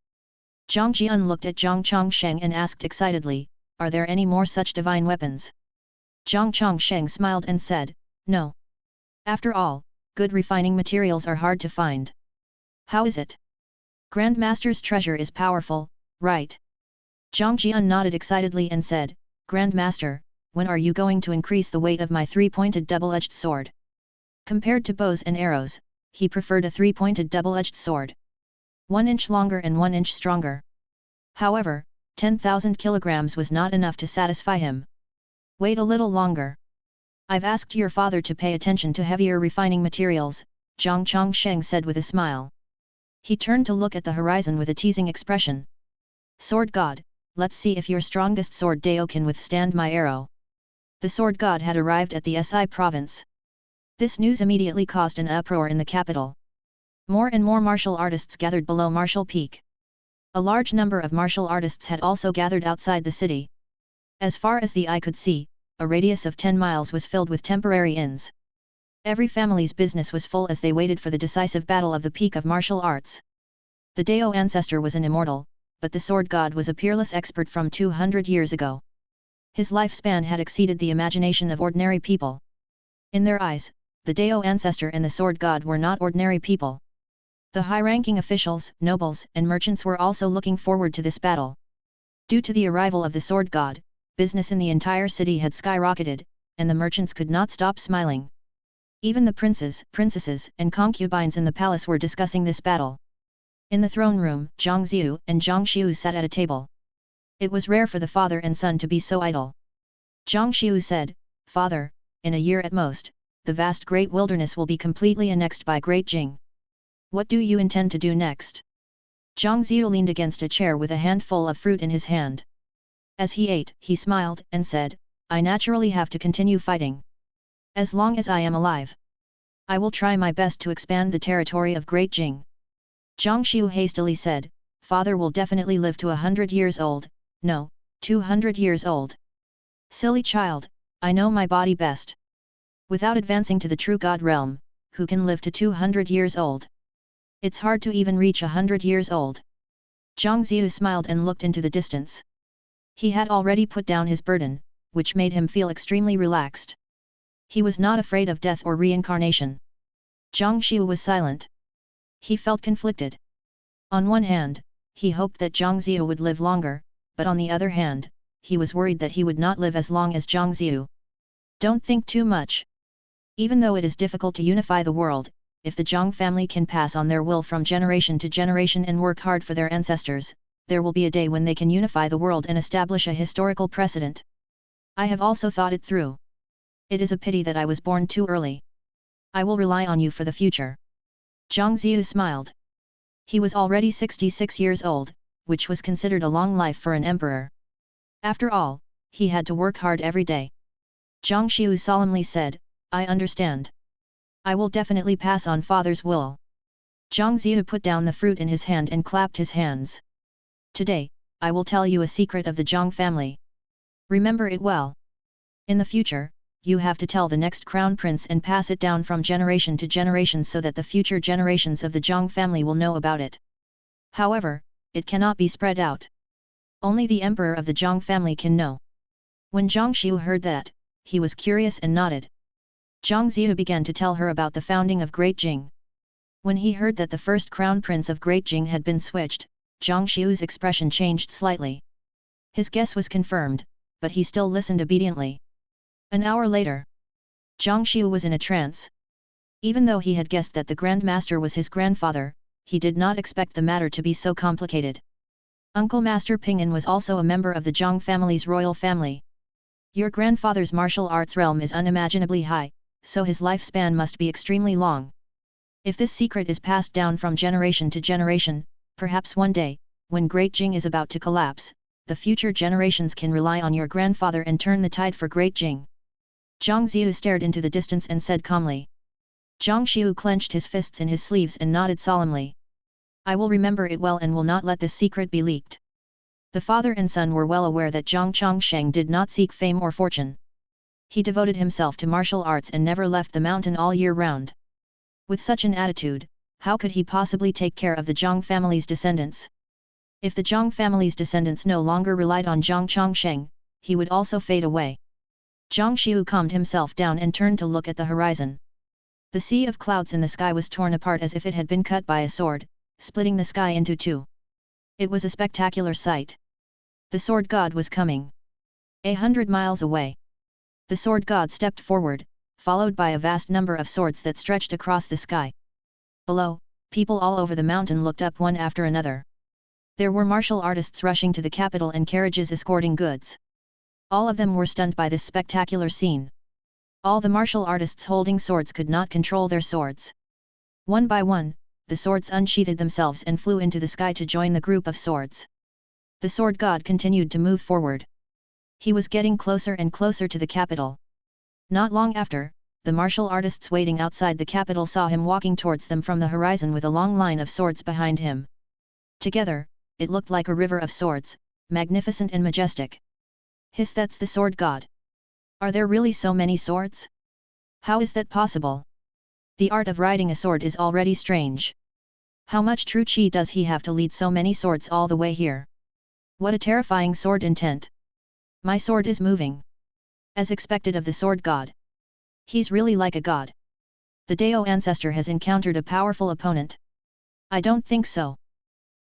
Zhang Jian looked at Zhang Chongsheng and asked excitedly, are there any more such divine weapons? Zhang Chongsheng smiled and said, no. After all, good refining materials are hard to find. How is it? Grandmaster's treasure is powerful, right? Zhang Jian nodded excitedly and said, Grandmaster, when are you going to increase the weight of my 3-pointed double-edged sword? Compared to bows and arrows, he preferred a 3-pointed double-edged sword. 1 inch longer and 1 inch stronger. However, 10,000 kilograms was not enough to satisfy him. Wait a little longer. I've asked your father to pay attention to heavier refining materials, Zhang Chongsheng said with a smile. He turned to look at the horizon with a teasing expression. Sword God, let's see if your strongest sword Dao can withstand my arrow. The sword god had arrived at the Si province. This news immediately caused an uproar in the capital. More and more martial artists gathered below Martial Peak. A large number of martial artists had also gathered outside the city. As far as the eye could see, a radius of 10 miles was filled with temporary inns. Every family's business was full as they waited for the decisive battle of the peak of martial arts. The Dao ancestor was an immortal, but the sword god was a peerless expert from 200 years ago. His lifespan had exceeded the imagination of ordinary people. In their eyes, the Dao ancestor and the sword god were not ordinary people. The high-ranking officials, nobles, and merchants were also looking forward to this battle. Due to the arrival of the sword god, business in the entire city had skyrocketed, and the merchants could not stop smiling. Even the princes, princesses, and concubines in the palace were discussing this battle. In the throne room, Zhang Ziyu and Zhang Xiu sat at a table. It was rare for the father and son to be so idle. Zhang Xiu said, "Father, in a year at most, the vast great wilderness will be completely annexed by Great Jing. What do you intend to do next?" Zhang Ziyu leaned against a chair with a handful of fruit in his hand. As he ate, he smiled and said, "I naturally have to continue fighting. As long as I am alive, I will try my best to expand the territory of Great Jing." Zhang Xiu hastily said, "Father will definitely live to 100 years old, no, 200 years old. Silly child, I know my body best. Without advancing to the true God realm, who can live to 200 years old? It's hard to even reach 100 years old." Zhang Ziyu smiled and looked into the distance. He had already put down his burden, which made him feel extremely relaxed. He was not afraid of death or reincarnation. Zhang Xiu was silent. He felt conflicted. On one hand, he hoped that Zhang Ziyu would live longer, but on the other hand, he was worried that he would not live as long as Zhang Ziyu. Don't think too much. Even though it is difficult to unify the world, if the Zhang family can pass on their will from generation to generation and work hard for their ancestors, there will be a day when they can unify the world and establish a historical precedent. I have also thought it through. It is a pity that I was born too early. I will rely on you for the future." Zhang Ziyu smiled. He was already 66 years old, which was considered a long life for an emperor. After all, he had to work hard every day. Zhang Xiu solemnly said, "I understand. I will definitely pass on father's will." Zhang Ziyu put down the fruit in his hand and clapped his hands. "Today, I will tell you a secret of the Zhang family. Remember it well. In the future, you have to tell the next crown prince and pass it down from generation to generation so that the future generations of the Zhang family will know about it. However, it cannot be spread out. Only the emperor of the Zhang family can know." When Zhang Xiu heard that, he was curious and nodded. Zhang Ziyu began to tell her about the founding of Great Jing. When he heard that the first crown prince of Great Jing had been switched, Zhang Xiu's expression changed slightly. His guess was confirmed, but he still listened obediently. An hour later, Zhang Xiu was in a trance. Even though he had guessed that the Grand Master was his grandfather, he did not expect the matter to be so complicated. Uncle Master Ping'an was also a member of the Zhang family's royal family. "Your grandfather's martial arts realm is unimaginably high, so his lifespan must be extremely long. If this secret is passed down from generation to generation, perhaps one day, when Great Jing is about to collapse, the future generations can rely on your grandfather and turn the tide for Great Jing." Zhang Ziyu stared into the distance and said calmly. Zhang Xiu clenched his fists in his sleeves and nodded solemnly. "I will remember it well and will not let this secret be leaked." The father and son were well aware that Zhang Chongsheng did not seek fame or fortune. He devoted himself to martial arts and never left the mountain all year round. With such an attitude, how could he possibly take care of the Zhang family's descendants? If the Zhang family's descendants no longer relied on Zhang Chongsheng, he would also fade away. Zhang Xiu calmed himself down and turned to look at the horizon. The sea of clouds in the sky was torn apart as if it had been cut by a sword, splitting the sky into two. It was a spectacular sight. The sword god was coming. 100 miles away. The sword god stepped forward, followed by a vast number of swords that stretched across the sky. Below, people all over the mountain looked up one after another. There were martial artists rushing to the capital and carriages escorting goods. All of them were stunned by this spectacular scene. All the martial artists holding swords could not control their swords. One by one, the swords unsheathed themselves and flew into the sky to join the group of swords. The sword god continued to move forward. He was getting closer and closer to the capital. Not long after, the martial artists waiting outside the capital saw him walking towards them from the horizon with a long line of swords behind him. Together, it looked like a river of swords, magnificent and majestic. "Hiss, that's the sword god. Are there really so many swords? How is that possible? The art of riding a sword is already strange. How much true chi does he have to lead so many swords all the way here? What a terrifying sword intent! My sword is moving. As expected of the sword god. He's really like a god. The Dao ancestor has encountered a powerful opponent. I don't think so.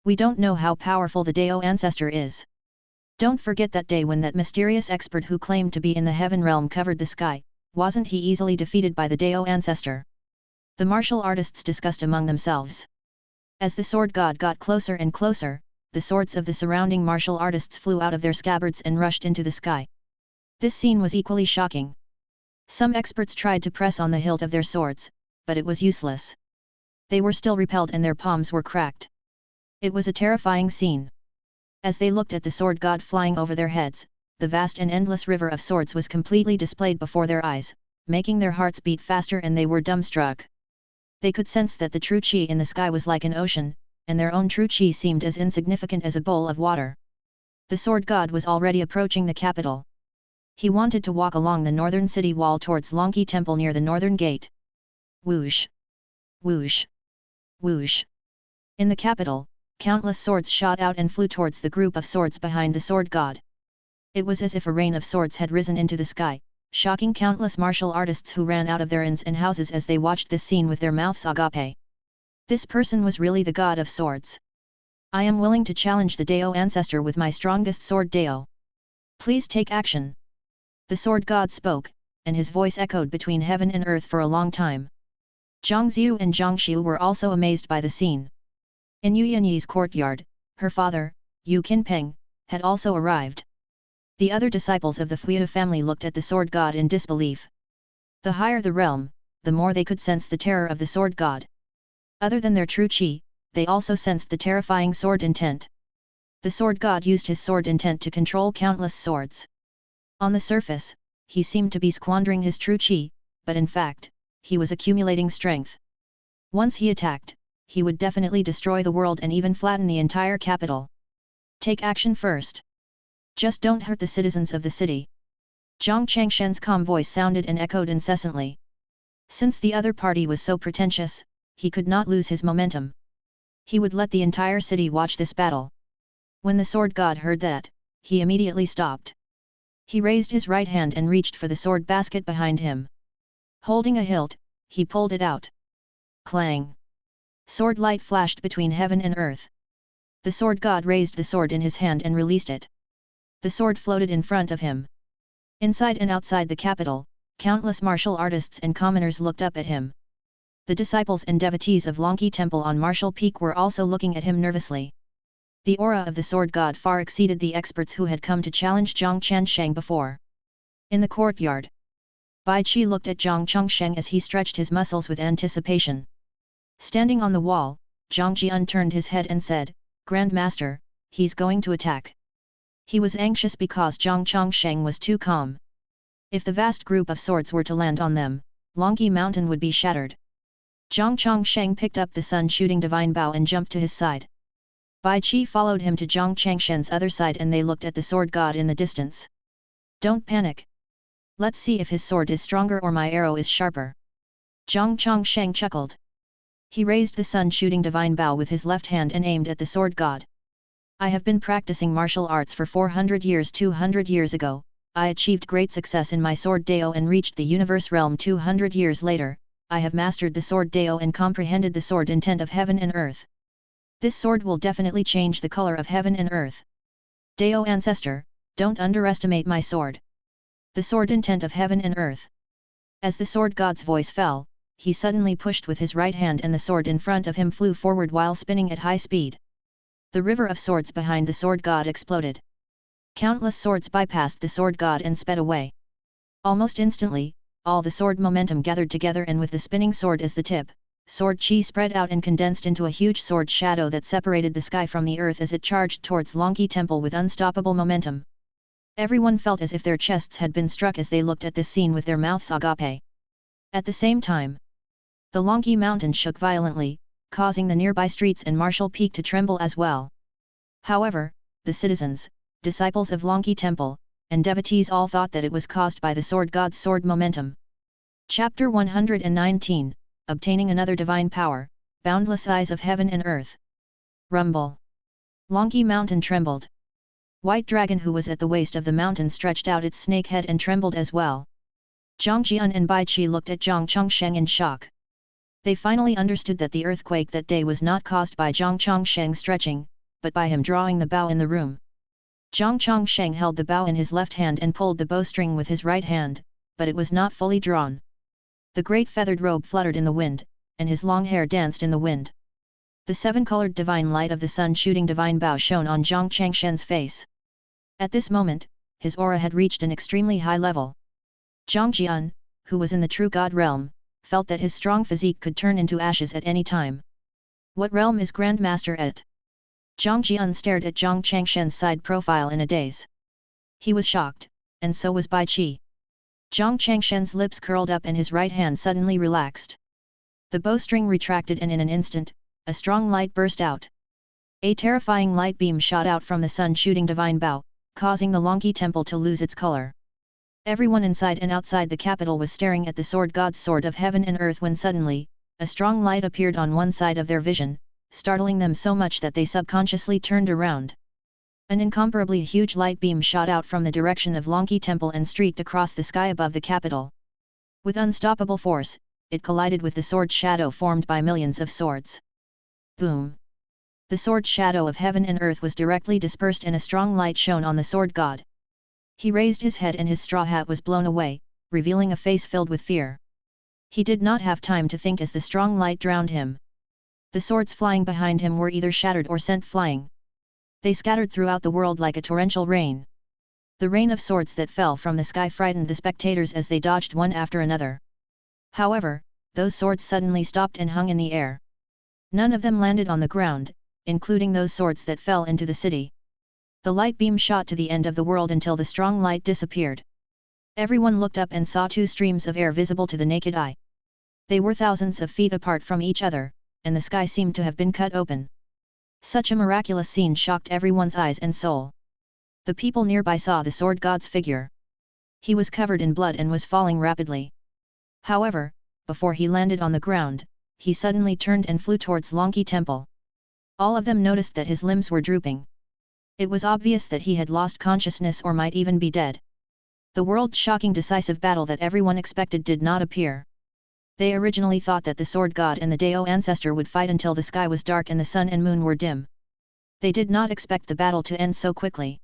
We don't know how powerful the Dao ancestor is. Don't forget that day when that mysterious expert who claimed to be in the heaven realm covered the sky, wasn't he easily defeated by the Dao ancestor? The martial artists discussed among themselves. As the sword god got closer and closer, the swords of the surrounding martial artists flew out of their scabbards and rushed into the sky. This scene was equally shocking. Some experts tried to press on the hilt of their swords, but it was useless. They were still repelled and their palms were cracked. It was a terrifying scene. As they looked at the sword god flying over their heads, the vast and endless river of swords was completely displayed before their eyes, making their hearts beat faster and they were dumbstruck. They could sense that the true qi in the sky was like an ocean, and their own true qi seemed as insignificant as a bowl of water. The sword god was already approaching the capital. He wanted to walk along the northern city wall towards Longqi Temple near the northern gate. Whoosh! Whoosh! Whoosh! In the capital, countless swords shot out and flew towards the group of swords behind the sword god. It was as if a rain of swords had risen into the sky, shocking countless martial artists who ran out of their inns and houses as they watched this scene with their mouths agape. This person was really the god of swords. I am willing to challenge the Dao ancestor with my strongest sword Dao. Please take action. The sword god spoke, and his voice echoed between heaven and earth for a long time. Zhang Xiu and Zhang Xiu were also amazed by the scene. In Yu Yanyi's courtyard, her father, Yu Qinpeng, had also arrived. The other disciples of the Fuyu family looked at the sword god in disbelief. The higher the realm, the more they could sense the terror of the sword god. Other than their true qi, they also sensed the terrifying sword intent. The sword god used his sword intent to control countless swords. On the surface, he seemed to be squandering his true qi, but in fact, he was accumulating strength. Once he attacked, he would definitely destroy the world and even flatten the entire capital. Take action first. Just don't hurt the citizens of the city. Zhang Changshen's calm voice sounded and echoed incessantly. Since the other party was so pretentious, he could not lose his momentum. He would let the entire city watch this battle. When the sword god heard that, he immediately stopped. He raised his right hand and reached for the sword basket behind him. Holding a hilt, he pulled it out. Clang! Sword light flashed between heaven and earth. The sword god raised the sword in his hand and released it. The sword floated in front of him. Inside and outside the capital, countless martial artists and commoners looked up at him. The disciples and devotees of Longqi Temple on Martial Peak were also looking at him nervously. The aura of the sword god far exceeded the experts who had come to challenge Zhang Chansheng before. In the courtyard, Bai Qi looked at Zhang Chongsheng as he stretched his muscles with anticipation. Standing on the wall, Zhang Jian turned his head and said, "Grand Master, he's going to attack." He was anxious because Zhang Chongsheng was too calm. If the vast group of swords were to land on them, Longqi Mountain would be shattered. Zhang Chongsheng picked up the sun-shooting divine bow and jumped to his side. Bai Qi followed him to Zhang Changshen's other side and they looked at the sword god in the distance. "Don't panic. Let's see if his sword is stronger or my arrow is sharper." Zhang Chongsheng chuckled. He raised the sun-shooting divine bow with his left hand and aimed at the sword god. "I have been practicing martial arts for 400 years. 200 years ago, I achieved great success in my sword Dao and reached the universe realm. 200 years later, I have mastered the sword Dao and comprehended the sword intent of heaven and earth. This sword will definitely change the color of heaven and earth. Dao ancestor, don't underestimate my sword. The sword intent of heaven and earth." As the sword god's voice fell, he suddenly pushed with his right hand and the sword in front of him flew forward while spinning at high speed. The river of swords behind the sword god exploded. Countless swords bypassed the sword god and sped away. Almost instantly, all the sword momentum gathered together and with the spinning sword as the tip, sword chi spread out and condensed into a huge sword shadow that separated the sky from the earth as it charged towards Longqi Temple with unstoppable momentum. Everyone felt as if their chests had been struck as they looked at this scene with their mouths agape. At the same time, the Longqi mountain shook violently, causing the nearby streets and Martial Peak to tremble as well. However, the citizens, disciples of Longqi Temple, and devotees all thought that it was caused by the sword god's sword momentum. Chapter 119, Obtaining Another Divine Power, Boundless Eyes of Heaven and Earth. Rumble. Longqi Mountain trembled. White Dragon who was at the waist of the mountain stretched out its snake head and trembled as well. Zhang Jian and Bai Qi looked at Zhang Chongsheng in shock. They finally understood that the earthquake that day was not caused by Zhang Chongsheng stretching, but by him drawing the bow in the room. Zhang Chongsheng held the bow in his left hand and pulled the bowstring with his right hand, but it was not fully drawn. The great feathered robe fluttered in the wind, and his long hair danced in the wind. The seven-colored divine light of the sun shooting divine bow shone on Zhang Changshen's face. At this moment, his aura had reached an extremely high level. Zhang Jian, who was in the true God realm, felt that his strong physique could turn into ashes at any time. What realm is Grandmaster at? Zhang Jian stared at Zhang Changshen's side profile in a daze. He was shocked, and so was Bai Qi. Zhang Changshen's lips curled up and his right hand suddenly relaxed. The bowstring retracted and in an instant, a strong light burst out. A terrifying light beam shot out from the sun shooting divine bow, causing the Longqi temple to lose its color. Everyone inside and outside the capital was staring at the sword god's sword of heaven and earth when suddenly, a strong light appeared on one side of their vision, startling them so much that they subconsciously turned around. An incomparably huge light beam shot out from the direction of Longqi temple and streaked across the sky above the capital. With unstoppable force, it collided with the sword shadow formed by millions of swords. Boom! The sword shadow of heaven and earth was directly dispersed and a strong light shone on the sword god. He raised his head and his straw hat was blown away, revealing a face filled with fear. He did not have time to think as the strong light drowned him. The swords flying behind him were either shattered or sent flying. They scattered throughout the world like a torrential rain. The rain of swords that fell from the sky frightened the spectators as they dodged one after another. However, those swords suddenly stopped and hung in the air. None of them landed on the ground, including those swords that fell into the city. The light beam shot to the end of the world until the strong light disappeared. Everyone looked up and saw two streams of air visible to the naked eye. They were thousands of feet apart from each other, and the sky seemed to have been cut open. Such a miraculous scene shocked everyone's eyes and soul. The people nearby saw the sword god's figure. He was covered in blood and was falling rapidly. However, before he landed on the ground, he suddenly turned and flew towards Longqi temple. All of them noticed that his limbs were drooping. It was obvious that he had lost consciousness or might even be dead. The world-shocking decisive battle that everyone expected did not appear. They originally thought that the sword god and the Dao ancestor would fight until the sky was dark and the sun and moon were dim. They did not expect the battle to end so quickly.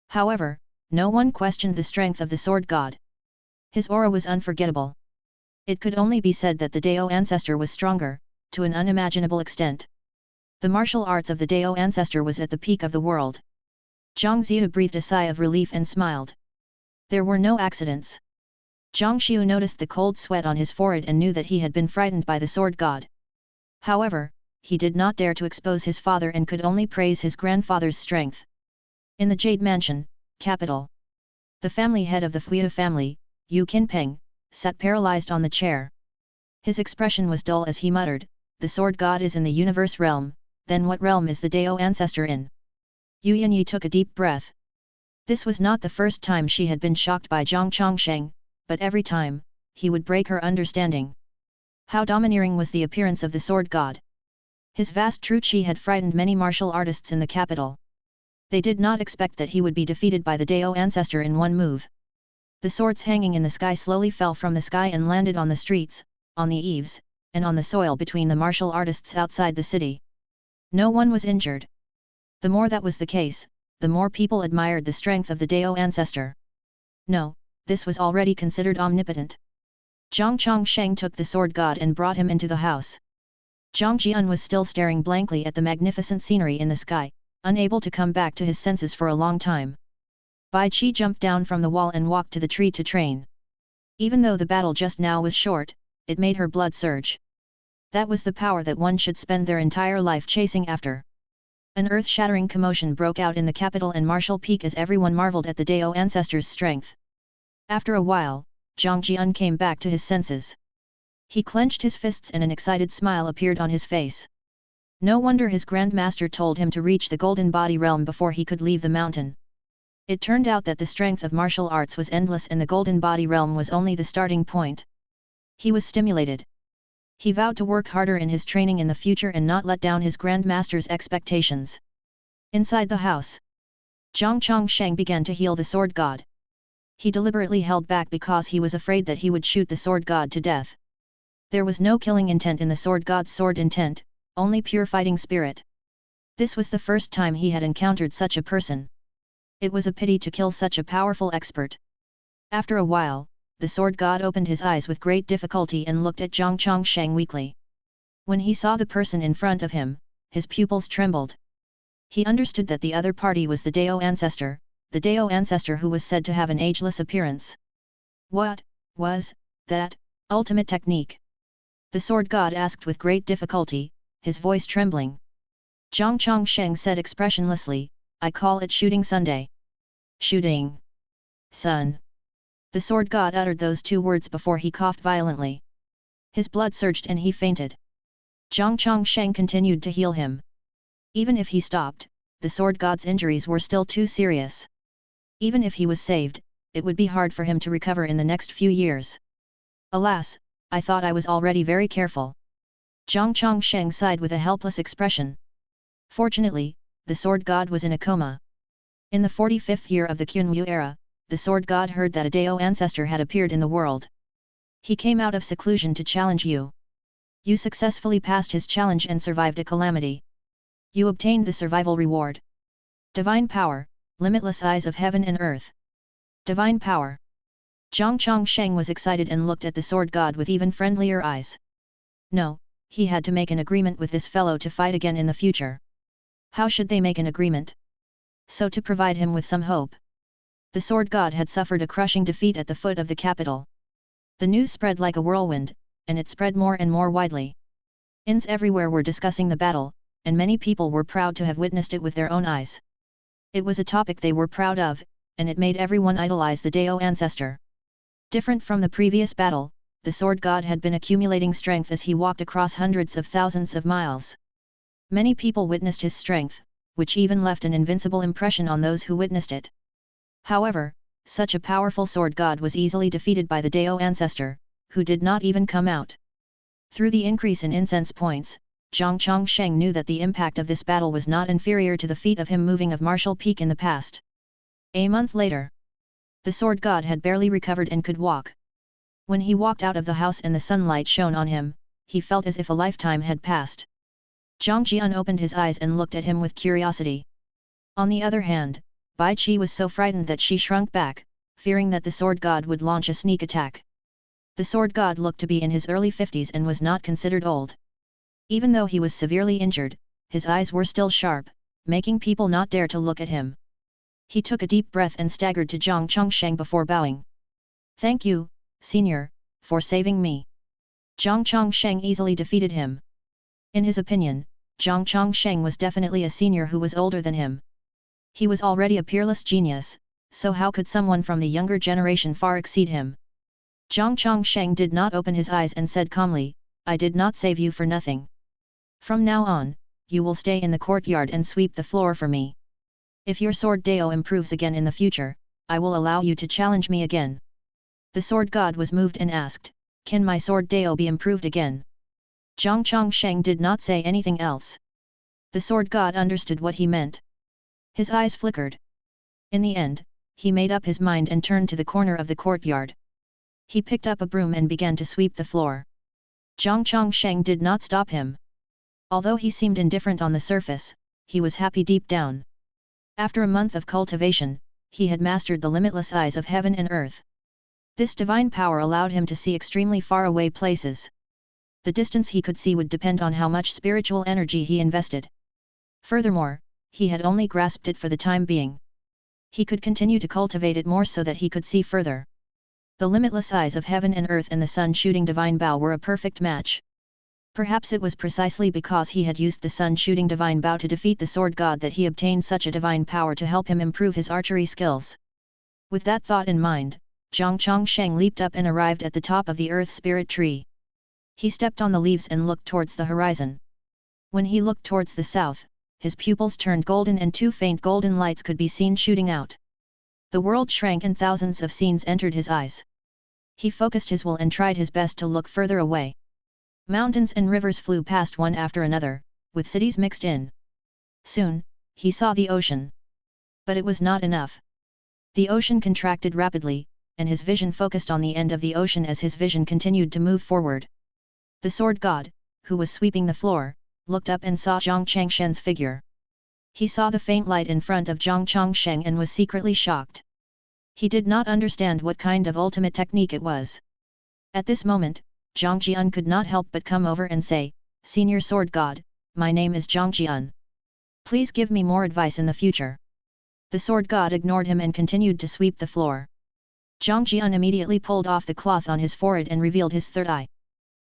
However, no one questioned the strength of the sword god. His aura was unforgettable. It could only be said that the Dao ancestor was stronger, to an unimaginable extent. The martial arts of the Dao ancestor was at the peak of the world. Zhang Ziyu breathed a sigh of relief and smiled. There were no accidents. Zhang Xiu noticed the cold sweat on his forehead and knew that he had been frightened by the sword god. However, he did not dare to expose his father and could only praise his grandfather's strength. In the Jade Mansion, capital, the family head of the Fuyu family, Yu Qinpeng, sat paralyzed on the chair. His expression was dull as he muttered, "The sword god is in the universe realm, then what realm is the Dao ancestor in?" Yu Yanyi took a deep breath. This was not the first time she had been shocked by Zhang Chongsheng, but every time, he would break her understanding. How domineering was the appearance of the sword god. His vast true qi had frightened many martial artists in the capital. They did not expect that he would be defeated by the Dao ancestor in one move. The swords hanging in the sky slowly fell from the sky and landed on the streets, on the eaves, and on the soil between the martial artists outside the city. No one was injured. The more that was the case, the more people admired the strength of the Dao ancestor. No, this was already considered omnipotent. Zhang Chongsheng took the sword god and brought him into the house. Zhang Jian was still staring blankly at the magnificent scenery in the sky, unable to come back to his senses for a long time. Bai Qi jumped down from the wall and walked to the tree to train. Even though the battle just now was short, it made her blood surge. That was the power that one should spend their entire life chasing after. An earth-shattering commotion broke out in the capital and Martial Peak as everyone marveled at the Dao ancestor's strength. After a while, Zhang Jian came back to his senses. He clenched his fists and an excited smile appeared on his face. No wonder his grandmaster told him to reach the golden body realm before he could leave the mountain. It turned out that the strength of martial arts was endless and the golden body realm was only the starting point. He was stimulated. He vowed to work harder in his training in the future and not let down his grandmaster's expectations. Inside the house, Zhang Chongsheng began to heal the sword god. He deliberately held back because he was afraid that he would shoot the sword god to death. There was no killing intent in the sword god's sword intent, only pure fighting spirit. This was the first time he had encountered such a person. It was a pity to kill such a powerful expert. After a while, the sword god opened his eyes with great difficulty and looked at Zhang Chongsheng weakly. When he saw the person in front of him, his pupils trembled. He understood that the other party was the Dao ancestor who was said to have an ageless appearance. What was that ultimate technique? The sword god asked with great difficulty, his voice trembling. Zhang Chongsheng said expressionlessly, I call it Shooting Sunday. Shooting Sun. The sword god uttered those two words before he coughed violently. His blood surged and he fainted. Zhang Chongsheng continued to heal him. Even if he stopped, the sword god's injuries were still too serious. Even if he was saved, it would be hard for him to recover in the next few years. Alas, I thought I was already very careful. Zhang Chongsheng sighed with a helpless expression. Fortunately, the sword god was in a coma. In the 45th year of the Qunwu era, the sword god heard that a Dao ancestor had appeared in the world. He came out of seclusion to challenge you. You successfully passed his challenge and survived a calamity. You obtained the survival reward. Divine power, limitless eyes of heaven and earth. Divine power. Zhang Chongsheng was excited and looked at the sword god with even friendlier eyes. No, he had to make an agreement with this fellow to fight again in the future. How should they make an agreement? So to provide him with some hope. The sword god had suffered a crushing defeat at the foot of the capital. The news spread like a whirlwind, and it spread more and more widely. Inns everywhere were discussing the battle, and many people were proud to have witnessed it with their own eyes. It was a topic they were proud of, and it made everyone idolize the Dao ancestor. Different from the previous battle, the sword god had been accumulating strength as he walked across hundreds of thousands of miles. Many people witnessed his strength, which even left an invincible impression on those who witnessed it. However, such a powerful sword god was easily defeated by the Dao ancestor, who did not even come out. Through the increase in incense points, Zhang Chongsheng knew that the impact of this battle was not inferior to the feat of him moving of Martial Peak in the past. A month later, the sword god had barely recovered and could walk. When he walked out of the house and the sunlight shone on him, he felt as if a lifetime had passed. Zhang Jian opened his eyes and looked at him with curiosity. On the other hand, Bai Qi was so frightened that she shrunk back, fearing that the sword god would launch a sneak attack. The sword god looked to be in his early 50s and was not considered old. Even though he was severely injured, his eyes were still sharp, making people not dare to look at him. He took a deep breath and staggered to Zhang Chongsheng before bowing. Thank you, senior, for saving me. Zhang Chongsheng easily defeated him. In his opinion, Zhang Chongsheng was definitely a senior who was older than him. He was already a peerless genius, so how could someone from the younger generation far exceed him? Zhang Chongsheng did not open his eyes and said calmly, I did not save you for nothing. From now on, you will stay in the courtyard and sweep the floor for me. If your sword Dao improves again in the future, I will allow you to challenge me again. The sword god was moved and asked, can my sword Dao be improved again? Zhang Chongsheng did not say anything else. The sword god understood what he meant. His eyes flickered. In the end, he made up his mind and turned to the corner of the courtyard. He picked up a broom and began to sweep the floor. Zhang Chongsheng did not stop him. Although he seemed indifferent on the surface, he was happy deep down. After a month of cultivation, he had mastered the limitless eyes of heaven and earth. This divine power allowed him to see extremely far away places. The distance he could see would depend on how much spiritual energy he invested. Furthermore, he had only grasped it for the time being. He could continue to cultivate it more so that he could see further. The limitless eyes of heaven and earth and the sun shooting divine bow were a perfect match. Perhaps it was precisely because he had used the sun shooting divine bow to defeat the sword god that he obtained such a divine power to help him improve his archery skills. With that thought in mind, Zhang Chongsheng leaped up and arrived at the top of the earth spirit tree. He stepped on the leaves and looked towards the horizon. When he looked towards the south, his pupils turned golden and two faint golden lights could be seen shooting out. The world shrank and thousands of scenes entered his eyes. He focused his will and tried his best to look further away. Mountains and rivers flew past one after another, with cities mixed in. Soon, he saw the ocean. But it was not enough. The ocean contracted rapidly, and his vision focused on the end of the ocean as his vision continued to move forward. The sword god, who was sweeping the floor, looked up and saw Zhang Changshen's figure. He saw the faint light in front of Zhang Chongsheng and was secretly shocked. He did not understand what kind of ultimate technique it was. At this moment, Zhang Jian could not help but come over and say, "Senior Sword God, my name is Zhang Jian. Please give me more advice in the future." The Sword God ignored him and continued to sweep the floor. Zhang Jian immediately pulled off the cloth on his forehead and revealed his third eye.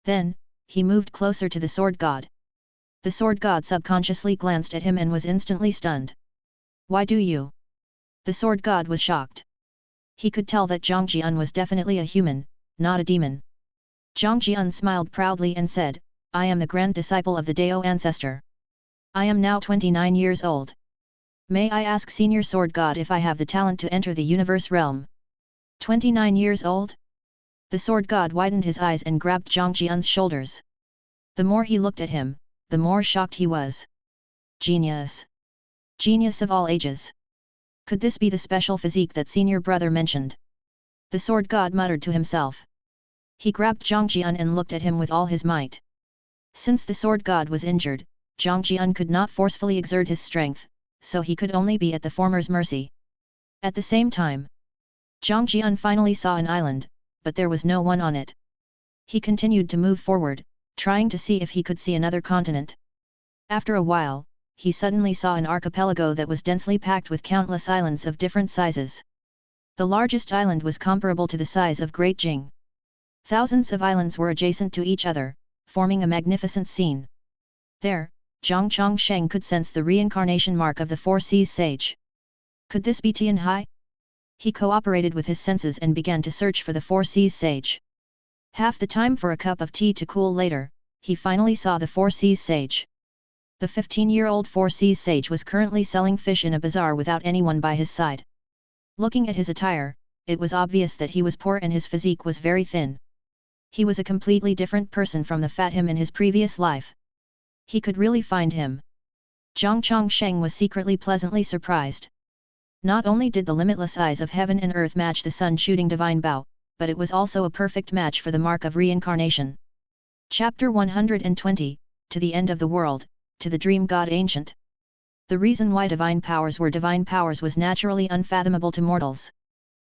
Then, he moved closer to the Sword God. The Sword God subconsciously glanced at him and was instantly stunned. "Why do you?" The Sword God was shocked. He could tell that Zhang Jian was definitely a human, not a demon. Zhang Jian smiled proudly and said, "I am the grand disciple of the Dao ancestor. I am now 29 years old. May I ask Senior Sword God if I have the talent to enter the universe realm?" 29 years old? The Sword God widened his eyes and grabbed Zhang Jian's shoulders. The more he looked at him, the more shocked he was. Genius! Genius of all ages! Could this be the special physique that senior brother mentioned? The Sword God muttered to himself. He grabbed Zhang Jian and looked at him with all his might. Since the Sword God was injured, Zhang Jian could not forcefully exert his strength, so he could only be at the former's mercy. At the same time, Zhang Jian finally saw an island, but there was no one on it. He continued to move forward, trying to see if he could see another continent. After a while, he suddenly saw an archipelago that was densely packed with countless islands of different sizes. The largest island was comparable to the size of Great Jing. Thousands of islands were adjacent to each other, forming a magnificent scene. There, Zhang Chongsheng could sense the reincarnation mark of the Four Seas Sage. Could this be Tian Hai? He cooperated with his senses and began to search for the Four Seas Sage. Half the time for a cup of tea to cool later, he finally saw the Four Seas Sage. The 15-year-old Four Seas Sage was currently selling fish in a bazaar without anyone by his side. Looking at his attire, it was obvious that he was poor and his physique was very thin. He was a completely different person from the fat him in his previous life. He could really find him. Zhang Chongsheng was secretly pleasantly surprised. Not only did the limitless eyes of heaven and earth match the sun shooting divine bow, but it was also a perfect match for the mark of reincarnation. Chapter 120, To the End of the World, to the Dream God Ancient. The reason why divine powers were divine powers was naturally unfathomable to mortals.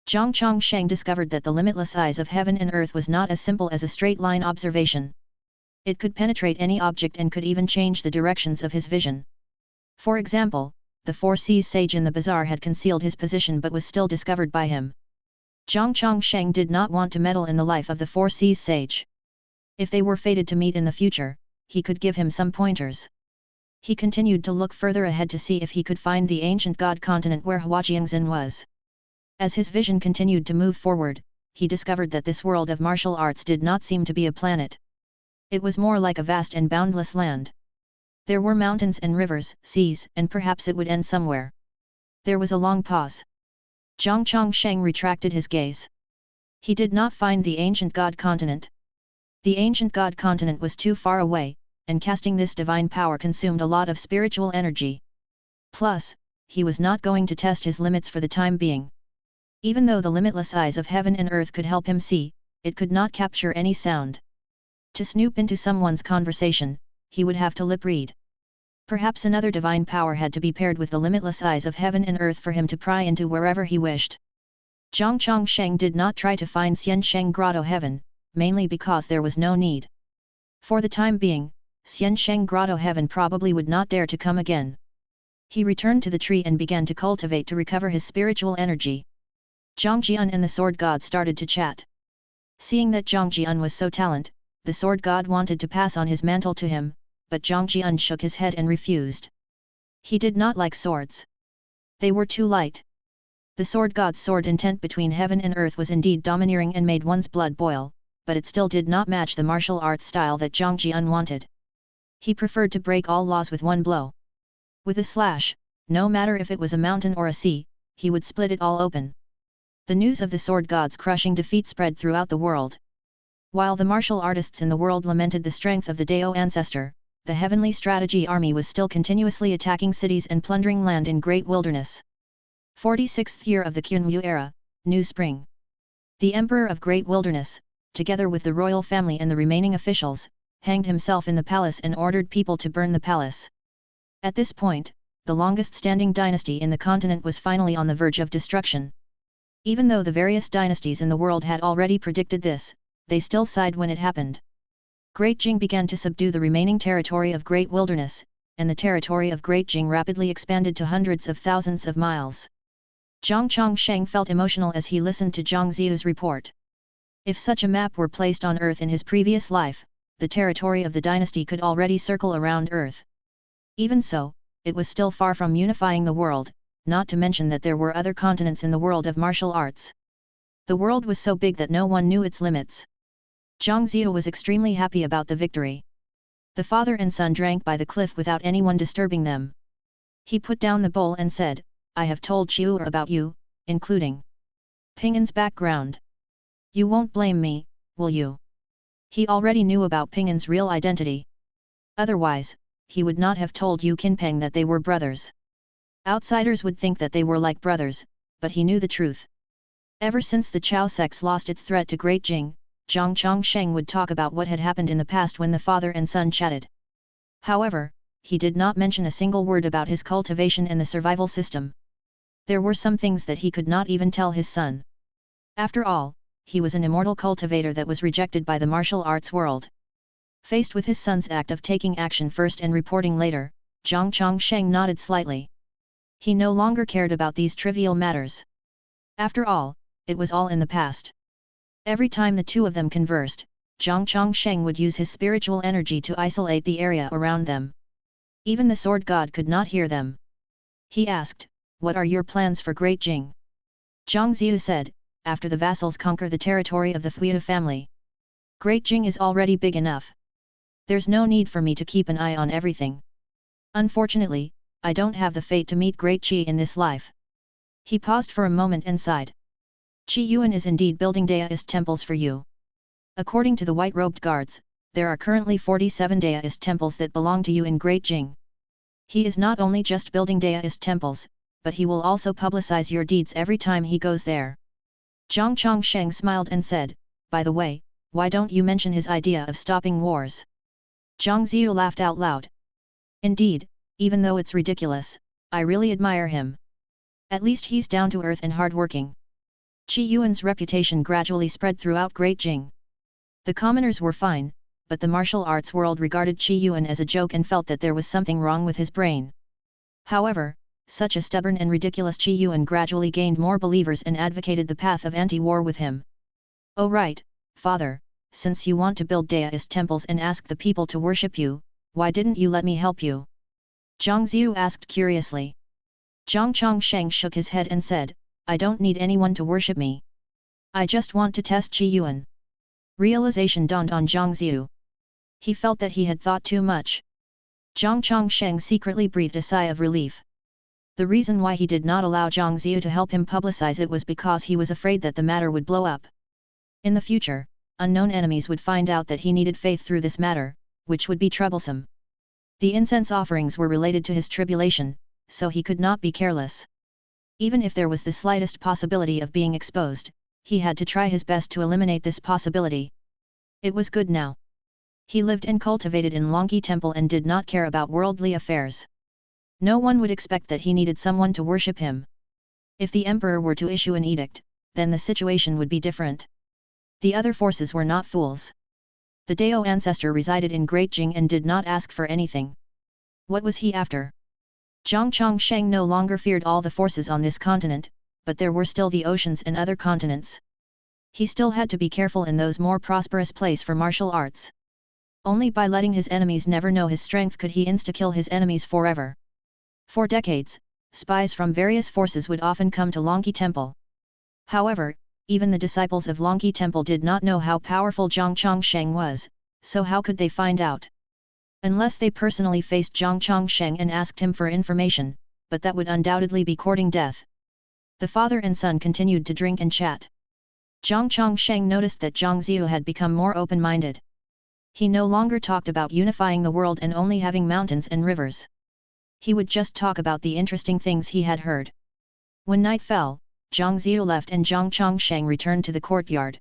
Zhang Chongsheng discovered that the limitless eyes of heaven and earth was not as simple as a straight line observation. It could penetrate any object and could even change the directions of his vision. For example, the Four Seas Sage in the bazaar had concealed his position but was still discovered by him. Zhang Chongsheng did not want to meddle in the life of the Four Seas Sage. If they were fated to meet in the future, he could give him some pointers. He continued to look further ahead to see if he could find the ancient god continent where Huajiangzhen was. As his vision continued to move forward, he discovered that this world of martial arts did not seem to be a planet. It was more like a vast and boundless land. There were mountains and rivers, seas, and perhaps it would end somewhere. There was a long pause. Zhang Chongsheng retracted his gaze. He did not find the ancient god continent. The ancient god continent was too far away, and casting this divine power consumed a lot of spiritual energy. Plus, he was not going to test his limits for the time being. Even though the limitless eyes of heaven and earth could help him see, it could not capture any sound. To snoop into someone's conversation, he would have to lip read. Perhaps another divine power had to be paired with the limitless eyes of heaven and earth for him to pry into wherever he wished. Zhang Chongsheng did not try to find Xiansheng Grotto Heaven, mainly because there was no need. For the time being, Xiansheng Grotto Heaven probably would not dare to come again. He returned to the tree and began to cultivate to recover his spiritual energy. Zhang Jian and the Sword God started to chat. Seeing that Zhang Jian was so talented, the Sword God wanted to pass on his mantle to him, but Zhang Jian shook his head and refused. He did not like swords. They were too light. The Sword God's sword intent between heaven and earth was indeed domineering and made one's blood boil, but it still did not match the martial arts style that Zhang Jian wanted. He preferred to break all laws with one blow. With a slash, no matter if it was a mountain or a sea, he would split it all open. The news of the Sword God's crushing defeat spread throughout the world. While the martial artists in the world lamented the strength of the Dao ancestor, the Heavenly Strategy Army was still continuously attacking cities and plundering land in Great Wilderness. 46th year of the Kunwu era, New Spring. The Emperor of Great Wilderness, together with the royal family and the remaining officials, hanged himself in the palace and ordered people to burn the palace. At this point, the longest-standing dynasty in the continent was finally on the verge of destruction. Even though the various dynasties in the world had already predicted this, they still sighed when it happened. Great Jing began to subdue the remaining territory of Great Wilderness, and the territory of Great Jing rapidly expanded to hundreds of thousands of miles. Zhang Chongsheng felt emotional as he listened to Zhang Ziu's report. If such a map were placed on Earth in his previous life, the territory of the dynasty could already circle around Earth. Even so, it was still far from unifying the world, not to mention that there were other continents in the world of martial arts. The world was so big that no one knew its limits. Zhang Ziu was extremely happy about the victory. The father and son drank by the cliff without anyone disturbing them. He put down the bowl and said, "I have told Qiu about you, including Ping'an's background. You won't blame me, will you?" He already knew about Ping'an's real identity. Otherwise, he would not have told Yu Qinpeng that they were brothers. Outsiders would think that they were like brothers, but he knew the truth. Ever since the Chao sects lost its threat to Great Jing, Zhang Chongsheng would talk about what had happened in the past when the father and son chatted. However, he did not mention a single word about his cultivation and the survival system. There were some things that he could not even tell his son. After all, he was an immortal cultivator that was rejected by the martial arts world. Faced with his son's act of taking action first and reporting later, Zhang Chongsheng nodded slightly. He no longer cared about these trivial matters. After all, it was all in the past. Every time the two of them conversed, Zhang Chongsheng would use his spiritual energy to isolate the area around them. Even the sword god could not hear them. He asked, "What are your plans for Great Jing?" Zhang Ziu said, "After the vassals conquer the territory of the Fuyu family, Great Jing is already big enough. There's no need for me to keep an eye on everything. Unfortunately, I don't have the fate to meet Great Qi in this life." He paused for a moment and sighed. "Qi Yuan is indeed building Daoist temples for you. According to the white-robed guards, there are currently 47 Daoist temples that belong to you in Great Jing. He is not only just building Daoist temples, but he will also publicize your deeds every time he goes there." Zhang Chongsheng smiled and said, "By the way, why don't you mention his idea of stopping wars?" Zhang Ziu laughed out loud. "Indeed, even though it's ridiculous, I really admire him. At least he's down to earth and hardworking." Qi Yuan's reputation gradually spread throughout Great Jing. The commoners were fine, but the martial arts world regarded Qi Yuan as a joke and felt that there was something wrong with his brain. However, such a stubborn and ridiculous Qi Yuan gradually gained more believers and advocated the path of anti-war with him. "Oh right, father, since you want to build Daoist temples and ask the people to worship you, why didn't you let me help you?" Zhang Ziu asked curiously. Zhang Chongsheng shook his head and said, "I don't need anyone to worship me. I just want to test Qi Yuan." Realization dawned on Zhang Ziu. He felt that he had thought too much. Zhang Chongsheng secretly breathed a sigh of relief. The reason why he did not allow Zhang Ziu to help him publicize it was because he was afraid that the matter would blow up. In the future, unknown enemies would find out that he needed faith through this matter, which would be troublesome. The incense offerings were related to his tribulation, so he could not be careless. Even if there was the slightest possibility of being exposed, he had to try his best to eliminate this possibility. It was good now. He lived and cultivated in Longqi Temple and did not care about worldly affairs. No one would expect that he needed someone to worship him. If the emperor were to issue an edict, then the situation would be different. The other forces were not fools. The Dao ancestor resided in Great Jing and did not ask for anything. What was he after? Zhang Chongsheng no longer feared all the forces on this continent, but there were still the oceans and other continents. He still had to be careful in those more prosperous places for martial arts. Only by letting his enemies never know his strength could he insta-kill his enemies forever. For decades, spies from various forces would often come to Longqi Temple. However, even the disciples of Longqi Temple did not know how powerful Zhang Chongsheng was, so how could they find out? Unless they personally faced Zhang Chongsheng and asked him for information, but that would undoubtedly be courting death. The father and son continued to drink and chat. Zhang Chongsheng noticed that Zhang Ziu had become more open-minded. He no longer talked about unifying the world and only having mountains and rivers. He would just talk about the interesting things he had heard. When night fell, Zhang Ziu left and Zhang Chongsheng returned to the courtyard.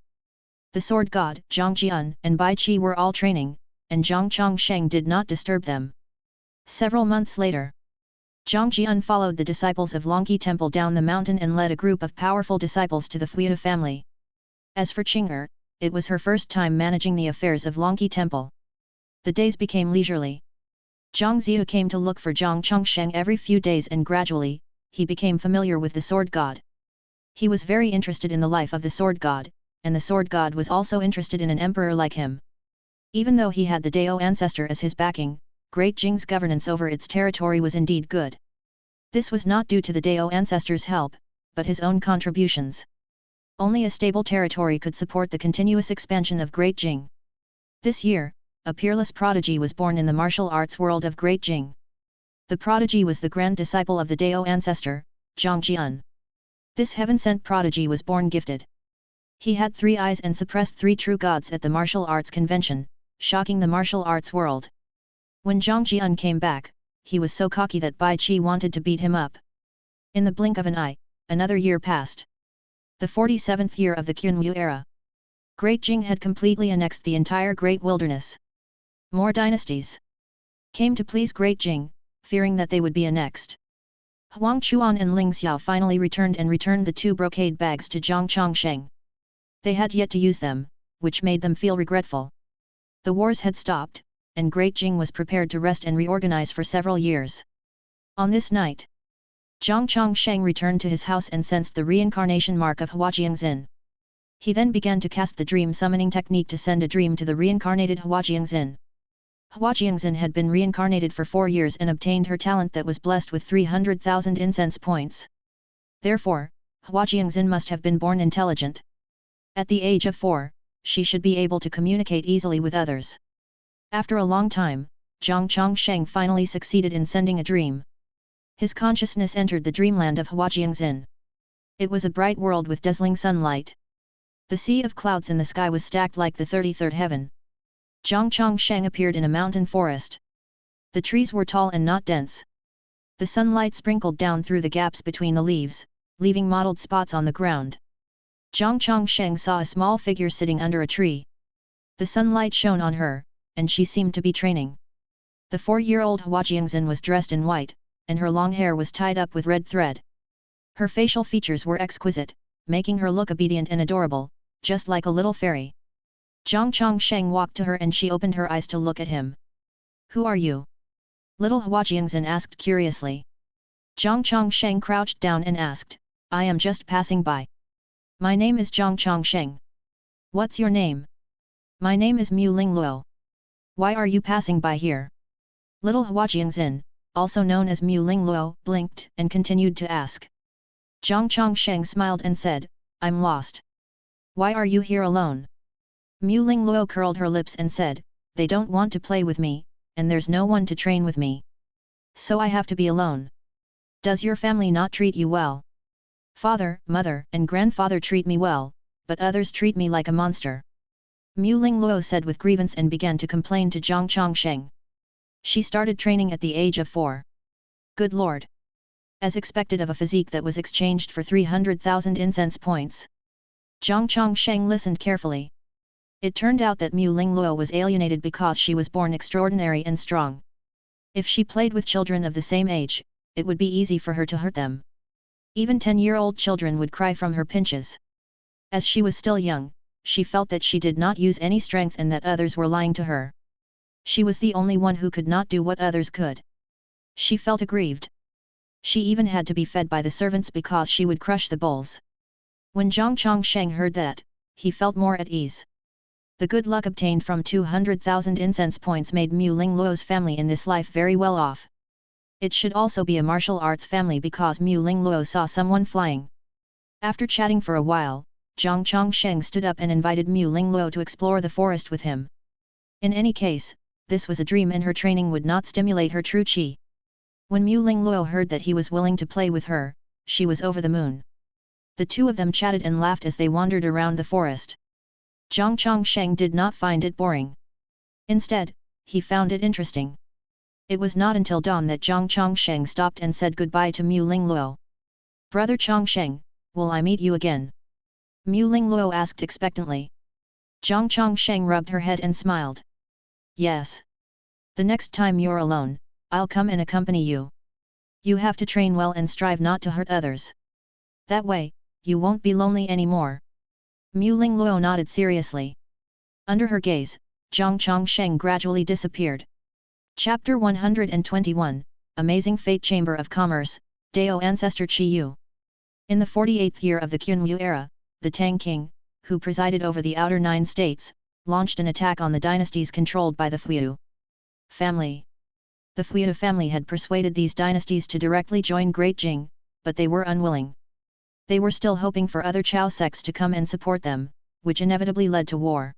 The sword god, Zhang Jian and Bai Qi were all training, and Zhang Chongsheng did not disturb them. Several months later, Zhang Jian followed the disciples of Longqi Temple down the mountain and led a group of powerful disciples to the Fuya family. As for Qing'er, it was her first time managing the affairs of Longqi Temple. The days became leisurely. Zhang Ziyu came to look for Zhang Chongsheng every few days and gradually, he became familiar with the sword god. He was very interested in the life of the sword god, and the sword god was also interested in an emperor like him. Even though he had the Dao ancestor as his backing, Great Jing's governance over its territory was indeed good. This was not due to the Dao ancestor's help, but his own contributions. Only a stable territory could support the continuous expansion of Great Jing. This year, a peerless prodigy was born in the martial arts world of Great Jing. The prodigy was the grand disciple of the Dao ancestor, Zhang Jian. This heaven-sent prodigy was born gifted. He had 3 eyes and suppressed 3 true gods at the martial arts convention, shocking the martial arts world. When Zhang Jian came back, he was so cocky that Bai Qi wanted to beat him up. In the blink of an eye, another year passed. The 47th year of the Qinwu era. Great Jing had completely annexed the entire Great Wilderness. More dynasties came to please Great Jing, fearing that they would be annexed. Huang Chuan and Ling Xiao finally returned the 2 brocade bags to Zhang Chongsheng. They had yet to use them, which made them feel regretful. The wars had stopped, and Great Jing was prepared to rest and reorganize for several years. On this night, Zhang Chongsheng returned to his house and sensed the reincarnation mark of Hua Jiangxin. He then began to cast the dream summoning technique to send a dream to the reincarnated Hua Jiangxin. Hua Jiangxin had been reincarnated for 4 years and obtained her talent that was blessed with 300,000 incense points. Therefore, Hua Jiangxin must have been born intelligent. At the age of 4, she should be able to communicate easily with others. After a long time, Zhang Chongsheng finally succeeded in sending a dream. His consciousness entered the dreamland of Hua Jiangxin. It was a bright world with dazzling sunlight. The sea of clouds in the sky was stacked like the 33rd heaven. Zhang Chongsheng appeared in a mountain forest. The trees were tall and not dense. The sunlight sprinkled down through the gaps between the leaves, leaving mottled spots on the ground. Zhang Chongsheng saw a small figure sitting under a tree. The sunlight shone on her, and she seemed to be training. The 4-year-old Hua Jiangxin was dressed in white, and her long hair was tied up with red thread. Her facial features were exquisite, making her look obedient and adorable, just like a little fairy. Zhang Chongsheng walked to her and she opened her eyes to look at him. "Who are you?" Little Hua Jiangxin asked curiously. Zhang Chongsheng crouched down and asked, "I am just passing by. My name is Zhang Chongsheng. What's your name?" "My name is Mu Lingluo. Why are you passing by here?" Little Hua Jiangxin, also known as Mu Lingluo, blinked and continued to ask. Zhang Chongsheng smiled and said, "I'm lost." "Why are you here alone?" Mu Lingluo curled her lips and said, "They don't want to play with me, and there's no one to train with me. So I have to be alone. Does your family not treat you well?" "Father, mother, and grandfather treat me well, but others treat me like a monster." Mu Lingluo said with grievance and began to complain to Zhang Chongsheng. She started training at the age of 4. Good Lord! As expected of a physique that was exchanged for 300,000 incense points. Zhang Chongsheng listened carefully. It turned out that Mu Lingluo was alienated because she was born extraordinary and strong. If she played with children of the same age, it would be easy for her to hurt them. Even 10-year-old children would cry from her pinches. As she was still young, she felt that she did not use any strength and that others were lying to her. She was the only one who could not do what others could. She felt aggrieved. She even had to be fed by the servants because she would crush the bowls. When Zhang Chongsheng heard that, he felt more at ease. The good luck obtained from 200,000 incense points made Mu Lingluo's family in this life very well off. It should also be a martial arts family because Mu Lingluo saw someone flying. After chatting for a while, Zhang Chongsheng stood up and invited Mu Lingluo to explore the forest with him. In any case, this was a dream and her training would not stimulate her true qi. When Mu Lingluo heard that he was willing to play with her, she was over the moon. The two of them chatted and laughed as they wandered around the forest. Zhang Chongsheng did not find it boring. Instead, he found it interesting. It was not until dawn that Zhang Chongsheng stopped and said goodbye to Mu Lingluo. "Brother Chongsheng, will I meet you again?" Mu Lingluo asked expectantly. Zhang Chongsheng rubbed her head and smiled. "Yes. The next time you're alone, I'll come and accompany you." You have to train well and strive not to hurt others. That way, you won't be lonely anymore. Mu Lingluo nodded seriously. Under her gaze, Zhang Chongsheng gradually disappeared. Chapter 121, Amazing Fate Chamber of Commerce, Dao Ancestor Qi Yu. In the 48th year of the Qunwu era, the Tang king, who presided over the outer 9 states, launched an attack on the dynasties controlled by the Fuyu family. The Fuyu family had persuaded these dynasties to directly join Great Jing, but they were unwilling. They were still hoping for other Chao sects to come and support them, which inevitably led to war.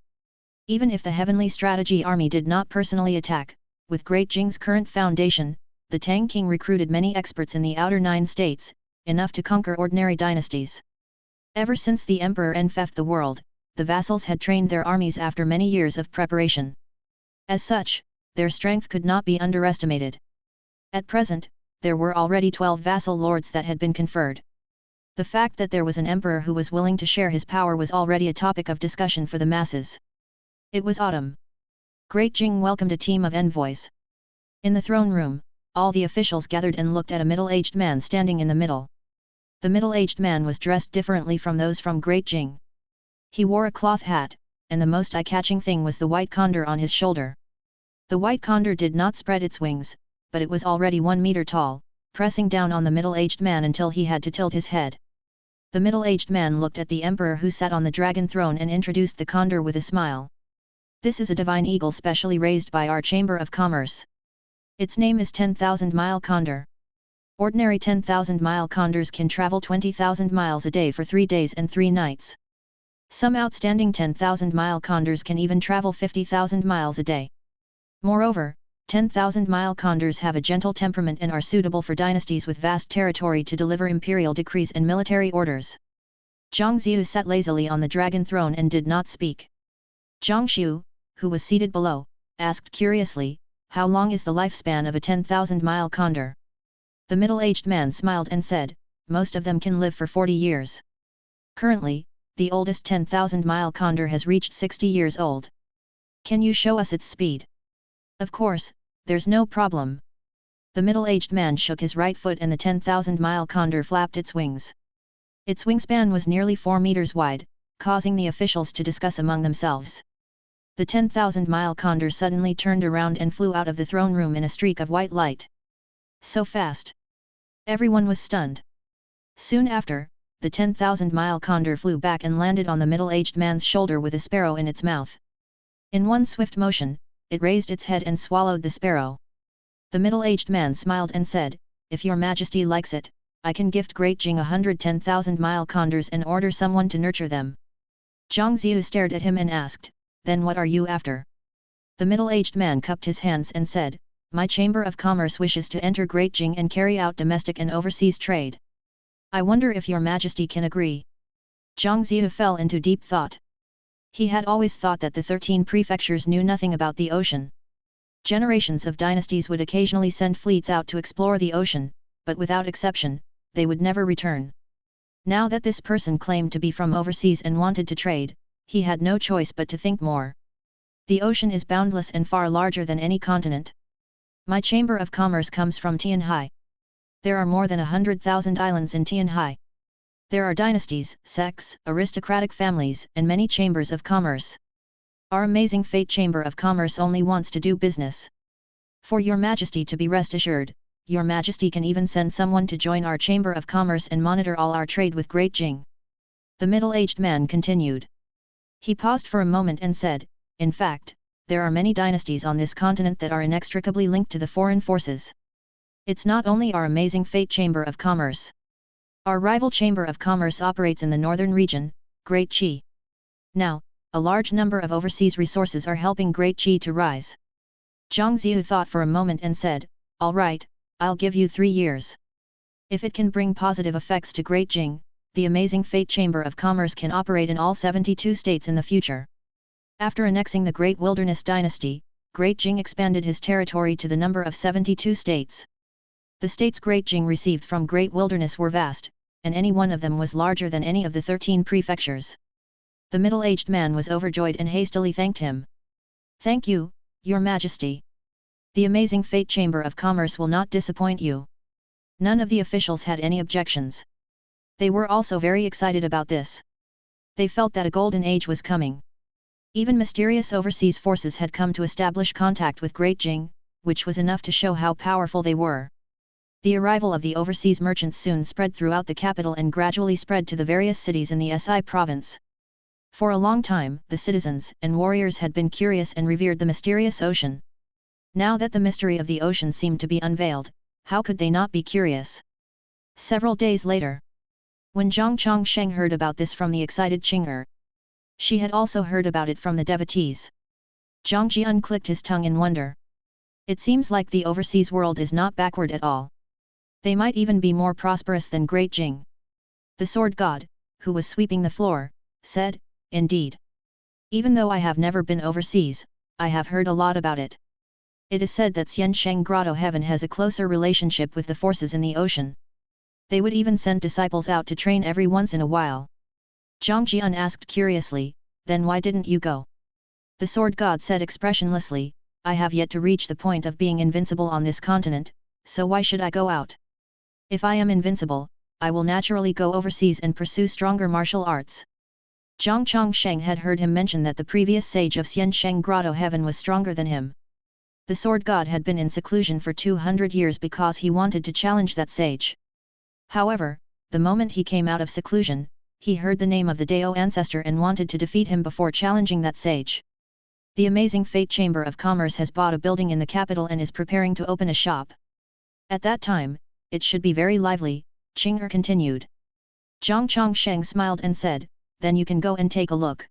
Even if the Heavenly Strategy Army did not personally attack, with Great Jing's current foundation, the Tang king recruited many experts in the outer 9 states, enough to conquer ordinary dynasties. Ever since the emperor enfeoffed the world, the vassals had trained their armies after many years of preparation. As such, their strength could not be underestimated. At present, there were already 12 vassal lords that had been conferred. The fact that there was an emperor who was willing to share his power was already a topic of discussion for the masses. It was autumn. Great Jing welcomed a team of envoys. In the throne room, all the officials gathered and looked at a middle-aged man standing in the middle. The middle-aged man was dressed differently from those from Great Jing. He wore a cloth hat, and the most eye-catching thing was the white condor on his shoulder. The white condor did not spread its wings, but it was already 1 meter tall, pressing down on the middle-aged man until he had to tilt his head. The middle-aged man looked at the emperor who sat on the dragon throne and introduced the condor with a smile. This is a divine eagle specially raised by our Chamber of Commerce. Its name is 10,000-mile condor. Ordinary 10,000-mile condors can travel 20,000 miles a day for 3 days and 3 nights. Some outstanding 10,000-mile condors can even travel 50,000 miles a day. Moreover, 10,000-mile condors have a gentle temperament and are suitable for dynasties with vast territory to deliver imperial decrees and military orders. Zhang Ziyu sat lazily on the dragon throne and did not speak. Zhang Xiu, who was seated below, asked curiously, "How long is the lifespan of a 10,000-mile condor?" The middle-aged man smiled and said, "Most of them can live for 40 years. Currently, the oldest 10,000-mile condor has reached 60 years old. Can you show us its speed?" "Of course, there's no problem." The middle-aged man shook his right foot and the 10,000-mile condor flapped its wings. Its wingspan was nearly 4 meters wide, causing the officials to discuss among themselves. The 10,000-mile condor suddenly turned around and flew out of the throne room in a streak of white light. So fast! Everyone was stunned. Soon after, the 10,000-mile condor flew back and landed on the middle-aged man's shoulder with a sparrow in its mouth. In one swift motion, it raised its head and swallowed the sparrow. The middle-aged man smiled and said, "If your majesty likes it, I can gift Great Jing 110,000-mile condors and order someone to nurture them." Zhang Ziyu stared at him and asked, "Then what are you after?" The middle-aged man cupped his hands and said, "My Chamber of Commerce wishes to enter Great Jing and carry out domestic and overseas trade. I wonder if your majesty can agree." Zhang Ziyu fell into deep thought. He had always thought that the 13 prefectures knew nothing about the ocean. Generations of dynasties would occasionally send fleets out to explore the ocean, but without exception, they would never return. Now that this person claimed to be from overseas and wanted to trade, he had no choice but to think more. The ocean is boundless and far larger than any continent. My Chamber of Commerce comes from Tianhai. There are more than 100,000 islands in Tianhai. There are dynasties, sects, aristocratic families, and many chambers of commerce. Our amazing fate Chamber of Commerce only wants to do business. For your majesty to be rest assured, your majesty can even send someone to join our Chamber of Commerce and monitor all our trade with Great Jing." The middle-aged man continued. He paused for a moment and said, "In fact, there are many dynasties on this continent that are inextricably linked to the foreign forces. It's not only our amazing fate Chamber of Commerce. Our rival Chamber of Commerce operates in the northern region, Great Qi. Now, a large number of overseas resources are helping Great Qi to rise." Zhang Ziyu thought for a moment and said, "All right, I'll give you 3 years. If it can bring positive effects to Great Jing, the amazing fate Chamber of Commerce can operate in all 72 states in the future." After annexing the Great Wilderness Dynasty, Great Jing expanded his territory to the number of 72 states. The states Great Jing received from Great Wilderness were vast, and any one of them was larger than any of the 13 prefectures. The middle-aged man was overjoyed and hastily thanked him. "Thank you, your majesty. The amazing fate Chamber of Commerce will not disappoint you." None of the officials had any objections. They were also very excited about this. They felt that a golden age was coming. Even mysterious overseas forces had come to establish contact with Great Jing, which was enough to show how powerful they were. The arrival of the overseas merchants soon spread throughout the capital and gradually spread to the various cities in the Si province. For a long time, the citizens and warriors had been curious and revered the mysterious ocean. Now that the mystery of the ocean seemed to be unveiled, how could they not be curious? Several days later, when Zhang Chongsheng heard about this from the excited Qing'er, she had also heard about it from the devotees. Zhang Jian clicked his tongue in wonder. It seems like the overseas world is not backward at all. They might even be more prosperous than Great Jing. The sword god, who was sweeping the floor, said, "Indeed. Even though I have never been overseas, I have heard a lot about it. It is said that Xiansheng Grotto Heaven has a closer relationship with the forces in the ocean. They would even send disciples out to train every once in a while." Zhang Jian asked curiously, "Then why didn't you go?" The sword god said expressionlessly, "I have yet to reach the point of being invincible on this continent, so why should I go out? If I am invincible, I will naturally go overseas and pursue stronger martial arts." Zhang Chongsheng had heard him mention that the previous sage of Xiansheng Grotto Heaven was stronger than him. The sword god had been in seclusion for 200 years because he wanted to challenge that sage. However, the moment he came out of seclusion, he heard the name of the Dao ancestor and wanted to defeat him before challenging that sage. The amazing Fate Chamber of Commerce has bought a building in the capital and is preparing to open a shop. At that time, it should be very lively, Qing'er continued. Zhang Chongsheng smiled and said, "Then you can go and take a look."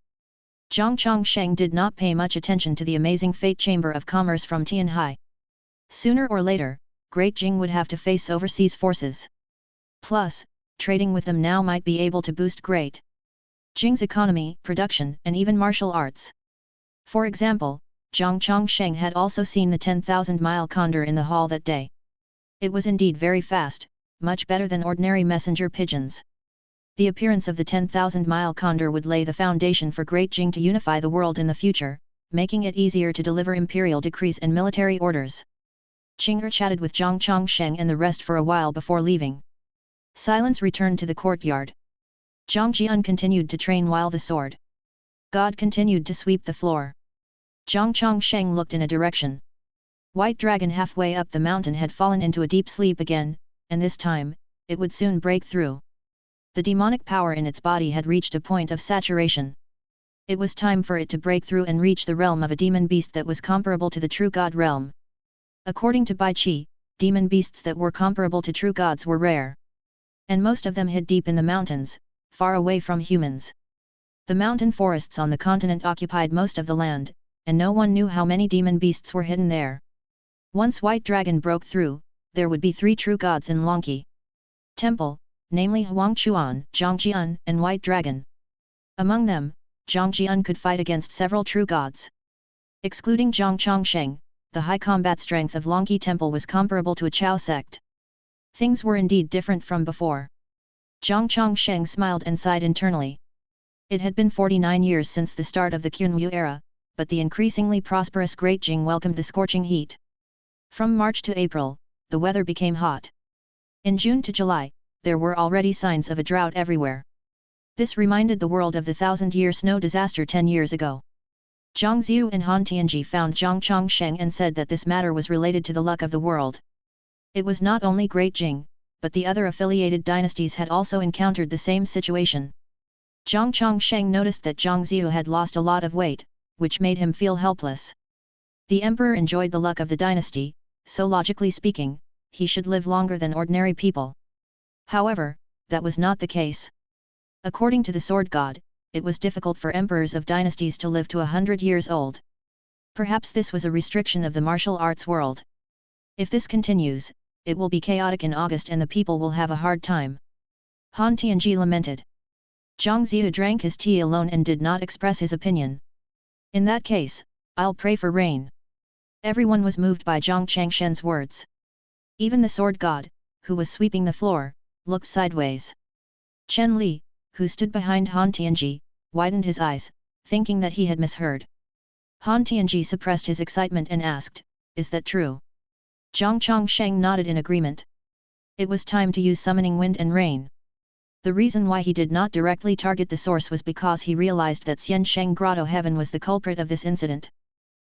Zhang Chongsheng did not pay much attention to the amazing Fate Chamber of Commerce from Tianhai. Sooner or later, Great Jing would have to face overseas forces. Plus, trading with them now might be able to boost Great Jing's economy, production, and even martial arts. For example, Zhang Chongsheng had also seen the 10,000-mile condor in the hall that day. It was indeed very fast, much better than ordinary messenger pigeons. The appearance of the 10,000-mile condor would lay the foundation for Great Jing to unify the world in the future, making it easier to deliver imperial decrees and military orders. Qing'er chatted with Zhang Chongsheng and the rest for a while before leaving. Silence returned to the courtyard. Zhang Jian continued to train while the sword god continued to sweep the floor. Zhang Chongsheng looked in a direction. White Dragon halfway up the mountain had fallen into a deep sleep again, and this time, it would soon break through. The demonic power in its body had reached a point of saturation. It was time for it to break through and reach the realm of a demon beast that was comparable to the true god realm. According to Bai Qi, demon beasts that were comparable to true gods were rare. And most of them hid deep in the mountains, far away from humans. The mountain forests on the continent occupied most of the land, and no one knew how many demon beasts were hidden there. Once White Dragon broke through, there would be 3 true gods in Longqi Temple, namely Huangchuan, Zhangjian, and White Dragon. Among them, Zhangjian could fight against several true gods. Excluding Zhang Chongsheng, the high combat strength of Longqi Temple was comparable to a Chao sect. Things were indeed different from before. Zhang Chongsheng smiled and sighed internally. It had been 49 years since the start of the Qunwu era, but the increasingly prosperous Great Jing welcomed the scorching heat. From March to April, the weather became hot. In June to July, there were already signs of a drought everywhere. This reminded the world of the 1,000-year snow disaster 10 years ago. Zhang Ziyu and Han Tianji found Zhang Chongsheng and said that this matter was related to the luck of the world. It was not only Great Jing, but the other affiliated dynasties had also encountered the same situation. Zhang Chongsheng noticed that Zhang Ziyu had lost a lot of weight, which made him feel helpless. The emperor enjoyed the luck of the dynasty, so logically speaking, he should live longer than ordinary people. However, that was not the case. According to the sword god, it was difficult for emperors of dynasties to live to 100 years old. Perhaps this was a restriction of the martial arts world. If this continues, it will be chaotic in August and the people will have a hard time. Han Tianji lamented. Zhang Ziyu drank his tea alone and did not express his opinion. In that case, I'll pray for rain. Everyone was moved by Zhang Changshen's words. Even the sword god, who was sweeping the floor, looked sideways. Chen Li, who stood behind Han Tianji, widened his eyes, thinking that he had misheard. Han Tianji suppressed his excitement and asked, "Is that true?" Zhang Chongsheng nodded in agreement. It was time to use summoning wind and rain. The reason why he did not directly target the source was because he realized that Xiansheng Grotto Heaven was the culprit of this incident.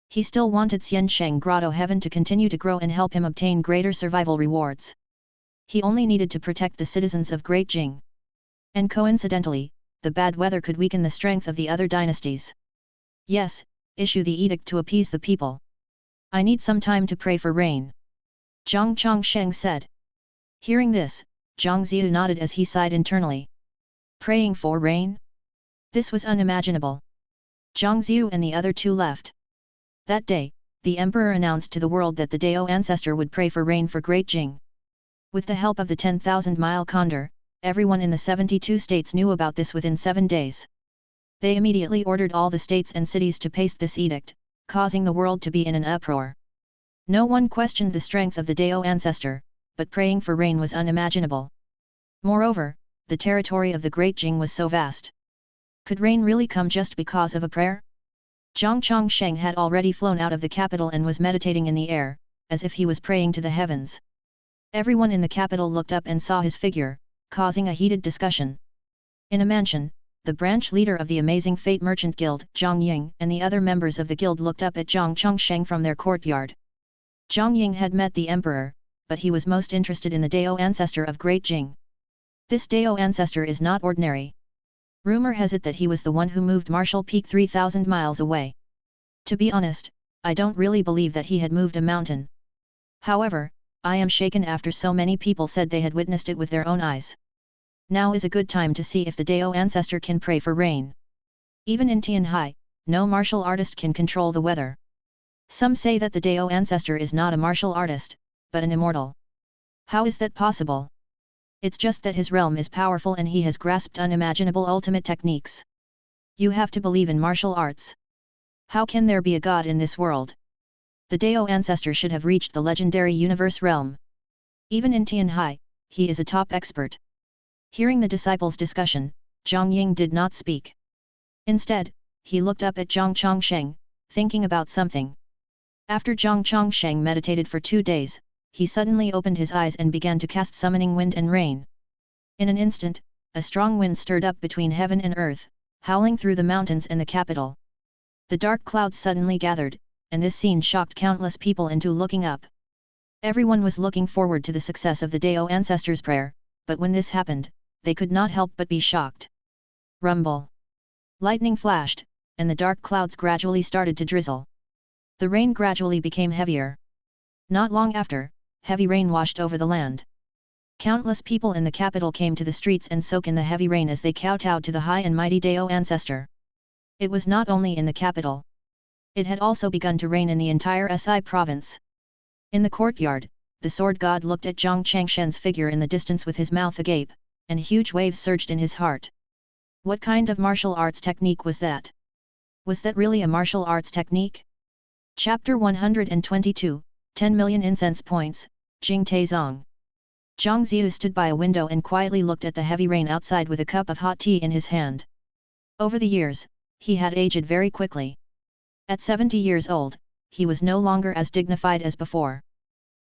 He still wanted Xiansheng Grotto Heaven to continue to grow and help him obtain greater survival rewards. He only needed to protect the citizens of Great Jing. And coincidentally, the bad weather could weaken the strength of the other dynasties. Yes, issue the edict to appease the people. I need some time to pray for rain. Zhang Chongsheng said. Hearing this, Zhang Ziyu nodded as he sighed internally. Praying for rain? This was unimaginable. Zhang Ziyu and the other two left. That day, the emperor announced to the world that the Dao ancestor would pray for rain for Great Jing. With the help of the 10,000-mile condor, everyone in the 72 states knew about this within 7 days. They immediately ordered all the states and cities to paste this edict, causing the world to be in an uproar. No one questioned the strength of the Dao ancestor, but praying for rain was unimaginable. Moreover, the territory of the Great Jing was so vast. Could rain really come just because of a prayer? Zhang Chongsheng had already flown out of the capital and was meditating in the air, as if he was praying to the heavens. Everyone in the capital looked up and saw his figure, causing a heated discussion. In a mansion, the branch leader of the Amazing Fate Merchant Guild, Zhang Ying, and the other members of the guild looked up at Zhang Chongsheng from their courtyard. Zhang Ying had met the emperor, but he was most interested in the Dao ancestor of Great Jing. This Dao ancestor is not ordinary. Rumor has it that he was the one who moved Marshall Peak 3,000 miles away. To be honest, I don't really believe that he had moved a mountain. However, I am shaken after so many people said they had witnessed it with their own eyes. Now is a good time to see if the Dao ancestor can pray for rain. Even in Tianhai, no martial artist can control the weather. Some say that the Dao ancestor is not a martial artist, but an immortal. How is that possible? It's just that his realm is powerful and he has grasped unimaginable ultimate techniques. You have to believe in martial arts. How can there be a god in this world? The Dao ancestor should have reached the legendary universe realm. Even in Tianhai, he is a top expert. Hearing the disciples' discussion, Zhang Ying did not speak. Instead, he looked up at Zhang Chongsheng, thinking about something. After Zhang Chongsheng meditated for 2 days, he suddenly opened his eyes and began to cast summoning wind and rain. In an instant, a strong wind stirred up between heaven and earth, howling through the mountains and the capital. The dark clouds suddenly gathered, and this scene shocked countless people into looking up. Everyone was looking forward to the success of the Dao ancestor's prayer, but when this happened, they could not help but be shocked. Rumble. Lightning flashed, and the dark clouds gradually started to drizzle. The rain gradually became heavier. Not long after, heavy rain washed over the land. Countless people in the capital came to the streets and soak in the heavy rain as they kowtowed to the high and mighty Dao ancestor. It was not only in the capital. It had also begun to rain in the entire Si province. In the courtyard, the sword god looked at Zhang Changshen's figure in the distance with his mouth agape, and huge waves surged in his heart. What kind of martial arts technique was that? Was that really a martial arts technique? Chapter 122, 10 million incense points, Jing Taizong. Zhang Ziyu stood by a window and quietly looked at the heavy rain outside with a cup of hot tea in his hand. Over the years, he had aged very quickly. At 70 years old, he was no longer as dignified as before.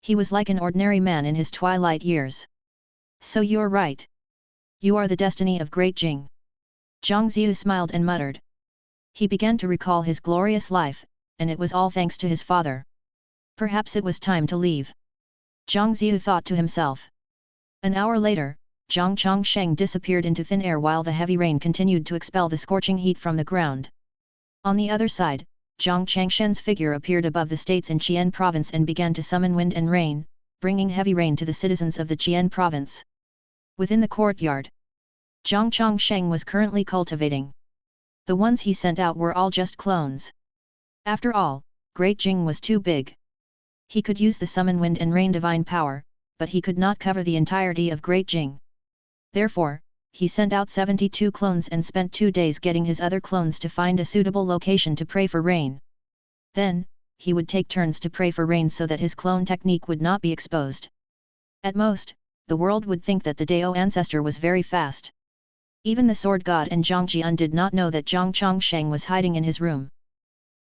He was like an ordinary man in his twilight years. So you're right. You are the destiny of Great Jing. Zhang Ziyu smiled and muttered. He began to recall his glorious life, and it was all thanks to his father. Perhaps it was time to leave. Zhang Ziyu thought to himself. An hour later, Zhang Chongsheng disappeared into thin air while the heavy rain continued to expel the scorching heat from the ground. On the other side, Zhang Changshen's figure appeared above the states in Qian province and began to summon wind and rain, bringing heavy rain to the citizens of the Qian province. Within the courtyard, Zhang Chongsheng was currently cultivating. The ones he sent out were all just clones. After all, Great Jing was too big. He could use the summon wind and rain divine power, but he could not cover the entirety of Great Jing. Therefore, he sent out 72 clones and spent 2 days getting his other clones to find a suitable location to pray for rain. Then, he would take turns to pray for rain so that his clone technique would not be exposed. At most, the world would think that the Dao ancestor was very fast. Even the sword god and Zhang Jian did not know that Zhang Chongsheng was hiding in his room.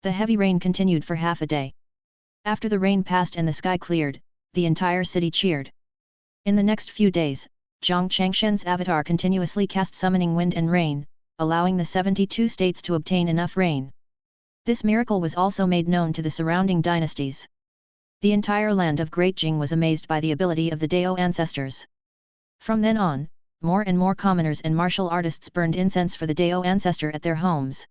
The heavy rain continued for half a day. After the rain passed and the sky cleared, the entire city cheered. In the next few days, Zhang Changshen's avatar continuously cast summoning wind and rain, allowing the 72 states to obtain enough rain. This miracle was also made known to the surrounding dynasties. The entire land of Great Jing was amazed by the ability of the Dao ancestors. From then on, more and more commoners and martial artists burned incense for the Dao ancestor at their homes.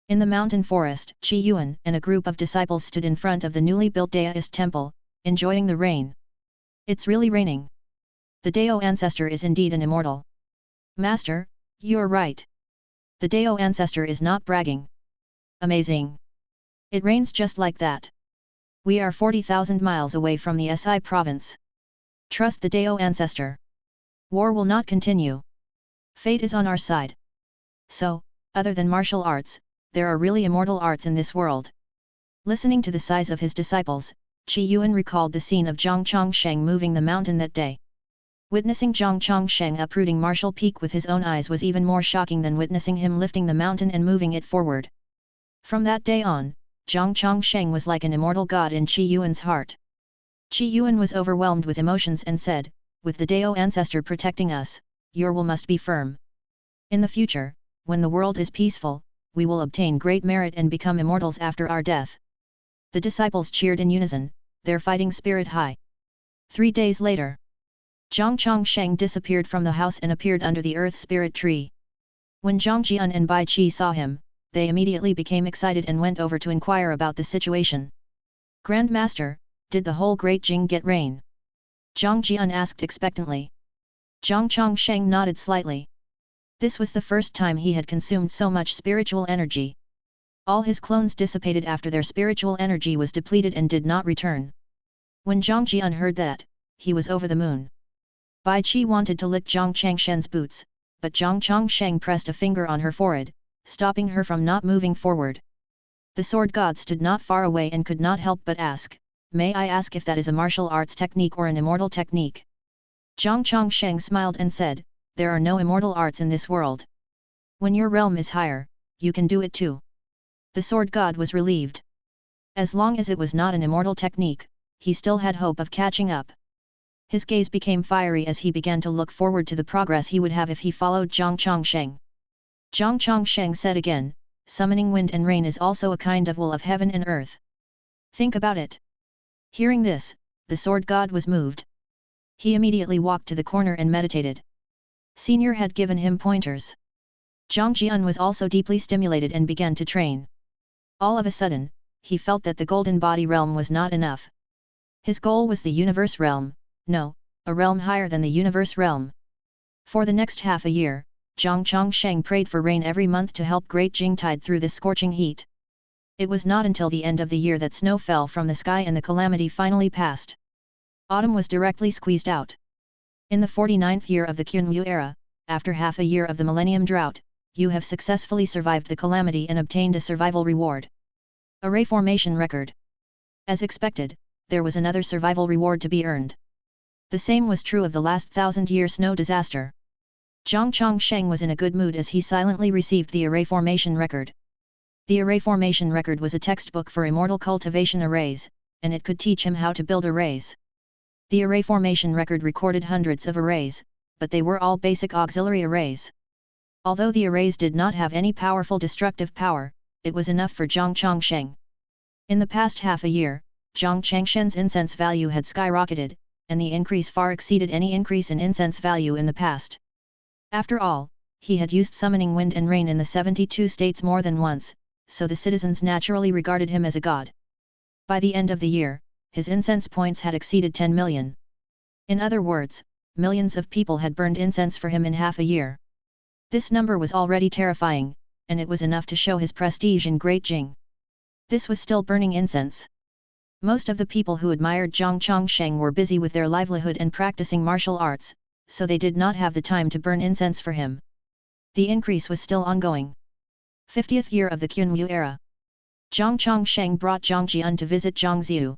In the mountain forest, Qi Yuan and a group of disciples stood in front of the newly built Daoist temple, enjoying the rain. It's really raining. The Dao ancestor is indeed an immortal. Master, you're right. The Dao ancestor is not bragging. Amazing. It rains just like that. We are 40,000 miles away from the Si province. Trust the Dao ancestor. War will not continue. Fate is on our side. So, other than martial arts, there are really immortal arts in this world. Listening to the sighs of his disciples, Qi Yuan recalled the scene of Zhang Chongsheng moving the mountain that day. Witnessing Zhang Chongsheng uprooting Martial Peak with his own eyes was even more shocking than witnessing him lifting the mountain and moving it forward. From that day on, Zhang Chongsheng was like an immortal god in Qi Yuan's heart. Qi Yuan was overwhelmed with emotions and said, "With the Dao ancestor protecting us, your will must be firm. In the future, when the world is peaceful, we will obtain great merit and become immortals after our death." The disciples cheered in unison, their fighting spirit high. 3 days later, Zhang Chongsheng disappeared from the house and appeared under the earth spirit tree. When Zhang Jian and Bai Qi saw him, they immediately became excited and went over to inquire about the situation. "Grand Master, did the whole Great Jing get rain?" Zhang Jian asked expectantly. Zhang Chongsheng nodded slightly. This was the first time he had consumed so much spiritual energy. All his clones dissipated after their spiritual energy was depleted and did not return. When Zhang Jian heard that, he was over the moon. Bai Qi wanted to lick Zhang Changshen's boots, but Zhang Chongsheng pressed a finger on her forehead, stopping her from not moving forward. The sword god stood not far away and could not help but ask, "May I ask if that is a martial arts technique or an immortal technique?" Zhang Chongsheng smiled and said, "There are no immortal arts in this world. When your realm is higher, you can do it too." The sword god was relieved. As long as it was not an immortal technique, he still had hope of catching up. His gaze became fiery as he began to look forward to the progress he would have if he followed Zhang Chongsheng. Zhang Chongsheng said again, "Summoning wind and rain is also a kind of will of heaven and earth. Think about it." Hearing this, the sword god was moved. He immediately walked to the corner and meditated. Senior had given him pointers. Zhang Jian was also deeply stimulated and began to train. All of a sudden, he felt that the golden body realm was not enough. His goal was the universe realm, no, a realm higher than the universe realm. For the next half a year, Zhang Chongsheng prayed for rain every month to help Great Jing tide through this scorching heat. It was not until the end of the year that snow fell from the sky and the calamity finally passed. Autumn was directly squeezed out. In the 49th year of the Kunwu era, after half a year of the millennium drought, you have successfully survived the calamity and obtained a survival reward. Array formation record. As expected, there was another survival reward to be earned. The same was true of the last 1,000-year snow disaster. Zhang Chongsheng was in a good mood as he silently received the array formation record. The array formation record was a textbook for immortal cultivation arrays, and it could teach him how to build arrays. The array formation record recorded hundreds of arrays, but they were all basic auxiliary arrays. Although the arrays did not have any powerful destructive power, it was enough for Zhang Chongsheng. In the past half a year, Zhang Changshen's incense value had skyrocketed, and the increase far exceeded any increase in incense value in the past. After all, he had used summoning wind and rain in the 72 states more than once, so the citizens naturally regarded him as a god. By the end of the year, his incense points had exceeded 10 million. In other words, millions of people had burned incense for him in half a year. This number was already terrifying, and it was enough to show his prestige in Great Jing. This was still burning incense. Most of the people who admired Zhang Chongsheng were busy with their livelihood and practicing martial arts, so they did not have the time to burn incense for him. The increase was still ongoing. 50th year of the Kunwu era. Zhang Chongsheng brought Zhang Jian to visit Zhang Ziyu.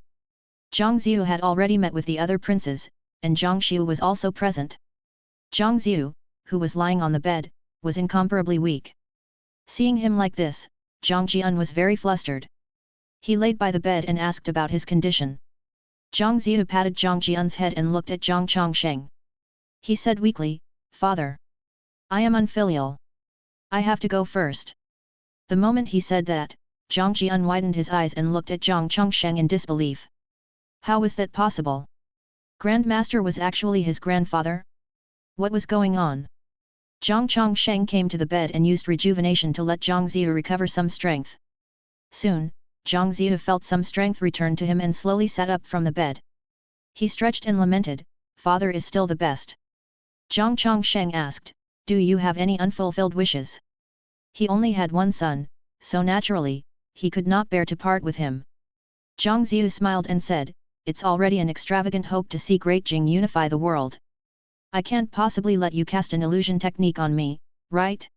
Zhang Ziyu had already met with the other princes, and Zhang Xiu was also present. Zhang Ziyu, who was lying on the bed, was incomparably weak. Seeing him like this, Zhang Jian was very flustered. He laid by the bed and asked about his condition. Zhang Ziyu patted Zhang Jian's head and looked at Zhang Chongsheng. He said weakly, "Father. I am unfilial. I have to go first." The moment he said that, Zhang Jian widened his eyes and looked at Zhang Chongsheng in disbelief. How was that possible? Grandmaster was actually his grandfather? What was going on? Zhang Chongsheng came to the bed and used rejuvenation to let Zhang Ziyu recover some strength. Soon, Zhang Ziyu felt some strength return to him and slowly sat up from the bed. He stretched and lamented, "Father is still the best." Zhang Chongsheng asked, "Do you have any unfulfilled wishes?" He only had one son, so naturally, he could not bear to part with him. Zhang Ziyu smiled and said, "It's already an extravagant hope to see Great Jing unify the world. I can't possibly let you cast an illusion technique on me, right?"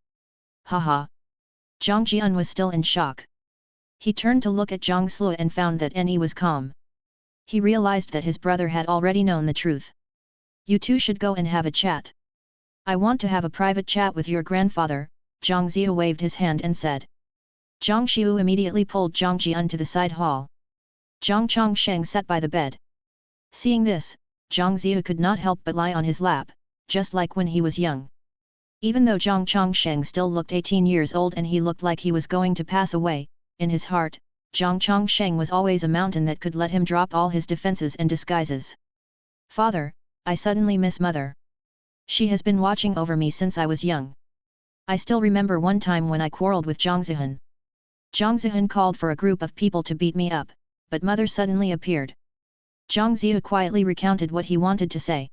Haha. Zhang Jian was still in shock. He turned to look at Zhang Slue and found that Ni was calm. He realized that his brother had already known the truth. "You two should go and have a chat. I want to have a private chat with your grandfather," Zhang Ziyu waved his hand and said. Zhang Xiu immediately pulled Zhang Jian to the side hall. Zhang Chongsheng sat by the bed. Seeing this, Zhang Ziyu could not help but lie on his lap, just like when he was young. Even though Zhang Chongsheng still looked 18 years old and he looked like he was going to pass away, in his heart, Zhang Chongsheng was always a mountain that could let him drop all his defenses and disguises. "Father, I suddenly miss Mother. She has been watching over me since I was young. I still remember one time when I quarreled with Zhang Zihan. Zhang Zihan called for a group of people to beat me up, but Mother suddenly appeared." Zhang Ziyu quietly recounted what he wanted to say.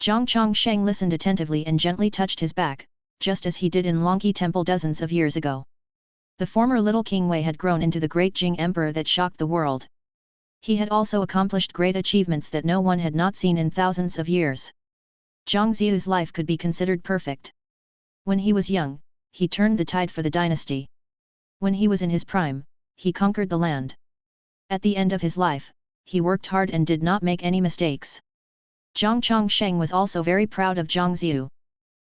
Zhang Chongsheng listened attentively and gently touched his back, just as he did in Longqi Temple dozens of years ago. The former little King Wei had grown into the great Jing Emperor that shocked the world. He had also accomplished great achievements that no one had not seen in thousands of years. Zhang Ziyu's life could be considered perfect. When he was young, he turned the tide for the dynasty. When he was in his prime, he conquered the land. At the end of his life, he worked hard and did not make any mistakes. Zhang Chongsheng was also very proud of Zhang Ziyu.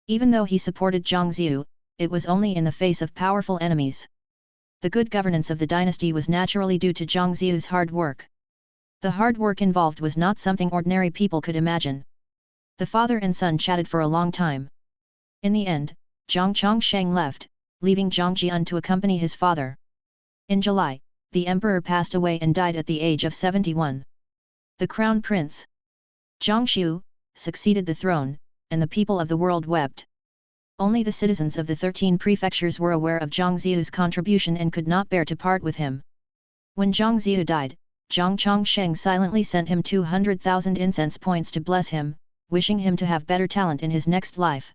Even though he supported Zhang Ziyu, it was only in the face of powerful enemies. The good governance of the dynasty was naturally due to Zhang Ziyu's hard work. The hard work involved was not something ordinary people could imagine. The father and son chatted for a long time. In the end, Zhang Chongsheng left, leaving Zhang Jian to accompany his father. In July, the emperor passed away and died at the age of 71. The crown prince, Zhang Xiu, succeeded the throne, and the people of the world wept. Only the citizens of the 13 prefectures were aware of Zhang Ziyu's contribution and could not bear to part with him. When Zhang Ziyu died, Zhang Chongsheng silently sent him 200,000 incense points to bless him, wishing him to have better talent in his next life.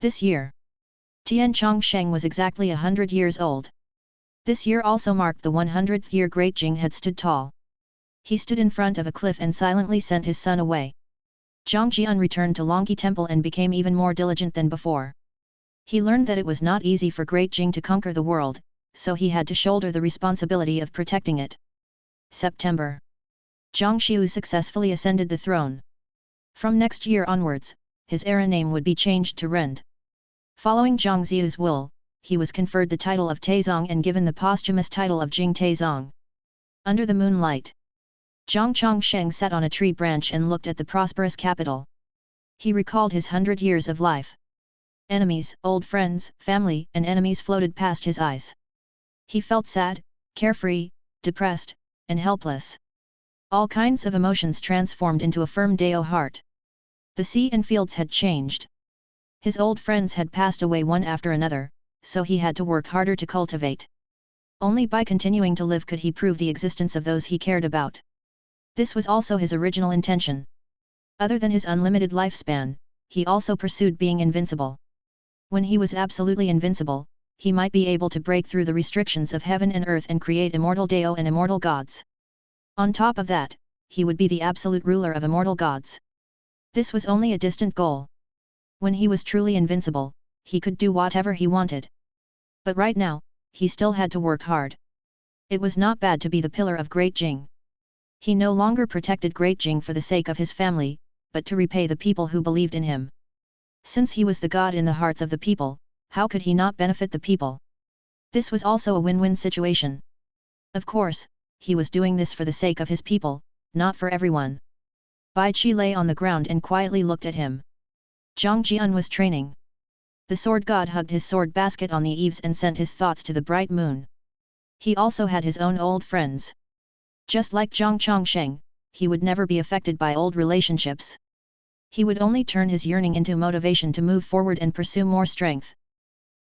This year, Tian Chongsheng was exactly 100 years old. This year also marked the 100th year Great Jing had stood tall. He stood in front of a cliff and silently sent his son away. Zhang Jian returned to Longqi Temple and became even more diligent than before. He learned that it was not easy for Great Jing to conquer the world, so he had to shoulder the responsibility of protecting it. September. Zhang Xiu successfully ascended the throne. From next year onwards, his era name would be changed to Rend. Following Zhang Ziyu's will, he was conferred the title of Taizong and given the posthumous title of Jing Taizong. Under the moonlight, Zhang Chongsheng sat on a tree branch and looked at the prosperous capital. He recalled his 100 years of life. Enemies, old friends, family, and enemies floated past his eyes. He felt sad, carefree, depressed, and helpless. All kinds of emotions transformed into a firm Dao heart. The sea and fields had changed. His old friends had passed away one after another, so he had to work harder to cultivate. Only by continuing to live could he prove the existence of those he cared about. This was also his original intention. Other than his unlimited lifespan, he also pursued being invincible. When he was absolutely invincible, he might be able to break through the restrictions of heaven and earth and create immortal Dao and immortal gods. On top of that, he would be the absolute ruler of immortal gods. This was only a distant goal. When he was truly invincible, he could do whatever he wanted. But right now, he still had to work hard. It was not bad to be the pillar of Great Jing. He no longer protected Great Jing for the sake of his family, but to repay the people who believed in him. Since he was the god in the hearts of the people, how could he not benefit the people? This was also a win-win situation. Of course, he was doing this for the sake of his people, not for everyone. Bai Qi lay on the ground and quietly looked at him. Zhang Jian was training. The sword god hugged his sword basket on the eaves and sent his thoughts to the bright moon. He also had his own old friends. Just like Zhang Chongsheng, he would never be affected by old relationships. He would only turn his yearning into motivation to move forward and pursue more strength.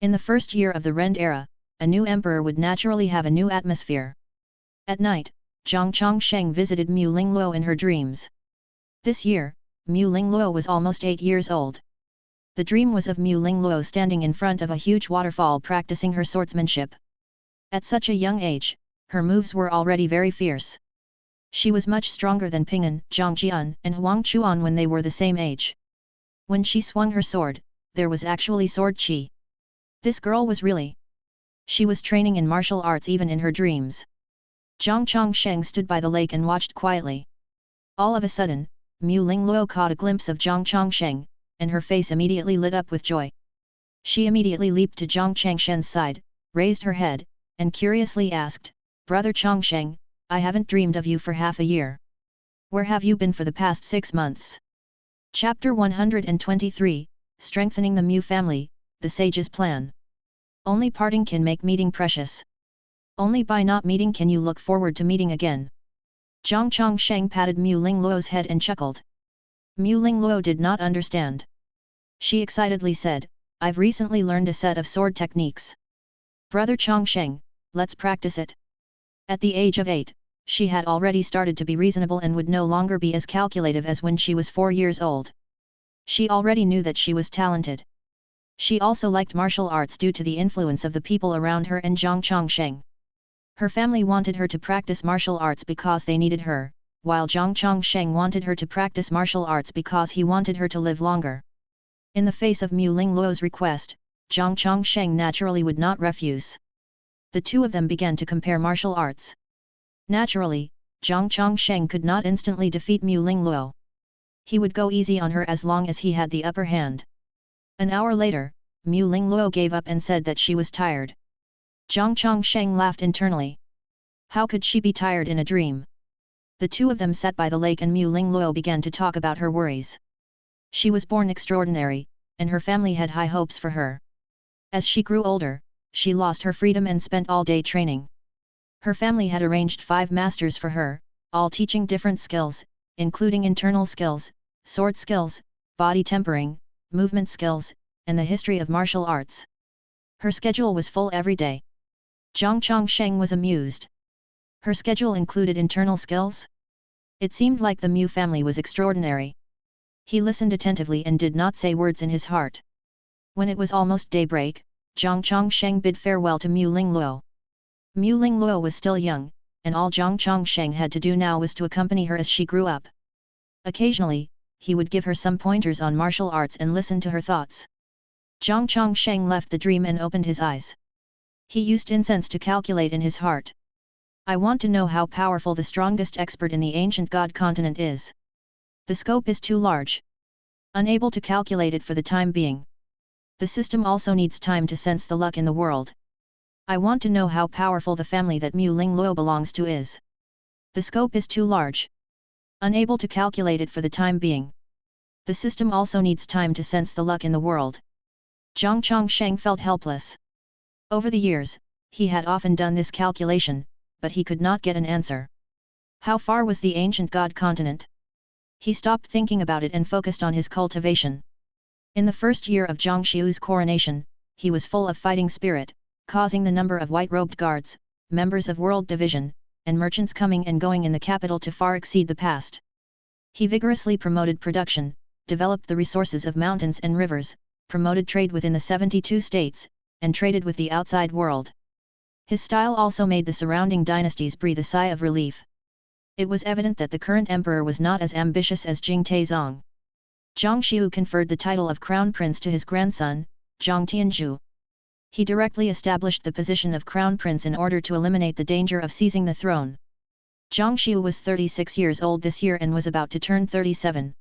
In the first year of the Rend era, a new emperor would naturally have a new atmosphere. At night, Zhang Chongsheng visited Mu Lingluo in her dreams. This year, Mu Lingluo was almost 8 years old. The dream was of Mu Lingluo standing in front of a huge waterfall practicing her swordsmanship. At such a young age, her moves were already very fierce. She was much stronger than Ping'an, Zhang Jian, and Huang Chuan when they were the same age. When she swung her sword, there was actually sword chi. This girl was really. She was training in martial arts even in her dreams. Zhang Chongsheng stood by the lake and watched quietly. All of a sudden, Mu Lingluo caught a glimpse of Zhang Chongsheng, and her face immediately lit up with joy. She immediately leaped to Zhang Changshen's side, raised her head, and curiously asked, "Brother Chongsheng, I haven't dreamed of you for half a year. Where have you been for the past 6 months?" Chapter 123, Strengthening the Mu Family, the Sage's Plan. Only parting can make meeting precious. Only by not meeting can you look forward to meeting again. Zhang Chongsheng patted Mu Lingluo's head and chuckled. Mu Lingluo did not understand. She excitedly said, "I've recently learned a set of sword techniques. Brother Chongsheng, let's practice it." At the age of 8, she had already started to be reasonable and would no longer be as calculative as when she was 4 years old. She already knew that she was talented. She also liked martial arts due to the influence of the people around her and Zhang Chongsheng. Her family wanted her to practice martial arts because they needed her, while Zhang Chongsheng wanted her to practice martial arts because he wanted her to live longer. In the face of Mu Lingluo's request, Zhang Chongsheng naturally would not refuse. The two of them began to compare martial arts. Naturally, Zhang Chongsheng could not instantly defeat Mu Lingluo. He would go easy on her as long as he had the upper hand. An hour later, Mu Lingluo gave up and said that she was tired. Zhang Chongsheng laughed internally. How could she be tired in a dream? The two of them sat by the lake and Mu Lingluo began to talk about her worries. She was born extraordinary, and her family had high hopes for her. As she grew older, she lost her freedom and spent all day training. Her family had arranged 5 masters for her, all teaching different skills, including internal skills, sword skills, body tempering, movement skills, and the history of martial arts. Her schedule was full every day. Zhang Chongsheng was amused. Her schedule included internal skills? It seemed like the Mu family was extraordinary. He listened attentively and did not say words in his heart. When it was almost daybreak, Zhang Chongsheng bid farewell to Mu Lingluo. Mu Lingluo was still young, and all Zhang Chongsheng had to do now was to accompany her as she grew up. Occasionally, he would give her some pointers on martial arts and listen to her thoughts. Zhang Chongsheng left the dream and opened his eyes. He used incense to calculate in his heart. I want to know how powerful the strongest expert in the ancient god continent is. The scope is too large. Unable to calculate it for the time being. The system also needs time to sense the luck in the world. I want to know how powerful the family that Mu Lingluo belongs to is. The scope is too large. Unable to calculate it for the time being. The system also needs time to sense the luck in the world. Zhang Chongsheng felt helpless. Over the years, he had often done this calculation, but he could not get an answer. How far was the ancient god continent? He stopped thinking about it and focused on his cultivation. In the first year of Zhang Xiu's coronation, he was full of fighting spirit, causing the number of white-robed guards, members of World Division, and merchants coming and going in the capital to far exceed the past. He vigorously promoted production, developed the resources of mountains and rivers, promoted trade within the 72 states, and traded with the outside world. His style also made the surrounding dynasties breathe a sigh of relief. It was evident that the current emperor was not as ambitious as Jing Taizong. Zhang Xiu conferred the title of crown prince to his grandson, Zhang Tianzhu. He directly established the position of crown prince in order to eliminate the danger of seizing the throne. Zhang Xiu was 36 years old this year and was about to turn 37.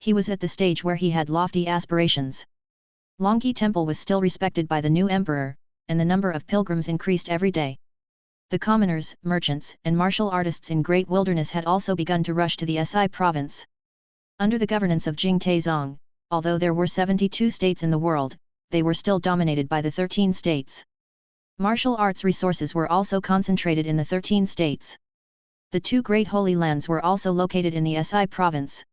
He was at the stage where he had lofty aspirations. Longqi Temple was still respected by the new emperor, and the number of pilgrims increased every day. The commoners, merchants, and martial artists in Great Wilderness had also begun to rush to the Si province. Under the governance of Jing Taizong, although there were 72 states in the world, they were still dominated by the 13 states. Martial arts resources were also concentrated in the 13 states. The two great holy lands were also located in the Si province.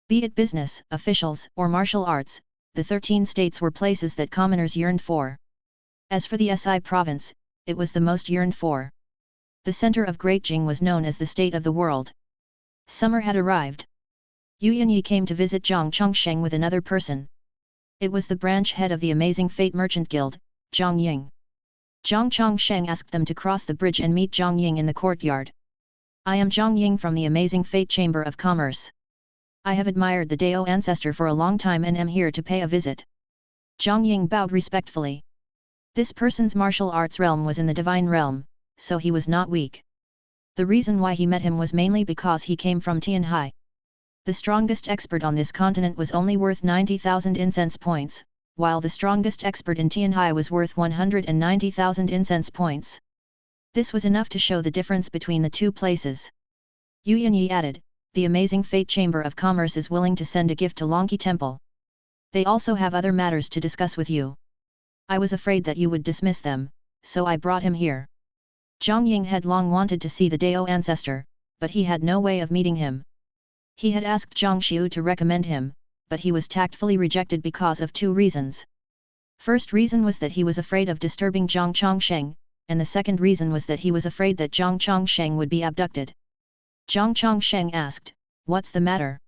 Be it business, officials, or martial arts, the 13 states were places that commoners yearned for. As for the Si province, it was the most yearned for. The center of Great Jing was known as the state of the world. Summer had arrived. Yu Yanyi came to visit Zhang Chongsheng with another person. It was the branch head of the Amazing Fate Merchant Guild, Zhang Ying. Zhang Chongsheng asked them to cross the bridge and meet Zhang Ying in the courtyard. I am Zhang Ying from the Amazing Fate Chamber of Commerce. I have admired the Dao ancestor for a long time and am here to pay a visit. Zhang Ying bowed respectfully. This person's martial arts realm was in the divine realm, so he was not weak. The reason why he met him was mainly because he came from Tianhai. The strongest expert on this continent was only worth 90,000 incense points, while the strongest expert in Tianhai was worth 190,000 incense points. This was enough to show the difference between the two places. Yu Yanyi added, the Amazing Fate Chamber of Commerce is willing to send a gift to Longqi Temple. They also have other matters to discuss with you. I was afraid that you would dismiss them, so I brought him here. Zhang Ying had long wanted to see the Dao ancestor, but he had no way of meeting him. He had asked Zhang Xiu to recommend him, but he was tactfully rejected because of two reasons. First reason was that he was afraid of disturbing Zhang Chongsheng, and the second reason was that he was afraid that Zhang Chongsheng would be abducted. Zhang Chongsheng asked, "What's the matter?"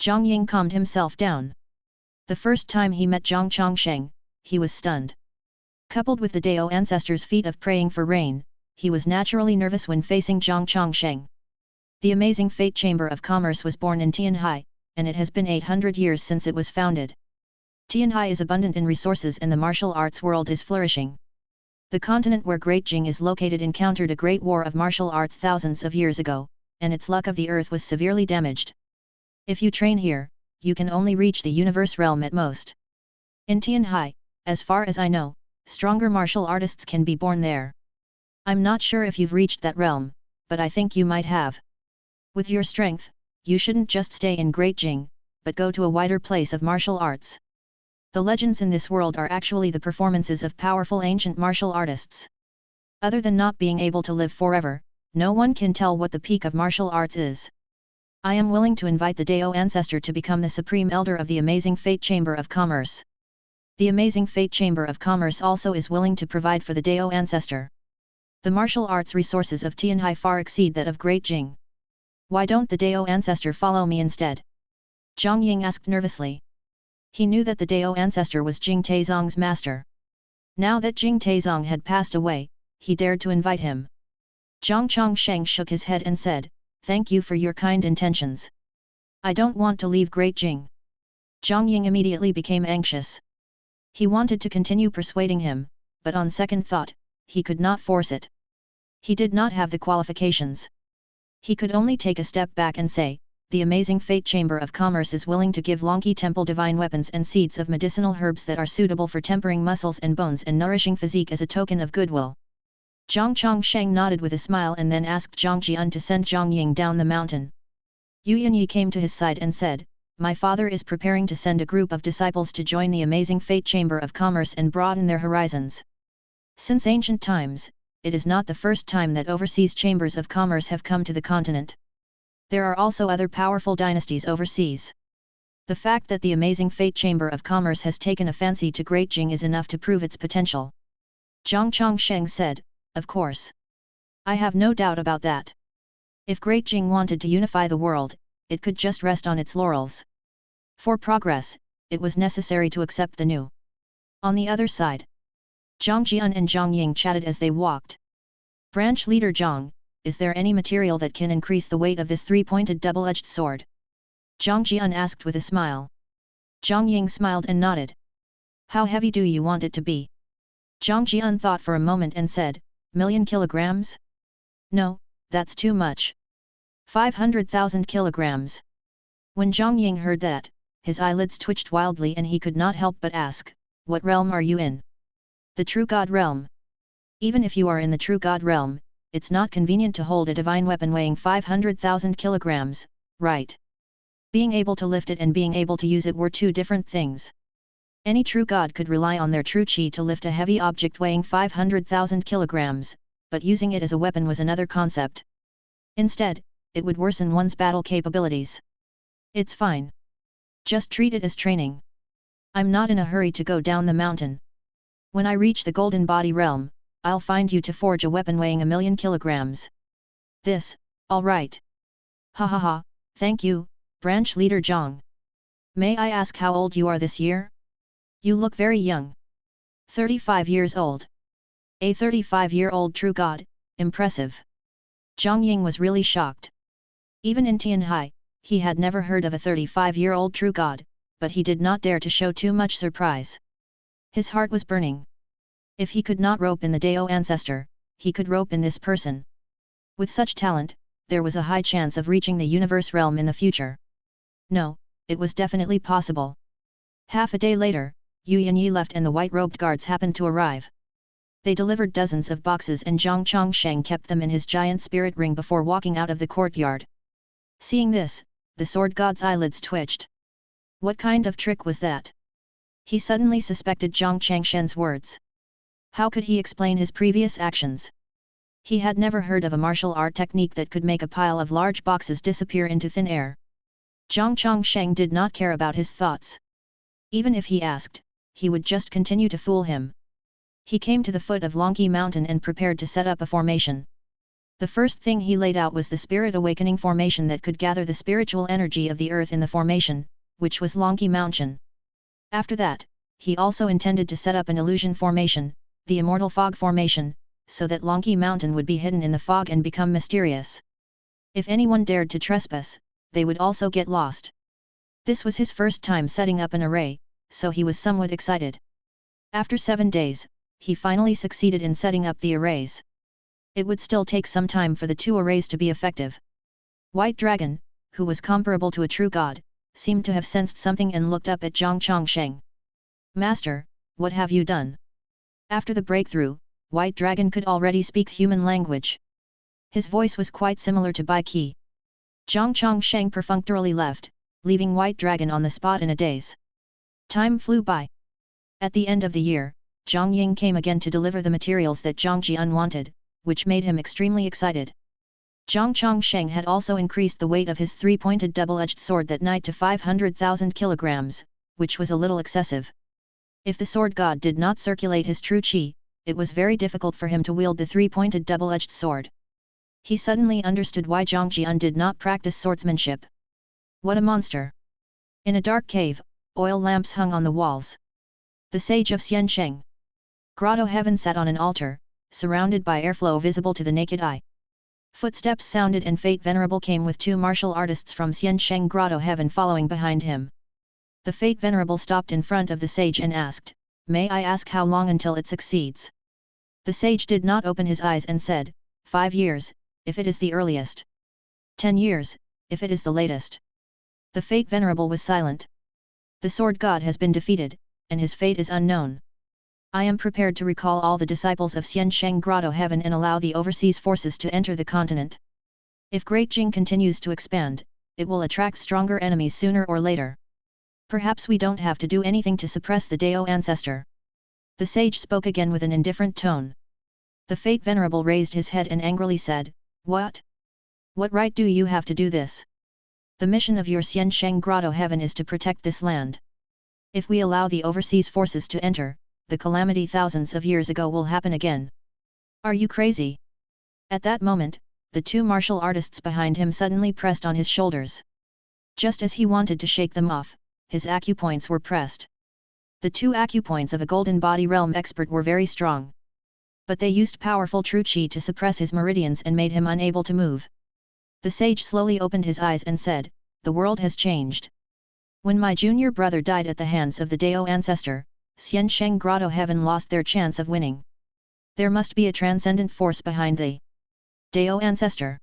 Zhang Ying calmed himself down. The first time he met Zhang Chongsheng, he was stunned. Coupled with the Dao ancestor's feat of praying for rain, he was naturally nervous when facing Zhang Chongsheng. The Amazing Fate Chamber of Commerce was born in Tianhai, and it has been 800 years since it was founded. Tianhai is abundant in resources and the martial arts world is flourishing. The continent where Great Jing is located encountered a great war of martial arts thousands of years ago, and its luck of the earth was severely damaged. If you train here, you can only reach the universe realm at most. In Tianhai, as far as I know, stronger martial artists can be born there. I'm not sure if you've reached that realm, but I think you might have. With your strength, you shouldn't just stay in Great Jing, but go to a wider place of martial arts. The legends in this world are actually the performances of powerful ancient martial artists. Other than not being able to live forever, no one can tell what the peak of martial arts is. I am willing to invite the Dao ancestor to become the supreme elder of the Amazing Fate Chamber of Commerce. The Amazing Fate Chamber of Commerce also is willing to provide for the Dao ancestor. The martial arts resources of Tianhai far exceed that of Great Jing. Why don't the Dao ancestor follow me instead? Zhang Ying asked nervously. He knew that the Dao ancestor was Jing Taizong's master. Now that Jing Taizong had passed away, he dared to invite him. Zhang Chongsheng shook his head and said, "Thank you for your kind intentions. I don't want to leave Great Jing." Zhang Ying immediately became anxious. He wanted to continue persuading him, but on second thought, he could not force it. He did not have the qualifications. He could only take a step back and say, the Amazing Fate Chamber of Commerce is willing to give Longqi Temple divine weapons and seeds of medicinal herbs that are suitable for tempering muscles and bones and nourishing physique as a token of goodwill. Zhang Chongsheng nodded with a smile and then asked Zhang Jian to send Zhang Ying down the mountain. Yu Yanyi came to his side and said, "My father is preparing to send a group of disciples to join the Amazing Fate Chamber of Commerce and broaden their horizons. Since ancient times, it is not the first time that overseas chambers of commerce have come to the continent. There are also other powerful dynasties overseas. The fact that the Amazing Fate Chamber of Commerce has taken a fancy to Great Jing is enough to prove its potential." Zhang Chongsheng said, "Of course. I have no doubt about that. If Great Jing wanted to unify the world, it could just rest on its laurels. For progress, it was necessary to accept the new." On the other side, Zhang Jian and Zhang Ying chatted as they walked. "Branch leader Zhang, is there any material that can increase the weight of this three-pointed double-edged sword?" Zhang Jian asked with a smile. Zhang Ying smiled and nodded. "How heavy do you want it to be?" Zhang Jian thought for a moment and said, "1,000,000 kilograms? No, that's too much. 500,000 kilograms. When Zhang Ying heard that, his eyelids twitched wildly and he could not help but ask, "What realm are you in?" "The True God realm. Even if you are in the True God realm, it's not convenient to hold a divine weapon weighing 500,000 kilograms, right? Being able to lift it and being able to use it were two different things. Any true god could rely on their true chi to lift a heavy object weighing 500,000 kilograms, but using it as a weapon was another concept. Instead, it would worsen one's battle capabilities. It's fine. Just treat it as training. I'm not in a hurry to go down the mountain. When I reach the Golden Body Realm, I'll find you to forge a weapon weighing 1,000,000 kilograms. This, all right. Ha ha ha, thank you, Branch Leader Zhang. May I ask how old you are this year? You look very young. 35 years old. A 35-year-old true god, impressive. Zhang Ying was really shocked. Even in Tianhai, he had never heard of a 35-year-old true god, but he did not dare to show too much surprise. His heart was burning. If he could not rope in the Dao ancestor, he could rope in this person. With such talent, there was a high chance of reaching the universe realm in the future. No, it was definitely possible. Half a day later, Yu Yanyi left and the white-robed guards happened to arrive. They delivered dozens of boxes and Zhang Chongsheng kept them in his giant spirit ring before walking out of the courtyard. Seeing this, the sword god's eyelids twitched. What kind of trick was that? He suddenly suspected Zhang Changshen's words. How could he explain his previous actions? He had never heard of a martial art technique that could make a pile of large boxes disappear into thin air. Zhang Chongsheng did not care about his thoughts. Even if he asked, he would just continue to fool him. He came to the foot of Longqi Mountain and prepared to set up a formation. The first thing he laid out was the Spirit Awakening formation that could gather the spiritual energy of the earth in the formation, which was Longqi Mountain. After that, he also intended to set up an illusion formation, the Immortal Fog formation, so that Longqi Mountain would be hidden in the fog and become mysterious. If anyone dared to trespass, they would also get lost. This was his first time setting up an array, so he was somewhat excited. After 7 days, he finally succeeded in setting up the arrays. It would still take some time for the 2 arrays to be effective. White Dragon, who was comparable to a true god, seemed to have sensed something and looked up at Zhang Chongsheng. Master, what have you done? After the breakthrough, White Dragon could already speak human language. His voice was quite similar to Bai Qi. Zhang Chongsheng perfunctorily left, leaving White Dragon on the spot in a daze. Time flew by. At the end of the year, Zhang Ying came again to deliver the materials that Zhang Jian wanted, which made him extremely excited. Zhang Chongsheng had also increased the weight of his 3-pointed double-edged sword that night to 500,000 kilograms, which was a little excessive. If the sword god did not circulate his true chi, it was very difficult for him to wield the 3-pointed double-edged sword. He suddenly understood why Zhang Jian did not practice swordsmanship. What a monster! In a dark cave, oil lamps hung on the walls. The sage of Xiansheng Grotto Heaven sat on an altar, surrounded by airflow visible to the naked eye. Footsteps sounded and Fate Venerable came with 2 martial artists from Xiansheng Grotto Heaven following behind him. The Fate Venerable stopped in front of the sage and asked, "May I ask how long until it succeeds?" The sage did not open his eyes and said, 5 years, if it is the earliest. 10 years, if it is the latest. The Fate Venerable was silent. The sword god has been defeated, and his fate is unknown. I am prepared to recall all the disciples of Xiansheng Grotto Heaven and allow the overseas forces to enter the continent. If Great Jing continues to expand, it will attract stronger enemies sooner or later. Perhaps we don't have to do anything to suppress the Dao ancestor. The sage spoke again with an indifferent tone. The Fate Venerable raised his head and angrily said, "What? What right do you have to do this? The mission of your Xiansheng Grotto Heaven is to protect this land. If we allow the overseas forces to enter, the calamity thousands of years ago will happen again. Are you crazy?" At that moment, the 2 martial artists behind him suddenly pressed on his shoulders. Just as he wanted to shake them off, his acupoints were pressed. The 2 acupoints of a Golden Body Realm expert were very strong. But they used powerful true chi to suppress his meridians and made him unable to move. The sage slowly opened his eyes and said, "The world has changed. When my junior brother died at the hands of the Dao ancestor, Xiansheng Grotto Heaven lost their chance of winning. There must be a transcendent force behind the Dao ancestor.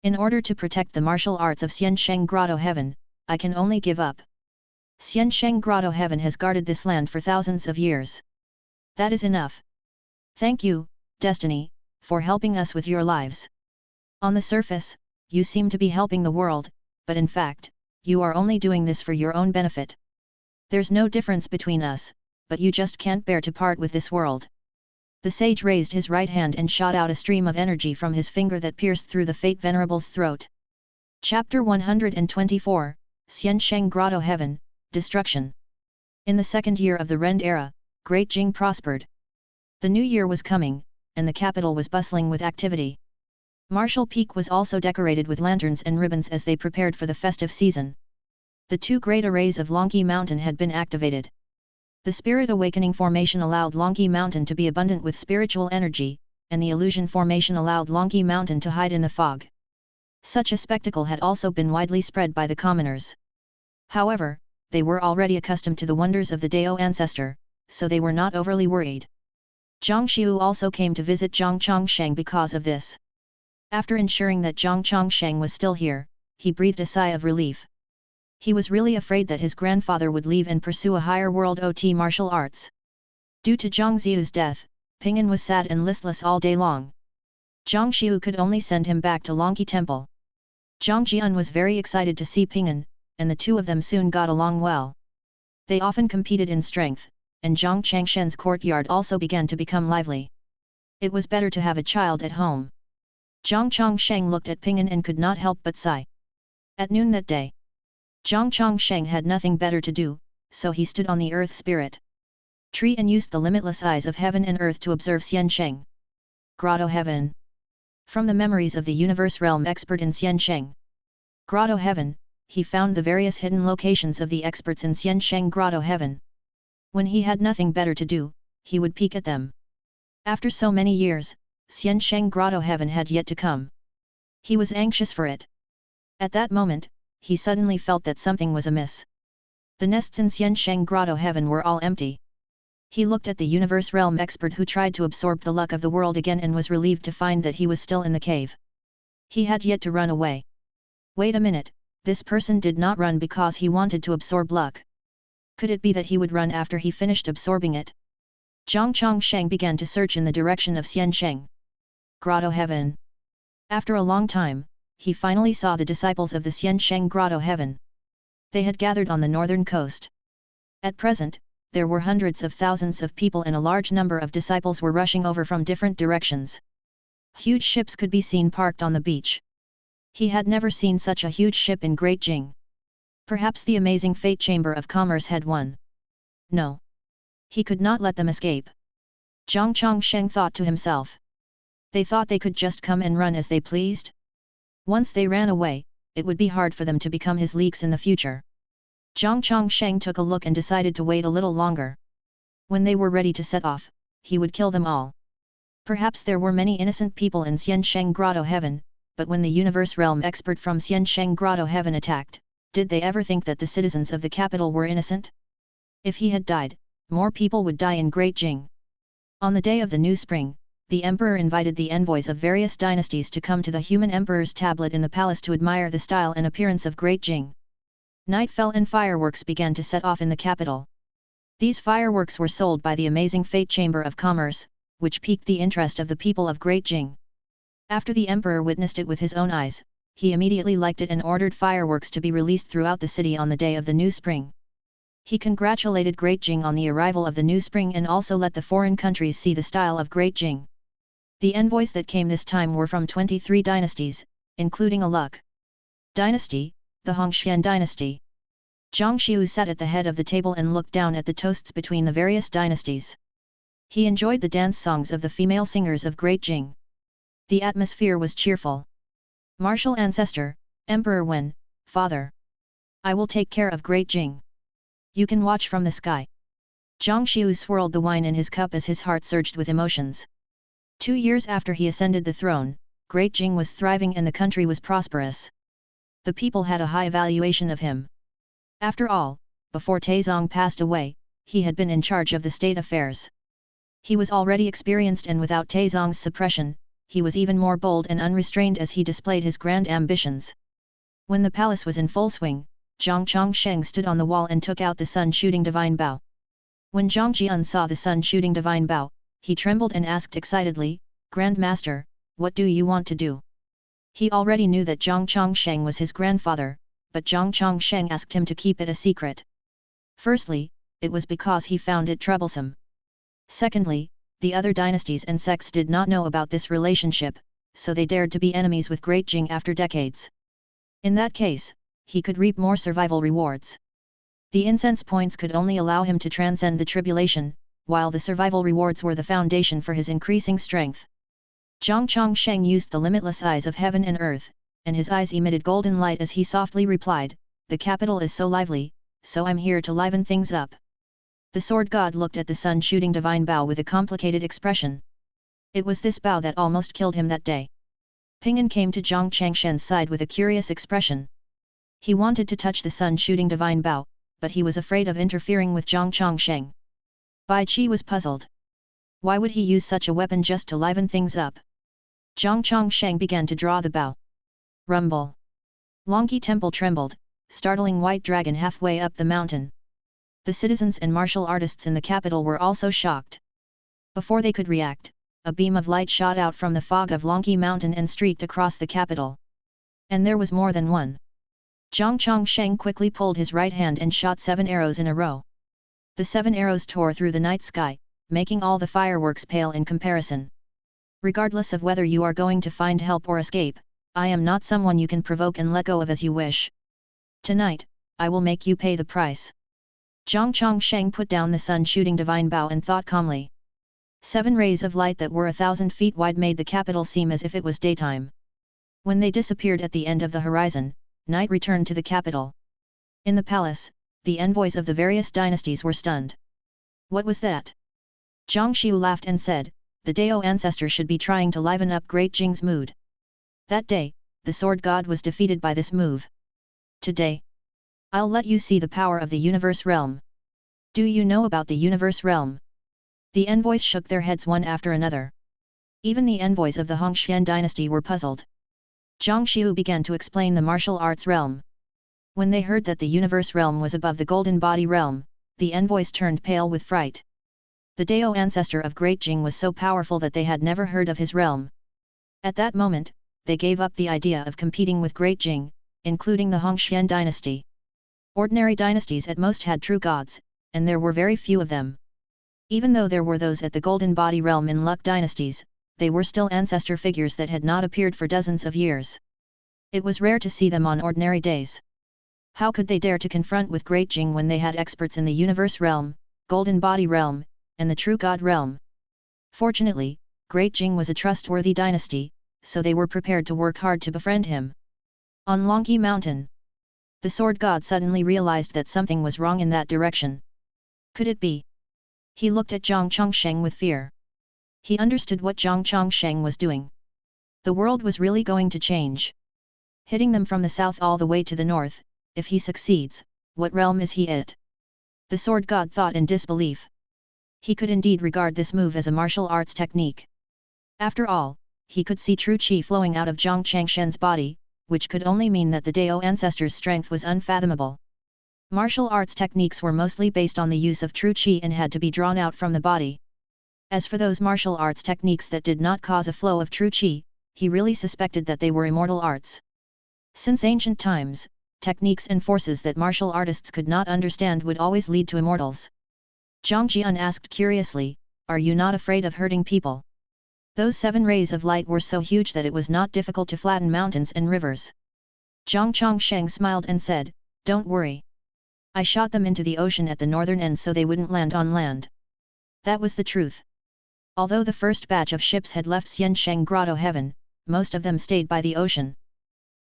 In order to protect the martial arts of Xiansheng Grotto Heaven, I can only give up. Xiansheng Grotto Heaven has guarded this land for thousands of years. That is enough. Thank you, Destiny, for helping us with your lives. On the surface, you seem to be helping the world, but in fact, you are only doing this for your own benefit. There's no difference between us, but you just can't bear to part with this world." The sage raised his right hand and shot out a stream of energy from his finger that pierced through the Fate Venerable's throat. Chapter 124, Xiansheng Grotto Heaven, Destruction. In the second year of the Rend era, Great Jing prospered. The new year was coming, and the capital was bustling with activity. Marshall Peak was also decorated with lanterns and ribbons as they prepared for the festive season. The two great arrays of Longqi Mountain had been activated. The Spirit Awakening Formation allowed Longqi Mountain to be abundant with spiritual energy, and the Illusion Formation allowed Longqi Mountain to hide in the fog. Such a spectacle had also been widely spread by the commoners. However, they were already accustomed to the wonders of the Dao ancestor, so they were not overly worried. Zhang Xiu also came to visit Zhang Chongsheng because of this. After ensuring that Zhang Chongsheng was still here, he breathed a sigh of relief. He was really afraid that his grandfather would leave and pursue a higher world OT martial arts. Due to Zhang Xiu's death, Ping'an was sad and listless all day long. Zhang Xiu could only send him back to Longqi Temple. Zhang Jian was very excited to see Ping'an, and the two of them soon got along well. They often competed in strength, and Zhang Changshen's courtyard also began to become lively. It was better to have a child at home. Zhang Chongsheng looked at Ping'an and could not help but sigh. At noon that day, Zhang Chongsheng had nothing better to do, so he stood on the earth spirit tree and used the limitless eyes of heaven and earth to observe Xiansheng Grotto Heaven. From the memories of the universe realm expert in Xiansheng Grotto Heaven, he found the various hidden locations of the experts in Xiansheng Grotto Heaven. When he had nothing better to do, he would peek at them. After so many years, Xiansheng Grotto Heaven had yet to come. He was anxious for it. At that moment, he suddenly felt that something was amiss. The nests in Xiansheng Grotto Heaven were all empty. He looked at the universe realm expert who tried to absorb the luck of the world again and was relieved to find that he was still in the cave. He had yet to run away. Wait a minute, this person did not run because he wanted to absorb luck. Could it be that he would run after he finished absorbing it? Zhang Chongsheng began to search in the direction of Xiansheng Grotto Heaven. After a long time, he finally saw the disciples of the Xiansheng Grotto Heaven. They had gathered on the northern coast. At present, there were hundreds of thousands of people and a large number of disciples were rushing over from different directions. Huge ships could be seen parked on the beach. He had never seen such a huge ship in Great Jing. Perhaps the amazing Fate Chamber of Commerce had won. No. He could not let them escape. Zhang Chongsheng thought to himself. They thought they could just come and run as they pleased? Once they ran away, it would be hard for them to become his leaks in the future. Zhang Chongsheng took a look and decided to wait a little longer. When they were ready to set off, he would kill them all. Perhaps there were many innocent people in Xiansheng Grotto Heaven, but when the universe realm expert from Xiansheng Grotto Heaven attacked, did they ever think that the citizens of the capital were innocent? If he had died, more people would die in Great Jing. On the day of the new spring, the emperor invited the envoys of various dynasties to come to the human emperor's tablet in the palace to admire the style and appearance of Great Jing. Night fell and fireworks began to set off in the capital. These fireworks were sold by the amazing Fate Chamber of Commerce, which piqued the interest of the people of Great Jing. After the emperor witnessed it with his own eyes, he immediately liked it and ordered fireworks to be released throughout the city on the day of the new spring. He congratulated Great Jing on the arrival of the new spring and also let the foreign countries see the style of Great Jing. The envoys that came this time were from 23 dynasties, including a Luck dynasty, the Hongxian dynasty. Zhang Xiu sat at the head of the table and looked down at the toasts between the various dynasties. He enjoyed the dance songs of the female singers of Great Jing. The atmosphere was cheerful. Martial Ancestor, Emperor Wen, Father. I will take care of Great Jing. You can watch from the sky. Zhang Xiu swirled the wine in his cup as his heart surged with emotions. 2 years after he ascended the throne, Great Jing was thriving and the country was prosperous. The people had a high valuation of him. After all, before Taizong passed away, he had been in charge of the state affairs. He was already experienced and without Taizong's suppression, he was even more bold and unrestrained as he displayed his grand ambitions. When the palace was in full swing, Zhang Chongsheng stood on the wall and took out the sun-shooting divine bow. When Zhang Jian saw the sun-shooting divine bow, he trembled and asked excitedly, Grand Master, what do you want to do? He already knew that Zhang Chongsheng was his grandfather, but Zhang Chongsheng asked him to keep it a secret. Firstly, it was because he found it troublesome. Secondly, the other dynasties and sects did not know about this relationship, so they dared to be enemies with Great Jing after decades. In that case, he could reap more survival rewards. The incense points could only allow him to transcend the tribulation, while the survival rewards were the foundation for his increasing strength. Zhang Chongsheng used the limitless eyes of heaven and earth, and his eyes emitted golden light as he softly replied, "The capital is so lively, so I'm here to liven things up." The sword god looked at the sun-shooting divine bow with a complicated expression. It was this bow that almost killed him that day. Ping'an came to Zhang Changshen's side with a curious expression. He wanted to touch the sun-shooting divine bow, but he was afraid of interfering with Zhang Chongsheng. Bai Qi was puzzled. Why would he use such a weapon just to liven things up? Zhang Chongsheng began to draw the bow. Rumble. Longqi Temple trembled, startling White Dragon halfway up the mountain. The citizens and martial artists in the capital were also shocked. Before they could react, a beam of light shot out from the fog of Longqi Mountain and streaked across the capital. And there was more than one. Zhang Chongsheng quickly pulled his right hand and shot 7 arrows in a row. The 7 arrows tore through the night sky, making all the fireworks pale in comparison. Regardless of whether you are going to find help or escape, I am not someone you can provoke and let go of as you wish. Tonight, I will make you pay the price. Zhang Chongsheng put down the sun-shooting divine bow and thought calmly. 7 rays of light that were 1,000 feet wide made the capital seem as if it was daytime. When they disappeared at the end of the horizon, night returned to the capital. In the palace, the envoys of the various dynasties were stunned. What was that? Zhang Xiu laughed and said, "The Dao ancestor should be trying to liven up Great Jing's mood." That day, the sword god was defeated by this move. Today, I'll let you see the power of the universe realm. Do you know about the universe realm? The envoys shook their heads one after another. Even the envoys of the Hongxian dynasty were puzzled. Zhang Xiu began to explain the martial arts realm. When they heard that the universe realm was above the golden body realm, the envoys turned pale with fright. The Dao ancestor of Great Jing was so powerful that they had never heard of his realm. At that moment, they gave up the idea of competing with Great Jing, including the Hongxian dynasty. Ordinary dynasties at most had true gods, and there were very few of them. Even though there were those at the golden body realm in Luck dynasties, they were still ancestor figures that had not appeared for dozens of years. It was rare to see them on ordinary days. How could they dare to confront with Great Jing when they had experts in the universe realm, golden body realm, and the true god realm? Fortunately, Great Jing was a trustworthy dynasty, so they were prepared to work hard to befriend him. On Longqi Mountain, the sword god suddenly realized that something was wrong in that direction. Could it be? He looked at Zhang Chongsheng with fear. He understood what Zhang Chongsheng was doing. The world was really going to change. Hitting them from the south all the way to the north, if he succeeds, what realm is he at? The sword god thought in disbelief. He could indeed regard this move as a martial arts technique. After all, he could see true qi flowing out of Zhang Changshen's body, which could only mean that the Dao ancestor's strength was unfathomable. Martial arts techniques were mostly based on the use of true qi and had to be drawn out from the body. As for those martial arts techniques that did not cause a flow of true qi, he really suspected that they were immortal arts. Since ancient times, techniques and forces that martial artists could not understand would always lead to immortals. Zhang Jian asked curiously, "Are you not afraid of hurting people?" Those 7 rays of light were so huge that it was not difficult to flatten mountains and rivers. Zhang Chongsheng smiled and said, "Don't worry. I shot them into the ocean at the northern end so they wouldn't land on land." That was the truth. Although the first batch of ships had left Xiansheng Grotto Heaven, most of them stayed by the ocean.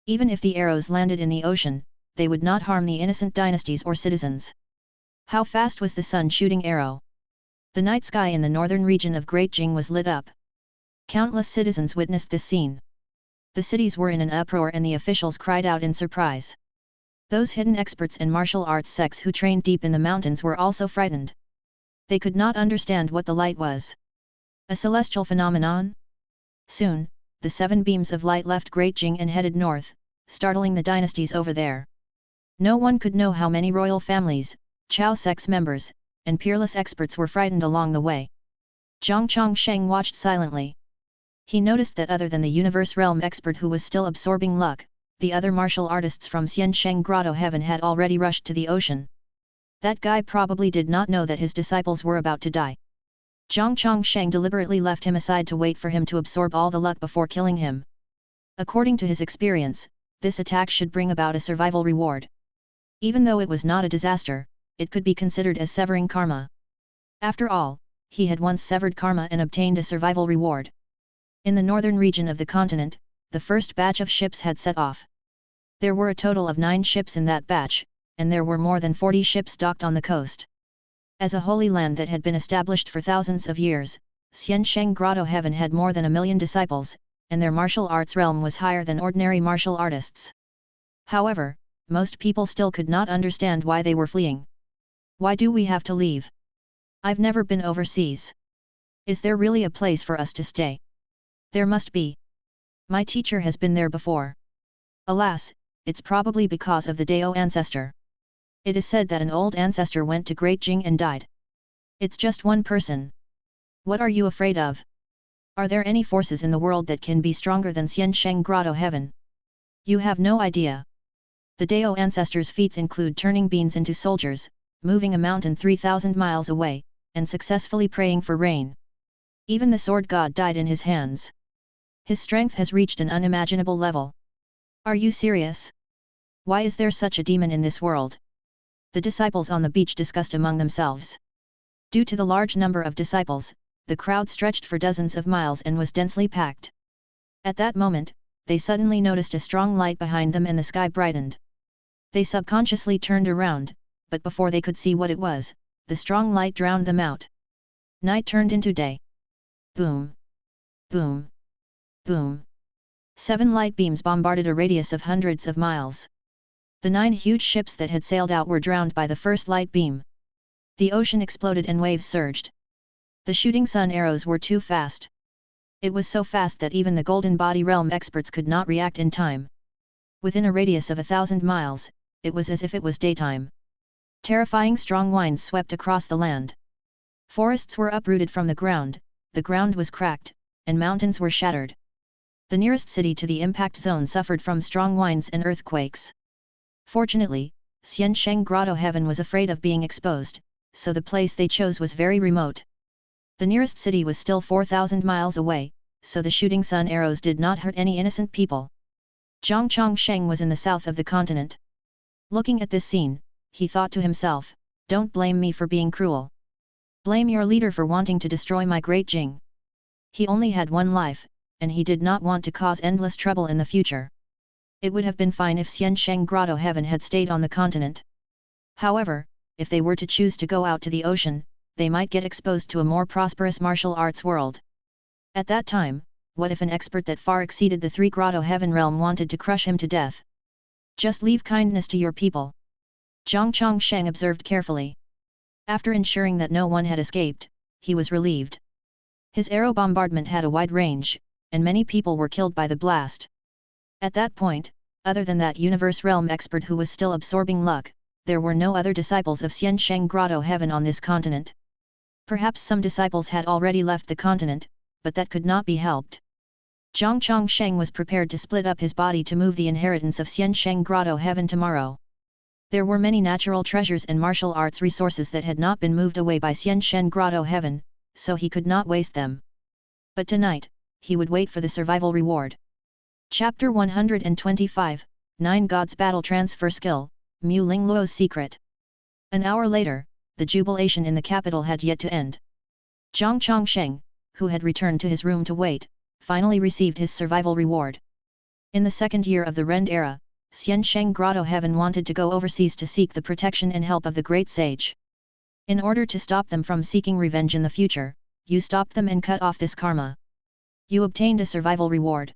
Even if the arrows landed in the ocean, they would not harm the innocent dynasties or citizens. How fast was the sun-shooting arrow? The night sky in the northern region of Great Jing was lit up. Countless citizens witnessed this scene. The cities were in an uproar and the officials cried out in surprise. Those hidden experts in martial arts sects who trained deep in the mountains were also frightened. They could not understand what the light was. A celestial phenomenon? Soon, the 7 beams of light left Great Jing and headed north, startling the dynasties over there. No one could know how many royal families, Chao sects members, and peerless experts were frightened along the way. Zhang Chongsheng watched silently. He noticed that other than the universe realm expert who was still absorbing luck, the other martial artists from Xiansheng Grotto Heaven had already rushed to the ocean. That guy probably did not know that his disciples were about to die. Zhang Chongsheng deliberately left him aside to wait for him to absorb all the luck before killing him. According to his experience, this attack should bring about a survival reward. Even though it was not a disaster, it could be considered as severing karma. After all, he had once severed karma and obtained a survival reward. In the northern region of the continent, the first batch of ships had set off. There were a total of 9 ships in that batch, and there were more than 40 ships docked on the coast. As a holy land that had been established for thousands of years, Xiansheng Grotto Heaven had more than 1 million disciples, and their martial arts realm was higher than ordinary martial artists. However, most people still could not understand why they were fleeing. Why do we have to leave? I've never been overseas. Is there really a place for us to stay? There must be. My teacher has been there before. Alas, it's probably because of the Dao ancestor. It is said that an old ancestor went to Great Jing and died. It's just one person. What are you afraid of? Are there any forces in the world that can be stronger than Xiansheng Grotto Heaven? You have no idea. The Dao ancestor's feats include turning beans into soldiers, moving a mountain 3,000 miles away, and successfully praying for rain. Even the sword god died in his hands. His strength has reached an unimaginable level. Are you serious? Why is there such a demon in this world? The disciples on the beach discussed among themselves. Due to the large number of disciples, the crowd stretched for dozens of miles and was densely packed. At that moment, they suddenly noticed a strong light behind them and the sky brightened. They subconsciously turned around, but before they could see what it was, the strong light drowned them out. Night turned into day. Boom! Boom! Boom! 7 light beams bombarded a radius of hundreds of miles. The 9 huge ships that had sailed out were drowned by the first light beam. The ocean exploded and waves surged. The shooting sun arrows were too fast. It was so fast that even the Golden Body Realm experts could not react in time. Within a radius of 1,000 miles, it was as if it was daytime. Terrifying strong winds swept across the land. Forests were uprooted from the ground was cracked, and mountains were shattered. The nearest city to the impact zone suffered from strong winds and earthquakes. Fortunately, Xiansheng Grotto Heaven was afraid of being exposed, so the place they chose was very remote. The nearest city was still 4,000 miles away, so the shooting sun arrows did not hurt any innocent people. Zhang Chongsheng was in the south of the continent. Looking at this scene, he thought to himself, "Don't blame me for being cruel. Blame your leader for wanting to destroy my great Jing." He only had one life, and he did not want to cause endless trouble in the future. It would have been fine if Xiansheng Grotto Heaven had stayed on the continent. However, if they were to choose to go out to the ocean, they might get exposed to a more prosperous martial arts world. At that time, what if an expert that far exceeded the 3 Grotto Heaven realm wanted to crush him to death? Just leave kindness to your people. Zhang Chongsheng observed carefully. After ensuring that no one had escaped, he was relieved. His arrow bombardment had a wide range, and many people were killed by the blast. At that point, other than that universe realm expert who was still absorbing luck, there were no other disciples of Xiansheng Grotto Heaven on this continent. Perhaps some disciples had already left the continent, but that could not be helped. Zhang Chongsheng was prepared to split up his body to move the inheritance of Xiansheng Grotto Heaven tomorrow. There were many natural treasures and martial arts resources that had not been moved away by Xiansheng Grotto Heaven, so he could not waste them. But tonight, he would wait for the survival reward. Chapter 125, 9 Gods Battle Transfer Skill, Mu Lingluo's Secret. An hour later, the jubilation in the capital had yet to end. Zhang Chongsheng, who had returned to his room to wait, finally received his survival reward. In the second year of the Rend era, Xiansheng Grotto Heaven wanted to go overseas to seek the protection and help of the great sage. In order to stop them from seeking revenge in the future, you stopped them and cut off this karma. You obtained a survival reward.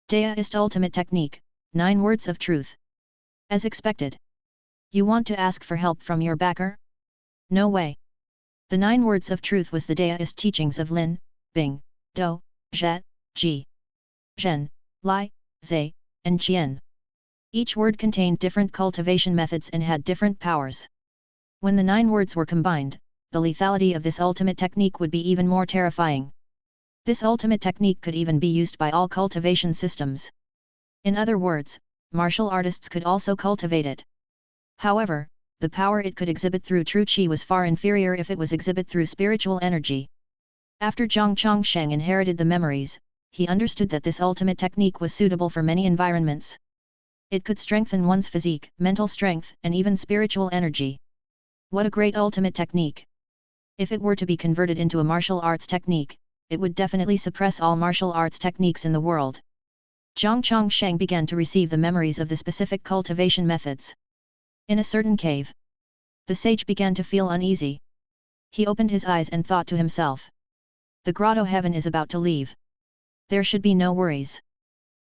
Daoist Ultimate Technique, 9 Words of Truth. As expected. You want to ask for help from your backer? No way. The 9 Words of Truth was the Daoist teachings of Lin, Bing, Do, Zhe, Ji, Zhen, Lai, Zhe, and Jian. Each word contained different cultivation methods and had different powers. When the 9 words were combined, the lethality of this ultimate technique would be even more terrifying. This ultimate technique could even be used by all cultivation systems. In other words, martial artists could also cultivate it. However, the power it could exhibit through true qi was far inferior if it was exhibit through spiritual energy. After Zhang Chongsheng inherited the memories, he understood that this ultimate technique was suitable for many environments. It could strengthen one's physique, mental strength, and even spiritual energy. What a great ultimate technique! If it were to be converted into a martial arts technique, it would definitely suppress all martial arts techniques in the world. Zhang Chongsheng began to receive the memories of the specific cultivation methods. In a certain cave, the sage began to feel uneasy. He opened his eyes and thought to himself, "The grotto heaven is about to leave. There should be no worries."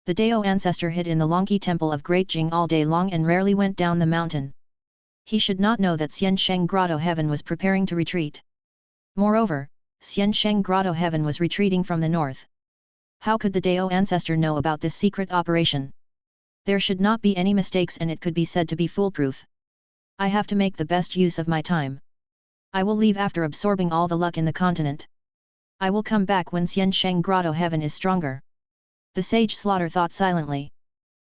The Dao ancestor hid in the Longqi temple of Great Jing all day long and rarely went down the mountain. He should not know that Xiansheng Grotto Heaven was preparing to retreat. Moreover, Xiansheng Grotto Heaven was retreating from the north. How could the Dao ancestor know about this secret operation? There should not be any mistakes and it could be said to be foolproof. I have to make the best use of my time. I will leave after absorbing all the luck in the continent. I will come back when Xiansheng Grotto Heaven is stronger. The sage Slaughter thought silently.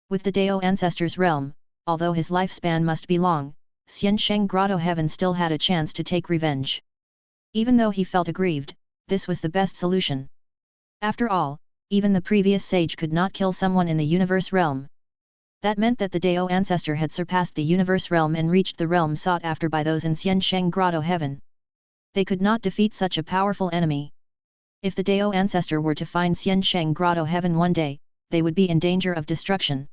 With the Dao ancestor's realm, although his lifespan must be long, Xiansheng Grotto Heaven still had a chance to take revenge. Even though he felt aggrieved, this was the best solution. After all, even the previous sage could not kill someone in the universe realm. That meant that the Dao ancestor had surpassed the universe realm and reached the realm sought after by those in Xiansheng Grotto Heaven. They could not defeat such a powerful enemy. If the Dao ancestor were to find Xiansheng Grotto Heaven one day, they would be in danger of destruction.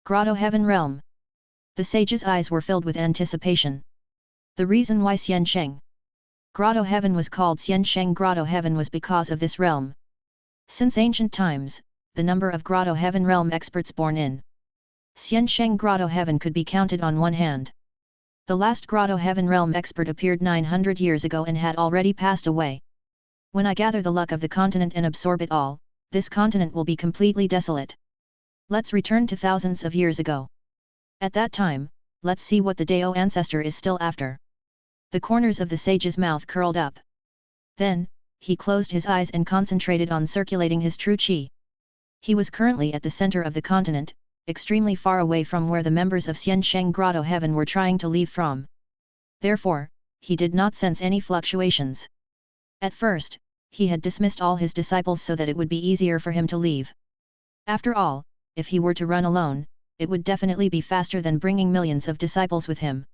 Grotto Heaven Realm. The sage's eyes were filled with anticipation. The reason why Xiansheng Grotto Heaven was called Xiansheng Grotto Heaven was because of this realm. Since ancient times, the number of Grotto Heaven realm experts born in Xiansheng Grotto Heaven could be counted on one hand. The last Grotto Heaven realm expert appeared 900 years ago and had already passed away. When I gather the luck of the continent and absorb it all, this continent will be completely desolate. Let's return to thousands of years ago. At that time, let's see what the Dao ancestor is still after. The corners of the sage's mouth curled up. Then, he closed his eyes and concentrated on circulating his true qi. He was currently at the center of the continent, extremely far away from where the members of Xiansheng Grotto Heaven were trying to leave from. Therefore, he did not sense any fluctuations. At first, he had dismissed all his disciples so that it would be easier for him to leave. After all, if he were to run alone, it would definitely be faster than bringing millions of disciples with him.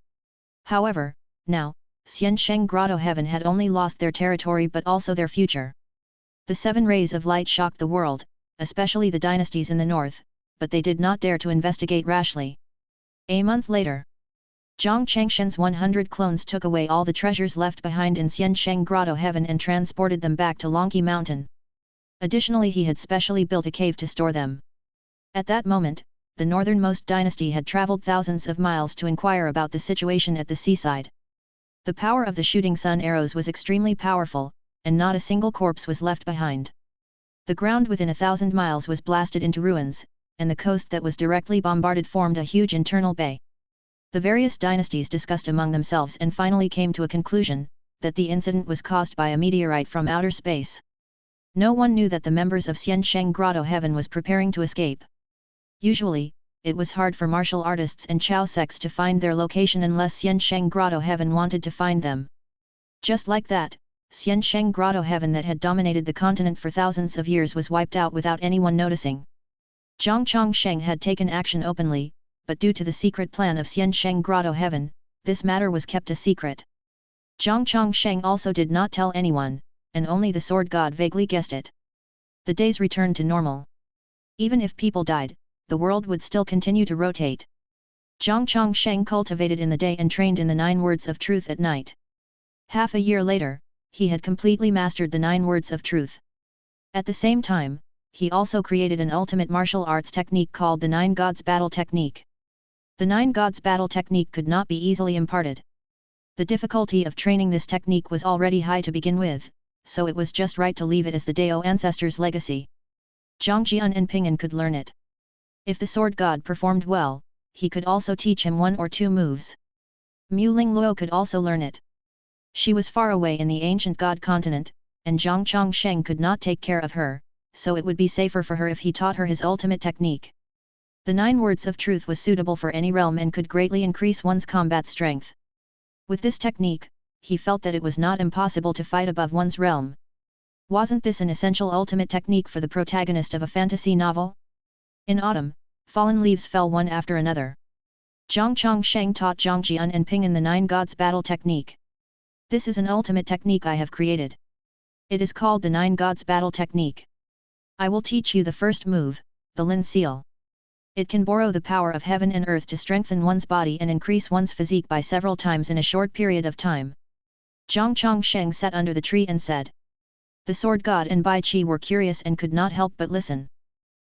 However, now, Xiansheng Grotto Heaven had only lost their territory but also their future. The 7 rays of light shocked the world, especially the dynasties in the north, but they did not dare to investigate rashly. A month later, Zhang Changshen's 100 clones took away all the treasures left behind in Xiansheng Grotto Heaven and transported them back to Longqi Mountain. Additionally, he had specially built a cave to store them. At that moment, the northernmost dynasty had traveled thousands of miles to inquire about the situation at the seaside. The power of the shooting sun arrows was extremely powerful, and not a single corpse was left behind. The ground within 1,000 miles was blasted into ruins, and the coast that was directly bombarded formed a huge internal bay. The various dynasties discussed among themselves and finally came to a conclusion, that the incident was caused by a meteorite from outer space. No one knew that the members of Xiansheng Grotto Heaven was preparing to escape. Usually, it was hard for martial artists and Chao sects to find their location unless Xiansheng Grotto Heaven wanted to find them. Just like that, Xiansheng Grotto Heaven that had dominated the continent for thousands of years was wiped out without anyone noticing. Zhang Chongsheng had taken action openly, but due to the secret plan of Xiansheng Grotto Heaven, this matter was kept a secret. Zhang Chongsheng also did not tell anyone, and only the sword god vaguely guessed it. The days returned to normal. Even if people died, the world would still continue to rotate. Zhang Chongsheng cultivated in the day and trained in the 9 words of truth at night. Half a year later, he had completely mastered the 9 words of truth. At the same time, he also created an ultimate martial arts technique called the 9 Gods Battle Technique. The 9 Gods Battle Technique could not be easily imparted. The difficulty of training this technique was already high to begin with, so it was just right to leave it as the Dao ancestors' legacy. Zhang Jian and Ping'an could learn it. If the sword god performed well, he could also teach him 1 or 2 moves. Mu Ling Luo could also learn it. She was far away in the ancient god continent, and Zhang Chongsheng could not take care of her, so it would be safer for her if he taught her his ultimate technique. The 9 words of truth was suitable for any realm and could greatly increase one's combat strength. With this technique, he felt that it was not impossible to fight above one's realm. Wasn't this an essential ultimate technique for the protagonist of a fantasy novel? In autumn, fallen leaves fell one after another. Zhang Chongsheng taught Zhang Jian and Ping'an the 9 gods battle technique. This is an ultimate technique I have created. It is called the 9 gods battle technique. I will teach you the first move, the Lin Seal. It can borrow the power of heaven and earth to strengthen one's body and increase one's physique by several times in a short period of time. Zhang Chongsheng sat under the tree and said. The sword god and Bai Qi were curious and could not help but listen.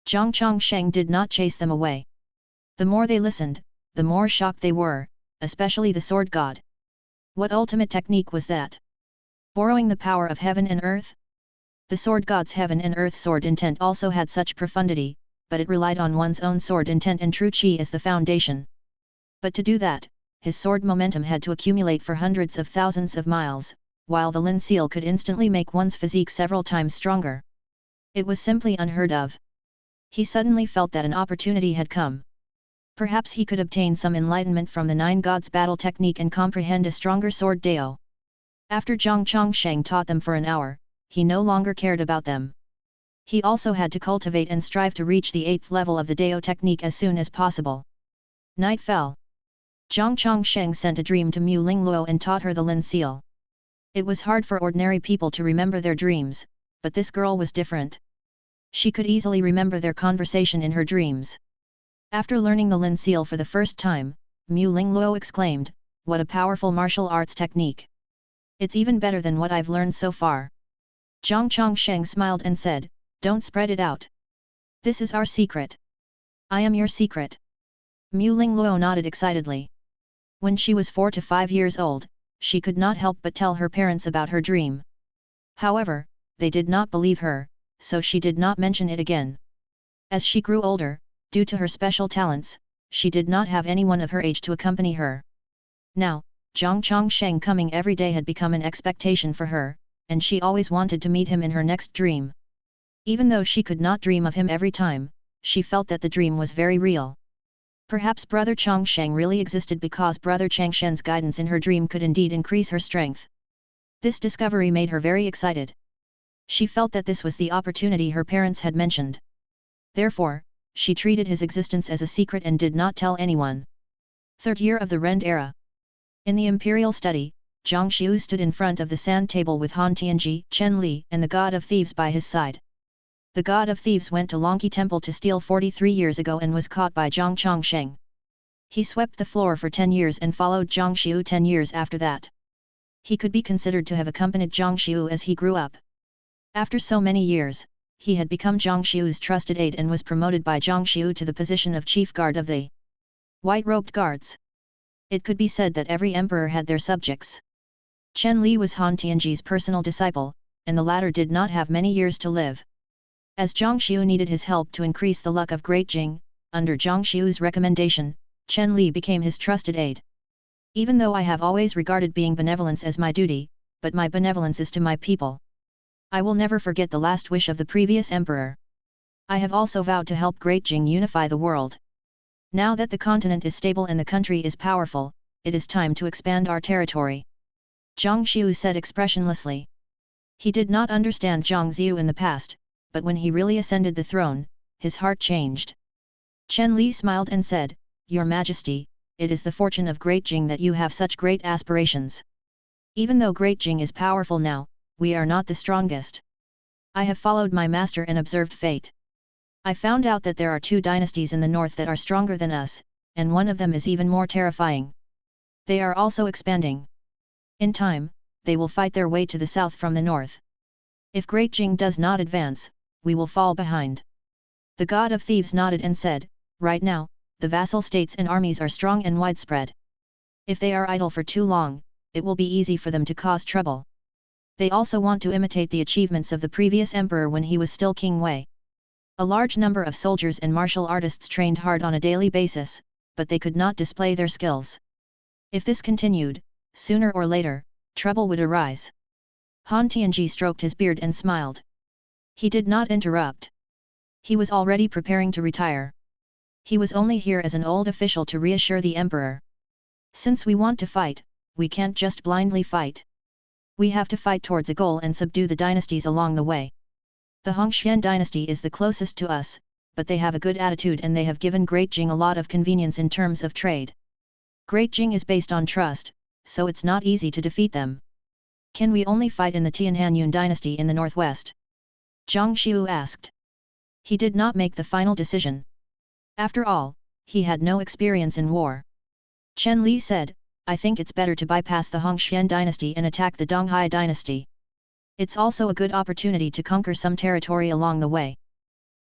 Zhang Chongsheng did not chase them away. The more they listened, the more shocked they were, especially the sword god. What ultimate technique was that? Borrowing the power of heaven and earth? The sword god's heaven and earth sword intent also had such profundity, but it relied on one's own sword intent and true qi as the foundation. But to do that, his sword momentum had to accumulate for hundreds of thousands of miles, while the Lin Seal could instantly make one's physique several times stronger. It was simply unheard of. He suddenly felt that an opportunity had come. Perhaps he could obtain some enlightenment from the 9 gods battle technique and comprehend a stronger sword Dao. After Zhang Chongsheng taught them for an hour, he no longer cared about them. He also had to cultivate and strive to reach the 8th level of the Dao technique as soon as possible. Night fell. Zhang Chongsheng sent a dream to Mu Lingluo and taught her the Lin Seal. It was hard for ordinary people to remember their dreams, but this girl was different. She could easily remember their conversation in her dreams. After learning the Lin Seal for the first time, Mu Lingluo exclaimed, "What a powerful martial arts technique! It's even better than what I've learned so far." Zhang Chongsheng smiled and said, "Don't spread it out. This is our secret. I am your secret." Mu Lingluo nodded excitedly. When she was 4 to 5 years old, she could not help but tell her parents about her dream. However, they did not believe her, so she did not mention it again. As she grew older, due to her special talents, she did not have anyone of her age to accompany her. Now, Zhang Chongsheng coming every day had become an expectation for her, and she always wanted to meet him in her next dream. Even though she could not dream of him every time, she felt that the dream was very real. Perhaps Brother Chongsheng really existed because Brother Changshen's guidance in her dream could indeed increase her strength. This discovery made her very excited. She felt that this was the opportunity her parents had mentioned. Therefore, she treated his existence as a secret and did not tell anyone. 3rd year of the Rend era. In the imperial study, Zhang Xiu stood in front of the sand table with Han Tianji, Chen Li, and the god of thieves by his side. The god of thieves went to Longqi Temple to steal 43 years ago and was caught by Zhang Chongsheng. He swept the floor for 10 years and followed Zhang Xiu 10 years after that. He could be considered to have accompanied Zhang Xiu as he grew up. After so many years, he had become Zhang Xiu's trusted aide and was promoted by Zhang Xiu to the position of chief guard of the white-robed guards. It could be said that every emperor had their subjects. Chen Li was Han Tianji's personal disciple, and the latter did not have many years to live. As Zhang Xiu needed his help to increase the luck of Great Jing, under Zhang Xiu's recommendation, Chen Li became his trusted aide. Even though I have always regarded being benevolence as my duty, but my benevolence is to my people. I will never forget the last wish of the previous emperor. I have also vowed to help Great Jing unify the world. Now that the continent is stable and the country is powerful, it is time to expand our territory. Zhang Xiu said expressionlessly. He did not understand Zhang Ziyu in the past, but when he really ascended the throne, his heart changed. Chen Li smiled and said, "Your Majesty, it is the fortune of Great Jing that you have such great aspirations. Even though Great Jing is powerful now, we are not the strongest. I have followed my master and observed fate. I found out that there are 2 dynasties in the north that are stronger than us, and one of them is even more terrifying. They are also expanding. In time, they will fight their way to the south from the north. If Great Jing does not advance, we will fall behind." The god of thieves nodded and said, "Right now, the vassal states and armies are strong and widespread. If they are idle for too long, it will be easy for them to cause trouble. They also want to imitate the achievements of the previous emperor when he was still King Wei. A large number of soldiers and martial artists trained hard on a daily basis, but they could not display their skills. If this continued, sooner or later, trouble would arise. Han Tianji stroked his beard and smiled. He did not interrupt. He was already preparing to retire. He was only here as an old official to reassure the emperor. Since we want to fight, we can't just blindly fight. We have to fight towards a goal and subdue the dynasties along the way. The Hongxian dynasty is the closest to us, but they have a good attitude and they have given Great Jing a lot of convenience in terms of trade. Great Jing is based on trust, so it's not easy to defeat them. Can we only fight in the Tianhanyun dynasty in the northwest? Zhang Xiu asked. He did not make the final decision. After all, he had no experience in war. Chen Li said, I think it's better to bypass the Hongxian dynasty and attack the Donghai dynasty. It's also a good opportunity to conquer some territory along the way.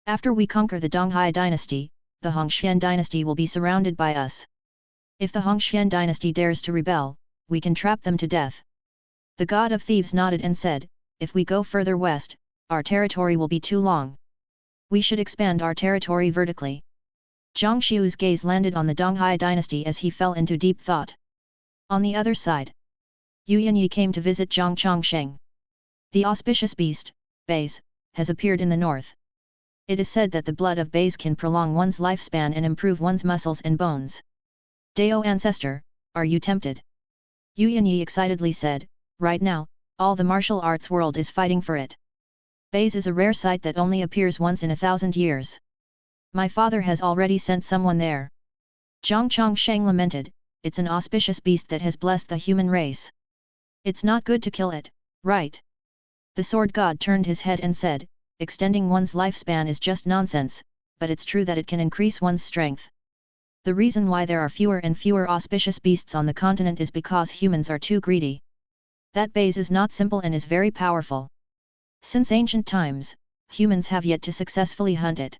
After we conquer the Donghai dynasty, the Hongxian dynasty will be surrounded by us. If the Hongxian dynasty dares to rebel, we can trap them to death. The god of thieves nodded and said, if we go further west, our territory will be too long. We should expand our territory vertically. Zhang Xiu's gaze landed on the Donghai dynasty as he fell into deep thought. On the other side, Yu Yanyi came to visit Zhang Chongsheng. The auspicious beast, Baise, has appeared in the north. It is said that the blood of Baise can prolong one's lifespan and improve one's muscles and bones. Dao ancestor, are you tempted? Yu Yanyi excitedly said, right now, all the martial arts world is fighting for it. Baise is a rare sight that only appears once in 1,000 years. My father has already sent someone there. Zhang Chongsheng lamented, it's an auspicious beast that has blessed the human race. It's not good to kill it, right? The sword god turned his head and said, extending one's lifespan is just nonsense, but it's true that it can increase one's strength. The reason why there are fewer and fewer auspicious beasts on the continent is because humans are too greedy. That Baise is not simple and is very powerful. Since ancient times, humans have yet to successfully hunt it.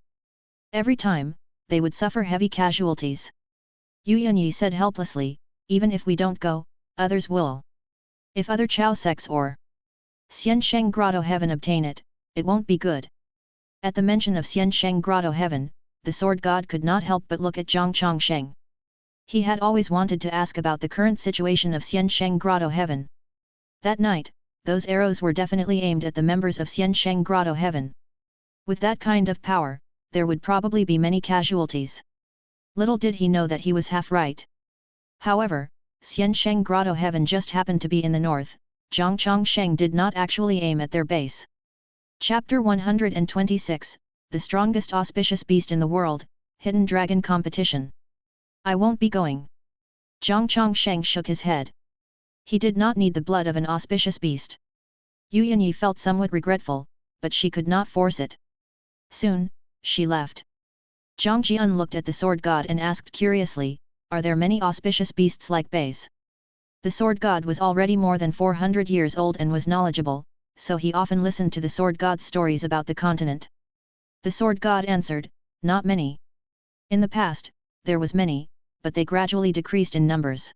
Every time, they would suffer heavy casualties. Yu Yanyi said helplessly, even if we don't go, others will. If other Chao sects or Xiansheng Grotto Heaven obtain it, it won't be good. At the mention of Xiansheng Grotto Heaven, the sword god could not help but look at Zhang Chongsheng. He had always wanted to ask about the current situation of Xiansheng Grotto Heaven. That night, those arrows were definitely aimed at the members of Xiansheng Grotto Heaven. With that kind of power, there would probably be many casualties. Little did he know that he was half right. However, Xiansheng Grotto Heaven just happened to be in the north. Zhang Chongsheng did not actually aim at their base. Chapter 126, The Strongest Auspicious Beast in the World, Hidden Dragon Competition. I won't be going. Zhang Chongsheng shook his head. He did not need the blood of an auspicious beast. Yu Yanyi felt somewhat regretful, but she could not force it. Soon, she left. Zhang Jian looked at the sword god and asked curiously, are there many auspicious beasts like Baise? The sword god was already more than 400 years old and was knowledgeable, so he often listened to the sword god's stories about the continent. The sword god answered, not many. In the past, there was many, but they gradually decreased in numbers.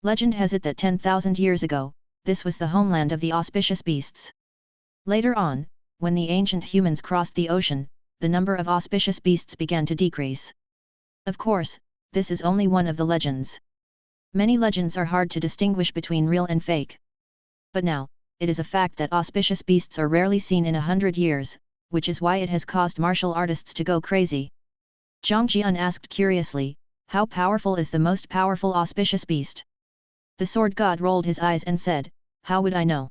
Legend has it that 10,000 years ago, this was the homeland of the auspicious beasts. Later on, when the ancient humans crossed the ocean, the number of auspicious beasts began to decrease. Of course, this is only one of the legends. Many legends are hard to distinguish between real and fake. But now, it is a fact that auspicious beasts are rarely seen in 100 years, which is why it has caused martial artists to go crazy. Zhang Jian asked curiously, how powerful is the most powerful auspicious beast? The sword god rolled his eyes and said, how would I know?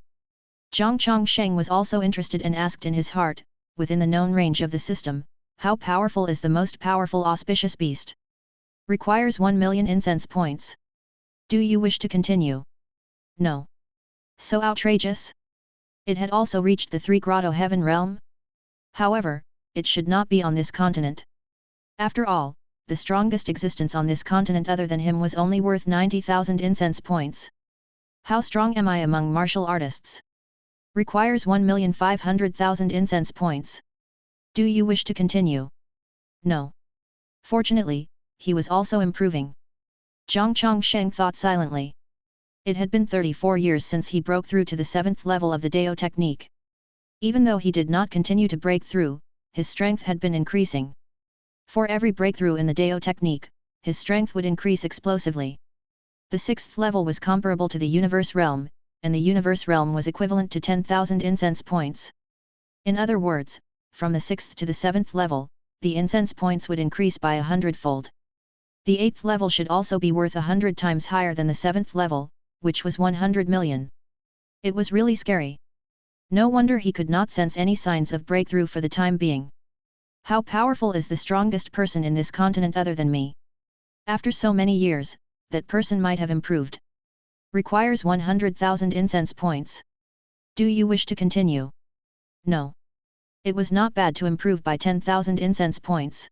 Zhang Chongsheng was also interested and asked in his heart, within the known range of the system, how powerful is the most powerful auspicious beast? Requires 1 million incense points. Do you wish to continue? No. So outrageous? It had also reached the 3 Grotto Heaven realm? However, it should not be on this continent. After all, the strongest existence on this continent other than him was only worth 90,000 incense points. How strong am I among martial artists? Requires 1,500,000 incense points. Do you wish to continue? No. Fortunately, he was also improving. Zhang Chongsheng thought silently. It had been 34 years since he broke through to the 7th level of the Dao technique. Even though he did not continue to break through, his strength had been increasing. For every breakthrough in the Dao technique, his strength would increase explosively. The 6th level was comparable to the universe realm, and the universe realm was equivalent to 10,000 incense points. In other words, from the 6th to the 7th level, the incense points would increase by 100-fold. The 8th level should also be worth 100 times higher than the 7th level, which was 100 million. It was really scary. No wonder he could not sense any signs of breakthrough for the time being. How powerful is the strongest person in this continent other than me? After so many years, that person might have improved. Requires 100,000 incense points. Do you wish to continue? No. It was not bad to improve by 10,000 incense points.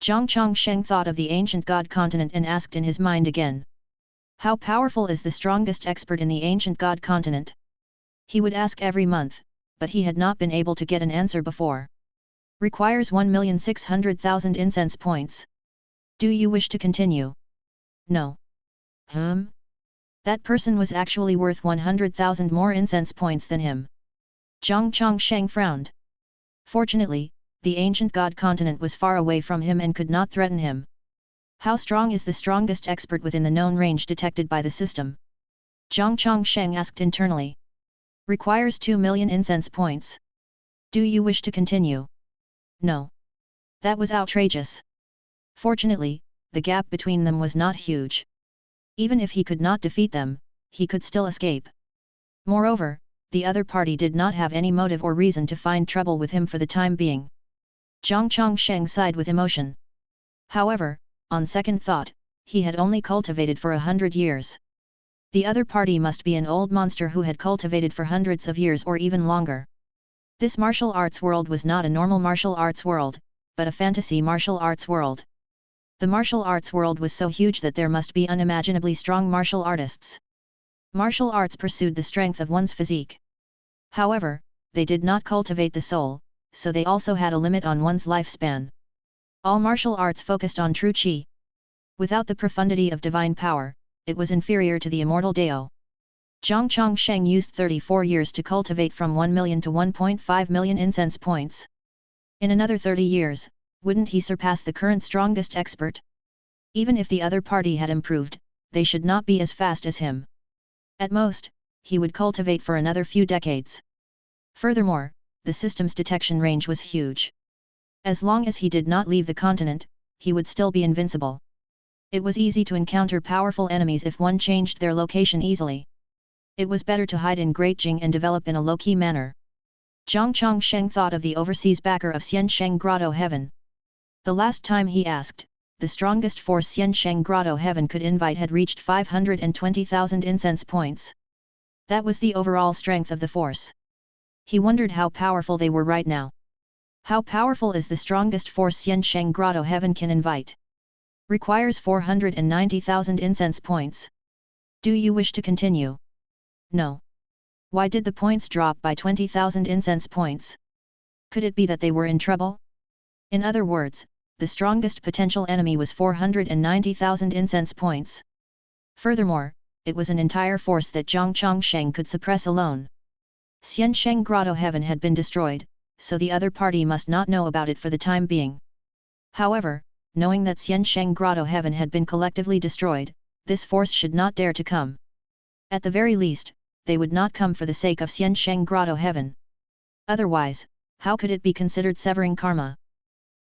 Zhang Chongsheng thought of the ancient god continent and asked in his mind again. How powerful is the strongest expert in the ancient god continent? He would ask every month, but he had not been able to get an answer before. Requires 1,600,000 incense points. Do you wish to continue? No. That person was actually worth 100,000 more incense points than him. Zhang Chongsheng frowned. Fortunately, the ancient god continent was far away from him and could not threaten him. How strong is the strongest expert within the known range detected by the system? Zhang Chongsheng asked internally. Requires 2 million incense points. Do you wish to continue? No. That was outrageous. Fortunately, the gap between them was not huge. Even if he could not defeat them, he could still escape. Moreover, the other party did not have any motive or reason to find trouble with him for the time being. Zhang Chongsheng sighed with emotion. However, on second thought, he had only cultivated for 100 years. The other party must be an old monster who had cultivated for hundreds of years or even longer. This martial arts world was not a normal martial arts world, but a fantasy martial arts world. The martial arts world was so huge that there must be unimaginably strong martial artists. Martial arts pursued the strength of one's physique. However, they did not cultivate the soul, so they also had a limit on one's lifespan. All martial arts focused on true qi. Without the profundity of divine power, it was inferior to the immortal Dao. Zhang Chongsheng used 34 years to cultivate from 1 million to 1.5 million incense points. In another 30 years, wouldn't he surpass the current strongest expert? Even if the other party had improved, they should not be as fast as him. At most, he would cultivate for another few decades. Furthermore, the system's detection range was huge. As long as he did not leave the continent, he would still be invincible. It was easy to encounter powerful enemies if one changed their location easily. It was better to hide in Great Jing and develop in a low-key manner. Zhang Chongsheng thought of the overseas backer of Xiansheng Grotto Heaven. The last time he asked, the strongest force Xiansheng Grotto Heaven could invite had reached 520,000 incense points. That was the overall strength of the force. He wondered how powerful they were right now. How powerful is the strongest force Xiansheng Grotto Heaven can invite? Requires 490,000 incense points. Do you wish to continue? No. Why did the points drop by 20,000 incense points? Could it be that they were in trouble? In other words, the strongest potential enemy was 490,000 incense points. Furthermore, it was an entire force that Zhang Chongsheng could suppress alone. Xiansheng Grotto Heaven had been destroyed, so the other party must not know about it for the time being. However, knowing that Xiansheng Grotto Heaven had been collectively destroyed, this force should not dare to come. At the very least, they would not come for the sake of Xiansheng Grotto Heaven. Otherwise, how could it be considered severing karma?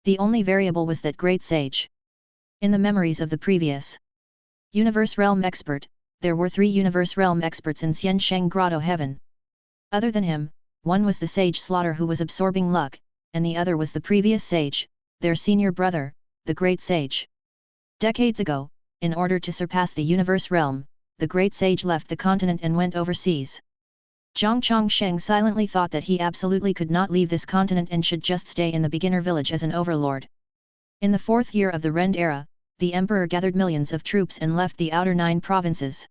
The only variable was that great sage. In the memories of the previous Universe Realm expert, there were 3 Universe Realm experts in Xiansheng Grotto Heaven. Other than him, one was the sage Slaughter who was absorbing luck, and the other was the previous sage, their senior brother, the great sage. Decades ago, in order to surpass the Universe Realm, the great sage left the continent and went overseas. Zhang Chongsheng silently thought that he absolutely could not leave this continent and should just stay in the beginner village as an overlord. In the 4th year of the Rend era, the emperor gathered millions of troops and left the outer 9 provinces.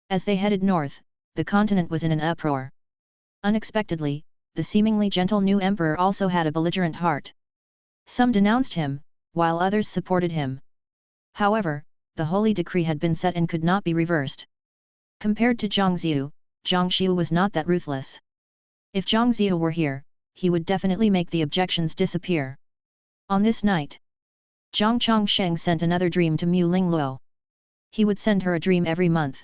As they headed north, the continent was in an uproar. Unexpectedly, the seemingly gentle new emperor also had a belligerent heart. Some denounced him, while others supported him. However, the holy decree had been set and could not be reversed. Compared to Zhang Ziyu, Zhang Xiu was not that ruthless. If Zhang Ziyu were here, he would definitely make the objections disappear. On this night, Zhang Chongsheng sent another dream to Mu Lingluo. He would send her a dream every month.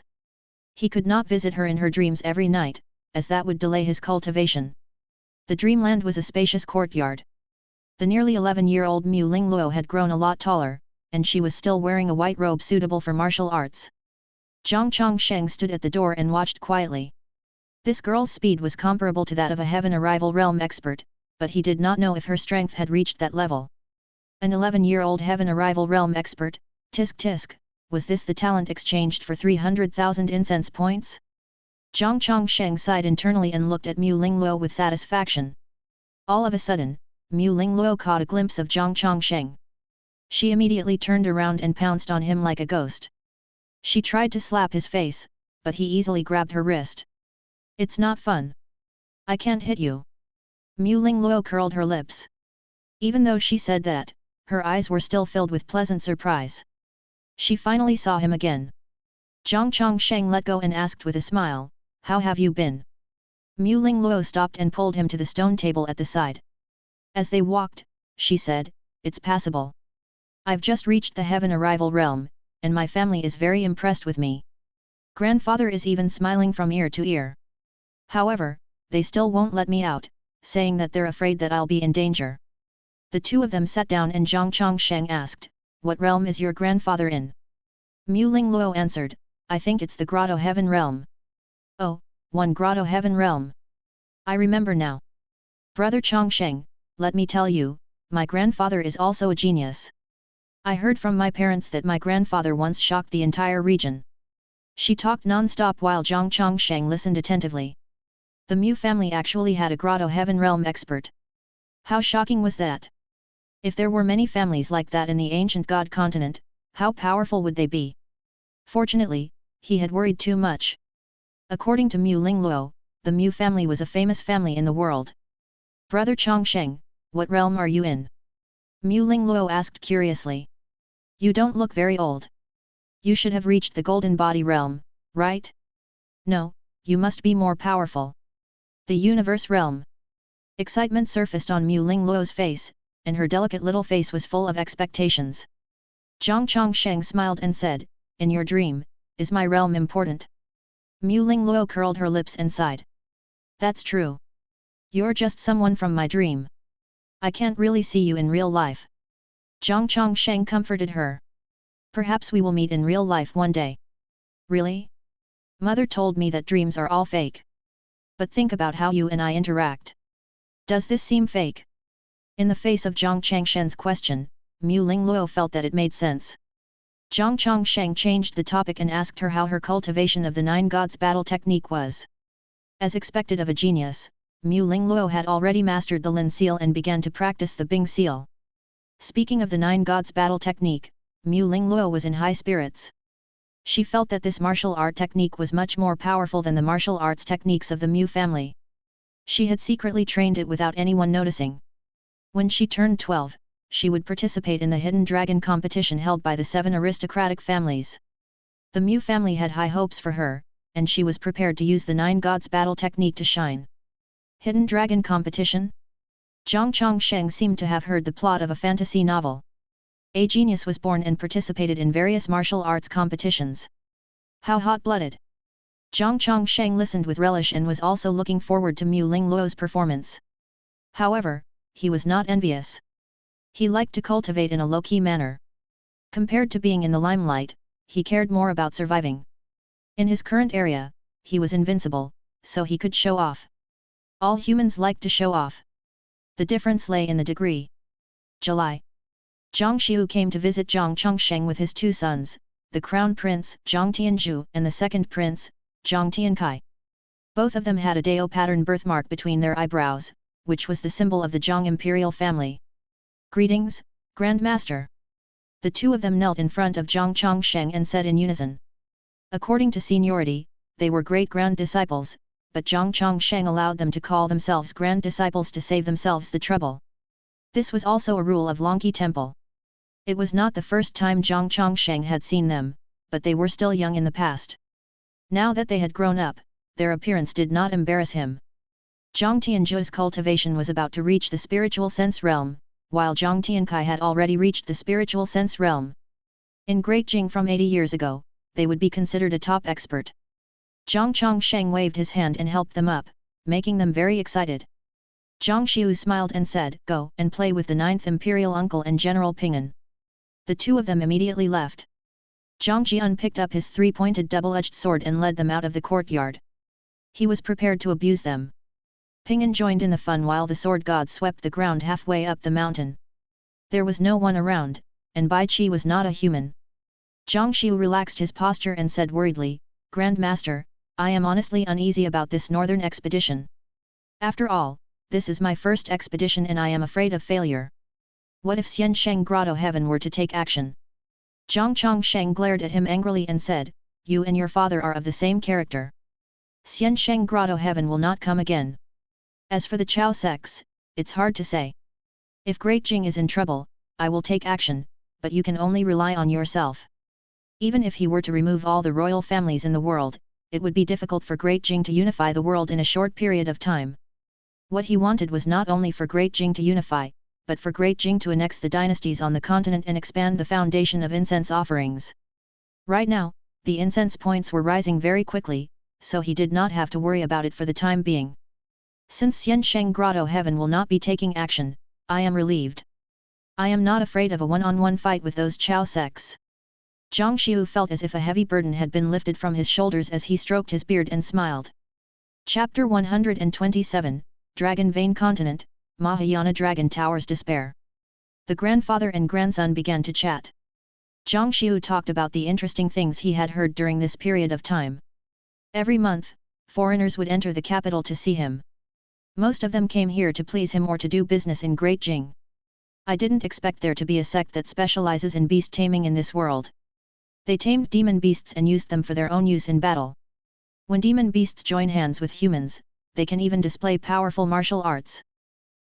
He could not visit her in her dreams every night, as that would delay his cultivation. The dreamland was a spacious courtyard. The nearly 11-year-old Mu Lingluo had grown a lot taller, and she was still wearing a white robe suitable for martial arts. Zhang Chongsheng stood at the door and watched quietly. This girl's speed was comparable to that of a heaven arrival realm expert, but he did not know if her strength had reached that level. An 11-year-old heaven arrival realm expert, tisk tisk, was this the talent exchanged for 300,000 incense points? Zhang Chongsheng sighed internally and looked at Mu Lingluo with satisfaction. All of a sudden, Mu Lingluo caught a glimpse of Zhang Chongsheng. She immediately turned around and pounced on him like a ghost. She tried to slap his face, but he easily grabbed her wrist. It's not fun. I can't hit you. Mu Lingluo curled her lips. Even though she said that, her eyes were still filled with pleasant surprise. She finally saw him again. Zhang Chongsheng let go and asked with a smile, "How have you been?" Mu Lingluo stopped and pulled him to the stone table at the side. As they walked, she said, "It's passable. I've just reached the heaven arrival realm, and my family is very impressed with me. Grandfather is even smiling from ear to ear. However, they still won't let me out, saying that they're afraid that I'll be in danger." The two of them sat down and Zhang Chongsheng asked, "What realm is your grandfather in?" Mu Lingluo answered, "I think it's the Grotto Heaven realm." "Oh, one Grotto Heaven realm. I remember now. Brother Chongsheng, let me tell you, my grandfather is also a genius. I heard from my parents that my grandfather once shocked the entire region." She talked non-stop while Zhang Chongsheng listened attentively. The Mu family actually had a Grotto Heaven realm expert. How shocking was that? If there were many families like that in the ancient God continent, how powerful would they be? Fortunately, he had worried too much. According to Mu Lingluo, the Mu family was a famous family in the world. "Brother Chongsheng, what realm are you in?" Mu Lingluo asked curiously. "You don't look very old. You should have reached the Golden Body realm, right?" "No, you must be more powerful." "The Universe realm." Excitement surfaced on Mu Lingluo's face, and her delicate little face was full of expectations. Zhang Chongsheng smiled and said, "In your dream, is my realm important?" Mu Lingluo curled her lips and sighed. "That's true. You're just someone from my dream. I can't really see you in real life." Zhang Chongsheng comforted her. "Perhaps we will meet in real life one day." "Really? Mother told me that dreams are all fake. But think about how you and I interact. Does this seem fake?" In the face of Zhang Changshen's question, Mu Lingluo felt that it made sense. Zhang Chongsheng changed the topic and asked her how her cultivation of the Nine Gods battle technique was. As expected of a genius, Mu Lingluo had already mastered the Lin seal and began to practice the Bing seal. Speaking of the Nine Gods battle technique, Mu Lingluo was in high spirits. She felt that this martial art technique was much more powerful than the martial arts techniques of the Mu family. She had secretly trained it without anyone noticing. When she turned 12, she would participate in the Hidden Dragon competition held by the 7 aristocratic families. The Mu family had high hopes for her, and she was prepared to use the Nine Gods battle technique to shine. Hidden Dragon competition? Zhang Chongsheng seemed to have heard the plot of a fantasy novel. A genius was born and participated in various martial arts competitions. How hot-blooded! Zhang Chongsheng listened with relish and was also looking forward to Mu Lingluo's performance. However, he was not envious. He liked to cultivate in a low-key manner. Compared to being in the limelight, he cared more about surviving. In his current area, he was invincible, so he could show off. All humans like to show off. The difference lay in the degree. July. Zhang Xiu came to visit Zhang Chongsheng with his 2 sons, the Crown Prince Zhang Tianzhu and the second Prince, Zhang Tiankai. Both of them had a Dao pattern birthmark between their eyebrows, which was the symbol of the Zhang imperial family. "Greetings, Grandmaster." The two of them knelt in front of Zhang Chongsheng and said in unison. According to seniority, they were great-grand disciples, but Zhang Chongsheng allowed them to call themselves grand disciples to save themselves the trouble. This was also a rule of Longqi Temple. It was not the first time Zhang Chongsheng had seen them, but they were still young in the past. Now that they had grown up, their appearance did not embarrass him. Zhang Tianzhu's cultivation was about to reach the spiritual sense realm, while Zhang Tiankai had already reached the spiritual sense realm. In Great Jing from 80 years ago, they would be considered a top expert. Zhang Chongsheng waved his hand and helped them up, making them very excited. Zhang Xiu smiled and said, "Go and play with the 9th Imperial Uncle and General Ping'an." The two of them immediately left. Zhang Jian picked up his three-pointed double-edged sword and led them out of the courtyard. He was prepared to abuse them. Ping'an joined in the fun while the sword god swept the ground halfway up the mountain. There was no one around, and Bai Qi was not a human. Zhang Xiu relaxed his posture and said worriedly, "Grand Master, I am honestly uneasy about this northern expedition. After all, this is my first expedition and I am afraid of failure. What if Xiansheng Grotto Heaven were to take action?" Zhang Chongsheng glared at him angrily and said, "You and your father are of the same character. Xiansheng Grotto Heaven will not come again. As for the Chao sects, it's hard to say. If Great Jing is in trouble, I will take action, but you can only rely on yourself. Even if he were to remove all the royal families in the world, it would be difficult for Great Jing to unify the world in a short period of time." What he wanted was not only for Great Jing to unify, but for Great Jing to annex the dynasties on the continent and expand the foundation of incense offerings. Right now, the incense points were rising very quickly, so he did not have to worry about it for the time being. Since Xiansheng Grotto Heaven will not be taking action, I am relieved. I am not afraid of a one-on-one fight with those Chao sects. Zhang Xiu felt as if a heavy burden had been lifted from his shoulders as he stroked his beard and smiled. Chapter 127, Dragon Vein Continent, Mahayana Dragon Tower's Despair. The grandfather and grandson began to chat. Zhang Xiu talked about the interesting things he had heard during this period of time. Every month, foreigners would enter the capital to see him. Most of them came here to please him or to do business in Great Jing. I didn't expect there to be a sect that specializes in beast taming in this world. They tamed demon beasts and used them for their own use in battle. When demon beasts join hands with humans, they can even display powerful martial arts.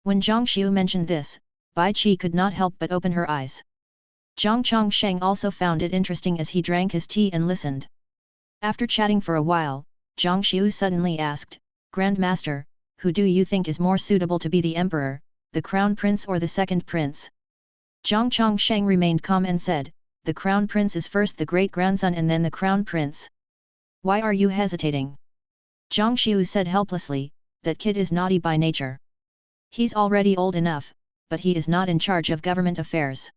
When Zhang Xiu mentioned this, Bai Qi could not help but open her eyes. Zhang Chongsheng also found it interesting as he drank his tea and listened. After chatting for a while, Zhang Xiu suddenly asked, "Grand Master, who do you think is more suitable to be the emperor, the crown prince or the second prince?" Zhang Chongsheng remained calm and said, "The crown prince is first the great-grandson and then the crown prince. Why are you hesitating?" Zhang Xiu said helplessly, "That kid is naughty by nature. He's already old enough, but he is not in charge of government affairs.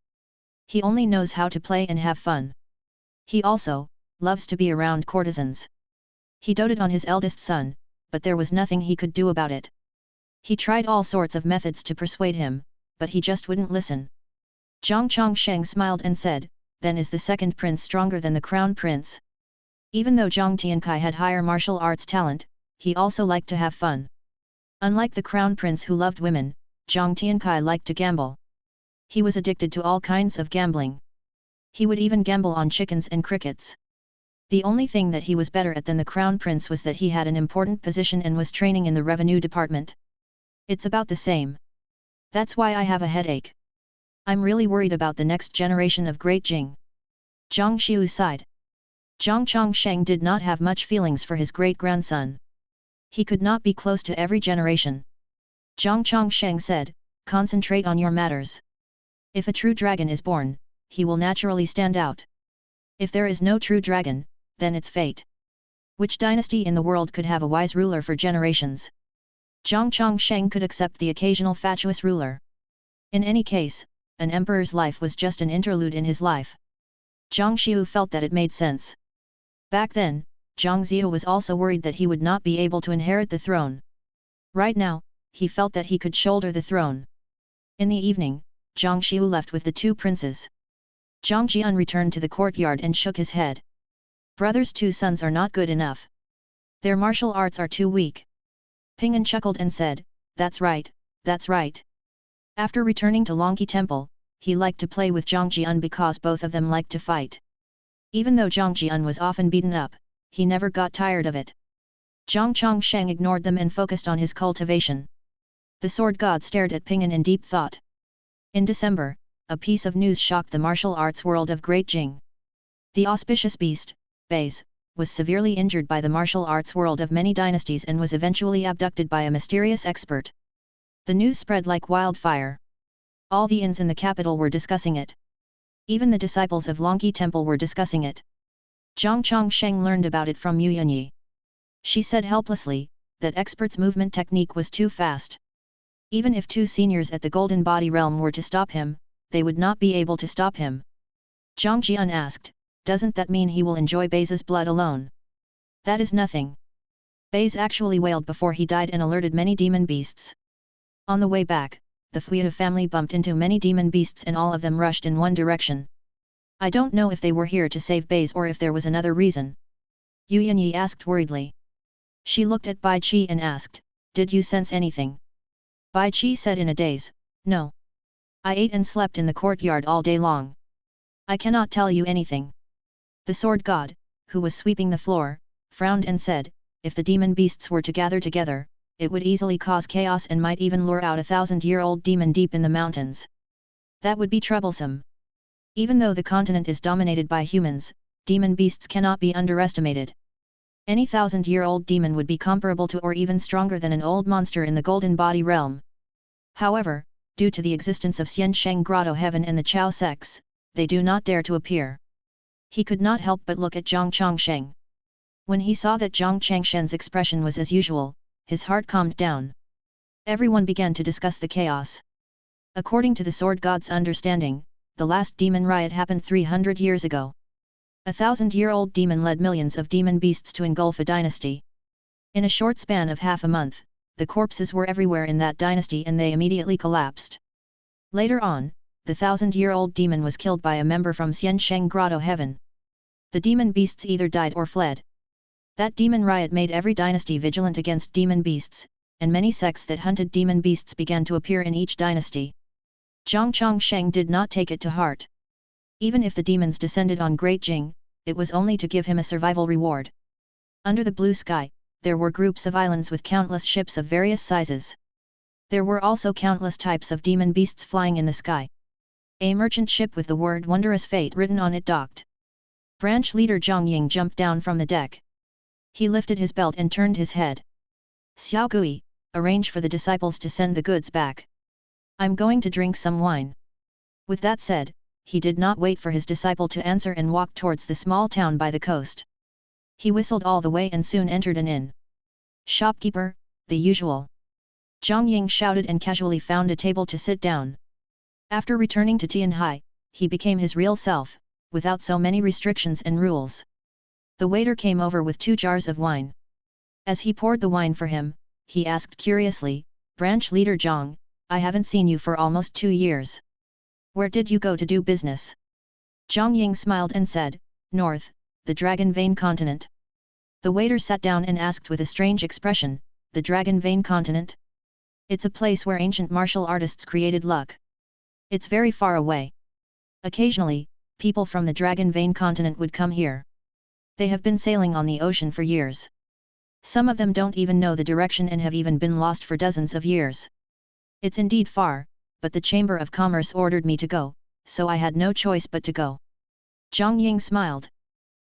He only knows how to play and have fun. He also loves to be around courtesans." He doted on his eldest son, but there was nothing he could do about it. He tried all sorts of methods to persuade him, but he just wouldn't listen. Zhang Chongsheng smiled and said, "Then is the second prince stronger than the crown prince?" Even though Zhang Tiankai had higher martial arts talent, he also liked to have fun. Unlike the crown prince who loved women, Zhang Tiankai liked to gamble. He was addicted to all kinds of gambling. He would even gamble on chickens and crickets. The only thing that he was better at than the crown prince was that he had an important position and was training in the revenue department. It's about the same. That's why I have a headache. I'm really worried about the next generation of Great Jing. Zhang Xiu sighed. Zhang Chongsheng did not have much feelings for his great-grandson. He could not be close to every generation. Zhang Chongsheng said, "Concentrate on your matters. If a true dragon is born, he will naturally stand out. If there is no true dragon, then it's fate. Which dynasty in the world could have a wise ruler for generations?" Zhang Chongsheng could accept the occasional fatuous ruler. In any case, an emperor's life was just an interlude in his life. Zhang Xiu felt that it made sense. Back then, Zhang Ziyu was also worried that he would not be able to inherit the throne. Right now, he felt that he could shoulder the throne. In the evening, Zhang Xiu left with the two princes. Zhang Jian returned to the courtyard and shook his head. Brother's two sons are not good enough. Their martial arts are too weak. Ping'an chuckled and said, "That's right, that's right." After returning to Longqi Temple, he liked to play with Zhang Jian because both of them liked to fight. Even though Zhang Jian was often beaten up, he never got tired of it. Zhang Chongsheng ignored them and focused on his cultivation. The sword god stared at Ping'an in deep thought. In December, a piece of news shocked the martial arts world of Great Jing. The auspicious beast, Baize, was severely injured by the martial arts world of many dynasties and was eventually abducted by a mysterious expert. The news spread like wildfire. All the inns in the capital were discussing it. Even the disciples of Longqi Temple were discussing it. Zhang Chongsheng learned about it from Yu Yunyi. She said helplessly, that expert's movement technique was too fast. Even if two seniors at the Golden Body Realm were to stop him, they would not be able to stop him. Zhang Jian asked, doesn't that mean he will enjoy Bai's blood alone? That is nothing. Bai actually wailed before he died and alerted many demon beasts. On the way back, the Fuyu family bumped into many demon beasts and all of them rushed in one direction. I don't know if they were here to save Bai or if there was another reason. Yu Yanyi asked worriedly. She looked at Bai Qi and asked, did you sense anything? Bai Qi said in a daze, no. I ate and slept in the courtyard all day long. I cannot tell you anything. The sword god, who was sweeping the floor, frowned and said, if the demon beasts were to gather together, it would easily cause chaos and might even lure out a 1,000-year-old demon deep in the mountains. That would be troublesome. Even though the continent is dominated by humans, demon beasts cannot be underestimated. Any 1,000-year-old demon would be comparable to or even stronger than an old monster in the Golden Body Realm. However, due to the existence of Xiansheng Grotto Heaven and the Chao sects, they do not dare to appear. He could not help but look at Zhang Changsheng. When he saw that Zhang Changshen's expression was as usual, his heart calmed down. Everyone began to discuss the chaos. According to the sword god's understanding, the last demon riot happened 300 years ago. A 1,000-year-old demon led millions of demon beasts to engulf a dynasty. In a short span of half a month, the corpses were everywhere in that dynasty and they immediately collapsed. Later on, the 1,000-year-old demon was killed by a member from Xiansheng Grotto Heaven. The demon beasts either died or fled. That demon riot made every dynasty vigilant against demon beasts, and many sects that hunted demon beasts began to appear in each dynasty. Zhang Changsheng did not take it to heart. Even if the demons descended on Great Jing, it was only to give him a survival reward. Under the blue sky, there were groups of islands with countless ships of various sizes. There were also countless types of demon beasts flying in the sky. A merchant ship with the word Wondrous Fate written on it docked. Branch leader Zhang Ying jumped down from the deck. He lifted his belt and turned his head. Xiao Gui, arrange for the disciples to send the goods back. I'm going to drink some wine. With that said, he did not wait for his disciple to answer and walked towards the small town by the coast. He whistled all the way and soon entered an inn. Shopkeeper, the usual. Zhang Ying shouted and casually found a table to sit down. After returning to Tianhai, he became his real self, without so many restrictions and rules. The waiter came over with 2 jars of wine. As he poured the wine for him, he asked curiously, Branch leader Zhang, I haven't seen you for almost 2 years. Where did you go to do business? Zhang Ying smiled and said, North, the Dragon Vein continent. The waiter sat down and asked with a strange expression, the Dragon Vein continent? It's a place where ancient martial artists created luck. It's very far away. Occasionally, people from the Dragon Vein continent would come here. They have been sailing on the ocean for years. Some of them don't even know the direction and have even been lost for dozens of years. It's indeed far, but the Chamber of Commerce ordered me to go, so I had no choice but to go. Zhang Ying smiled.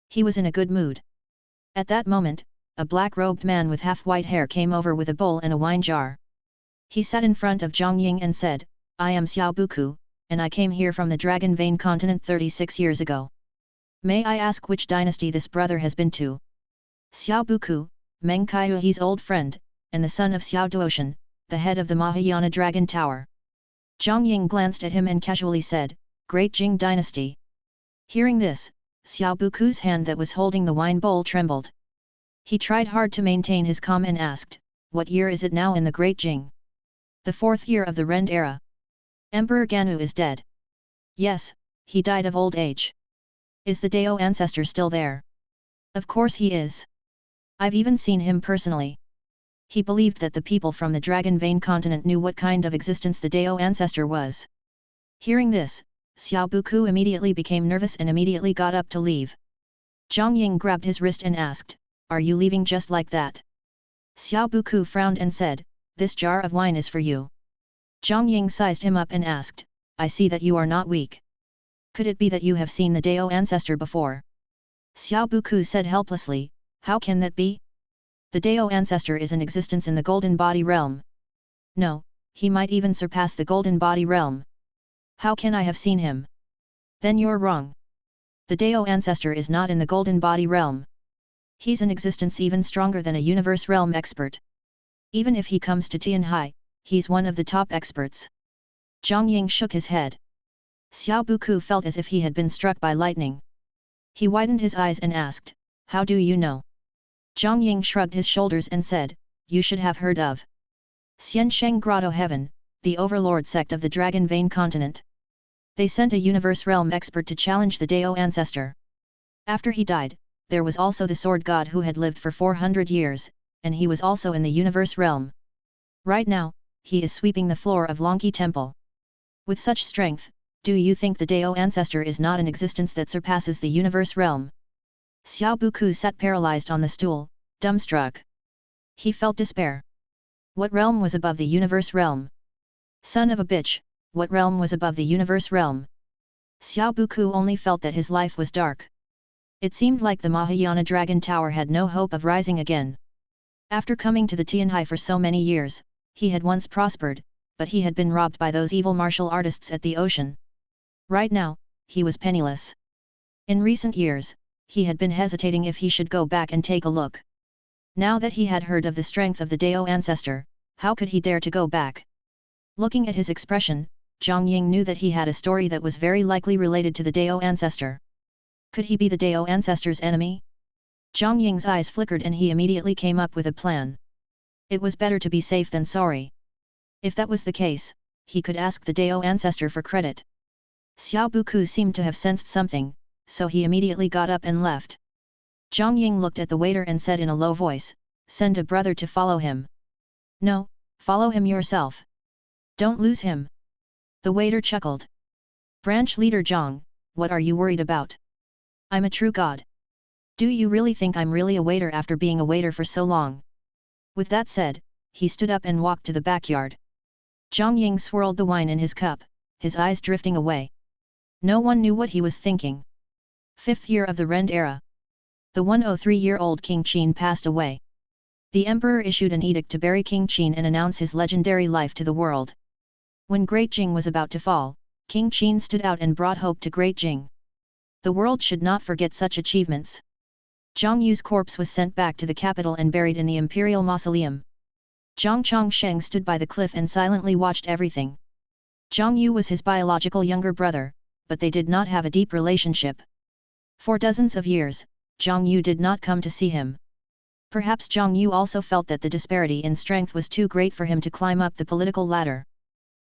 He was in a good mood. At that moment, a black-robed man with half-white hair came over with a bowl and a wine jar. He sat in front of Zhang Ying and said, I am Xiao Buku, and I came here from the Dragon Vein continent 36 years ago. May I ask which dynasty this brother has been to? Xiao Buku, Meng Kaihui's old friend, and the son of Xiao Duoshan, the head of the Mahayana Dragon Tower. Zhang Ying glanced at him and casually said, Great Jing dynasty. Hearing this, Xiao Buku's hand that was holding the wine bowl trembled. He tried hard to maintain his calm and asked, what year is it now in the Great Jing? The 4th year of the Rend era. Emperor Ganu is dead. Yes, he died of old age. Is the Dao ancestor still there? Of course he is. I've even seen him personally. He believed that the people from the Dragon Vein continent knew what kind of existence the Dao ancestor was. Hearing this, Xiao Buku immediately became nervous and immediately got up to leave. Zhang Ying grabbed his wrist and asked, Are you leaving just like that? Xiao Buku frowned and said, This jar of wine is for you. Zhang Ying sized him up and asked, I see that you are not weak. Could it be that you have seen the Dao ancestor before? Xiao Buku said helplessly, How can that be? The Dao ancestor is in existence in the Golden Body Realm. No, he might even surpass the Golden Body Realm. How can I have seen him? Then you're wrong. The Dao ancestor is not in the Golden Body Realm. He's an existence even stronger than a universe realm expert. Even if he comes to Tianhai, he's one of the top experts. Zhang Ying shook his head. Xiao Buku felt as if he had been struck by lightning. He widened his eyes and asked, "How do you know?" Zhang Ying shrugged his shoulders and said, "You should have heard of Xiansheng Grotto Heaven, the overlord sect of the Dragon Vein continent. They sent a universe realm expert to challenge the Dao ancestor. After he died, there was also the sword god who had lived for 400 years, and he was also in the universe realm. Right now, he is sweeping the floor of Longqi Temple. With such strength, do you think the Dao ancestor is not an existence that surpasses the universe realm?" Xiao Buku sat paralyzed on the stool, dumbstruck. He felt despair. What realm was above the universe realm? Son of a bitch, what realm was above the universe realm? Xiao Buku only felt that his life was dark. It seemed like the Mahayana Dragon Tower had no hope of rising again. After coming to the Tianhai for so many years, he had once prospered, but he had been robbed by those evil martial artists at the ocean. Right now, he was penniless. In recent years, he had been hesitating if he should go back and take a look. Now that he had heard of the strength of the Dao ancestor, how could he dare to go back? Looking at his expression, Zhang Ying knew that he had a story that was very likely related to the Dao ancestor. Could he be the Dao ancestor's enemy? Zhang Ying's eyes flickered and he immediately came up with a plan. It was better to be safe than sorry. If that was the case, he could ask the Dao ancestor for credit. Xiao Buku seemed to have sensed something, so he immediately got up and left. Zhang Ying looked at the waiter and said in a low voice, "Send a brother to follow him." "No, follow him yourself. Don't lose him." The waiter chuckled. "Branch leader Zhang, what are you worried about? I'm a true god. Do you really think I'm really a waiter after being a waiter for so long?" With that said, he stood up and walked to the backyard. Zhang Ying swirled the wine in his cup, his eyes drifting away. No one knew what he was thinking. 5th year of the Rend era. The 103-year-old King Qin passed away. The emperor issued an edict to bury King Qin and announce his legendary life to the world. When Great Jing was about to fall, King Qin stood out and brought hope to Great Jing. The world should not forget such achievements. Zhang Yu's corpse was sent back to the capital and buried in the imperial mausoleum. Zhang Chongsheng stood by the cliff and silently watched everything. Zhang Yu was his biological younger brother, but they did not have a deep relationship. For dozens of years, Zhang Yu did not come to see him. Perhaps Zhang Yu also felt that the disparity in strength was too great for him to climb up the political ladder.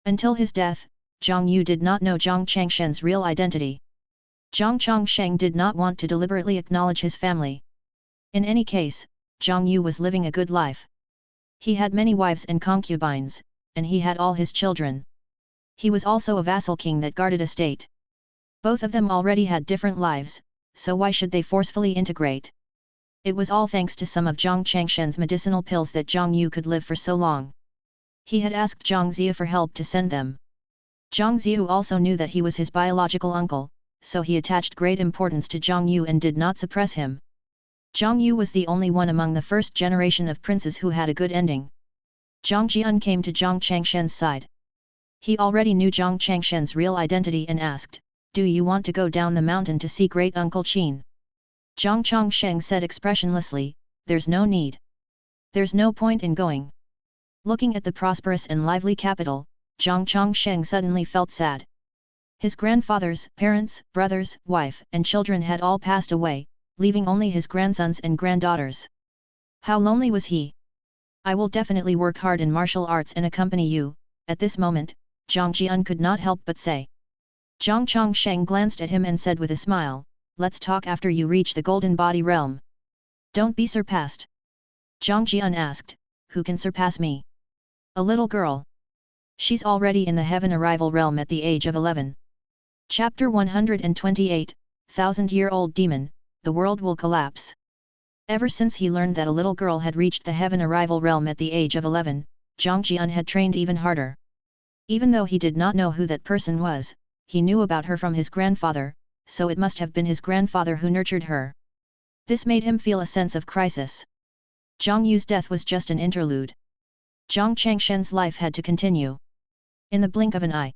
Until his death, Zhang Yu did not know Zhang Changshen's real identity. Zhang Chongsheng did not want to deliberately acknowledge his family. In any case, Zhang Yu was living a good life. He had many wives and concubines, and he had all his children. He was also a vassal king that guarded a state. Both of them already had different lives, so why should they forcefully integrate? It was all thanks to some of Zhang Changshen's medicinal pills that Zhang Yu could live for so long. He had asked Zhang Ziyu for help to send them. Zhang Ziyu also knew that he was his biological uncle, so he attached great importance to Zhang Yu and did not suppress him. Zhang Yu was the only one among the first generation of princes who had a good ending. Zhang Jian came to Zhang Changshen's side. He already knew Zhang Changshen's real identity and asked, "Do you want to go down the mountain to see great uncle Qin?" Zhang Chongsheng said expressionlessly, "There's no need. There's no point in going." Looking at the prosperous and lively capital, Zhang Chongsheng suddenly felt sad. His grandfathers, parents, brothers, wife and children had all passed away, leaving only his grandsons and granddaughters. How lonely was he? "I will definitely work hard in martial arts and accompany you." At this moment, Zhang Jian could not help but say. Zhang Chongsheng glanced at him and said with a smile, "Let's talk after you reach the Golden Body Realm." "Don't be surpassed." Zhang Jian asked, "Who can surpass me?" "A little girl. She's already in the Heaven Arrival Realm at the age of 11. Chapter 128, 1000-Year-Old Demon, the world will collapse. Ever since he learned that a little girl had reached the Heaven Arrival Realm at the age of 11, Zhang Jian had trained even harder. Even though he did not know who that person was, he knew about her from his grandfather, so it must have been his grandfather who nurtured her. This made him feel a sense of crisis. Zhang Yu's death was just an interlude. Zhang Changshen's life had to continue. In the blink of an eye.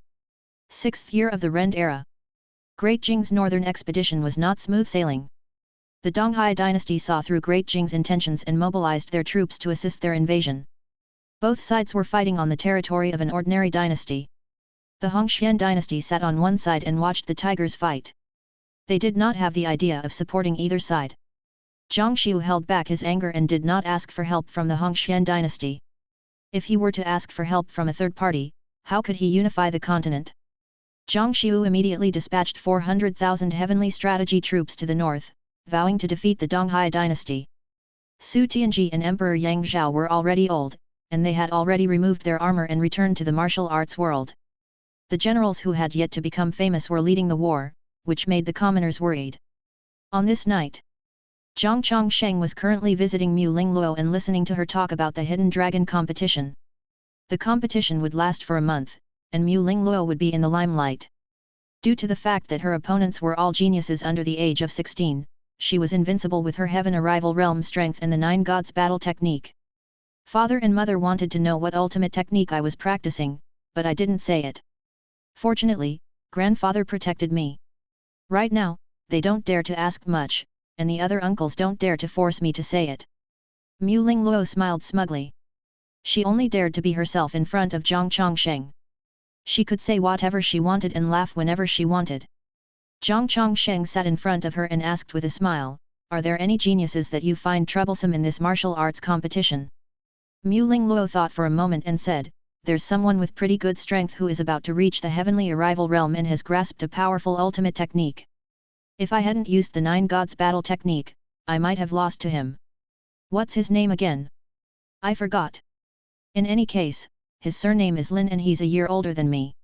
6th year of the Rend era. Great Jing's northern expedition was not smooth sailing. The Donghai dynasty saw through Great Jing's intentions and mobilized their troops to assist their invasion. Both sides were fighting on the territory of an ordinary dynasty. The Hongxian dynasty sat on one side and watched the tigers fight. They did not have the idea of supporting either side. Zhang Xiu held back his anger and did not ask for help from the Hongxian dynasty. If he were to ask for help from a third party, how could he unify the continent? Zhang Xiu immediately dispatched 400,000 heavenly strategy troops to the north, vowing to defeat the Donghai dynasty. Su Tianji and Emperor Yang Zhao were already old, and they had already removed their armor and returned to the martial arts world. The generals who had yet to become famous were leading the war, which made the commoners worried. On this night, Zhang Chongsheng was currently visiting Mu Lingluo and listening to her talk about the Hidden Dragon competition. The competition would last for a month, and Mu Lingluo would be in the limelight. Due to the fact that her opponents were all geniuses under the age of 16, she was invincible with her heaven arrival realm strength and the 9 gods battle technique. Father and mother wanted to know what ultimate technique I was practicing, but I didn't say it. Fortunately, grandfather protected me. Right now, they don't dare to ask much, and the other uncles don't dare to force me to say it. Mu Lingluo smiled smugly. She only dared to be herself in front of Zhang Chongsheng. She could say whatever she wanted and laugh whenever she wanted. Zhang Chongsheng sat in front of her and asked with a smile, "Are there any geniuses that you find troublesome in this martial arts competition?" Mu Lingluo thought for a moment and said, "There's someone with pretty good strength who is about to reach the heavenly arrival realm and has grasped a powerful ultimate technique. If I hadn't used the 9 gods battle technique, I might have lost to him. What's his name again? I forgot. In any case, his surname is Lin and he's a year older than me."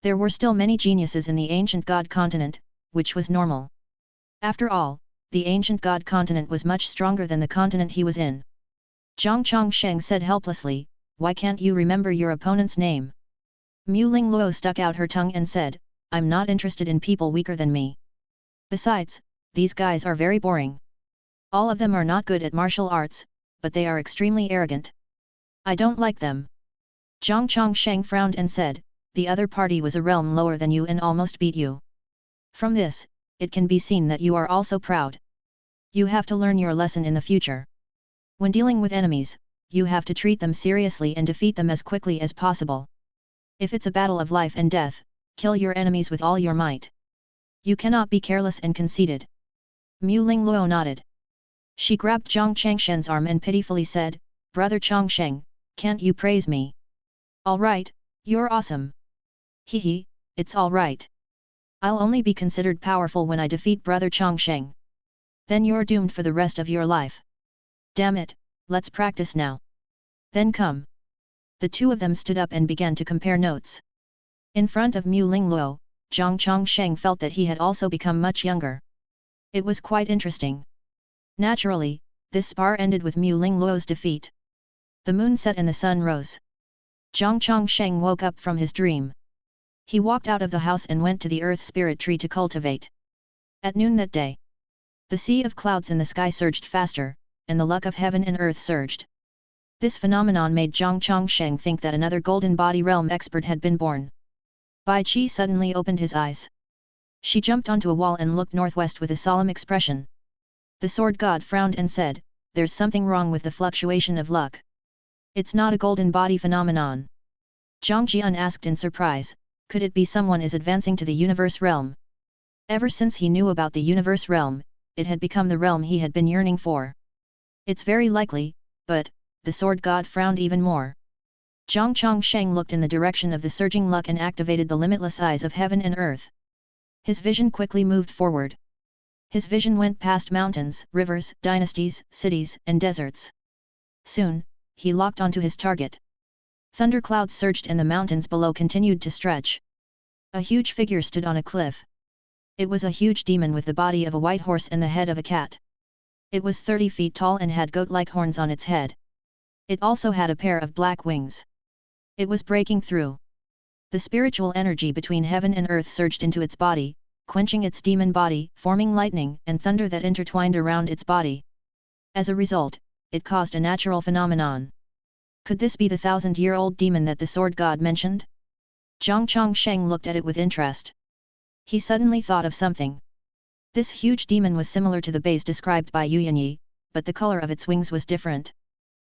There were still many geniuses in the ancient god continent, which was normal. After all, the ancient god continent was much stronger than the continent he was in. Zhang Chongsheng said helplessly, "Why can't you remember your opponent's name?" Mu Lingluo stuck out her tongue and said, "I'm not interested in people weaker than me. Besides, these guys are very boring. All of them are not good at martial arts, but they are extremely arrogant. I don't like them." Zhang Chongsheng frowned and said, "The other party was a realm lower than you and almost beat you. From this, it can be seen that you are also proud. You have to learn your lesson in the future. When dealing with enemies, you have to treat them seriously and defeat them as quickly as possible. If it's a battle of life and death, kill your enemies with all your might. You cannot be careless and conceited." Mu Lingluo nodded. She grabbed Zhang Changshen's arm and pitifully said, "Brother Chongsheng, can't you praise me? All right, you're awesome. Hehe, it's all right. I'll only be considered powerful when I defeat Brother Chongsheng. Then you're doomed for the rest of your life. Damn it, let's practice now. Then come." The two of them stood up and began to compare notes. In front of Mu Lingluo, Zhang Chongsheng felt that he had also become much younger. It was quite interesting. Naturally, this spar ended with Mu Lingluo's defeat. The moon set and the sun rose. Zhang Chongsheng woke up from his dream. He walked out of the house and went to the earth spirit tree to cultivate. At noon that day, the sea of clouds in the sky surged faster, and the luck of heaven and earth surged. This phenomenon made Zhang Chongsheng think that another golden body realm expert had been born. Bai Qi suddenly opened his eyes. She jumped onto a wall and looked northwest with a solemn expression. The sword god frowned and said, "There's something wrong with the fluctuation of luck. It's not a golden body phenomenon." Zhang Jian asked in surprise, "Could it be someone is advancing to the universe realm?" Ever since he knew about the universe realm, it had become the realm he had been yearning for. "It's very likely, but," the sword god frowned even more. Zhang Chongsheng looked in the direction of the surging luck and activated the limitless eyes of heaven and earth. His vision quickly moved forward. His vision went past mountains, rivers, dynasties, cities, and deserts. Soon, he locked onto his target. Thunderclouds surged and the mountains below continued to stretch. A huge figure stood on a cliff. It was a huge demon with the body of a white horse and the head of a cat. It was 30 feet tall and had goat-like horns on its head. It also had a pair of black wings. It was breaking through. The spiritual energy between heaven and earth surged into its body, quenching its demon body, forming lightning and thunder that intertwined around its body. As a result, it caused a natural phenomenon. Could this be the 1,000-year-old demon that the sword god mentioned? Zhang Chongsheng looked at it with interest. He suddenly thought of something. This huge demon was similar to the base described by Yu Yanyi, but the color of its wings was different.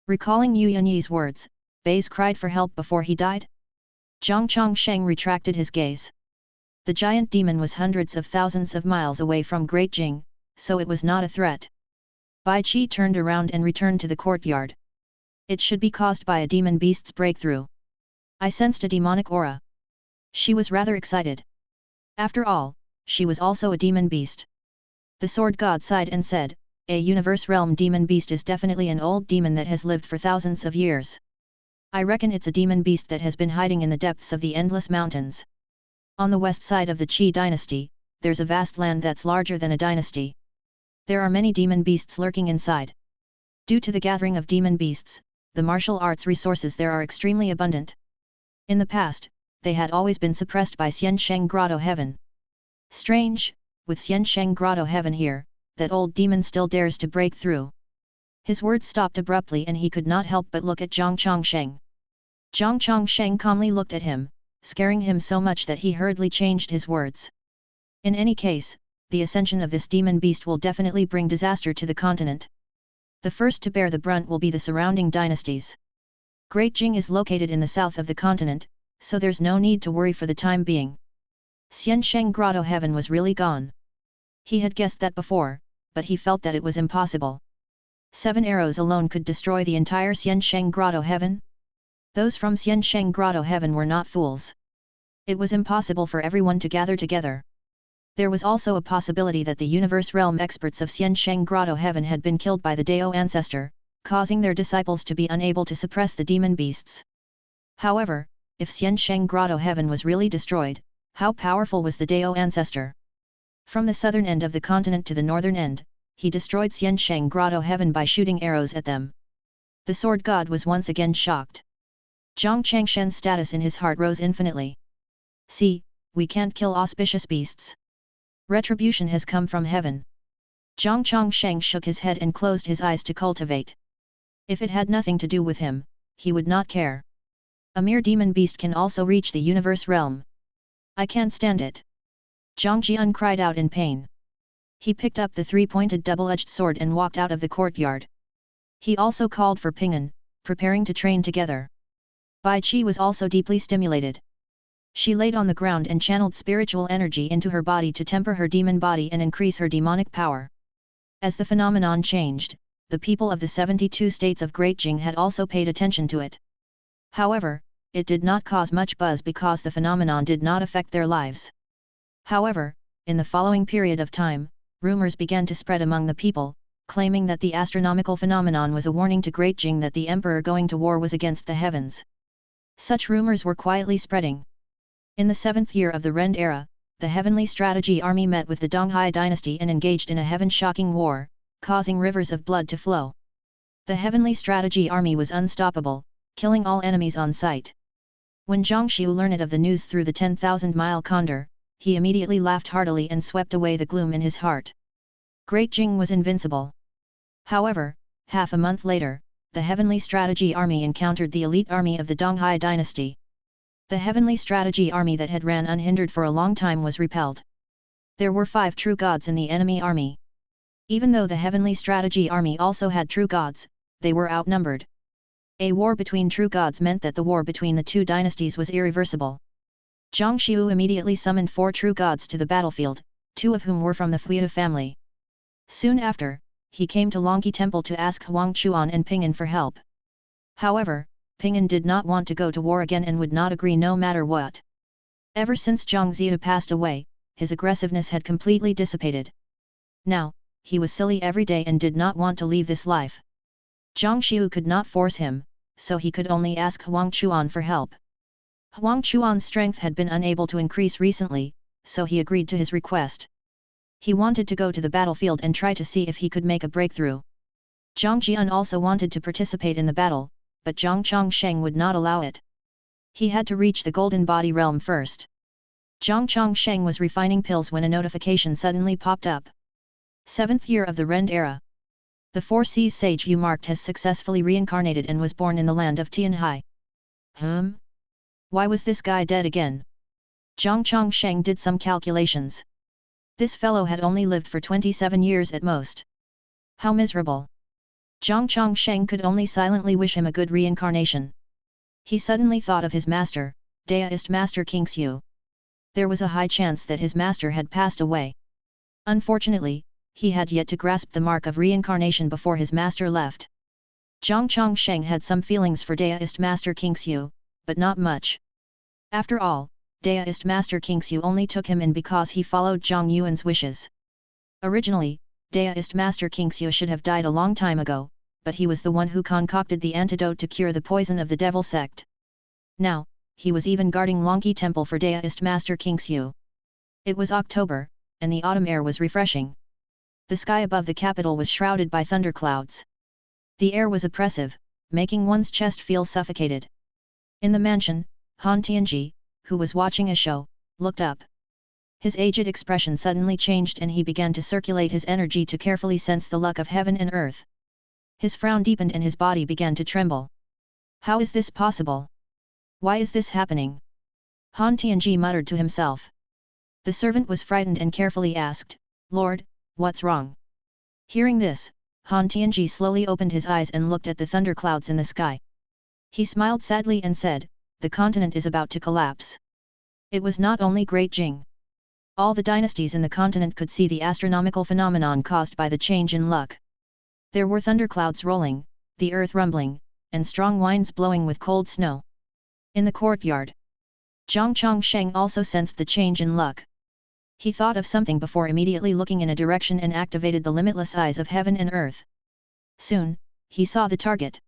Recalling Yu Yanyi's words, Baze cried for help before he died? Zhang Chongsheng retracted his gaze. The giant demon was hundreds of thousands of miles away from Great Jing, so it was not a threat. Bai Qi turned around and returned to the courtyard. It should be caused by a demon beast's breakthrough. I sensed a demonic aura. She was rather excited. After all, she was also a demon beast. The sword god sighed and said, a universe realm demon beast is definitely an old demon that has lived for thousands of years. I reckon it's a demon beast that has been hiding in the depths of the endless mountains. On the west side of the Qi dynasty, there's a vast land that's larger than a dynasty. There are many demon beasts lurking inside. Due to the gathering of demon beasts, the martial arts resources there are extremely abundant. In the past, they had always been suppressed by Xiansheng Grotto Heaven. Strange, with Xiansheng Grotto Heaven here, that old demon still dares to break through. His words stopped abruptly and he could not help but look at Zhang Chongsheng. Zhang Chongsheng calmly looked at him, scaring him so much that he hurriedly changed his words. In any case, the ascension of this demon beast will definitely bring disaster to the continent. The first to bear the brunt will be the surrounding dynasties. Great Jing is located in the south of the continent, so there's no need to worry for the time being. Xiansheng Grotto Heaven was really gone. He had guessed that before, but he felt that it was impossible. 7 arrows alone could destroy the entire Xiansheng Grotto Heaven? Those from Xiansheng Grotto Heaven were not fools. It was impossible for everyone to gather together. There was also a possibility that the universe realm experts of Xiansheng Grotto Heaven had been killed by the Dao ancestor, causing their disciples to be unable to suppress the demon beasts. However, if Xiansheng Grotto Heaven was really destroyed, how powerful was the Dao ancestor? From the southern end of the continent to the northern end, he destroyed Xiansheng Grotto Heaven by shooting arrows at them. The sword god was once again shocked. Zhang Changshen's status in his heart rose infinitely. See, we can't kill auspicious beasts. Retribution has come from heaven. Zhang Chongsheng shook his head and closed his eyes to cultivate. If it had nothing to do with him, he would not care. A mere demon beast can also reach the universe realm. I can't stand it. Zhang Jian cried out in pain. He picked up the 3-pointed double-edged sword and walked out of the courtyard. He also called for Ping'an, preparing to train together. Bai Qi was also deeply stimulated. She laid on the ground and channeled spiritual energy into her body to temper her demon body and increase her demonic power. As the phenomenon changed, the people of the 72 states of Great Jing had also paid attention to it. However, it did not cause much buzz because the phenomenon did not affect their lives. However, in the following period of time, rumors began to spread among the people, claiming that the astronomical phenomenon was a warning to Great Jing that the emperor going to war was against the heavens. Such rumors were quietly spreading. In the 7th year of the Rend era, the Heavenly Strategy Army met with the Donghai dynasty and engaged in a heaven-shocking war, causing rivers of blood to flow. The Heavenly Strategy Army was unstoppable, killing all enemies on sight. When Zhang Xiu learned of the news through the 10,000-mile condor, he immediately laughed heartily and swept away the gloom in his heart. Great Jing was invincible. However, half a month later, the Heavenly Strategy Army encountered the elite army of the Donghai dynasty. The Heavenly Strategy Army that had ran unhindered for a long time was repelled. There were 5 true gods in the enemy army. Even though the Heavenly Strategy Army also had true gods, they were outnumbered. A war between true gods meant that the war between the 2 dynasties was irreversible. Zhang Xiu immediately summoned 4 true gods to the battlefield, 2 of whom were from the Fuyu family. Soon after, he came to Longqi Temple to ask Huang Chuan and Ping'an for help. However, Ping'an did not want to go to war again and would not agree no matter what. Ever since Zhang Ziyu passed away, his aggressiveness had completely dissipated. Now, he was silly every day and did not want to leave this life. Zhang Xiu could not force him, so he could only ask Huang Chuan for help. Huang Chuan's strength had been unable to increase recently, so he agreed to his request. He wanted to go to the battlefield and try to see if he could make a breakthrough. Zhang Jian also wanted to participate in the battle, but Zhang Chongsheng would not allow it. He had to reach the Golden Body Realm first. Zhang Chongsheng was refining pills when a notification suddenly popped up. 7th year of the Rend era. The 4 Seas sage Yu Marked has successfully reincarnated and was born in the land of Tianhai. Why was this guy dead again? Zhang Chongsheng did some calculations. This fellow had only lived for 27 years at most. How miserable! Zhang Chongsheng could only silently wish him a good reincarnation. He suddenly thought of his master, Daoist Master King Xiu. There was a high chance that his master had passed away. Unfortunately, he had yet to grasp the mark of reincarnation before his master left. Zhang Chongsheng had some feelings for Daoist Master King Xiu, but not much. After all, Daoist Master King Xiu only took him in because he followed Zhang Yuan's wishes. Originally, Daoist Master King Xiu should have died a long time ago, but he was the one who concocted the antidote to cure the poison of the devil sect. Now, he was even guarding Longqi Temple for Daoist Master King Xiu. It was October, and the autumn air was refreshing. The sky above the capital was shrouded by thunderclouds. The air was oppressive, making one's chest feel suffocated. In the mansion, Han Tianji, who was watching a show, looked up. His aged expression suddenly changed and he began to circulate his energy to carefully sense the luck of heaven and earth. His frown deepened and his body began to tremble. How is this possible? Why is this happening? Han Tianji muttered to himself. The servant was frightened and carefully asked, "Lord, what's wrong?" Hearing this, Han Tianji slowly opened his eyes and looked at the thunderclouds in the sky. He smiled sadly and said, "The continent is about to collapse." It was not only Great Jing. All the dynasties in the continent could see the astronomical phenomenon caused by the change in luck. There were thunderclouds rolling, the earth rumbling, and strong winds blowing with cold snow. In the courtyard, Zhang Chongsheng also sensed the change in luck. He thought of something before immediately looking in a direction and activated the limitless eyes of heaven and earth. Soon, he saw the target.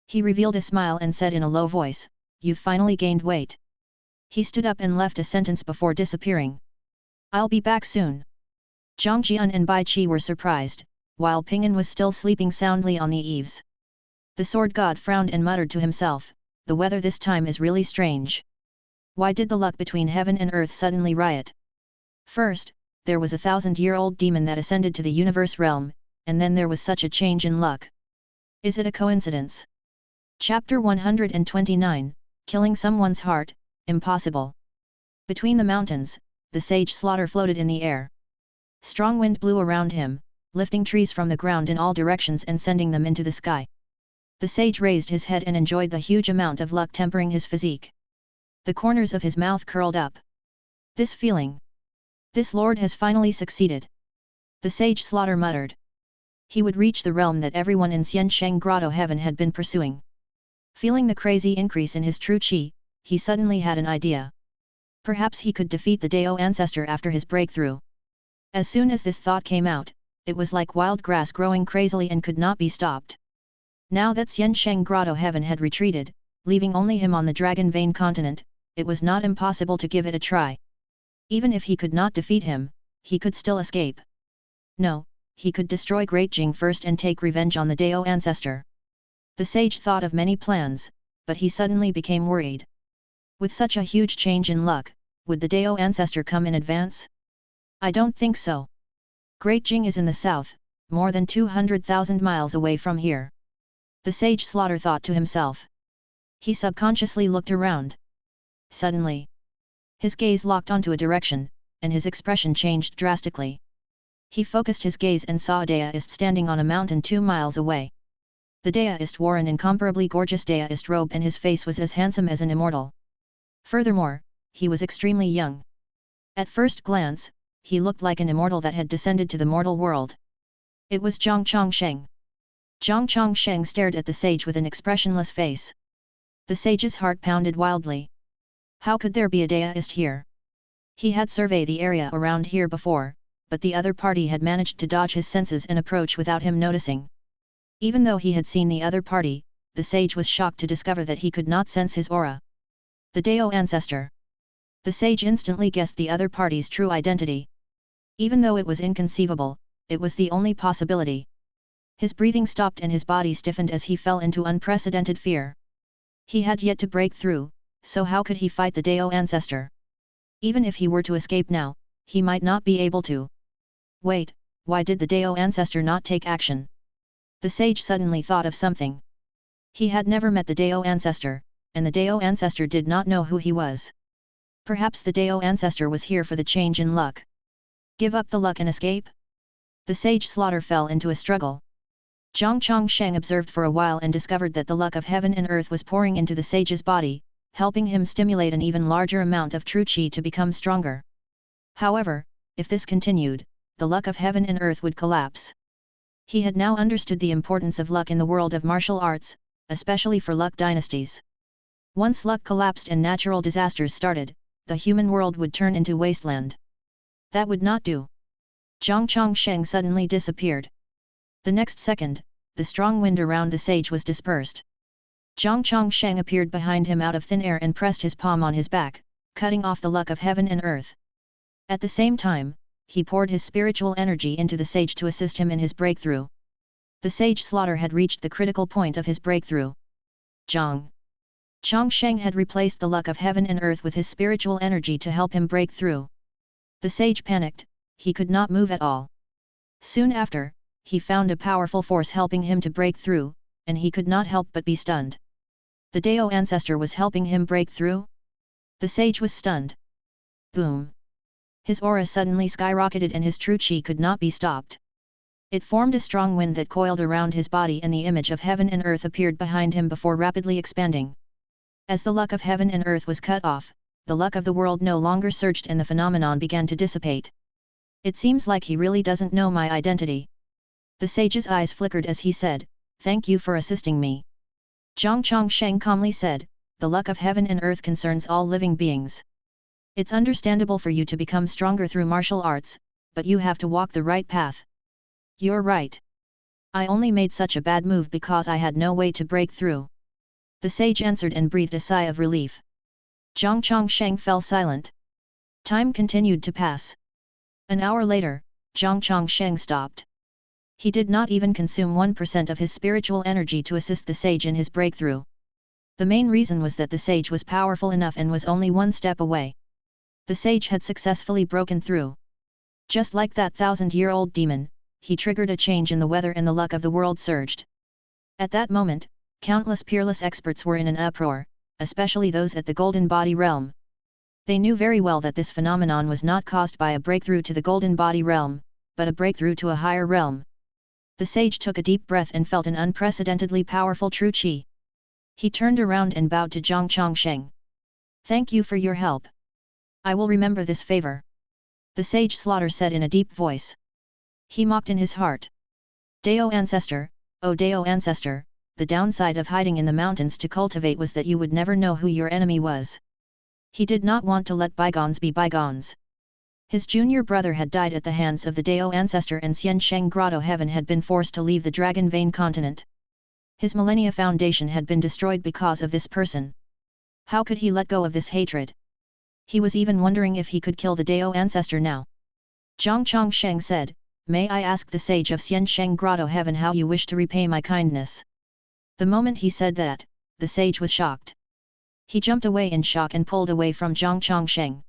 He revealed a smile and said in a low voice, "You've finally gained weight." He stood up and left a sentence before disappearing. "I'll be back soon." Zhang Jian and Bai Qi were surprised, while Ping'an was still sleeping soundly on the eaves. The sword god frowned and muttered to himself, "The weather this time is really strange. Why did the luck between heaven and earth suddenly riot? First, there was a 1,000-year-old demon that ascended to the universe realm, and then there was such a change in luck. Is it a coincidence?" Chapter 129, Killing Someone's Heart, Impossible. Between the mountains, the sage slaughter floated in the air. Strong wind blew around him, lifting trees from the ground in all directions and sending them into the sky. The sage raised his head and enjoyed the huge amount of luck tempering his physique. The corners of his mouth curled up. This feeling. This lord has finally succeeded. The sage slaughter muttered. He would reach the realm that everyone in Xiansheng Grotto Heaven had been pursuing. Feeling the crazy increase in his true qi, he suddenly had an idea. Perhaps he could defeat the Dao ancestor after his breakthrough. As soon as this thought came out, it was like wild grass growing crazily and could not be stopped. Now that Xiansheng Grotto Heaven had retreated, leaving only him on the Dragon Vein continent, it was not impossible to give it a try. Even if he could not defeat him, he could still escape. No, he could destroy Great Jing first and take revenge on the Dao ancestor. The sage thought of many plans, but he suddenly became worried. With such a huge change in luck, would the Dao ancestor come in advance? I don't think so. Great Jing is in the south, more than 200,000 miles away from here. The sage slaughter thought to himself. He subconsciously looked around. Suddenly, his gaze locked onto a direction, and his expression changed drastically. He focused his gaze and saw a Daoist standing on a mountain 2 miles away. The Daoist wore an incomparably gorgeous Daoist robe and his face was as handsome as an immortal. Furthermore, he was extremely young. At first glance, he looked like an immortal that had descended to the mortal world. It was Zhang Chongsheng. Zhang Chongsheng stared at the sage with an expressionless face. The sage's heart pounded wildly. How could there be a Daoist here? He had surveyed the area around here before, but the other party had managed to dodge his senses and approach without him noticing. Even though he had seen the other party, the sage was shocked to discover that he could not sense his aura. The Dao ancestor. The sage instantly guessed the other party's true identity. Even though it was inconceivable, it was the only possibility. His breathing stopped and his body stiffened as he fell into unprecedented fear. He had yet to break through, so how could he fight the Dao ancestor? Even if he were to escape now, he might not be able to. Wait, why did the Dao ancestor not take action? The sage suddenly thought of something. He had never met the Dao ancestor, and the Dao ancestor did not know who he was. Perhaps the Dao ancestor was here for the change in luck. Give up the luck and escape? The sage Slaughter fell into a struggle. Zhang Chongsheng observed for a while and discovered that the luck of heaven and earth was pouring into the sage's body, helping him stimulate an even larger amount of true qi to become stronger. However, if this continued, the luck of heaven and earth would collapse. He had now understood the importance of luck in the world of martial arts, especially for luck dynasties. Once luck collapsed and natural disasters started, the human world would turn into wasteland. That would not do. Zhang Chongsheng suddenly disappeared. The next second, the strong wind around the sage was dispersed. Zhang Chongsheng appeared behind him out of thin air and pressed his palm on his back, cutting off the luck of heaven and earth. At the same time, he poured his spiritual energy into the sage to assist him in his breakthrough. The sage Slaughter had reached the critical point of his breakthrough. Zhang Chongsheng had replaced the luck of heaven and earth with his spiritual energy to help him break through. The sage panicked, he could not move at all. Soon after, he found a powerful force helping him to break through, and he could not help but be stunned. The Dao ancestor was helping him break through? The sage was stunned. Boom! His aura suddenly skyrocketed and his true qi could not be stopped. It formed a strong wind that coiled around his body and the image of heaven and earth appeared behind him before rapidly expanding. As the luck of heaven and earth was cut off, the luck of the world no longer surged and the phenomenon began to dissipate. It seems like he really doesn't know my identity. The sage's eyes flickered as he said, "Thank you for assisting me." Zhang Chongsheng calmly said, "The luck of heaven and earth concerns all living beings. It's understandable for you to become stronger through martial arts, but you have to walk the right path." "You're right. I only made such a bad move because I had no way to break through." The sage answered and breathed a sigh of relief. Zhang Chongsheng fell silent. Time continued to pass. An hour later, Zhang Chongsheng stopped. He did not even consume 1% of his spiritual energy to assist the sage in his breakthrough. The main reason was that the sage was powerful enough and was only one step away. The sage had successfully broken through. Just like that 1,000-year-old demon, he triggered a change in the weather and the luck of the world surged. At that moment, countless peerless experts were in an uproar, especially those at the Golden Body Realm. They knew very well that this phenomenon was not caused by a breakthrough to the Golden Body Realm, but a breakthrough to a higher realm. The sage took a deep breath and felt an unprecedentedly powerful true qi. He turned around and bowed to Zhang Chongsheng. "Thank you for your help. I will remember this favor," the sage Slaughter said in a deep voice. He mocked in his heart. "Dao ancestor, oh Dao ancestor, the downside of hiding in the mountains to cultivate was that you would never know who your enemy was." He did not want to let bygones be bygones. His junior brother had died at the hands of the Dao ancestor and Xian Sheng Grotto Heaven had been forced to leave the Dragon Vein continent. His Millennia Foundation had been destroyed because of this person. How could he let go of this hatred? He was even wondering if he could kill the Dao ancestor now. Zhang Chongsheng said, "May I ask the sage of Xian Sheng Grotto Heaven how you wish to repay my kindness?" The moment he said that, the sage was shocked. He jumped away in shock and pulled away from Zhang Chongsheng.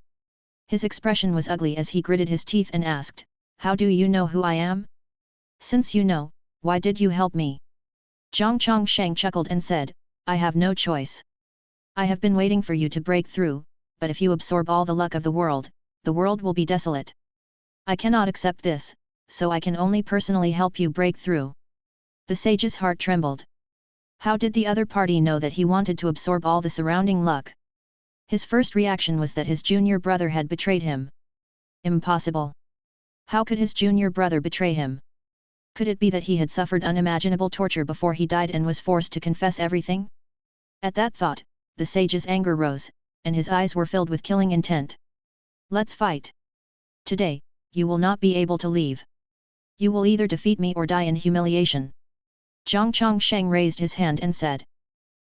His expression was ugly as he gritted his teeth and asked, "How do you know who I am? Since you know, why did you help me?" Zhang Chongsheng chuckled and said, "I have no choice. I have been waiting for you to break through, but if you absorb all the luck of the world will be desolate. I cannot accept this, so I can only personally help you break through." The sage's heart trembled. How did the other party know that he wanted to absorb all the surrounding luck? His first reaction was that his junior brother had betrayed him. Impossible. How could his junior brother betray him? Could it be that he had suffered unimaginable torture before he died and was forced to confess everything? At that thought, the sage's anger rose, and his eyes were filled with killing intent. "Let's fight. Today, you will not be able to leave. You will either defeat me or die in humiliation." Zhang Chongsheng raised his hand and said.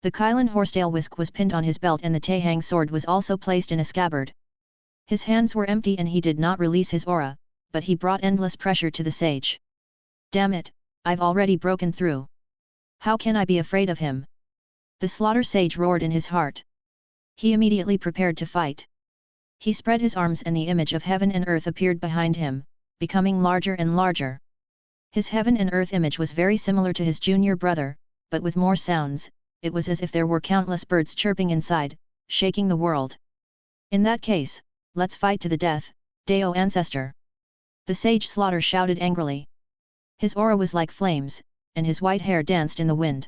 The Kailan horsetail whisk was pinned on his belt and the Taihang sword was also placed in a scabbard. His hands were empty and he did not release his aura, but he brought endless pressure to the sage. "Damn it, I've already broken through. How can I be afraid of him?" The Slaughter sage roared in his heart. He immediately prepared to fight. He spread his arms and the image of heaven and earth appeared behind him, becoming larger and larger. His heaven and earth image was very similar to his junior brother, but with more sounds. It was as if there were countless birds chirping inside, shaking the world. "In that case, let's fight to the death, Dao ancestor." The sage Slaughter shouted angrily. His aura was like flames, and his white hair danced in the wind.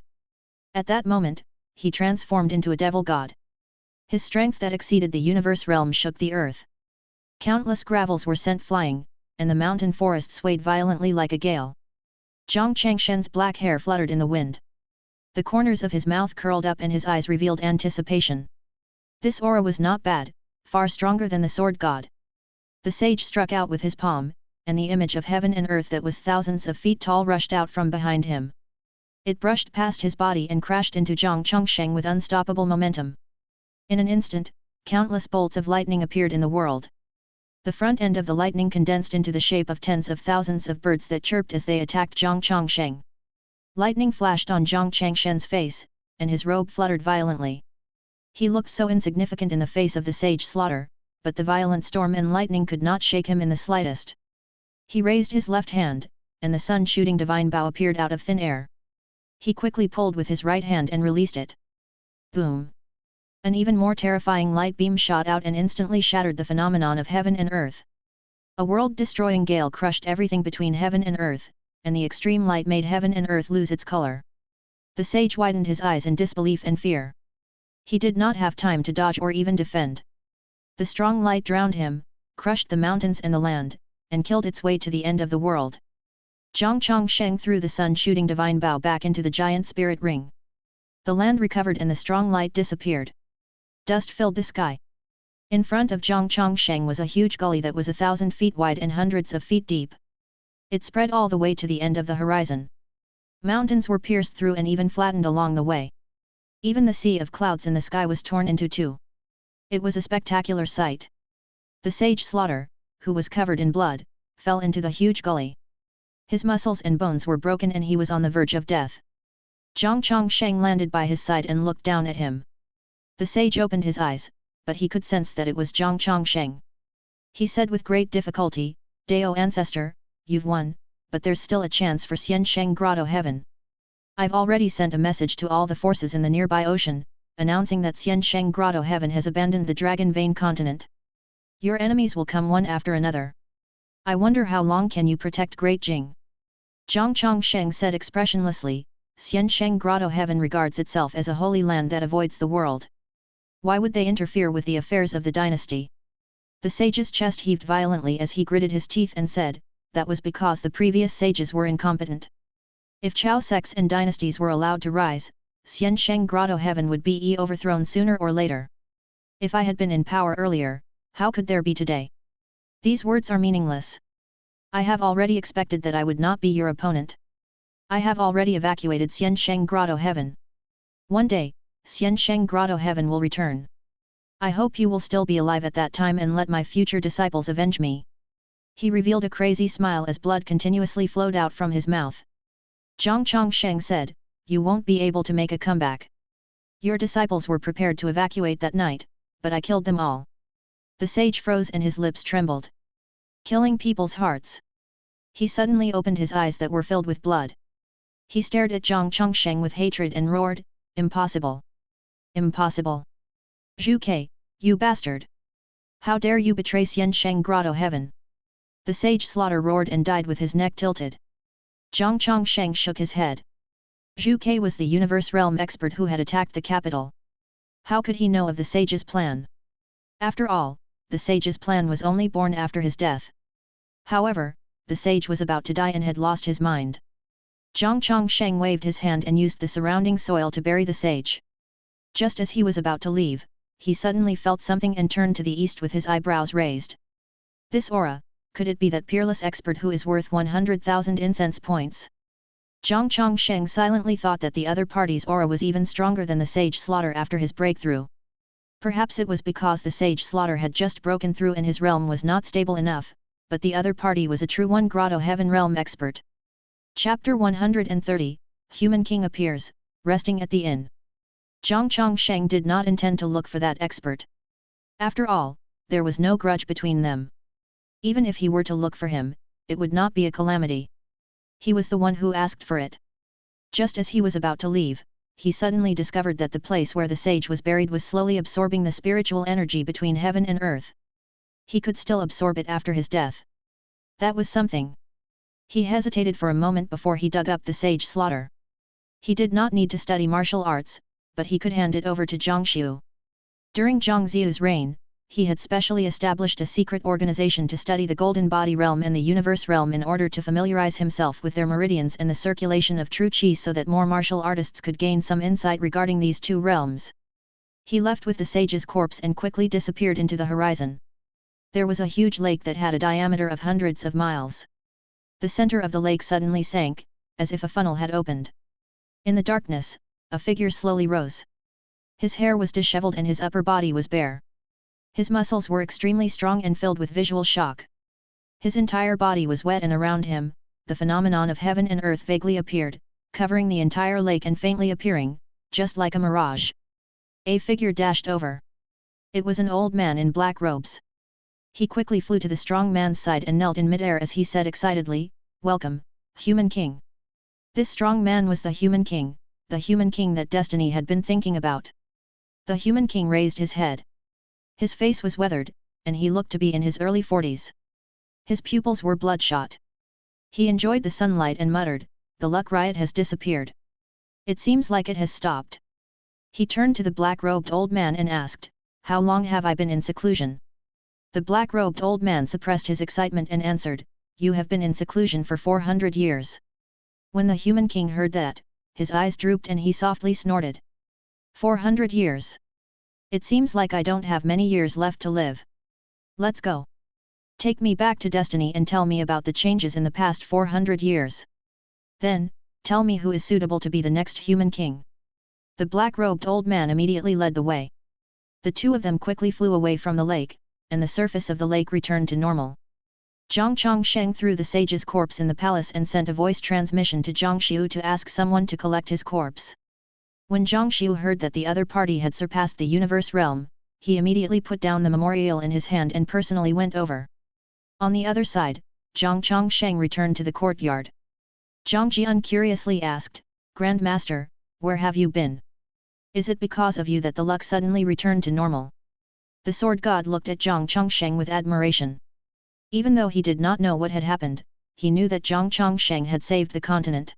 At that moment, he transformed into a devil god. His strength that exceeded the universe realm shook the earth. Countless gravels were sent flying, and the mountain forest swayed violently like a gale. Zhang Changshen's black hair fluttered in the wind. The corners of his mouth curled up and his eyes revealed anticipation. This aura was not bad, far stronger than the sword god. The sage struck out with his palm, and the image of heaven and earth that was thousands of feet tall rushed out from behind him. It brushed past his body and crashed into Zhang Chongsheng with unstoppable momentum. In an instant, countless bolts of lightning appeared in the world. The front end of the lightning condensed into the shape of tens of thousands of birds that chirped as they attacked Zhang Chongsheng. Lightning flashed on Zhang Changshen's face, and his robe fluttered violently. He looked so insignificant in the face of the sage Slaughter, but the violent storm and lightning could not shake him in the slightest. He raised his left hand, and the sun-shooting divine bow appeared out of thin air. He quickly pulled with his right hand and released it. Boom! An even more terrifying light beam shot out and instantly shattered the phenomenon of heaven and earth. A world-destroying gale crushed everything between heaven and earth, and the extreme light made heaven and earth lose its color. The sage widened his eyes in disbelief and fear. He did not have time to dodge or even defend. The strong light drowned him, crushed the mountains and the land, and killed its way to the end of the world. Zhang Chongsheng threw the sun-shooting divine bow back into the giant spirit ring. The land recovered and the strong light disappeared. Dust filled the sky. In front of Zhang Chongsheng was a huge gully that was 1,000 feet wide and hundreds of feet deep. It spread all the way to the end of the horizon. Mountains were pierced through and even flattened along the way. Even the sea of clouds in the sky was torn into two. It was a spectacular sight. The sage Slaughter, who was covered in blood, fell into the huge gully. His muscles and bones were broken and he was on the verge of death. Zhang Chongsheng landed by his side and looked down at him. The sage opened his eyes, but he could sense that it was Zhang Chongsheng. He said with great difficulty, "Dao ancestor, you've won, but there's still a chance for Xiansheng Grotto Heaven. I've already sent a message to all the forces in the nearby ocean, announcing that Xiansheng Grotto Heaven has abandoned the Dragon Vein continent. Your enemies will come one after another. I wonder how long can you protect Great Jing?" Zhang Chongsheng said expressionlessly, "Xiansheng Grotto Heaven regards itself as a holy land that avoids the world. Why would they interfere with the affairs of the dynasty?" The sage's chest heaved violently as he gritted his teeth and said, "That was because the previous sages were incompetent. If Chao sects and dynasties were allowed to rise, Xiansheng Grotto Heaven would be overthrown sooner or later. If I had been in power earlier, how could there be today? These words are meaningless. I have already expected that I would not be your opponent. I have already evacuated Xiansheng Grotto Heaven. One day, Xiansheng Grotto Heaven will return. I hope you will still be alive at that time and let my future disciples avenge me." He revealed a crazy smile as blood continuously flowed out from his mouth. Zhang Chongsheng said, "You won't be able to make a comeback. Your disciples were prepared to evacuate that night, but I killed them all." The sage froze and his lips trembled. Killing people's hearts. He suddenly opened his eyes that were filled with blood. He stared at Zhang Chongsheng with hatred and roared, "Impossible! Impossible! Zhu Ke, you bastard! How dare you betray Xiansheng Grotto Heaven?" The sage Slaughter roared and died with his neck tilted. Zhang Chongsheng shook his head. Zhu Ke was the universe realm expert who had attacked the capital. How could he know of the sage's plan? After all, the sage's plan was only born after his death. However, the sage was about to die and had lost his mind. Zhang Chongsheng waved his hand and used the surrounding soil to bury the sage. Just as he was about to leave, he suddenly felt something and turned to the east with his eyebrows raised. This aura, could it be that peerless expert who is worth 100,000 incense points? Zhang Chongsheng silently thought that the other party's aura was even stronger than the sage Slaughter after his breakthrough. Perhaps it was because the sage Slaughter had just broken through and his realm was not stable enough, but the other party was a true One Grotto Heaven realm expert. Chapter 130, Human King appears, resting at the inn. Zhang Chongsheng did not intend to look for that expert. After all, there was no grudge between them. Even if he were to look for him, it would not be a calamity. He was the one who asked for it. Just as he was about to leave, he suddenly discovered that the place where the sage was buried was slowly absorbing the spiritual energy between heaven and earth. He could still absorb it after his death. That was something. He hesitated for a moment before he dug up the sage slaughter. He did not need to study martial arts, but he could hand it over to Zhang Xiu. During Zhang Xiu's reign, he had specially established a secret organization to study the Golden Body Realm and the Universe Realm in order to familiarize himself with their meridians and the circulation of true qi so that more martial artists could gain some insight regarding these two realms. He left with the sage's corpse and quickly disappeared into the horizon. There was a huge lake that had a diameter of hundreds of miles. The center of the lake suddenly sank, as if a funnel had opened. In the darkness, a figure slowly rose. His hair was disheveled and his upper body was bare. His muscles were extremely strong and filled with visual shock. His entire body was wet and around him, the phenomenon of heaven and earth vaguely appeared, covering the entire lake and faintly appearing, just like a mirage. A figure dashed over. It was an old man in black robes. He quickly flew to the strong man's side and knelt in midair as he said excitedly, "Welcome, Human King." This strong man was the Human King that Destiny had been thinking about. The Human King raised his head. His face was weathered, and he looked to be in his early 40s. His pupils were bloodshot. He enjoyed the sunlight and muttered, "The luck riot has disappeared. It seems like it has stopped." He turned to the black-robed old man and asked, "How long have I been in seclusion?" The black-robed old man suppressed his excitement and answered, "You have been in seclusion for 400 years. When the Human King heard that, his eyes drooped and he softly snorted. 400 years. It seems like I don't have many years left to live. Let's go. Take me back to Destiny and tell me about the changes in the past 400 years. Then, tell me who is suitable to be the next Human King." The black-robed old man immediately led the way. The two of them quickly flew away from the lake, and the surface of the lake returned to normal. Zhang Chongsheng threw the sage's corpse in the palace and sent a voice transmission to Zhang Xiu to ask someone to collect his corpse. When Zhang Xiu heard that the other party had surpassed the universe realm, he immediately put down the memorial in his hand and personally went over. On the other side, Zhang Chongsheng returned to the courtyard. Zhang Jian curiously asked, "Grand Master, where have you been? Is it because of you that the luck suddenly returned to normal?" The sword god looked at Zhang Chongsheng with admiration. Even though he did not know what had happened, he knew that Zhang Chongsheng had saved the continent.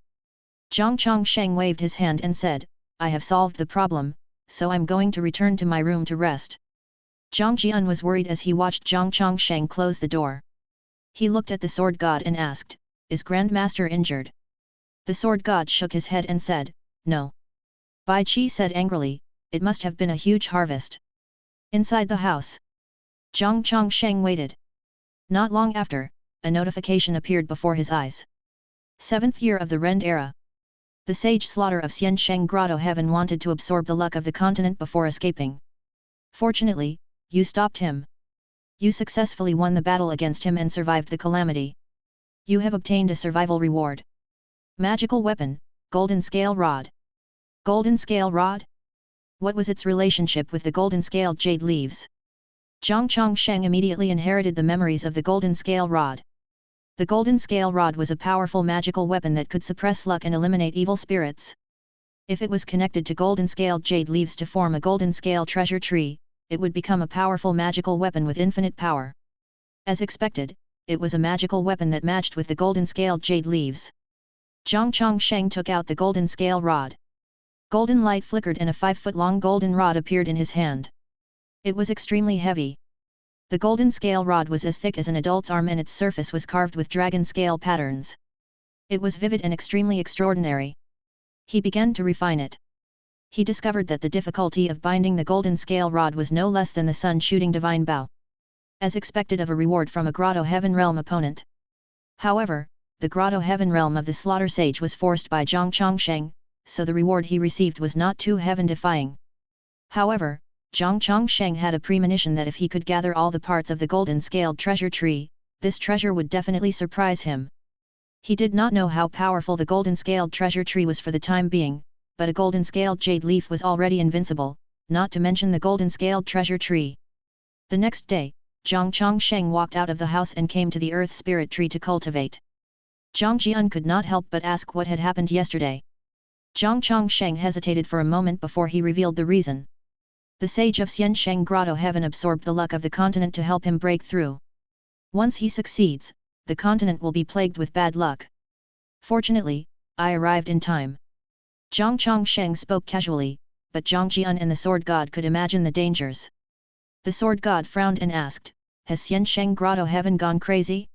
Zhang Chongsheng waved his hand and said, "I have solved the problem, so I'm going to return to my room to rest." Zhang Jian was worried as he watched Zhang Chongsheng close the door. He looked at the sword god and asked, "Is Grandmaster injured?" The sword god shook his head and said, "No." Bai Qi said angrily, "It must have been a huge harvest." Inside the house, Zhang Chongsheng waited. Not long after, a notification appeared before his eyes. 7th year of the Rend era. The sage slaughter of Xiansheng Grotto Heaven wanted to absorb the luck of the continent before escaping. Fortunately, you stopped him. You successfully won the battle against him and survived the calamity. You have obtained a survival reward. Magical weapon, Golden Scale Rod. Golden Scale Rod? What was its relationship with the Golden Scale Jade Leaves? Zhang Chongsheng immediately inherited the memories of the Golden Scale Rod. The Golden Scale Rod was a powerful magical weapon that could suppress luck and eliminate evil spirits. If it was connected to Golden Scale Jade Leaves to form a Golden Scale Treasure Tree, it would become a powerful magical weapon with infinite power. As expected, it was a magical weapon that matched with the Golden Scale Jade Leaves. Zhang Chongsheng took out the Golden Scale Rod. Golden light flickered and a 5-foot-long golden rod appeared in his hand. It was extremely heavy. The golden scale rod was as thick as an adult's arm and its surface was carved with dragon scale patterns. It was vivid and extremely extraordinary. He began to refine it. He discovered that the difficulty of binding the golden scale rod was no less than the sun shooting divine bow. As expected of a reward from a Grotto Heaven Realm opponent. However, the Grotto Heaven Realm of the Slaughter Sage was forced by Zhang Chongsheng, so the reward he received was not too heaven-defying. However, Zhang Chongsheng had a premonition that if he could gather all the parts of the golden-scaled treasure tree, this treasure would definitely surprise him. He did not know how powerful the golden-scaled treasure tree was for the time being, but a golden-scaled jade leaf was already invincible, not to mention the golden-scaled treasure tree. The next day, Zhang Chongsheng walked out of the house and came to the earth spirit tree to cultivate. Zhang Jian could not help but ask what had happened yesterday. Zhang Chongsheng hesitated for a moment before he revealed the reason. The sage of Xiansheng Grotto Heaven absorbed the luck of the continent to help him break through. Once he succeeds, the continent will be plagued with bad luck. Fortunately, I arrived in time. Zhang Chongsheng spoke casually, but Zhang Jian and the sword god could imagine the dangers. The sword god frowned and asked, has Xiansheng Grotto Heaven gone crazy?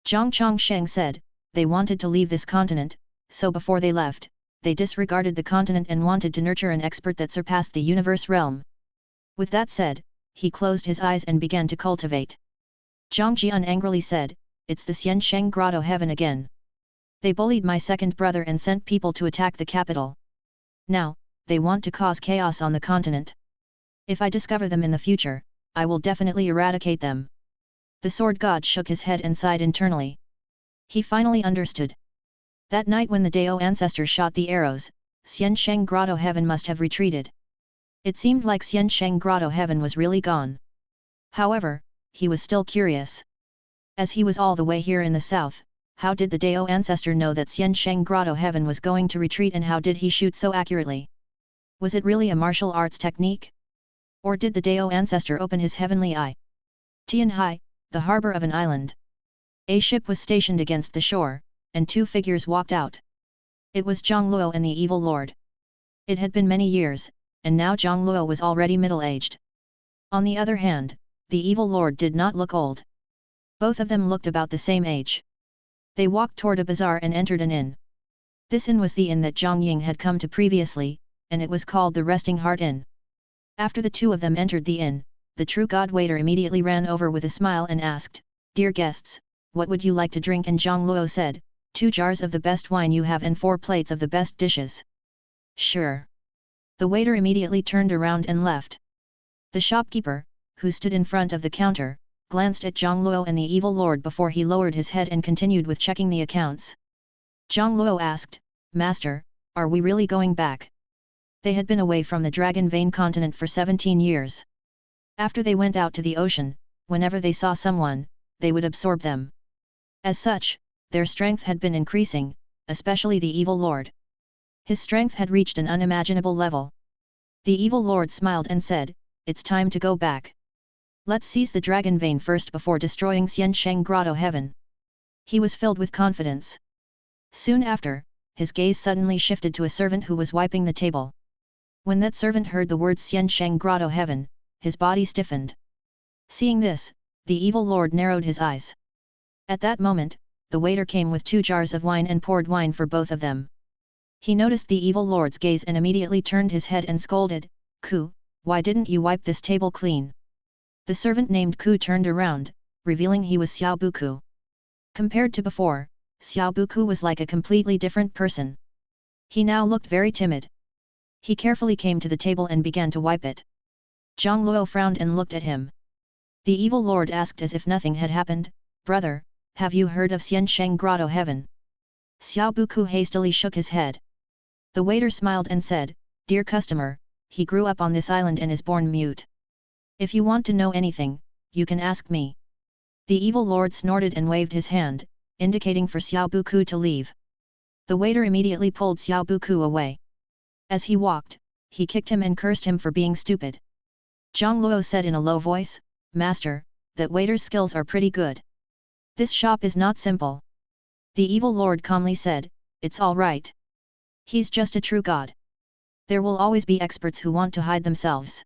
Zhang Chongsheng said, they wanted to leave this continent, so before they left, they disregarded the continent and wanted to nurture an expert that surpassed the universe realm. With that said, he closed his eyes and began to cultivate. Zhang Jian angrily said, it's the Xiansheng Grotto Heaven again. They bullied my second brother and sent people to attack the capital. Now, they want to cause chaos on the continent. If I discover them in the future, I will definitely eradicate them. The sword god shook his head and sighed internally. He finally understood. That night when the Dao ancestor shot the arrows, Xiansheng Grotto Heaven must have retreated. It seemed like Xiansheng Grotto Heaven was really gone. However, he was still curious. As he was all the way here in the south, how did the Dao ancestor know that Xiansheng Grotto Heaven was going to retreat, and how did he shoot so accurately? Was it really a martial arts technique? Or did the Dao ancestor open his heavenly eye? Tianhai, the harbor of an island. A ship was stationed against the shore, and two figures walked out. It was Zhang Luo and the evil lord. It had been many years, and now Zhang Luo was already middle-aged. On the other hand, the evil lord did not look old. Both of them looked about the same age. They walked toward a bazaar and entered an inn. This inn was the inn that Zhang Ying had come to previously, and it was called the Resting Heart Inn. After the two of them entered the inn, the true god waiter immediately ran over with a smile and asked, "Dear guests, what would you like to drink?" And Zhang Luo said, 2 jars of the best wine you have and 4 plates of the best dishes." "Sure." The waiter immediately turned around and left. The shopkeeper, who stood in front of the counter, glanced at Zhang Luo and the evil lord before he lowered his head and continued with checking the accounts. Zhang Luo asked, "Master, are we really going back?" They had been away from the Dragon Vein continent for 17 years. After they went out to the ocean, whenever they saw someone, they would absorb them. As such, their strength had been increasing, especially the evil lord. His strength had reached an unimaginable level. The evil lord smiled and said, "It's time to go back. Let's seize the Dragon Vein first before destroying Xiansheng Grotto Heaven." He was filled with confidence. Soon after, his gaze suddenly shifted to a servant who was wiping the table. When that servant heard the words Xiansheng Grotto Heaven, his body stiffened. Seeing this, the evil lord narrowed his eyes. At that moment, the waiter came with 2 jars of wine and poured wine for both of them. He noticed the evil lord's gaze and immediately turned his head and scolded, "Ku, why didn't you wipe this table clean?" The servant named Ku turned around, revealing he was Xiao Buku. Compared to before, Xiao Buku was like a completely different person. He now looked very timid. He carefully came to the table and began to wipe it. Zhang Luo frowned and looked at him. The evil lord asked as if nothing had happened, "Brother, have you heard of Xiansheng Grotto Heaven?" Xiao Buku hastily shook his head. The waiter smiled and said, "Dear customer, he grew up on this island and is born mute. If you want to know anything, you can ask me." The evil lord snorted and waved his hand, indicating for Xiao Buku to leave. The waiter immediately pulled Xiao Buku away. As he walked, he kicked him and cursed him for being stupid. Zhang Luo said in a low voice, "Master, that waiter's skills are pretty good. This shop is not simple." The evil lord calmly said, "It's all right. He's just a true god. There will always be experts who want to hide themselves.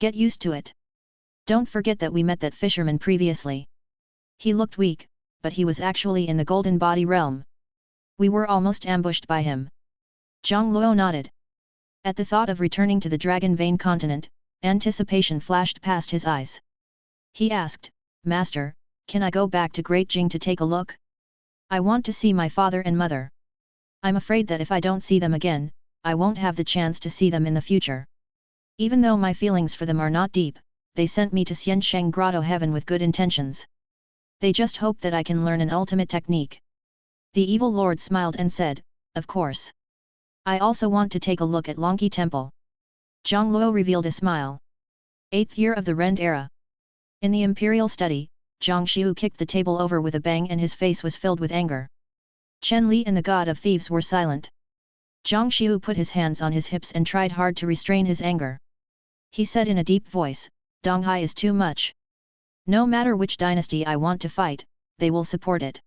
Get used to it. Don't forget that we met that fisherman previously. He looked weak, but he was actually in the golden body realm. We were almost ambushed by him." Zhang Luo nodded. At the thought of returning to the Dragon Vein continent, anticipation flashed past his eyes. He asked, "Master, can I go back to Great Jing to take a look? I want to see my father and mother. I'm afraid that if I don't see them again, I won't have the chance to see them in the future. Even though my feelings for them are not deep, they sent me to Xiansheng Grotto Heaven with good intentions. They just hope that I can learn an ultimate technique." The evil lord smiled and said, "Of course. I also want to take a look at Longqi Temple." Zhang Luo revealed a smile. 8th year of the Rend era. In the imperial study, Zhang Xiu kicked the table over with a bang and his face was filled with anger. Chen Li and the god of thieves were silent. Zhang Xiu put his hands on his hips and tried hard to restrain his anger. He said in a deep voice, "Donghai is too much. No matter which dynasty I want to fight, they will support it.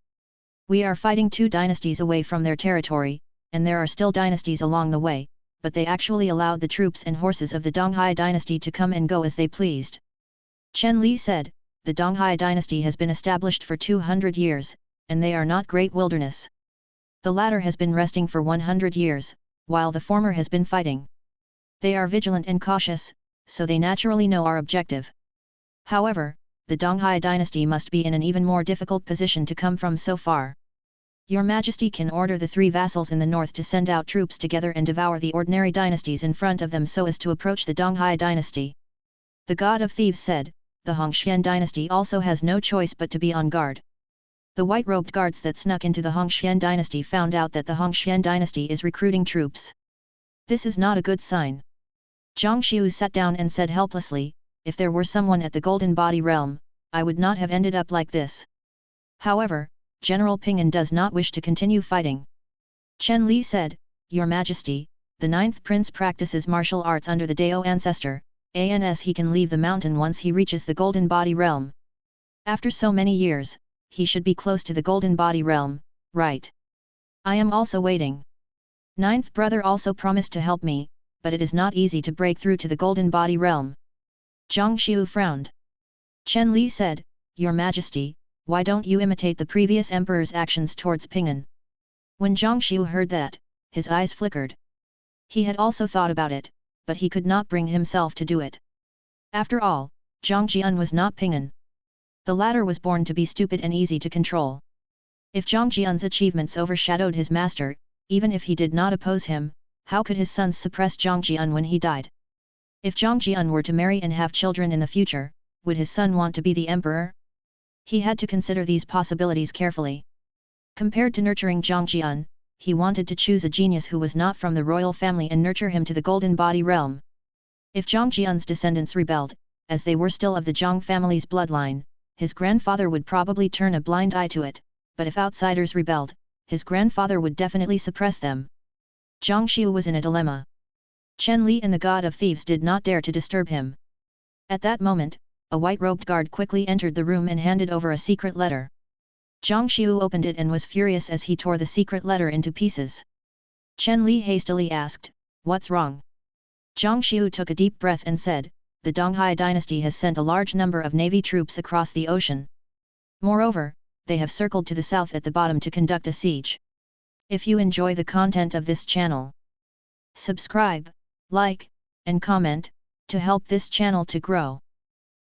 We are fighting 2 dynasties away from their territory, and there are still dynasties along the way, but they actually allowed the troops and horses of the Donghai dynasty to come and go as they pleased. Chen Li said, the Donghai dynasty has been established for 200 years, and they are not great wilderness. The latter has been resting for 100 years, while the former has been fighting. They are vigilant and cautious, so they naturally know our objective. However, the Donghai dynasty must be in an even more difficult position to come from so far. Your Majesty can order the 3 vassals in the north to send out troops together and devour the ordinary dynasties in front of them so as to approach the Donghai dynasty. The God of Thieves said, the Hongxian dynasty also has no choice but to be on guard. The white-robed guards that snuck into the Hongxian dynasty found out that the Hongxian dynasty is recruiting troops. This is not a good sign. Zhang Xiu sat down and said helplessly, if there were someone at the Golden Body Realm, I would not have ended up like this. However, General Ping'an does not wish to continue fighting. Chen Li said, Your Majesty, the 9th Prince practices martial arts under the Dao ancestor, ans he can leave the mountain once he reaches the Golden Body Realm. After so many years, he should be close to the Golden Body Realm, right? I am also waiting. 9th brother also promised to help me, but it is not easy to break through to the Golden Body Realm. Zhang Xiu frowned. Chen Li said, Your Majesty, why don't you imitate the previous emperor's actions towards Ping'an? When Zhang Xiu heard that, his eyes flickered. He had also thought about it, but he could not bring himself to do it. After all, Zhang Jian was not Ping'an. The latter was born to be stupid and easy to control. If Zhang Jian's achievements overshadowed his master, even if he did not oppose him, how could his sons suppress Zhang Jian when he died? If Zhang Jian were to marry and have children in the future, would his son want to be the emperor? He had to consider these possibilities carefully. Compared to nurturing Zhang Jian, he wanted to choose a genius who was not from the royal family and nurture him to the Golden Body Realm. If Zhang Jian's descendants rebelled, as they were still of the Zhang family's bloodline, his grandfather would probably turn a blind eye to it, but if outsiders rebelled, his grandfather would definitely suppress them. Zhang Xiu was in a dilemma. Chen Li and the God of Thieves did not dare to disturb him. At that moment, a white-robed guard quickly entered the room and handed over a secret letter. Zhang Xiu opened it and was furious as he tore the secret letter into pieces. Chen Li hastily asked, What's wrong? Zhang Xiu took a deep breath and said, The Donghai dynasty has sent a large number of navy troops across the ocean. Moreover, they have circled to the south at the bottom to conduct a siege. If you enjoy the content of this channel, subscribe, like, and comment, to help this channel to grow.